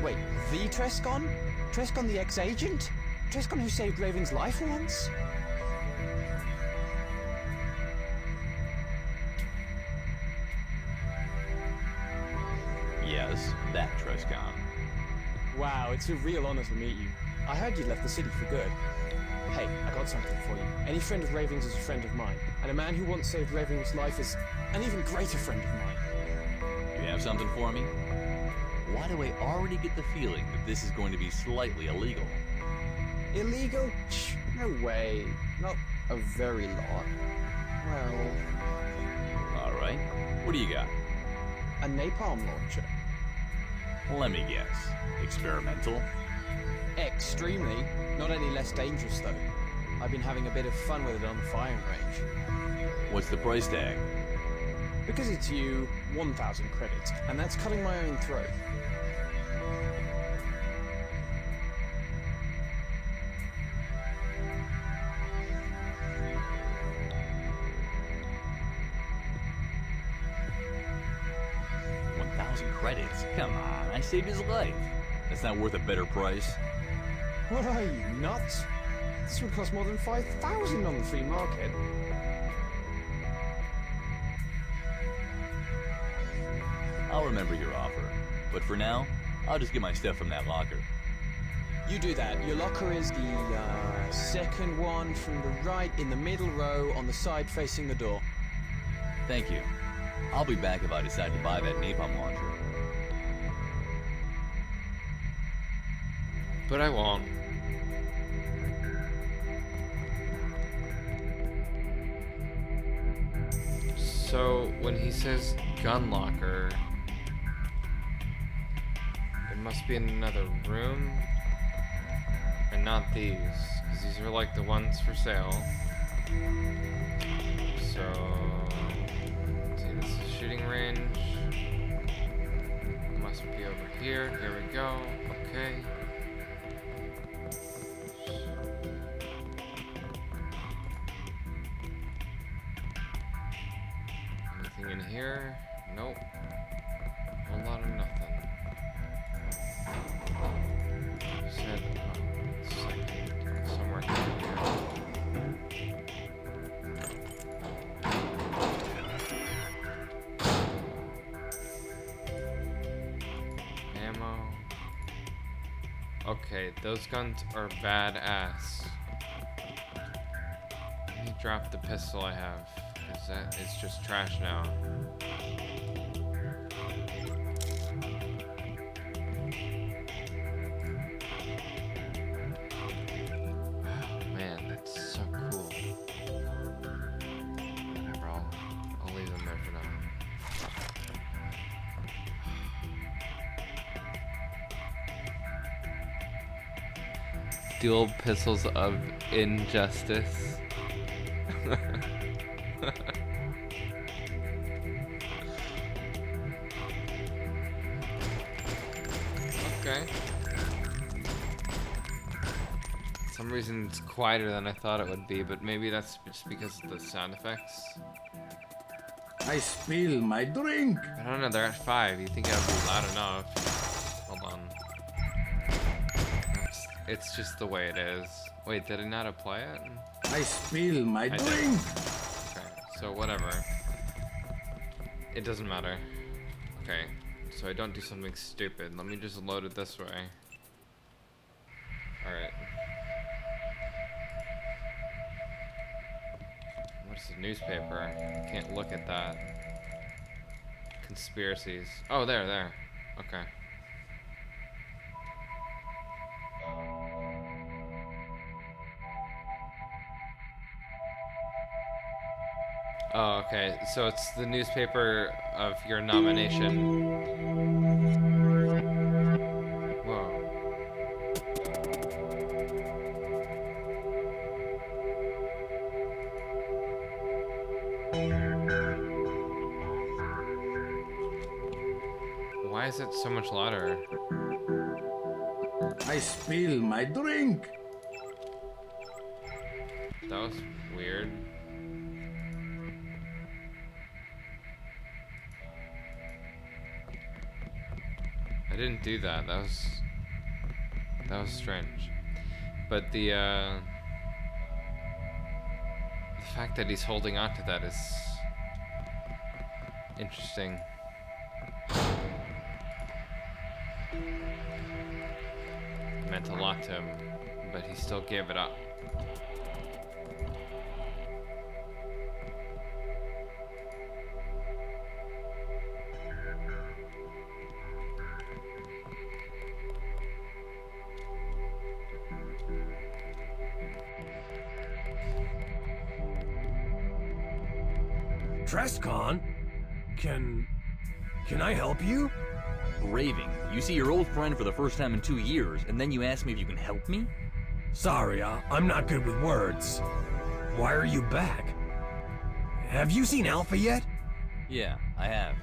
Wait, the Trescon? Trescon the ex-agent? Trescon who saved Raven's life once? Yes, that Trescon. Wow, it's a real honor to meet you. I heard you'd left the city for good. Hey, I got something for you. Any friend of Raven's is a friend of mine, and a man who once saved Raven's life is an even greater friend of mine. You have something for me? Why do I already get the feeling that this is going to be slightly illegal? Illegal? Shh, no way. Not a very lot. Well... Alright, what do you got? A napalm launcher. Let me guess. Experimental? Extremely. Not any less dangerous, though. I've been having a bit of fun with it on the firing range. What's the price tag? Because it's you, 1,000 credits, and that's cutting my own throat. Credits? Come on, I saved his life. That's not worth a better price. What are you, nuts? This would cost more than 5,000 on the free market. I'll remember your offer, but for now, I'll just get my stuff from that locker. You do that. Your locker is the second one from the right in the middle row on the side facing the door. Thank you. I'll be back if I decide to buy that napalm launcher. But I won't. So, when he says gun locker, it must be in another room, and not these, because these are like the ones for sale. So, let's see, this is shooting range. Must be over here. Here we go. Okay. Anything in here? Nope. A whole lot of nothing. Said, second, somewhere here. Ammo. Okay, those guns are badass. Let me drop the pistol I have, because that is just trash now. Man, that's so cool. Whatever, I'll leave them there for now. Dual pistols of injustice. Okay. For some reason it's quieter than I thought it would be, but maybe that's just because of the sound effects. I spill my drink. I don't know, they're at 5. You think that would be loud enough? Hold on. It's just the way it is. Wait, did I not apply it? I spill my drink. Okay, so whatever. It doesn't matter. Okay, so I don't do something stupid. Let me just load it this way. Alright. What's the newspaper? Can't look at that. Conspiracies. Oh, there. Okay. Oh, okay. So it's the newspaper of your nomination. Whoa. Why is it so much louder? I spill my drink. That was weird. I didn't do that. That was That was strange. But the fact that he's holding on to that is interesting. It meant a lot to him, but he still gave it up. Trestcon? Can I help you? Raving, you see your old friend for the first time in 2 years, and then you ask me if you can help me? Sorry, I'm not good with words. Why are you back? Have you seen Alpha yet? Yeah, I have.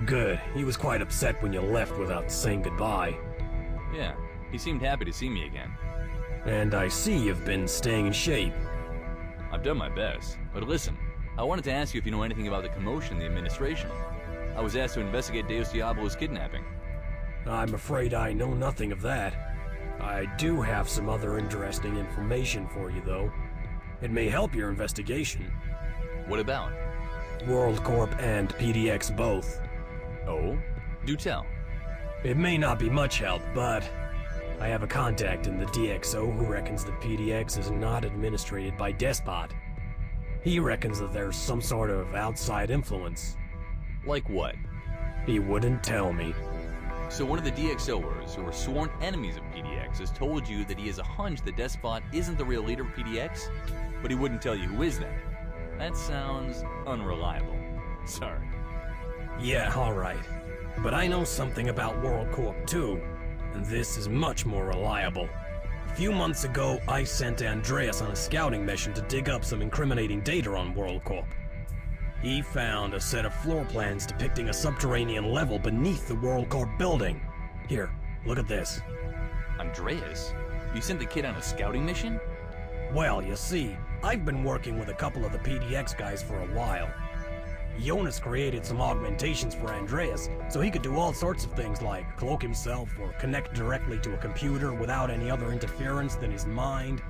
Good. He was quite upset when you left without saying goodbye. Yeah, he seemed happy to see me again. And I see you've been staying in shape. I've done my best, but listen, I wanted to ask you if you know anything about the commotion in the administration. I was asked to investigate Deus Diablo's kidnapping. I'm afraid I know nothing of that. I do have some other interesting information for you, though. It may help your investigation. What about? WorldCorp and PDX both. Oh? Do tell. It may not be much help, but I have a contact in the DxO who reckons that PDX is not administrated by Despot. He reckons that there's some sort of outside influence. Like what? He wouldn't tell me. So one of the DxOers, who are sworn enemies of PDX, has told you that he has a hunch that Despot isn't the real leader of PDX, but he wouldn't tell you who is that. That sounds unreliable. Sorry. Yeah, alright. But I know something about WorldCorp too, and this is much more reliable. A few months ago, I sent Andreas on a scouting mission to dig up some incriminating data on WorldCorp. He found a set of floor plans depicting a subterranean level beneath the WorldCorp building. Here, look at this. Andreas? You sent the kid on a scouting mission? Well, you see, I've been working with a couple of the PDX guys for a while. Jonas created some augmentations for Andreas, so he could do all sorts of things like cloak himself or connect directly to a computer without any other interference than his mind.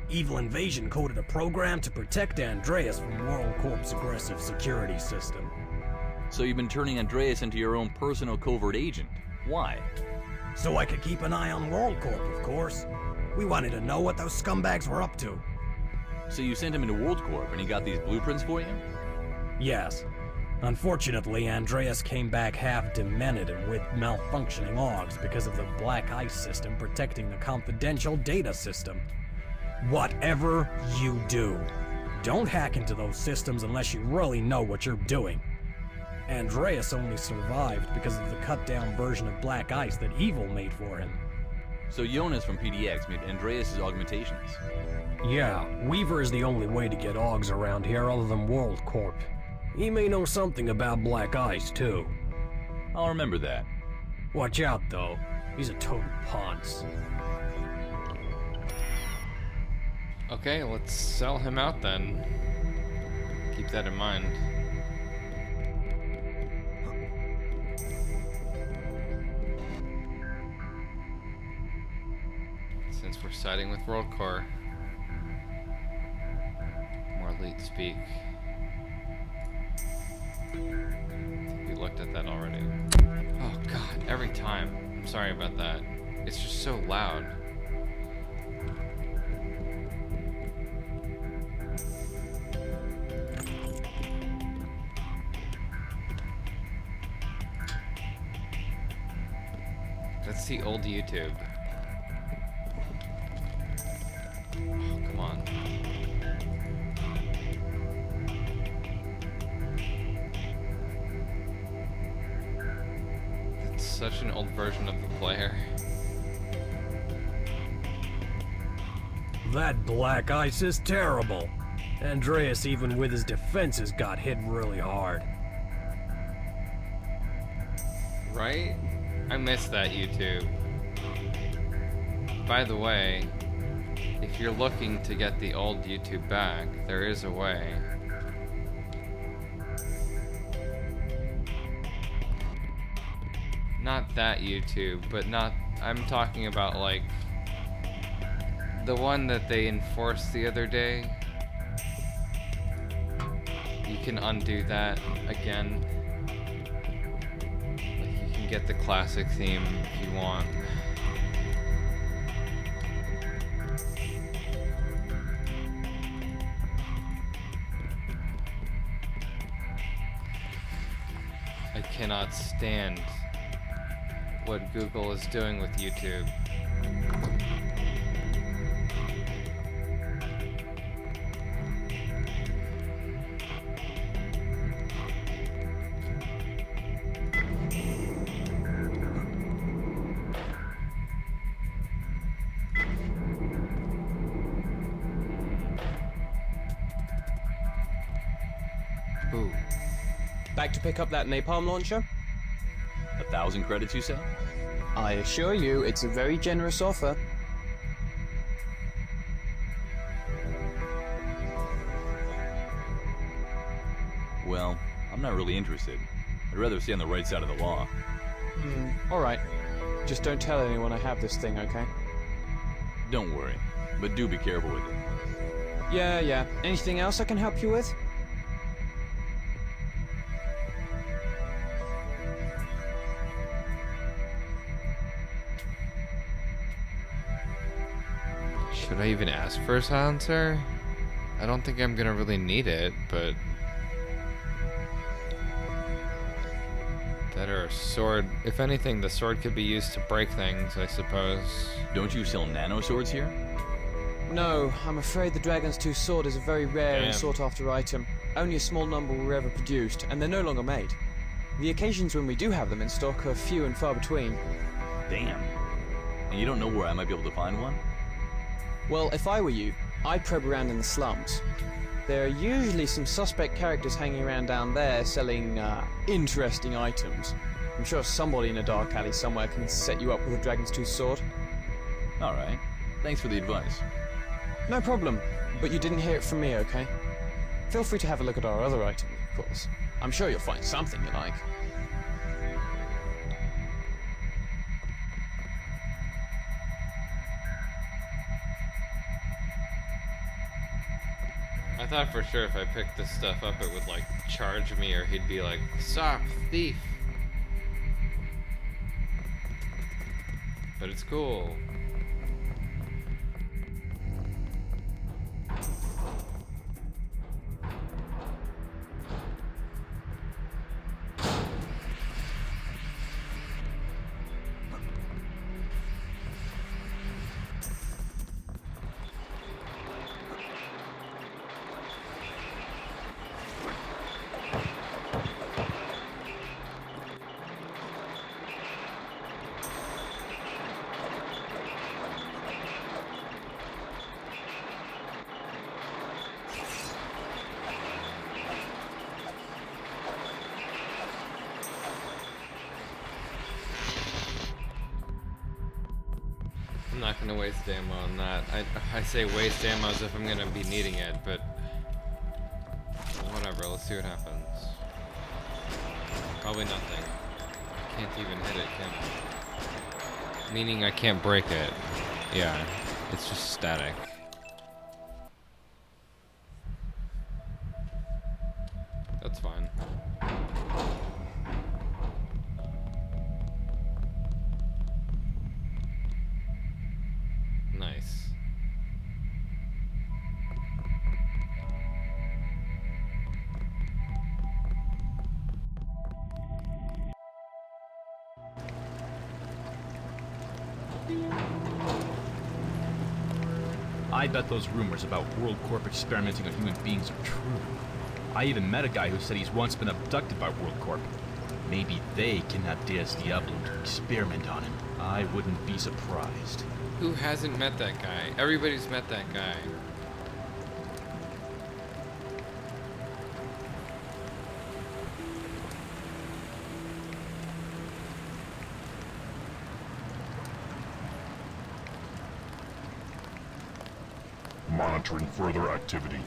Evil Invasion coded a program to protect Andreas from WorldCorp's aggressive security system. So you've been turning Andreas into your own personal covert agent. Why? So I could keep an eye on WorldCorp, of course. We wanted to know what those scumbags were up to. So you sent him into WorldCorp and he got these blueprints for you? Yes. Unfortunately, Andreas came back half demented and with malfunctioning logs because of the black ice system protecting the confidential data system. Whatever you do, don't hack into those systems unless you really know what you're doing. Andreas only survived because of the cut-down version of black ice that Evil made for him. So Jonas from PDX made Andreas' augmentations? Yeah, Weaver is the only way to get augs around here other than WorldCorp. He may know something about black ice, too. I'll remember that. Watch out, though. He's a total ponce. Okay, let's sell him out then. Keep that in mind. Since we're siding with WorldCorp, more elite speak. We looked at that already. Oh god, every time. I'm sorry about that. It's just so loud. Let's see old YouTube. Oh, come on. It's such an old version of the player. That black ice is terrible. Andreas, even with his defenses, got hit really hard. Right? I miss that YouTube. By the way, if you're looking to get the old YouTube back, there is a way. Not that YouTube, but not I'm talking about, like, the one that they enforced the other day. You can undo that again. Like, you can get the classic theme if you want. I cannot stand what Google is doing with YouTube. Ooh. Back to pick up that napalm launcher? 1,000 credits, you say? I assure you, it's a very generous offer. Well, I'm not really interested. I'd rather stay on the right side of the law. Alright. Just don't tell anyone I have this thing, okay? Don't worry, but do be careful with it. Yeah. Anything else I can help you with? Should I even ask for a silencer? I don't think I'm gonna really need it, but... That or a sword. If anything, the sword could be used to break things, I suppose. Don't you sell nano swords here? No, I'm afraid the Dragon's Tooth sword is a very rare and sought-after item. Only a small number were ever produced, and they're no longer made. The occasions when we do have them in stock are few and far between. Damn. And you don't know where I might be able to find one? Well, if I were you, I'd probe around in the slums. There are usually some suspect characters hanging around down there selling, interesting items. I'm sure somebody in a dark alley somewhere can set you up with a Dragon's Tooth sword. Alright. Thanks for the advice. No problem, but you didn't hear it from me, okay? Feel free to have a look at our other items, of course. I'm sure you'll find something you like. I thought for sure if I picked this stuff up it would, like, charge me, or he'd be like, "Stop, thief!" But it's cool. I'm not gonna waste ammo on that. I say waste ammo as if I'm gonna be needing it, but whatever, let's see what happens. Probably nothing. Can't even hit it, can I? Meaning I can't break it. Yeah, it's just static. That's fine. Nice. I bet those rumors about World Corp experimenting on human beings are true. I even met a guy who said he's once been abducted by World Corp. Maybe they kidnapped Deus Diablo to experiment on him. I wouldn't be surprised. Who hasn't met that guy? Everybody's met that guy. Monitoring further activity.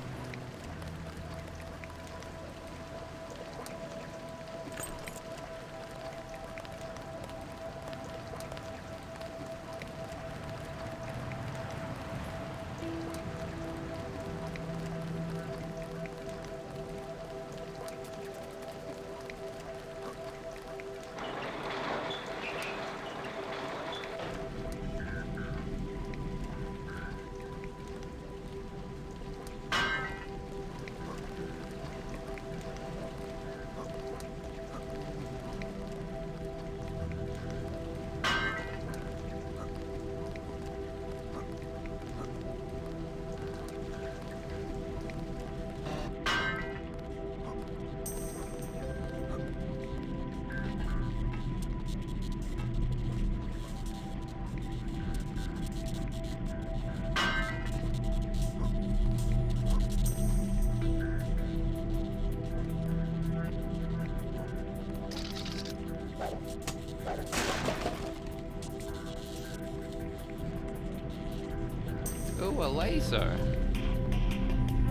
laser.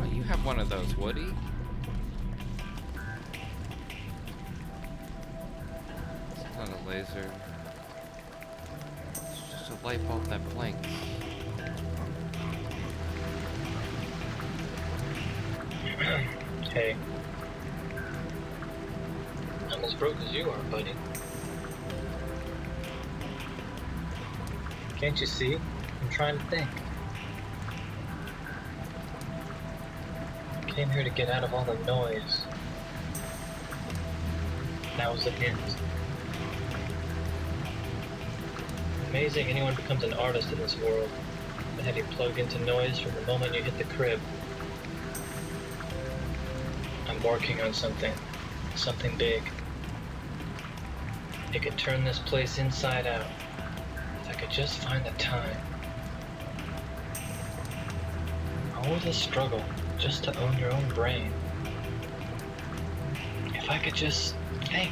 Oh, you have one of those, Woody. It's not a laser. It's just a light bulb that blinks. Hey. I'm as broke as you are, buddy. Can't you see? I'm trying to think. I came here to get out of all the noise. That was the hint. Amazing anyone becomes an artist in this world. They have you plugged into noise from the moment you hit the crib. I'm working on something big. It could turn this place inside out. If I could just find the time. Always a struggle just to own your own brain. If I could just think.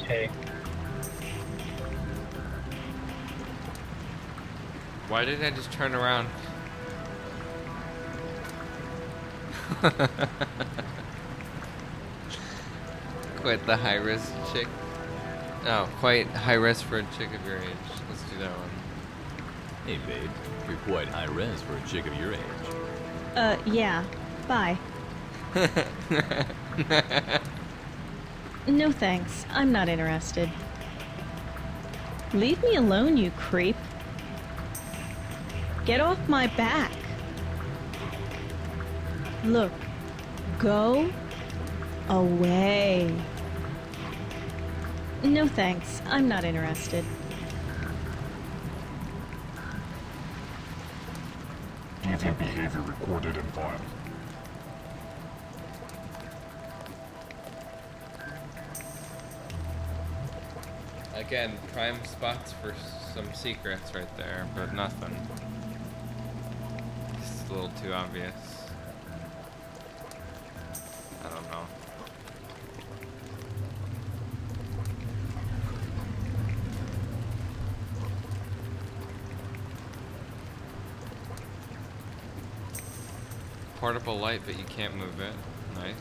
Hey. Why did I just turn around? Quite the high risk chick. Oh, quite high risk for a chick of your age. Let's do that one. Hey, babe. You're quite high res for a chick of your age. Yeah. Bye. No thanks. I'm not interested. Leave me alone, you creep. Get off my back. Look. Go away. No thanks. I'm not interested. Deviant behavior recorded and filed. Again, prime spots for some secrets right there, but nothing. It's a little too obvious. I don't know. Portable light, but you can't move it. Nice.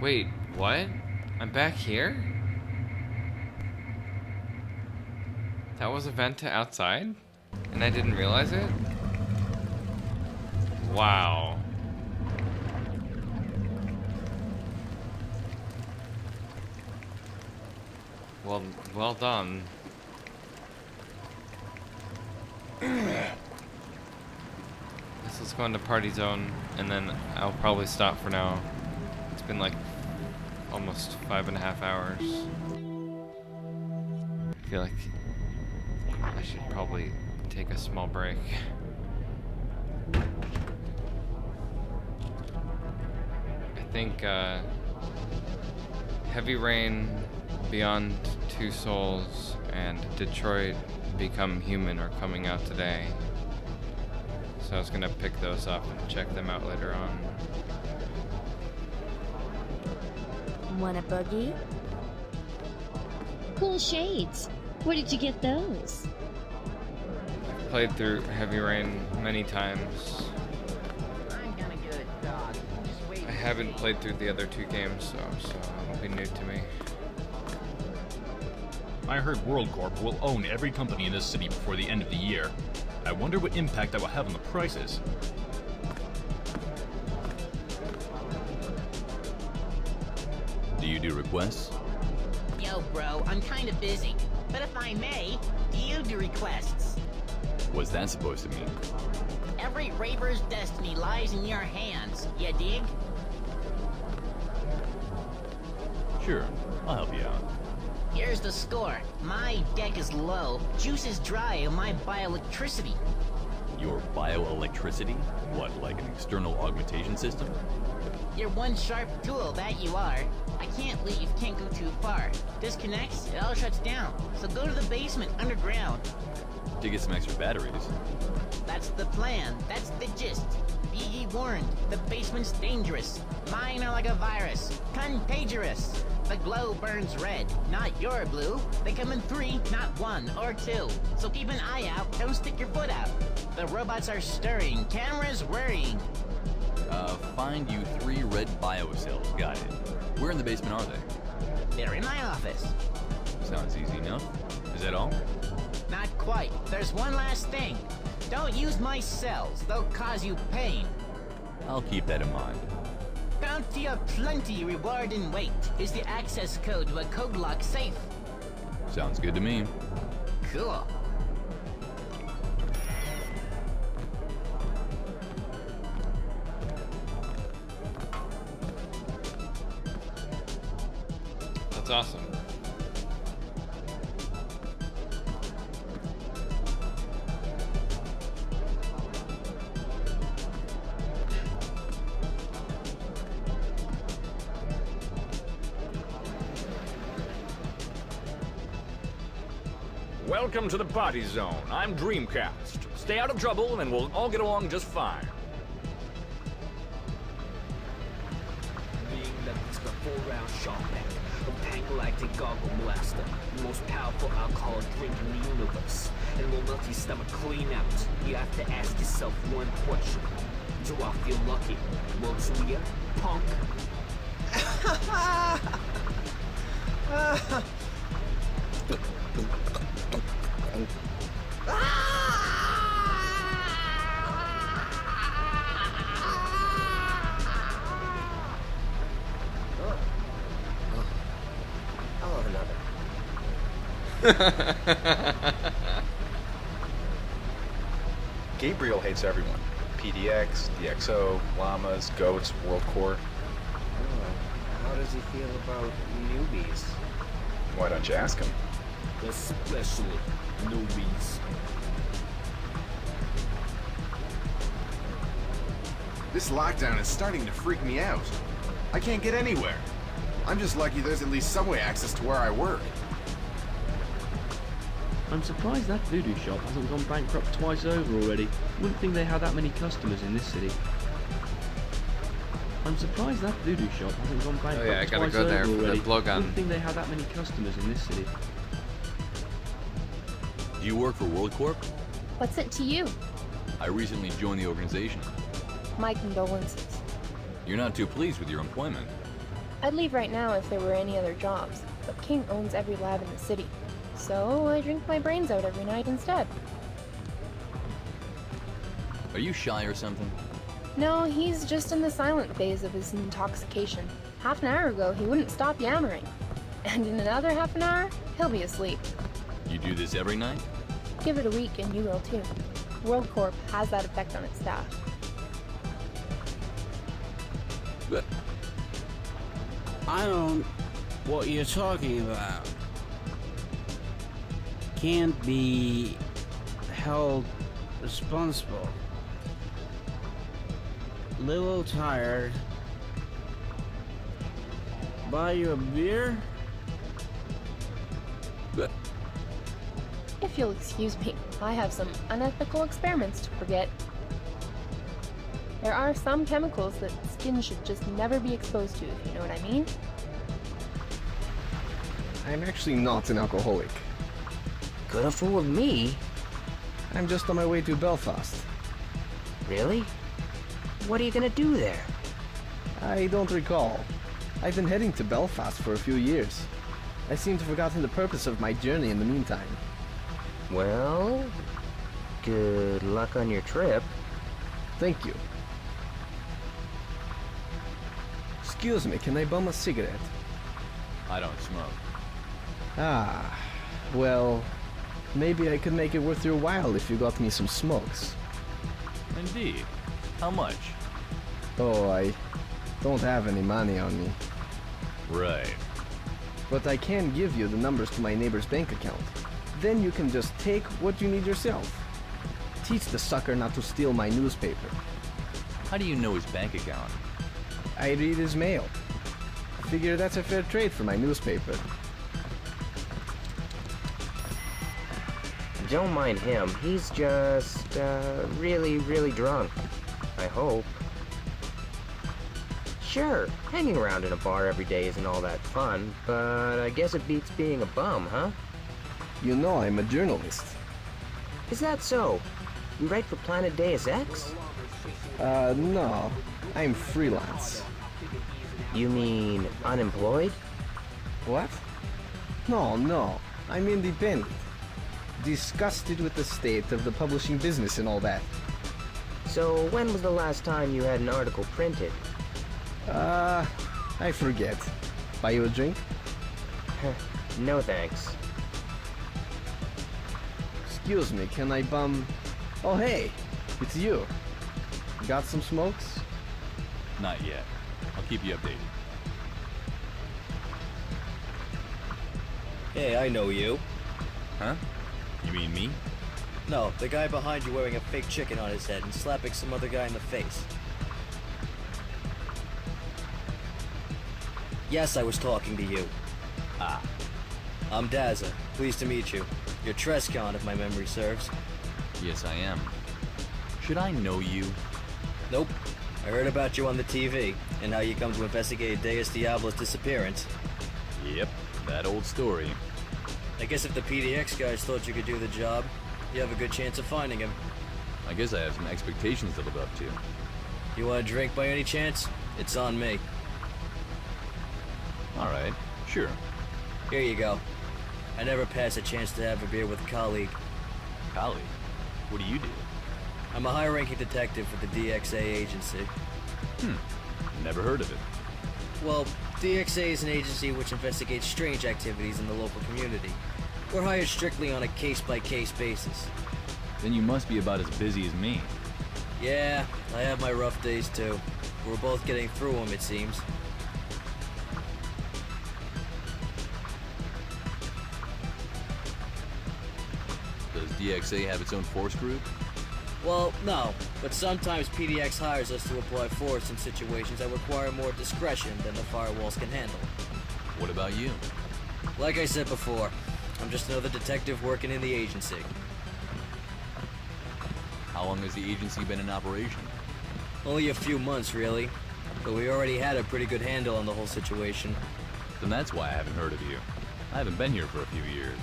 Wait, what? I'm back here? That was a vent to outside? And I didn't realize it? Wow. Well done. Let's go into party zone, and then I'll probably stop for now. It's been like almost 5.5 hours. I feel like I should probably take a small break. I think Heavy Rain, Beyond Two Souls, and Detroit Become Human are coming out today. So I was gonna pick those up and check them out later on. Want a boogie? Cool shades. Where did you get those? I've played through Heavy Rain many times. I'm gonna get a dog. Just wait. I haven't played through the other two games, so it'll be new to me. I heard WorldCorp will own every company in this city before the end of the year. I wonder what impact that will have on the prices. Do you do requests? Yo, bro, I'm kinda busy. But if I may, do you do requests? What's that supposed to mean? Every raver's destiny lies in your hands, ya dig? Sure, I'll help you out. here's the score. My deck is low, juice is dry, and my bioelectricity. Your bioelectricity? What, like an external augmentation system? You're one sharp tool, that you are. I can't leave, can't go too far. Disconnects, it all shuts down. So go to the basement, underground. To get some extra batteries. That's the plan, that's the gist. Be ye warned, the basement's dangerous. Mine are like a virus, contagious. The glow burns red, not your blue. They come in 3, not 1 or 2. So keep an eye out, don't stick your foot out. The robots are stirring, cameras worrying. Find you 3 red biocells, got it. Where in the basement are they? They're in my office. Sounds easy enough. Is that all? Not quite, there's one last thing. Don't use my cells, they'll cause you pain. I'll keep that in mind. Bounty of plenty, reward and wait is the access code to a code lock safe. Sounds good to me. Cool. That's awesome. Welcome to the party zone. I'm Dreamcast. Stay out of trouble and we'll all get along just fine. Being levels the 4-round shot pack of Pan-Galactic Goggle Blaster, the most powerful alcoholic drink in the universe, and will melt your stomach clean out. You have to ask yourself one question. Do I feel lucky? Well, Julia, punk. Gabriel hates everyone. PDX, DXO, llamas, goats, WorldCore. How does he feel about newbies? Why don't you ask him? Especially newbies. This lockdown is starting to freak me out. I can't get anywhere. I'm just lucky there's at least subway access to where I work. I'm surprised that voodoo shop hasn't gone bankrupt twice over already. Wouldn't think they had that many customers in this city. I'm surprised that voodoo shop hasn't gone bankrupt Oh yeah, I gotta twice go there over for already. the blowgun. Wouldn't think they had that many customers in this city. Do you work for WorldCorp? What's it to you? I recently joined the organization. My condolences. You're not too pleased with your employment. I'd leave right now if there were any other jobs, but King owns every lab in the city. So I drink my brains out every night instead. Are you shy or something? No, he's just in the silent phase of his intoxication. Half an hour ago, he wouldn't stop yammering. And in another half an hour, he'll be asleep. You do this every night? Give it a week and you will too. WorldCorp has that effect on its staff. But I don't what you're talking about. Can't be held responsible. Little tired. Buy you a beer? But if you'll excuse me, I have some unethical experiments to forget. There are some chemicals that skin should just never be exposed to, if you know what I mean. I'm actually not an alcoholic. Could have fooled me. I'm just on my way to Belfast. Really? What are you gonna do there? I don't recall. I've been heading to Belfast for a few years. I seem to have forgotten the purpose of my journey in the meantime. Well, good luck on your trip. Thank you. Excuse me, can I bum a cigarette? I don't smoke. Ah, well, maybe I could make it worth your while if you got me some smokes. Indeed. How much? Oh, I don't have any money on me. Right. but I can give you the numbers to my neighbor's bank account. Then you can just take what you need yourself. Teach the sucker not to steal my newspaper. How do you know his bank account? I read his mail. Figure that's a fair trade for my newspaper. Don't mind him. He's just, really, really drunk. I hope. Sure, hanging around in a bar every day isn't all that fun, but I guess it beats being a bum, huh? You know I'm a journalist. Is that so? You write for Planet Deus Ex? No. I'm freelance. You mean unemployed? What? No. I'm independent. Disgusted with the state of the publishing business and all that. So when was the last time you had an article printed? I forget. Buy you a drink? No thanks. Excuse me, can I bum... Oh hey, it's you. Got some smokes? Not yet. I'll keep you updated. Hey, I know you. Huh? You mean me? No, the guy behind you wearing a fake chicken on his head and slapping some other guy in the face. Yes, I was talking to you. Ah. I'm Daza. Pleased to meet you. You're Trescon, if my memory serves. Yes, I am. Should I know you? Nope. I heard about you on the TV, and how you come to investigate Deus Diablo's disappearance. Yep, that old story. I guess if the PDX guys thought you could do the job, you have a good chance of finding him. I guess I have some expectations to live up to. You want a drink by any chance? It's on me. Alright, sure. Here you go. I never pass a chance to have a beer with a colleague. Colleague? What do you do? I'm a high-ranking detective for the DXA agency. Never heard of it. Well, DXA is an agency which investigates strange activities in the local community. We're hired strictly on a case-by-case basis. Then you must be about as busy as me. Yeah, I have my rough days too. We're both getting through them, it seems. Does DXA have its own force group? Well, no, but sometimes PDX hires us to apply force in situations that require more discretion than the firewalls can handle. What about you? Like I said before, I'm just another detective working in the agency. How long has the agency been in operation? Only a few months, really. But we already had a pretty good handle on the whole situation. Then that's why I haven't heard of you. I haven't been here for a few years.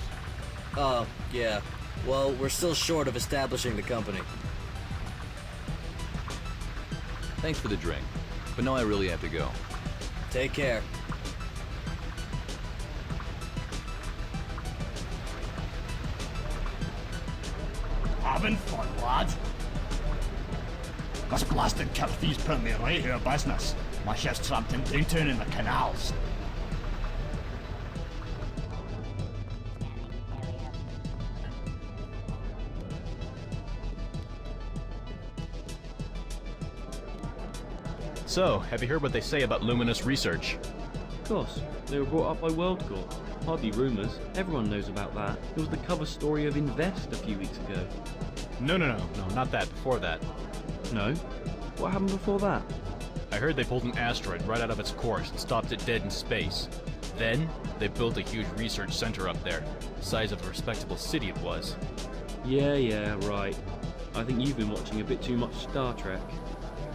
Oh, yeah. Well, we're still short of establishing the company. Thanks for the drink, but no, I really have to go. Take care. Having fun, lad? This blasted Kirby's putting me right out of business. My shift's trapped in downtown in the canals. So, have you heard what they say about luminous research? Of course, they were brought up by WorldCorp. Hardly rumours, everyone knows about that. It was the cover story of Invest a few weeks ago. No, not that, before that. No? What happened before that? I heard they pulled an asteroid right out of its course and stopped it dead in space. Then, they built a huge research center up there. The size of a respectable city it was. Yeah, right. I think you've been watching a bit too much Star Trek.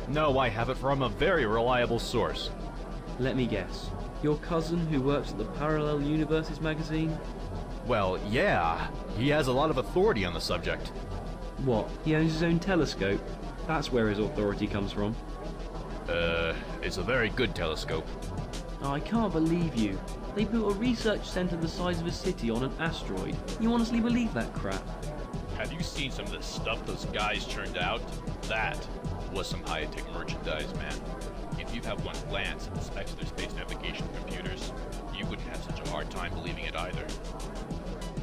No, I have it from a very reliable source. Let me guess. Your cousin who works at the Parallel Universes magazine? Well, yeah. He has a lot of authority on the subject. What? He owns his own telescope? That's where his authority comes from. It's a very good telescope. Oh, I can't believe you. They built a research center the size of a city on an asteroid. You honestly believe that crap? Have you seen some of the stuff those guys churned out? That was some high-tech merchandise, man. If you'd have one glance at the specs of their space navigation computers, you wouldn't have such a hard time believing it either.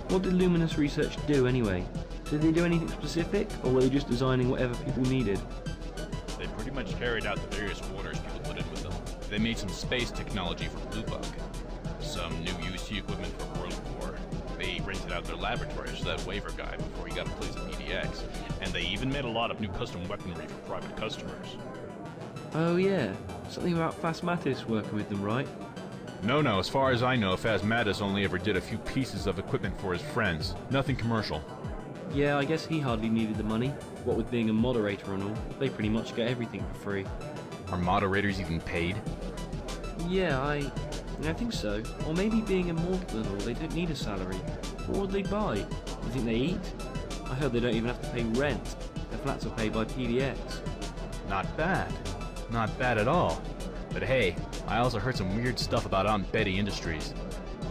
What did Luminous Research do anyway? Did they do anything specific, or were they just designing whatever people needed? They pretty much carried out the various orders people put in with them. They made some space technology for Blue Bug. Some new use IT equipment for World Corps. They rented out their laboratories to that waiver guy before he got a place at PDX, and they even made a lot of new custom weaponry for private customers. Oh yeah, something about Phasmatis working with them, right? No, as far as I know, Phasmatis only ever did a few pieces of equipment for his friends. Nothing commercial. Yeah, I guess he hardly needed the money. What with being a moderator and all, they pretty much get everything for free. Are moderators even paid? Yeah, I think so. Or maybe being immortal and all, they don't need a salary. What would they buy? You think they eat? I heard they don't even have to pay rent. Their flats are paid by PDX. Not bad. Not bad at all. But hey, I also heard some weird stuff about Aunt Betty Industries.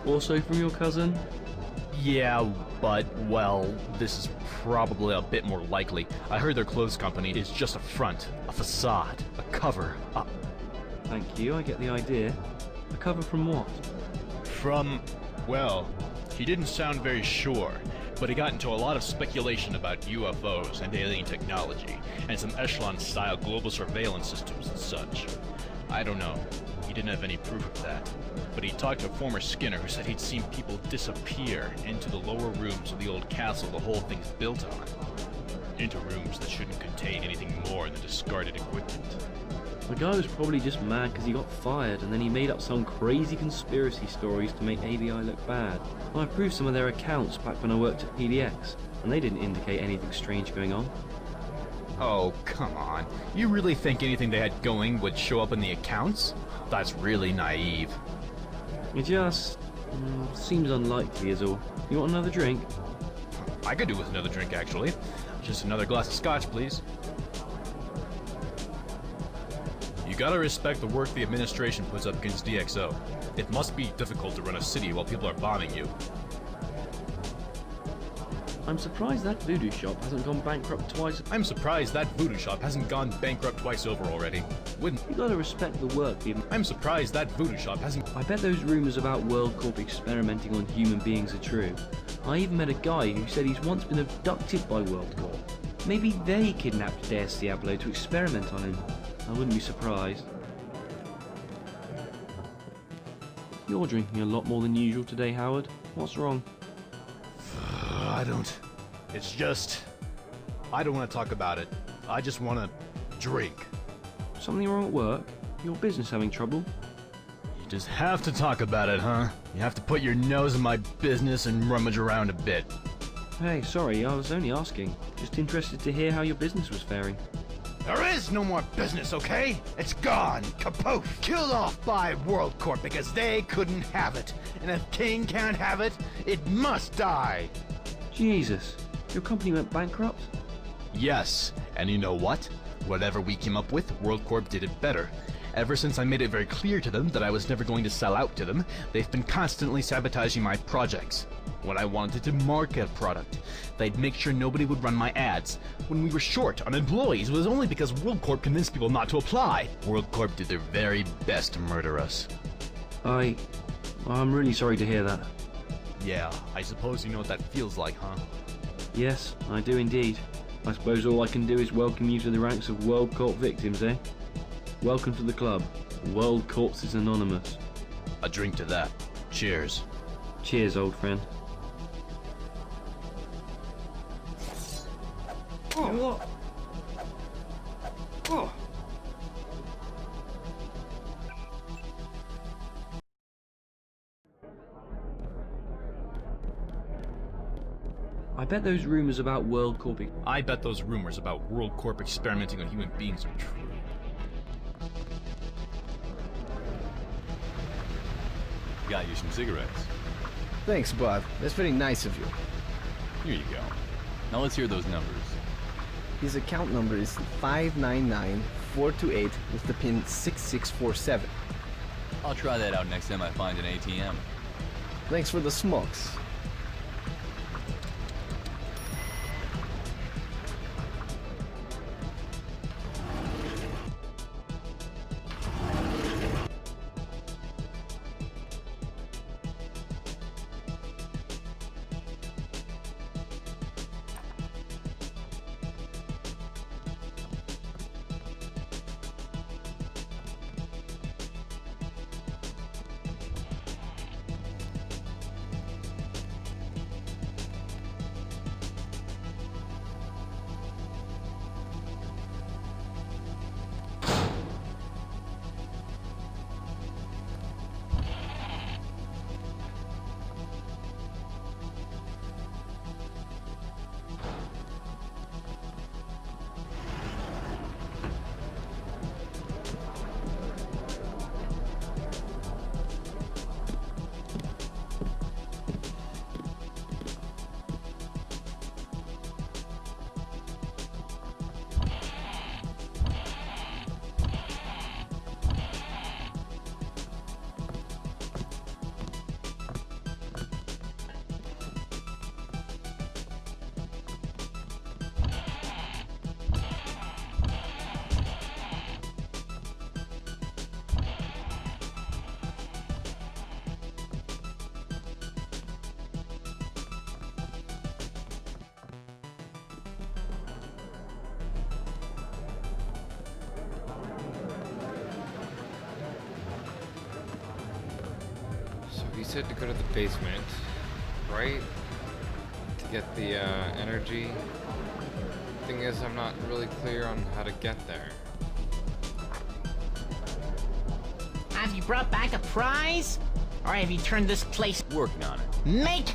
Also from your cousin? Yeah, but, well, this is probably a bit more likely. I heard their clothes company is just a front, a facade, a cover, a... Thank you, I get the idea. A cover from what? From, well, he didn't sound very sure, but he got into a lot of speculation about UFOs and alien technology, and some Echelon-style global surveillance systems and such. I don't know. He didn't have any proof of that. But he talked to a former Skinner who said he'd seen people disappear into the lower rooms of the old castle the whole thing's built on. Into rooms that shouldn't contain anything more than discarded equipment. The guy was probably just mad because he got fired and then he made up some crazy conspiracy stories to make ABI look bad. I proved some of their accounts back when I worked at PDX, and they didn't indicate anything strange going on. Oh, come on. You really think anything they had going would show up in the accounts? That's really naive. It just seems unlikely is all. You want another drink? I could do with another drink, actually. Just another glass of scotch, please. You gotta respect the work the administration puts up against DxO. It must be difficult to run a city while people are bombing you. I'm surprised that voodoo shop hasn't gone bankrupt twice. I'm surprised that voodoo shop hasn't gone bankrupt twice over already. Wouldn't... You gotta respect the work, I'm surprised that voodoo shop hasn't... I bet those rumors about World Corp experimenting on human beings are true. I even met a guy who said he's once been abducted by World Corp. Maybe they kidnapped Deus Diablo to experiment on him. I wouldn't be surprised. You're drinking a lot more than usual today, Howard. What's wrong? I don't... It's just... I don't want to talk about it. I just want to drink. Something wrong at work? Your business having trouble? You just have to talk about it, huh? You have to put your nose in my business and rummage around a bit. Hey, sorry, I was only asking. Just interested to hear how your business was faring. There is no more business, okay? It's gone, kaput, killed off by World Corp because they couldn't have it. And if King can't have it, it must die. Jesus, your company went bankrupt? Yes, and you know what? Whatever we came up with, World Corp did it better. Ever since I made it very clear to them that I was never going to sell out to them, they've been constantly sabotaging my projects. When I wanted to market a product, they'd make sure nobody would run my ads. When we were short on employees, it was only because World Corp convinced people not to apply. World Corp did their very best to murder us. I'm really sorry to hear that. Yeah, I suppose you know what that feels like, huh? Yes, I do indeed. I suppose all I can do is welcome you to the ranks of World Corp victims, eh? Welcome to the club. World Corpses Anonymous. A drink to that. Cheers. Cheers, old friend. Oh. Oh. I bet those rumors about World Corp... I bet those rumors about World Corp experimenting on human beings are true. Got you some cigarettes. Thanks, bud. That's very nice of you. Here you go. Now let's hear those numbers. His account number is 599428 with the pin 6647. I'll try that out next time I find an ATM. Thanks for the smokes. you said to go to the basement, right? To get the energy. Thing is, I'm not really clear on how to get there. Have you brought back a prize? Or have you turned this place... Working on it. Make...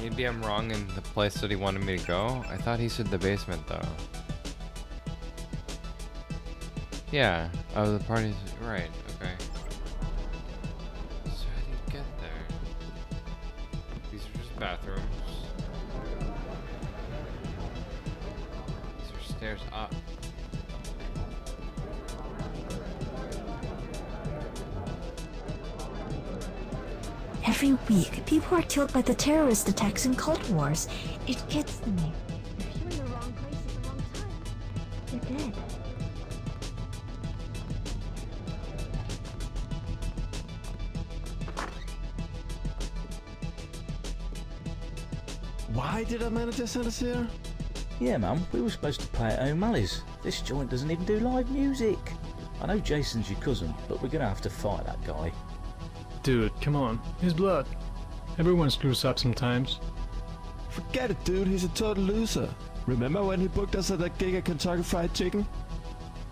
Maybe I'm wrong in the place that he wanted me to go. I thought he said the basement, though. Yeah. Oh, the party's... Right, okay. So how do you get there? These are just bathrooms. These are stairs up. Every week, people are killed by the terrorist attacks and cult wars. It gets to me. If you're in the wrong place at the wrong time, you're dead. Why did our manager send us here? Yeah, Mum, we were supposed to play at O'Malley's. This joint doesn't even do live music. I know Jason's your cousin, but we're gonna have to fight that guy. Dude, come on. His blood. Everyone screws up sometimes. Forget it, dude. He's a total loser. Remember when he booked us at that gig at Kentucky Fried Chicken?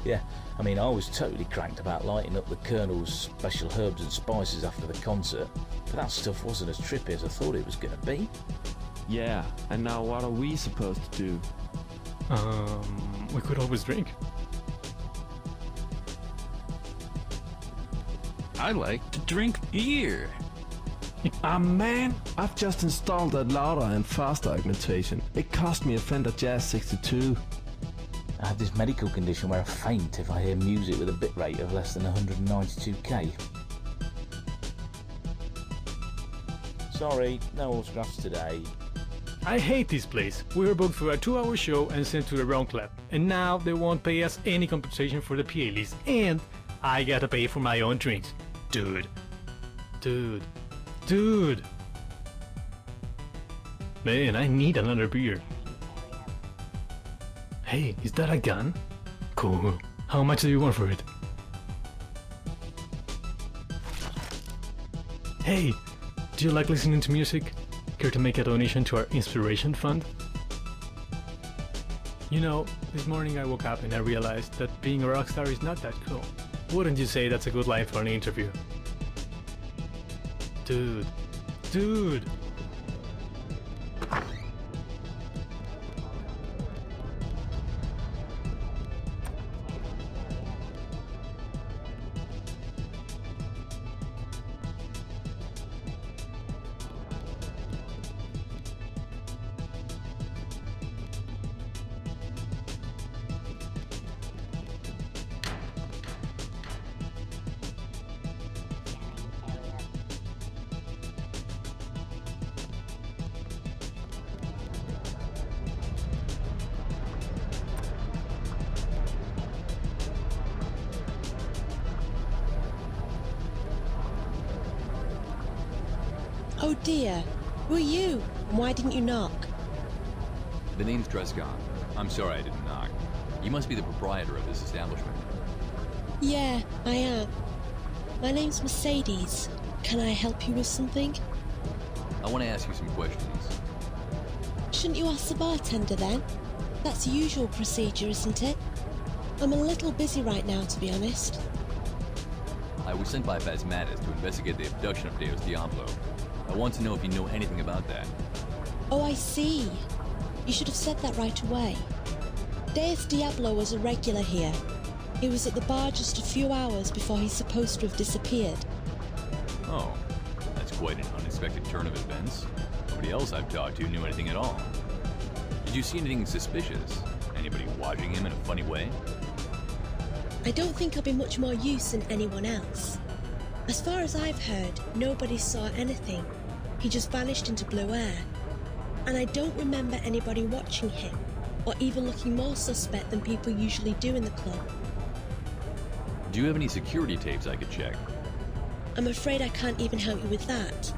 Yeah, I mean, I was totally cranked about lighting up the Colonel's special herbs and spices after the concert, but that stuff wasn't as trippy as I thought it was gonna be. Yeah, and now what are we supposed to do? We could always drink. I like to drink beer. Man, I've just installed a louder and faster augmentation. It cost me a Fender Jazz 62. I have this medical condition where I faint if I hear music with a bitrate of less than 192k. Sorry, no autographs today. I hate this place. We were booked for a 2-hour show and sent to the wrong club. And now they won't pay us any compensation for the PA list. And I gotta pay for my own drinks. Dude. Man, I need another beer. Hey, is that a gun? Cool. How much do you want for it? Hey, do you like listening to music? Care to make a donation to our inspiration fund? You know, this morning I woke up and I realized that being a rock star is not that cool. Wouldn't you say that's a good line for an interview? Dude. Oh dear, who are you? And why didn't you knock? The name's Trescon. I'm sorry I didn't knock. You must be the proprietor of this establishment. Yeah, I am. My name's Mercedes. Can I help you with something? I want to ask you some questions. Shouldn't you ask the bartender then? That's usual procedure, isn't it? I'm a little busy right now, to be honest. I was sent by Phasmatis to investigate the abduction of Deus Diablo. I want to know if you know anything about that. Oh, I see. You should have said that right away. Deus Diablo was a regular here. He was at the bar just a few hours before he's supposed to have disappeared. Oh, that's quite an unexpected turn of events. Nobody else I've talked to knew anything at all. Did you see anything suspicious? Anybody watching him in a funny way? I don't think I'll be much more use than anyone else. As far as I've heard, nobody saw anything. He just vanished into blue air. And I don't remember anybody watching him, or even looking more suspect than people usually do in the club. Do you have any security tapes I could check? I'm afraid I can't even help you with that.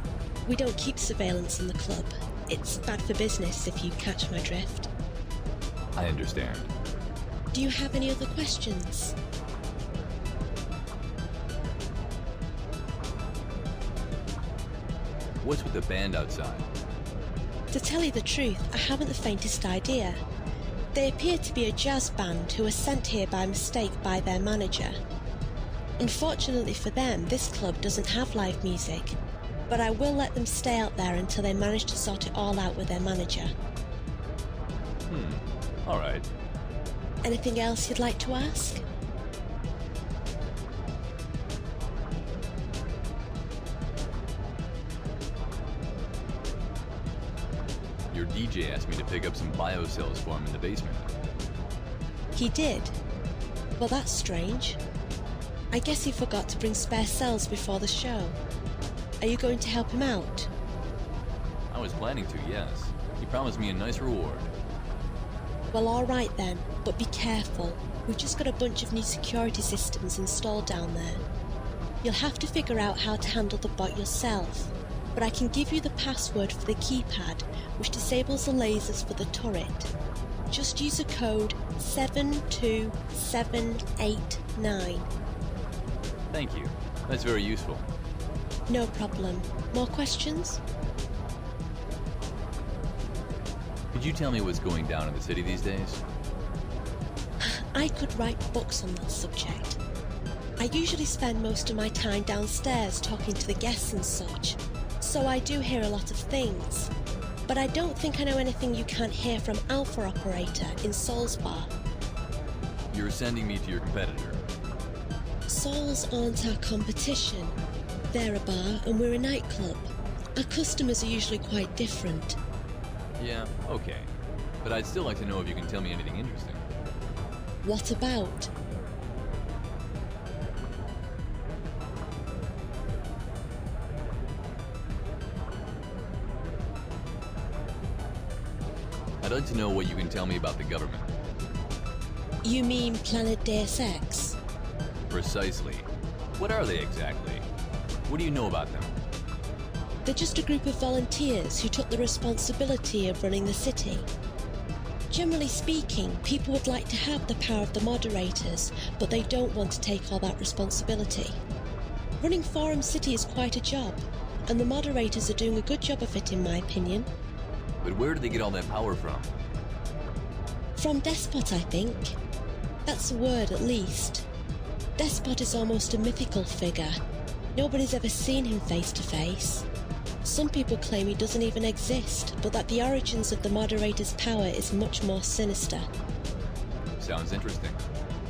We don't keep surveillance in the club. It's bad for business, if you catch my drift. I understand. Do you have any other questions? What's with the band outside? To tell you the truth, I haven't the faintest idea. They appear to be a jazz band who were sent here by mistake by their manager. Unfortunately for them, this club doesn't have live music, but I will let them stay out there until they manage to sort it all out with their manager. Alright. Anything else you'd like to ask? Your DJ asked me to pick up some biocells for him in the basement. He did? Well, that's strange. I guess he forgot to bring spare cells before the show. Are you going to help him out? I was planning to, yes. He promised me a nice reward. Well, alright then, but be careful. We've just got a bunch of new security systems installed down there. You'll have to figure out how to handle the bot yourself, but I can give you the password for the keypad, which disables the lasers for the turret. Just use a code 72789. Thank you. That's very useful. No problem. More questions? Could you tell me what's going down in the city these days? I could write books on that subject. I usually spend most of my time downstairs talking to the guests and such, so I do hear a lot of things. But I don't think I know anything you can't hear from Alpha Operator in Sol's bar. You're sending me to your competitor. Sol's aren't our competition. They're a bar and we're a nightclub. Our customers are usually quite different. Yeah, okay. But I'd still like to know if you can tell me anything interesting. What about? I'd like to know what you can tell me about the government. You mean Planet Deus Ex? Precisely. What are they exactly? What do you know about them? They're just a group of volunteers who took the responsibility of running the city. Generally speaking, people would like to have the power of the Moderators, but they don't want to take all that responsibility. Running Forum City is quite a job, and the Moderators are doing a good job of it in my opinion. But where do they get all that power from? From Despot, I think. That's a word, at least. Despot is almost a mythical figure. Nobody's ever seen him face to face. Some people claim he doesn't even exist, but that the origins of the Moderator's power is much more sinister. Sounds interesting.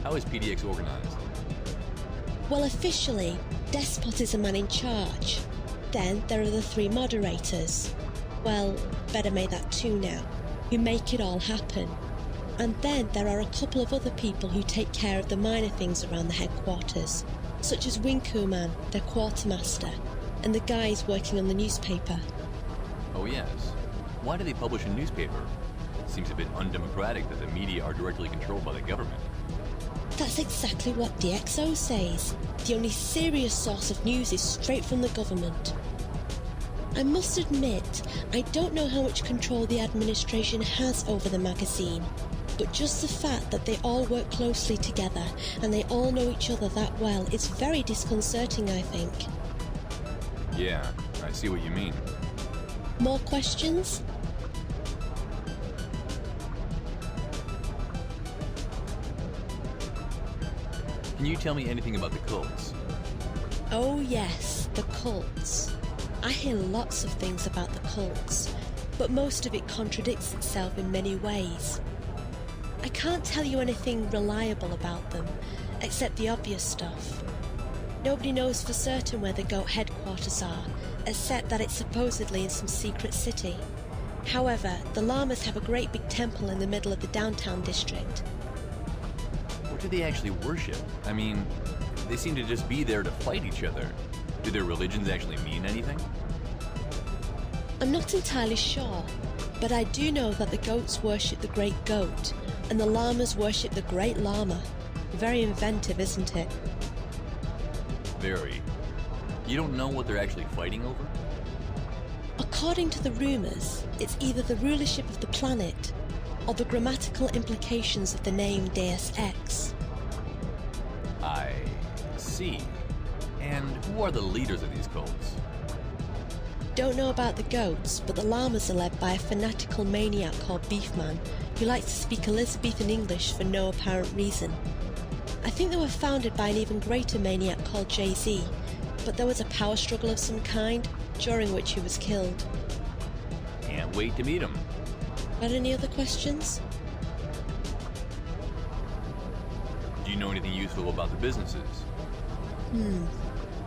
How is PDX organized? Well, officially, Despot is a man in charge. Then there are the 3 Moderators. Well, better make that 2 now, who make it all happen. And then there are a couple of other people who take care of the minor things around the headquarters, such as Winkuman, their quartermaster, and the guys working on the newspaper. Oh yes. Why do they publish a newspaper? Seems a bit undemocratic that the media are directly controlled by the government. That's exactly what DxO says. The only serious source of news is straight from the government. I must admit, I don't know how much control the administration has over the magazine, but just the fact that they all work closely together and they all know each other that well is very disconcerting, I think. Yeah, I see what you mean. More questions? Can you tell me anything about the cults? Oh yes, the cults. I hear lots of things about the cults, but most of it contradicts itself in many ways. I can't tell you anything reliable about them, except the obvious stuff. Nobody knows for certain where the GOAT headquarters are, except that it's supposedly in some secret city. However, the llamas have a great big temple in the middle of the downtown district. What do they actually worship? I mean, they seem to just be there to fight each other. Do their religions actually mean anything? I'm not entirely sure, but I do know that the goats worship the Great Goat, and the llamas worship the Great Llama. Very inventive, isn't it? Very. You don't know what they're actually fighting over? According to the rumors, it's either the rulership of the planet, or the grammatical implications of the name Deus Ex. I see. And who are the leaders of these cults? Don't know about the goats, but the llamas are led by a fanatical maniac called Beefman, who likes to speak Elizabethan English for no apparent reason. I think they were founded by an even greater maniac called JC, but there was a power struggle of some kind, during which he was killed. Can't wait to meet him. Got any other questions? Do you know anything useful about the businesses?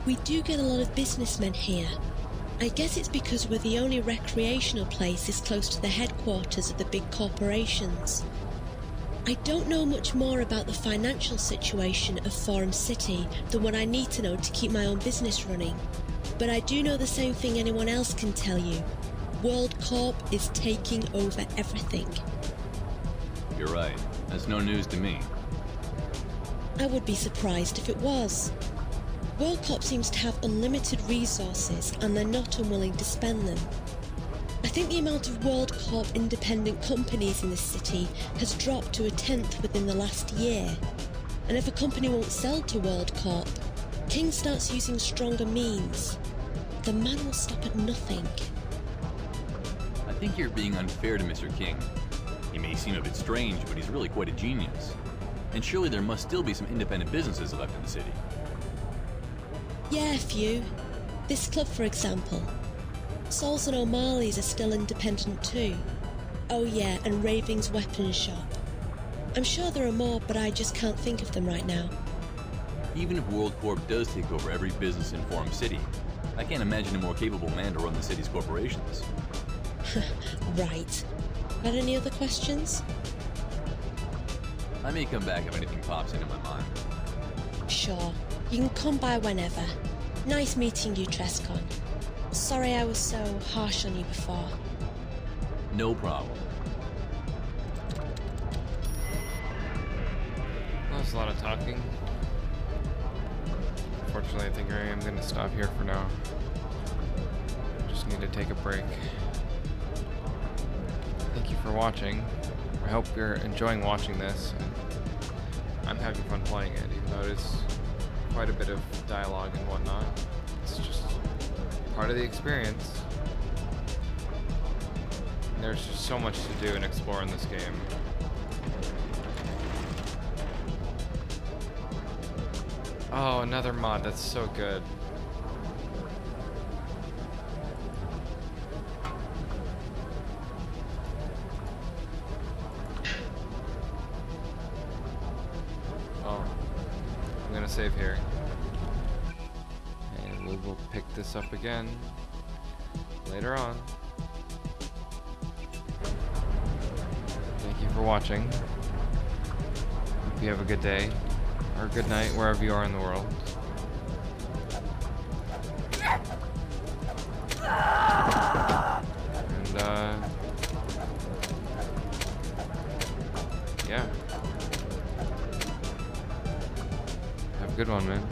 We do get a lot of businessmen here. I guess it's because we're the only recreational place this close to the headquarters of the big corporations. I don't know much more about the financial situation of Forum City than what I need to know to keep my own business running. But I do know the same thing anyone else can tell you. World Corp is taking over everything. You're right. That's no news to me. I would be surprised if it was. World Corp seems to have unlimited resources and they're not unwilling to spend them. I think the amount of World Corp independent companies in this city has dropped to 1/10 within the last year. And if a company won't sell to World Corp, King starts using stronger means. The man will stop at nothing. I think you're being unfair to Mr. King. He may seem a bit strange, but he's really quite a genius. And surely there must still be some independent businesses left in the city. Yeah, a few. This club, for example. Souls and O'Malley's are still independent too. Oh yeah, and Raving's weapons shop. I'm sure there are more, but I just can't think of them right now. Even if World Corp does take over every business in Forum City, I can't imagine a more capable man to run the city's corporations. Right. Got any other questions? I may come back if anything pops into my mind. Sure. You can come by whenever. Nice meeting you, Trescon. Sorry I was so harsh on you before. No problem. That was a lot of talking. Unfortunately, I think I am going to stop here for now. Just need to take a break. Thank you for watching. I hope you're enjoying watching this. I'm having fun playing it, even though it is quite a bit of dialogue and whatnot. It's just part of the experience. And there's just so much to do and explore in this game. Oh, another mod. That's so good. Oh, I'm gonna save here. And we will pick this up again later on. Thank you for watching. Hope you have a good day. Or good night, wherever you are in the world. And, yeah. Have a good one, man.